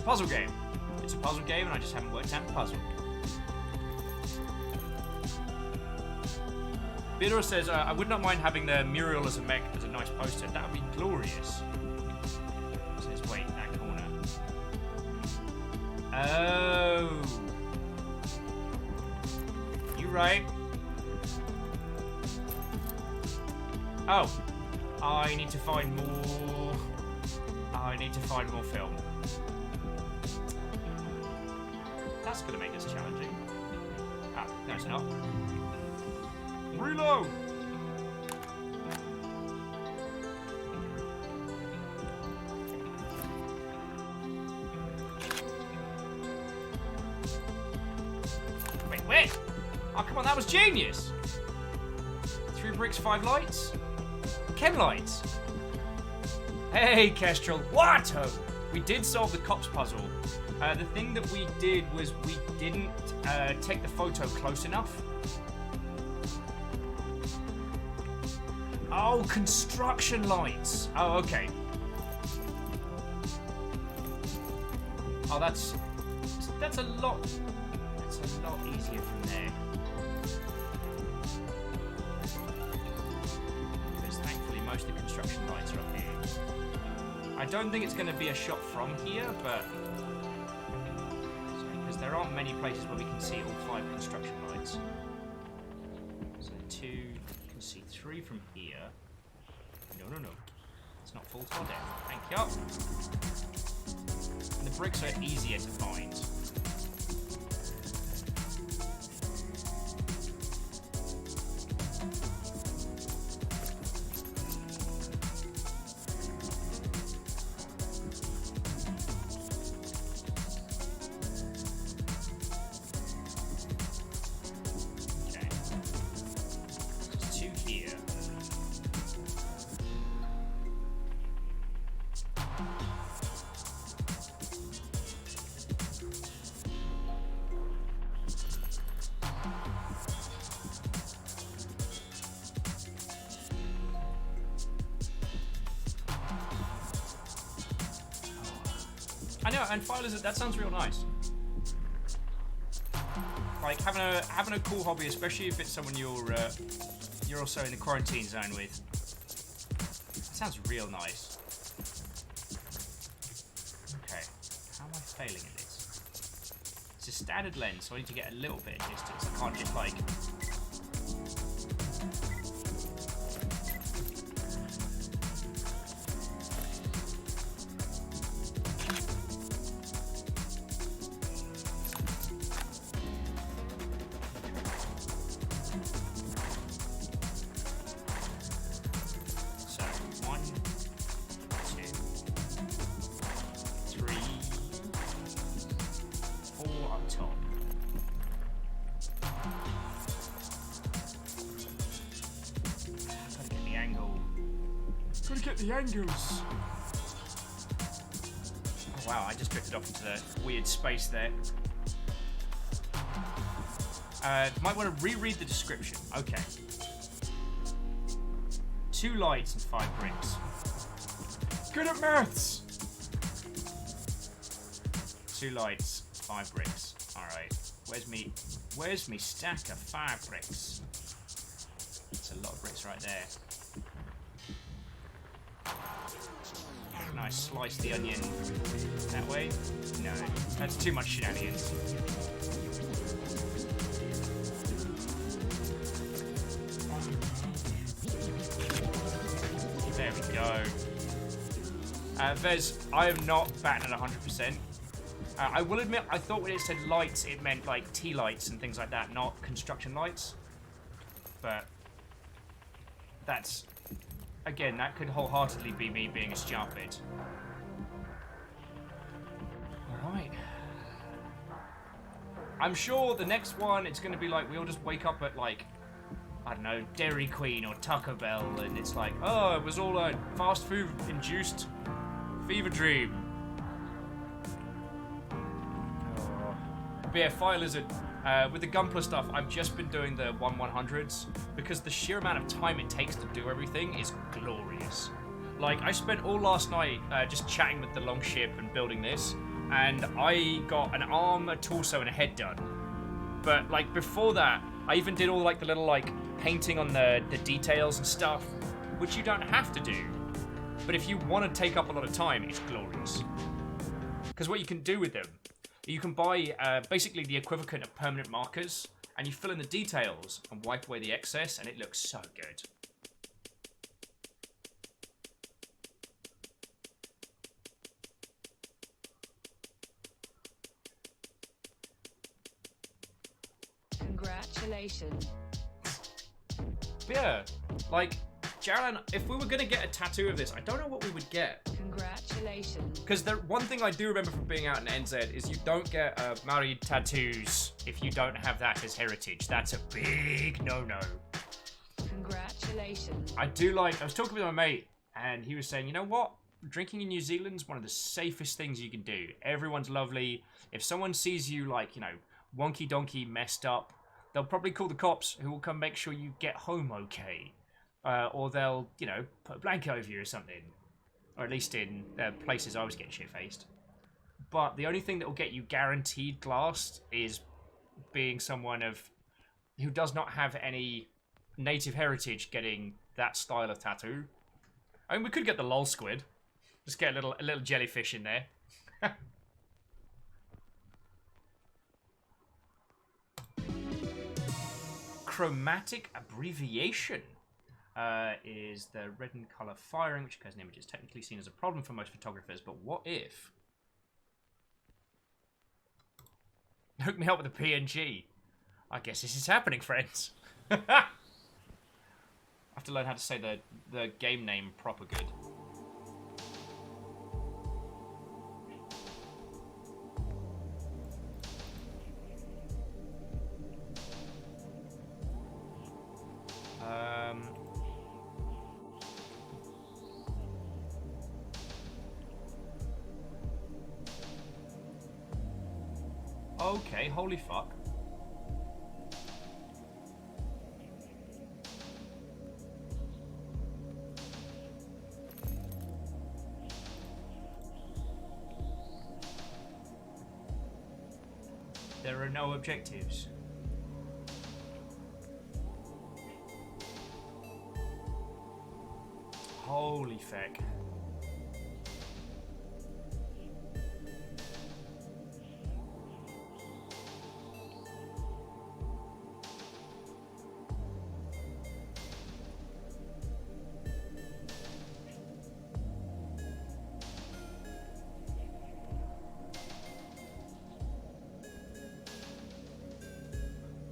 Puzzle game. It's a puzzle game and I just haven't worked out the puzzle. Bidor says, I would not mind having the Muriel as a mech as a nice poster. That would be glorious. Says, wait, that corner. Oh. You right. Oh. I need to find more... I need to find more film. That's going to make this challenging. Ah, no, it's not. Reload! Wait, wait! Oh, come on, that was genius! 3 bricks, 5 lights? Chem lights! Hey, Kestrel. What? We did solve the cops puzzle. The thing that we did was we didn't take the photo close enough. Oh, construction lights. Oh, okay. Oh, that's a lot easier from there. Because thankfully most of the construction lights are up here. I don't think it's going to be a shot from here, but because there aren't many places where we can see all 5 construction lights. So 2, you can see 3 from here. No. It's not full tile down. Thank you. And the bricks are easier to find. I know, and Fire Lizard, that sounds real nice. Like having a cool hobby, especially if it's someone you're also in the quarantine zone with. That sounds real nice. Okay, how am I failing at this? It's a standard lens, so I need to get a little bit of distance. I can't just like... the angles. Oh wow, I just drifted off into the weird space there. Might want to reread the description. Okay. 2 lights and 5 bricks. Good at maths! 2 lights, 5 bricks. Alright. Where's me stack of 5 bricks? That's a lot of bricks right there. Can I slice the onion that way? No, that's too much shenanigans. There we go. Vez, I am not batting at 100%. I will admit, I thought when it said lights, it meant like tea lights and things like that, not construction lights. But that's... Again, that could wholeheartedly be me being a stupid. Alright. I'm sure the next one, it's going to be like, we all just wake up at like, I don't know, Dairy Queen or Taco Bell, and it's like, oh, it was all a fast food-induced fever dream. Oh. But yeah, Fire Lizard. With the Gunpla stuff, I've just been doing the 1/100s because the sheer amount of time it takes to do everything is glorious. Like, I spent all last night just chatting with the Longship and building this, and I got an arm, a torso, and a head done. But, like, before that, I even did all, like, the little, like, painting on the details and stuff, which you don't have to do. But if you want to take up a lot of time, it's glorious. Because what you can do with them, you can buy basically the equivalent of permanent markers, and you fill in the details and wipe away the excess, and it looks so good. Congratulations. Yeah, like, Jaron, if we were going to get a tattoo of this, I don't know what we would get. Congratulations. Because the one thing I do remember from being out in NZ is you don't get Maori tattoos if you don't have that as heritage. That's a big no-no. Congratulations. I do like... I was talking with my mate, and he was saying, you know what? Drinking in New Zealand's one of the safest things you can do. Everyone's lovely. If someone sees you, like, you know, wonky-donkey messed up, they'll probably call the cops, who will come make sure you get home okay. Or they'll, you know, put a blanket over you or something. Or at least in places I was getting shit-faced. But the only thing that will get you guaranteed glassed is being someone who does not have any native heritage getting that style of tattoo. I mean, we could get the lol squid. Just get a little jellyfish in there. Chromatic abbreviation. Is the red in colour firing, which occurs in images, technically seen as a problem for most photographers, but what if? Hook me up with a PNG. I guess this is happening, friends. I have to learn how to say the game name proper good. Okay, holy fuck. There are no objectives. Holy feck.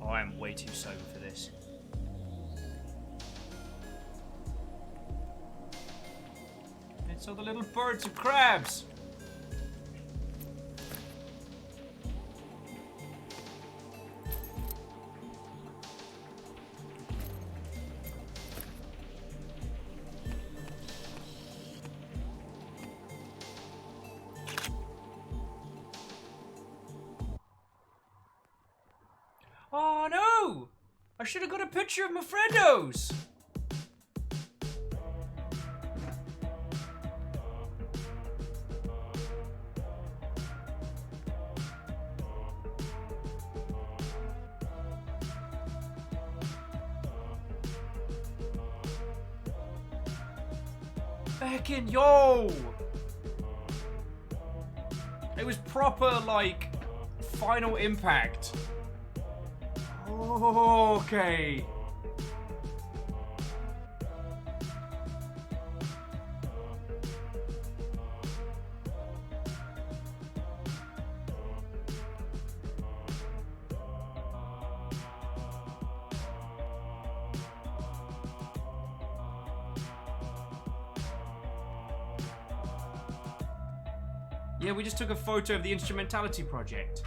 Oh, I am way too sober for this. It's all the little birds and crabs. Oh no! I should have got a picture of my friendos! Fucking yo! It was proper, like, Final Impact. Okay. Yeah, we just took a photo of the Instrumentality Project.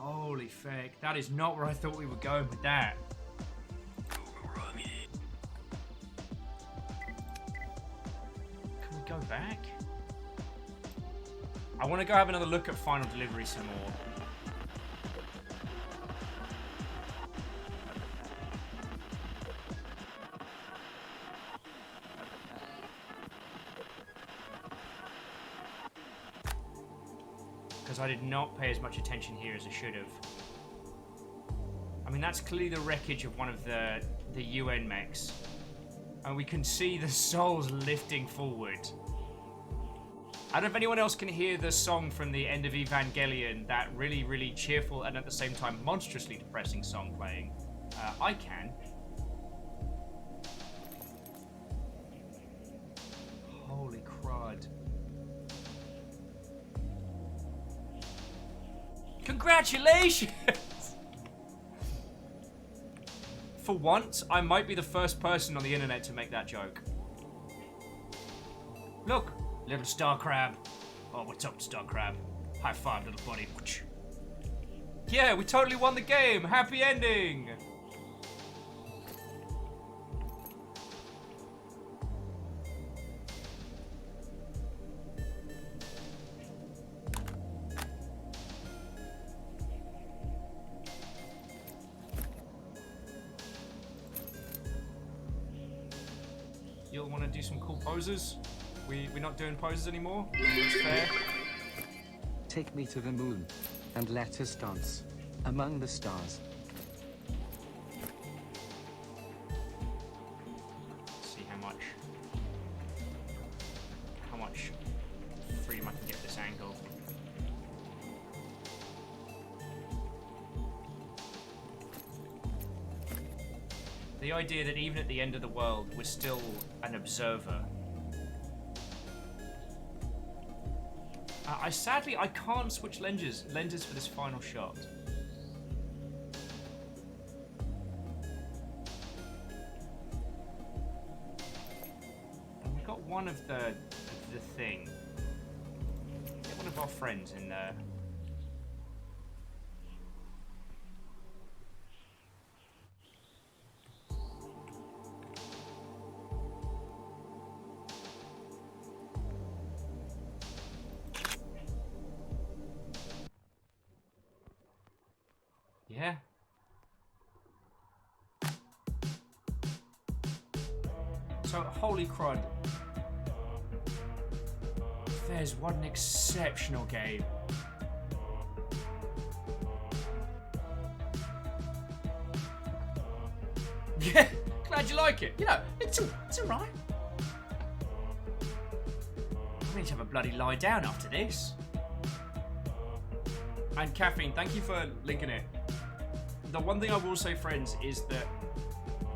Holy feck, that is not where I thought we were going with that. Umurangi. Can we go back? I want to go have another look at Final Delivery some more. Because I did not pay as much attention here as I should have. I mean, that's clearly the wreckage of one of the UN mechs. And we can see the souls lifting forward. I don't know if anyone else can hear the song from the end of Evangelion, that really, really cheerful and at the same time monstrously depressing song playing. I can. Holy crud. Congratulations! For once, I might be the first person on the internet to make that joke. Look, little star crab. Oh, what's up, star crab? High five, little buddy. Yeah, we totally won the game. Happy ending. You'll want to do some cool poses? We're not doing poses anymore? It's fair. Take me to the moon, and let us dance among the stars. Let's see how much freedom I can get this angle. The idea that even at the end of the world, we're still an observer. Sadly, I can't switch lenses for this final shot. And we've got one of the thing. Get one of our friends in there. So, holy crud. There's what an exceptional game. Yeah, glad you like it. You know, it's alright. I need to have a bloody lie down after this. And Caffeine, thank you for linking it. The one thing I will say, friends, is that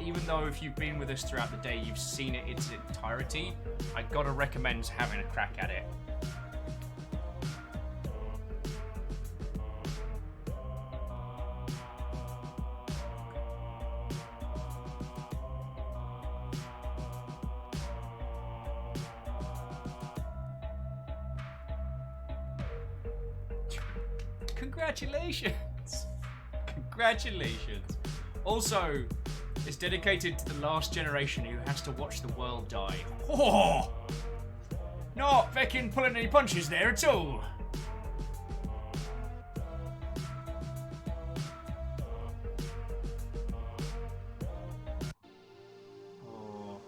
even though if you've been with us throughout the day, you've seen it in its entirety, I gotta recommend having a crack at it. Congratulations! Congratulations! Also, it's dedicated to the last generation who has to watch the world die. Oh! Not fucking pulling any punches there at all. Oh.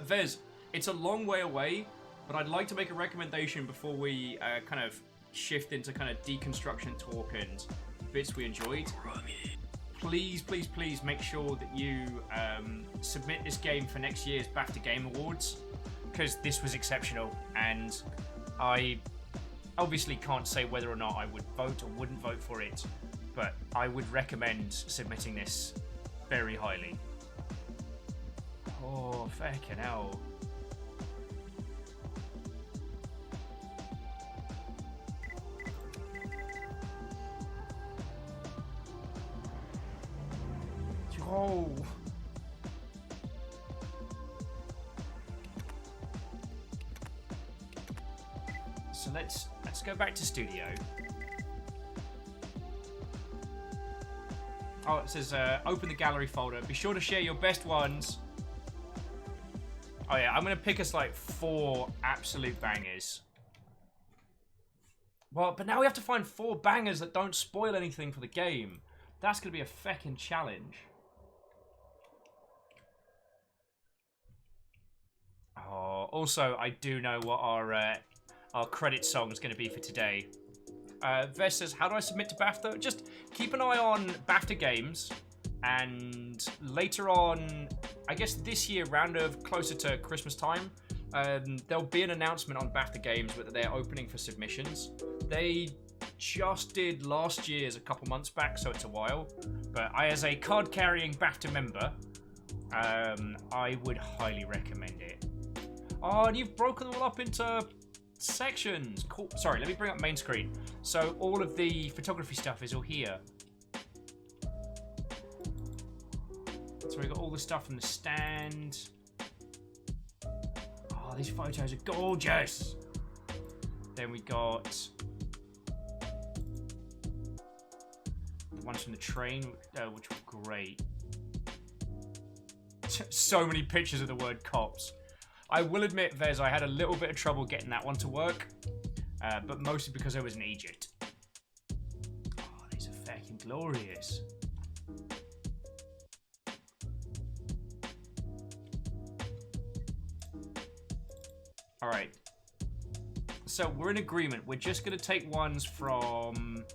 Vez, it's a long way away, but I'd like to make a recommendation before we kind of shift into kind of deconstruction talk and bits we enjoyed. Please, please, please make sure that you submit this game for next year's BAFTA Game Awards, because this was exceptional, and I obviously can't say whether or not I would vote or wouldn't vote for it, but I would recommend submitting this very highly. Oh, fucking hell. Oh. So let's go back to studio. Oh, it says open the gallery folder. Be sure to share your best ones. Oh yeah, I'm gonna pick us like 4 absolute bangers. Well, but now we have to find 4 bangers that don't spoil anything for the game. That's gonna be a feckin' challenge. Oh, also, I do know what our credit song is going to be for today. Vess says, how do I submit to BAFTA? Just keep an eye on BAFTA Games, and later on, I guess this year, closer to Christmas time, there'll be an announcement on BAFTA Games whether they're opening for submissions. They just did last year's a couple months back, so it's a while. But I, as a card-carrying BAFTA member, I would highly recommend it. Oh, and you've broken them all up into sections. Cool. Sorry, let me bring up main screen. So all of the photography stuff is all here. So we got all the stuff from the stand. Oh, these photos are gorgeous. Then we got the ones from the train, which were great. So many pictures of the word cops. I will admit, Vez, I had a little bit of trouble getting that one to work, but mostly because I was in Egypt. Oh, these are fucking glorious. Alright. So, we're in agreement. We're just going to take ones from...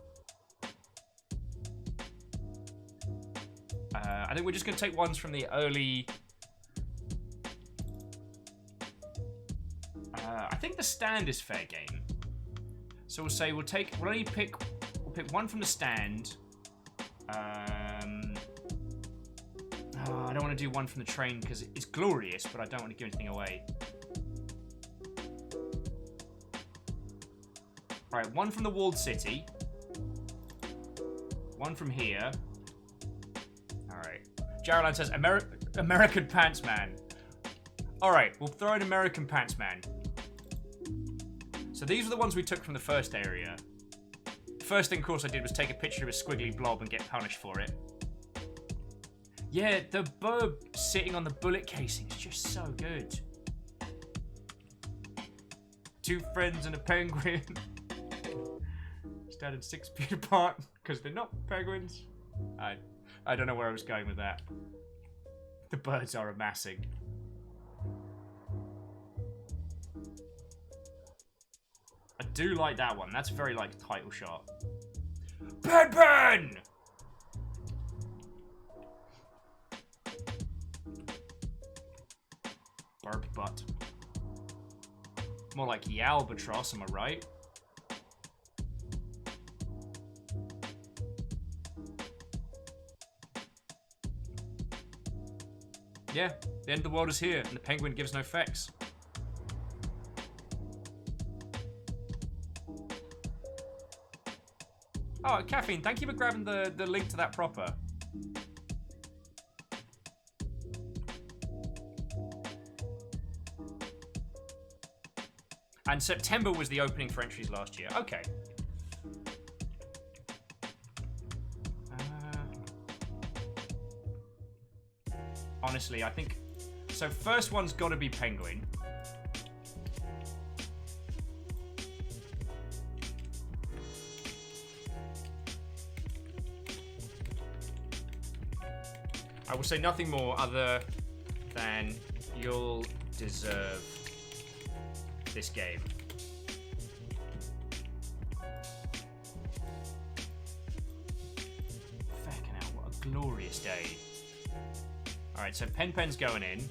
I think we're just going to take ones from the early... I think the stand is fair game. So we'll say we'll pick one from the stand. I don't want to do one from the train because it's glorious, but I don't want to give anything away. Alright, one from the walled city. One from here. Alright. Jarlan says American Pants Man. Alright, we'll throw in American Pants Man. So these are the ones we took from the first area. The first thing, of course, I did was take a picture of a squiggly blob and get punished for it. Yeah, the burb sitting on the bullet casing is just so good. 2 friends and a penguin. Standing 6 feet apart because they're not penguins. I don't know where I was going with that. The birds are amassing. I do like that one. That's very like title shot. Pen Pen! Burp butt. More like Yalbatross, am I right? Yeah, the end of the world is here, and the penguin gives no fex. Oh, Caffeine, thank you for grabbing the link to that proper. And September was the opening for entries last year. Okay. Honestly, I think... So first one's got to be Penguin. I will say nothing more other than you'll deserve this game. Fucking hell, what a glorious day. Alright, so Pen Pen's going in.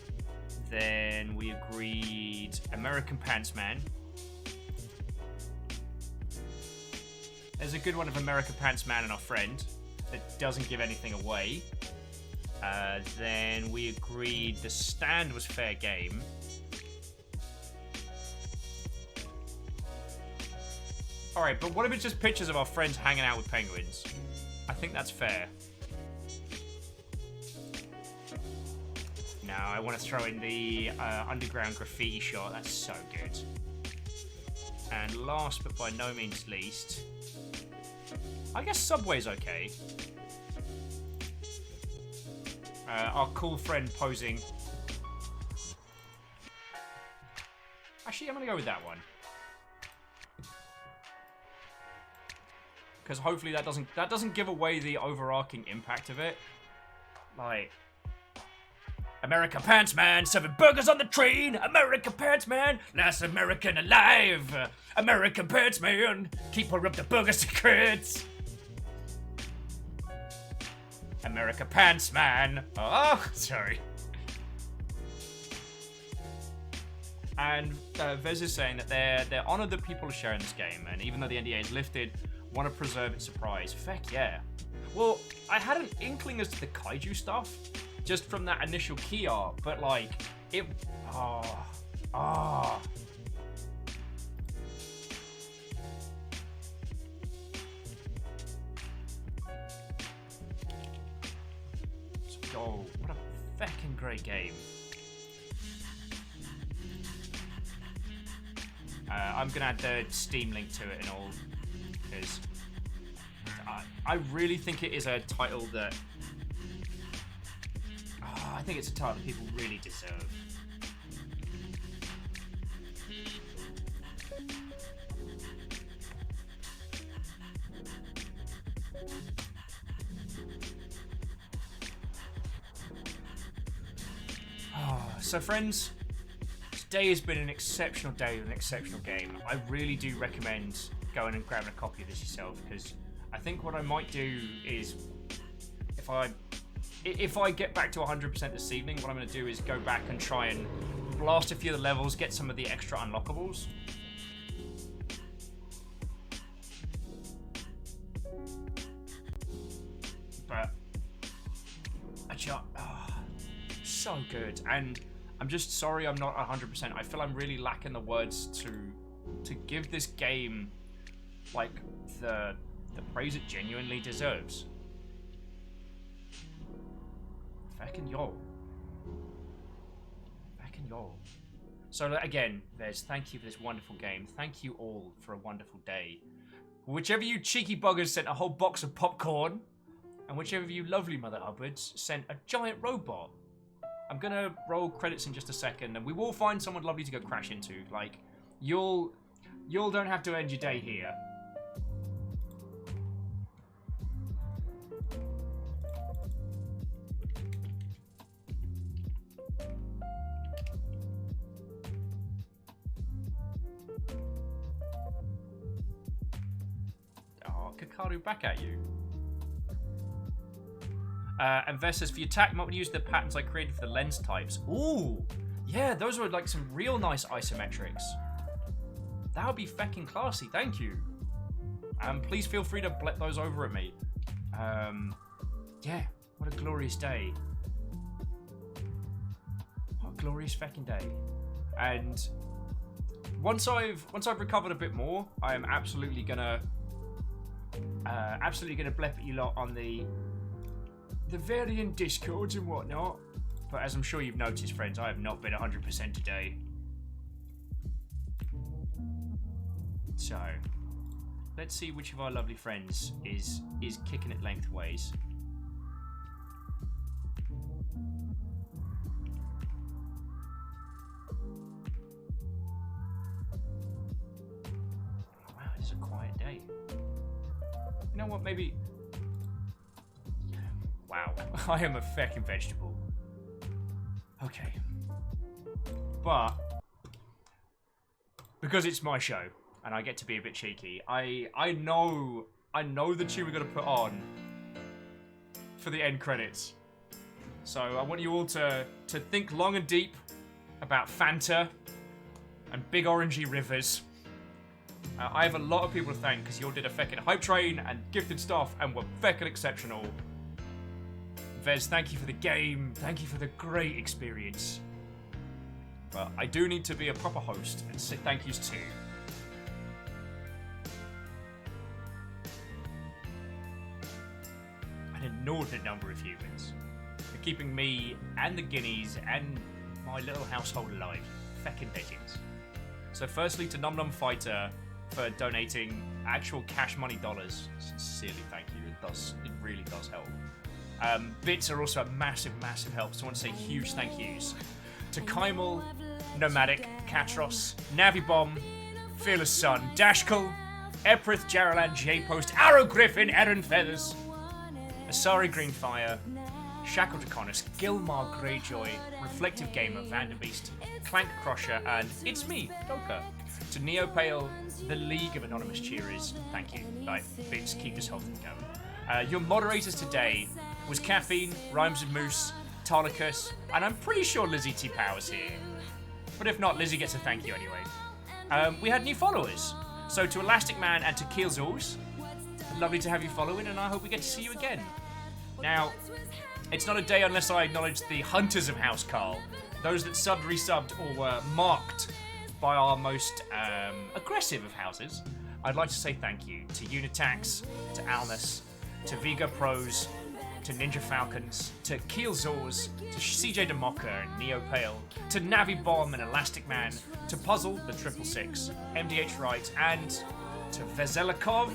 Then we agreed American Pants Man. There's a good one of American Pants Man and our friend that doesn't give anything away. Then we agreed the stand was fair game. Alright, but what if it's just pictures of our friends hanging out with penguins? I think that's fair. No, I want to throw in the underground graffiti shot. That's so good. And last but by no means least, I guess Subway's okay. Our cool friend posing. Actually, I'm gonna go with that one. Because hopefully that doesn't give away the overarching impact of it. Like, American Pants Man, 7 burgers on the train. American Pants Man, last American alive. American Pants Man, keeper of the burger secrets. America Pants Man. Oh, sorry. And Vez is saying that they're honoured that people are sharing this game, and even though the NDA is lifted, want to preserve its surprise. Feck yeah. Well, I had an inkling as to the kaiju stuff, just from that initial key art, but like, it... Oh, what a feckin' great game. I'm gonna add the Steam link to it and all, because I really think it is a title that... I think it's a title that people really deserve. So friends, today has been an exceptional day with an exceptional game. I really do recommend going and grabbing a copy of this yourself, because I think what I might do is, if I get back to 100% this evening, what I'm going to do is go back and try and blast a few of the levels, get some of the extra unlockables. But so good, and I'm just sorry I'm not 100%. I feel I'm really lacking the words to give this game like the praise it genuinely deserves. Feckin' yo. Feckin' yo. So again, Vez, thank you for this wonderful game. Thank you all for a wonderful day. Whichever you cheeky buggers sent a whole box of popcorn, and whichever of you lovely Mother Hubbards sent a giant robot. I'm gonna roll credits in just a second, and we will find someone lovely to go crash into. Like, you'll don't have to end your day here. Oh, Kakaru back at you. And Vess says, for your attack, you might use the patterns I created for the lens types. Ooh! Yeah, those were like some real nice isometrics. That would be fecking classy, thank you. Please feel free to blep those over at me. Yeah, what a glorious day. What a glorious fecking day. And once I've recovered a bit more, I am absolutely gonna blep at you lot on the varying discords and whatnot. But as I'm sure you've noticed, friends, I have not been 100% today. So, let's see which of our lovely friends is kicking it lengthways. Wow, this is a quiet day. You know what, maybe... Wow, I am a fecking vegetable. Okay. But, because it's my show, and I get to be a bit cheeky, I know the tune we're going to put on for the end credits. So I want you all to think long and deep about Fanta and big orangey rivers. I have a lot of people to thank because you all did a feckin' hype train and gifted stuff and were feckin' exceptional. Vez, thank you for the game. Thank you for the great experience. But I do need to be a proper host and say thank yous too. An inordinate number of humans for keeping me and the guineas and my little household alive. Feckin' legends. So firstly to Num Num Fighter for donating actual cash money dollars. Sincerely thank you. It really does help. Bits are also a massive, massive help, so I want to say huge thank yous to Kymel, Nomadic, Katros, Navibomb, Fearless Sun, Dashkal, Eprith, Jaralan, J-Post, Arrow Griffin, Erin Feathers, Asari Greenfire, Shackle Draconis, Gilmar Greyjoy, Reflective Gamer, Vanderbeast, Clank Crusher, and it's me, Doka. To Neopale, the League of Anonymous Cheerers, thank you. Like, Bits, keep this whole thing going. Your moderators today was Caffeine, Rhymes of Moose, Tolicus, and I'm pretty sure Lizzie T. Power's here. But if not, Lizzie gets a thank you anyway. We had new followers. So to Elastic Man and to Keelzors, lovely to have you following, and I hope we get to see you again. Now, it's not a day unless I acknowledge the Hunters of House Carl, those that subbed, resubbed, or were marked by our most aggressive of houses. I'd like to say thank you to Unitax, to Alnus, to Viga Pros, to Ninja Falcons, to Keelzors, to CJ Demoka and Neopale, to Navibomb and Elastic Man, to Puzzle, the 666, MDH Wright, and to Vezelikov.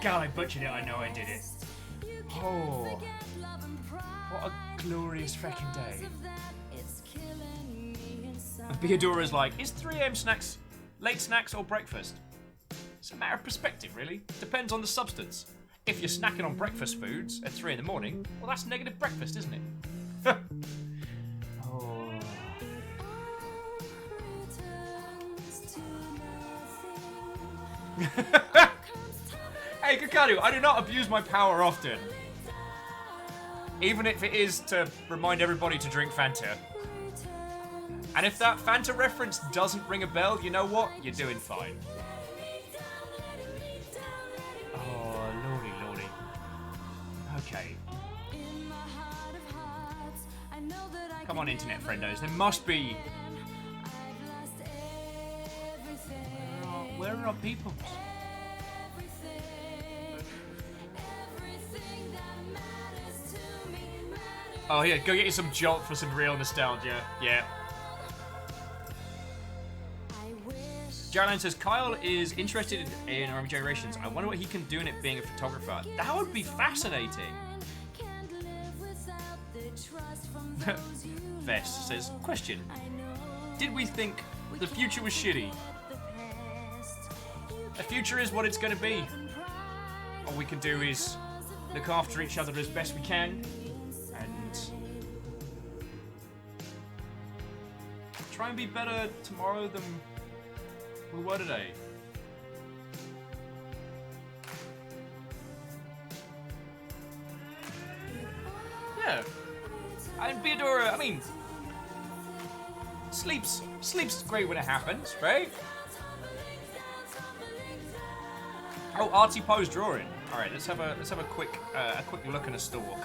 God, I butchered it, I know I did it. Oh, what a glorious feckin' day. And Beadora's like, is 3 AM snacks late snacks or breakfast? It's a matter of perspective, really. Depends on the substance. If you're snacking on breakfast foods at 3 in the morning, well, that's negative breakfast, isn't it? Oh. Hey, Kakaru, I do not abuse my power often. Even if it is to remind everybody to drink Fanta. And if that Fanta reference doesn't ring a bell, you know what? You're doing fine. Oh, lordy, lordy. Okay. Come on, internet friendos. There must be... Where are our people? Oh, yeah, go get you some Jolt for some real nostalgia. Yeah. Jarlan says, Kyle is interested in our generations. I wonder what he can do in it being a photographer. That would be fascinating. Vest says, question. Did we think the future was shitty? The future is what it's going to be. All we can do is look after each other as best we can. And try and be better tomorrow than we were today. Yeah. And Beadora, I mean, sleep's great when it happens, right? Oh, Artie Poe's drawing. All right, let's have a quick look and a stalk.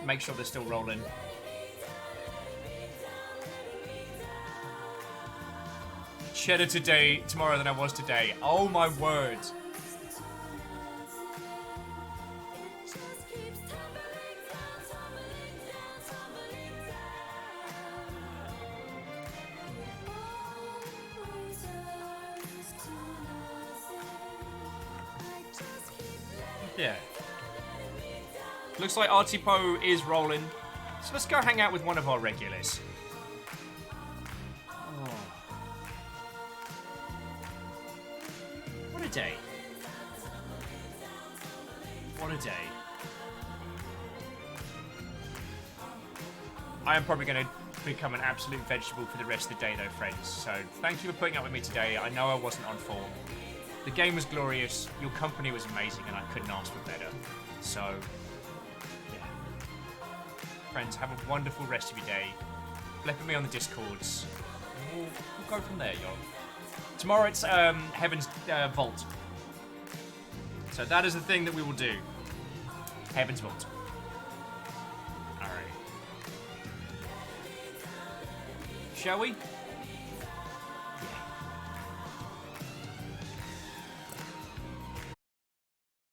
Make sure they're still rolling. Cheddar tomorrow than I was today. Oh my word. Yeah. Looks like Artie Poe is rolling. So let's go hang out with one of our regulars. Oh. What a day. What a day. I am probably going to become an absolute vegetable for the rest of the day though, friends. So thank you for putting up with me today. I know I wasn't on form. The game was glorious, your company was amazing, and I couldn't ask for better. So, yeah. Friends, have a wonderful rest of your day. Flip at me on the Discords. And we'll go from there, y'all. Tomorrow it's Heaven's Vault. So that is the thing that we will do. Heaven's Vault. Alright. Shall we?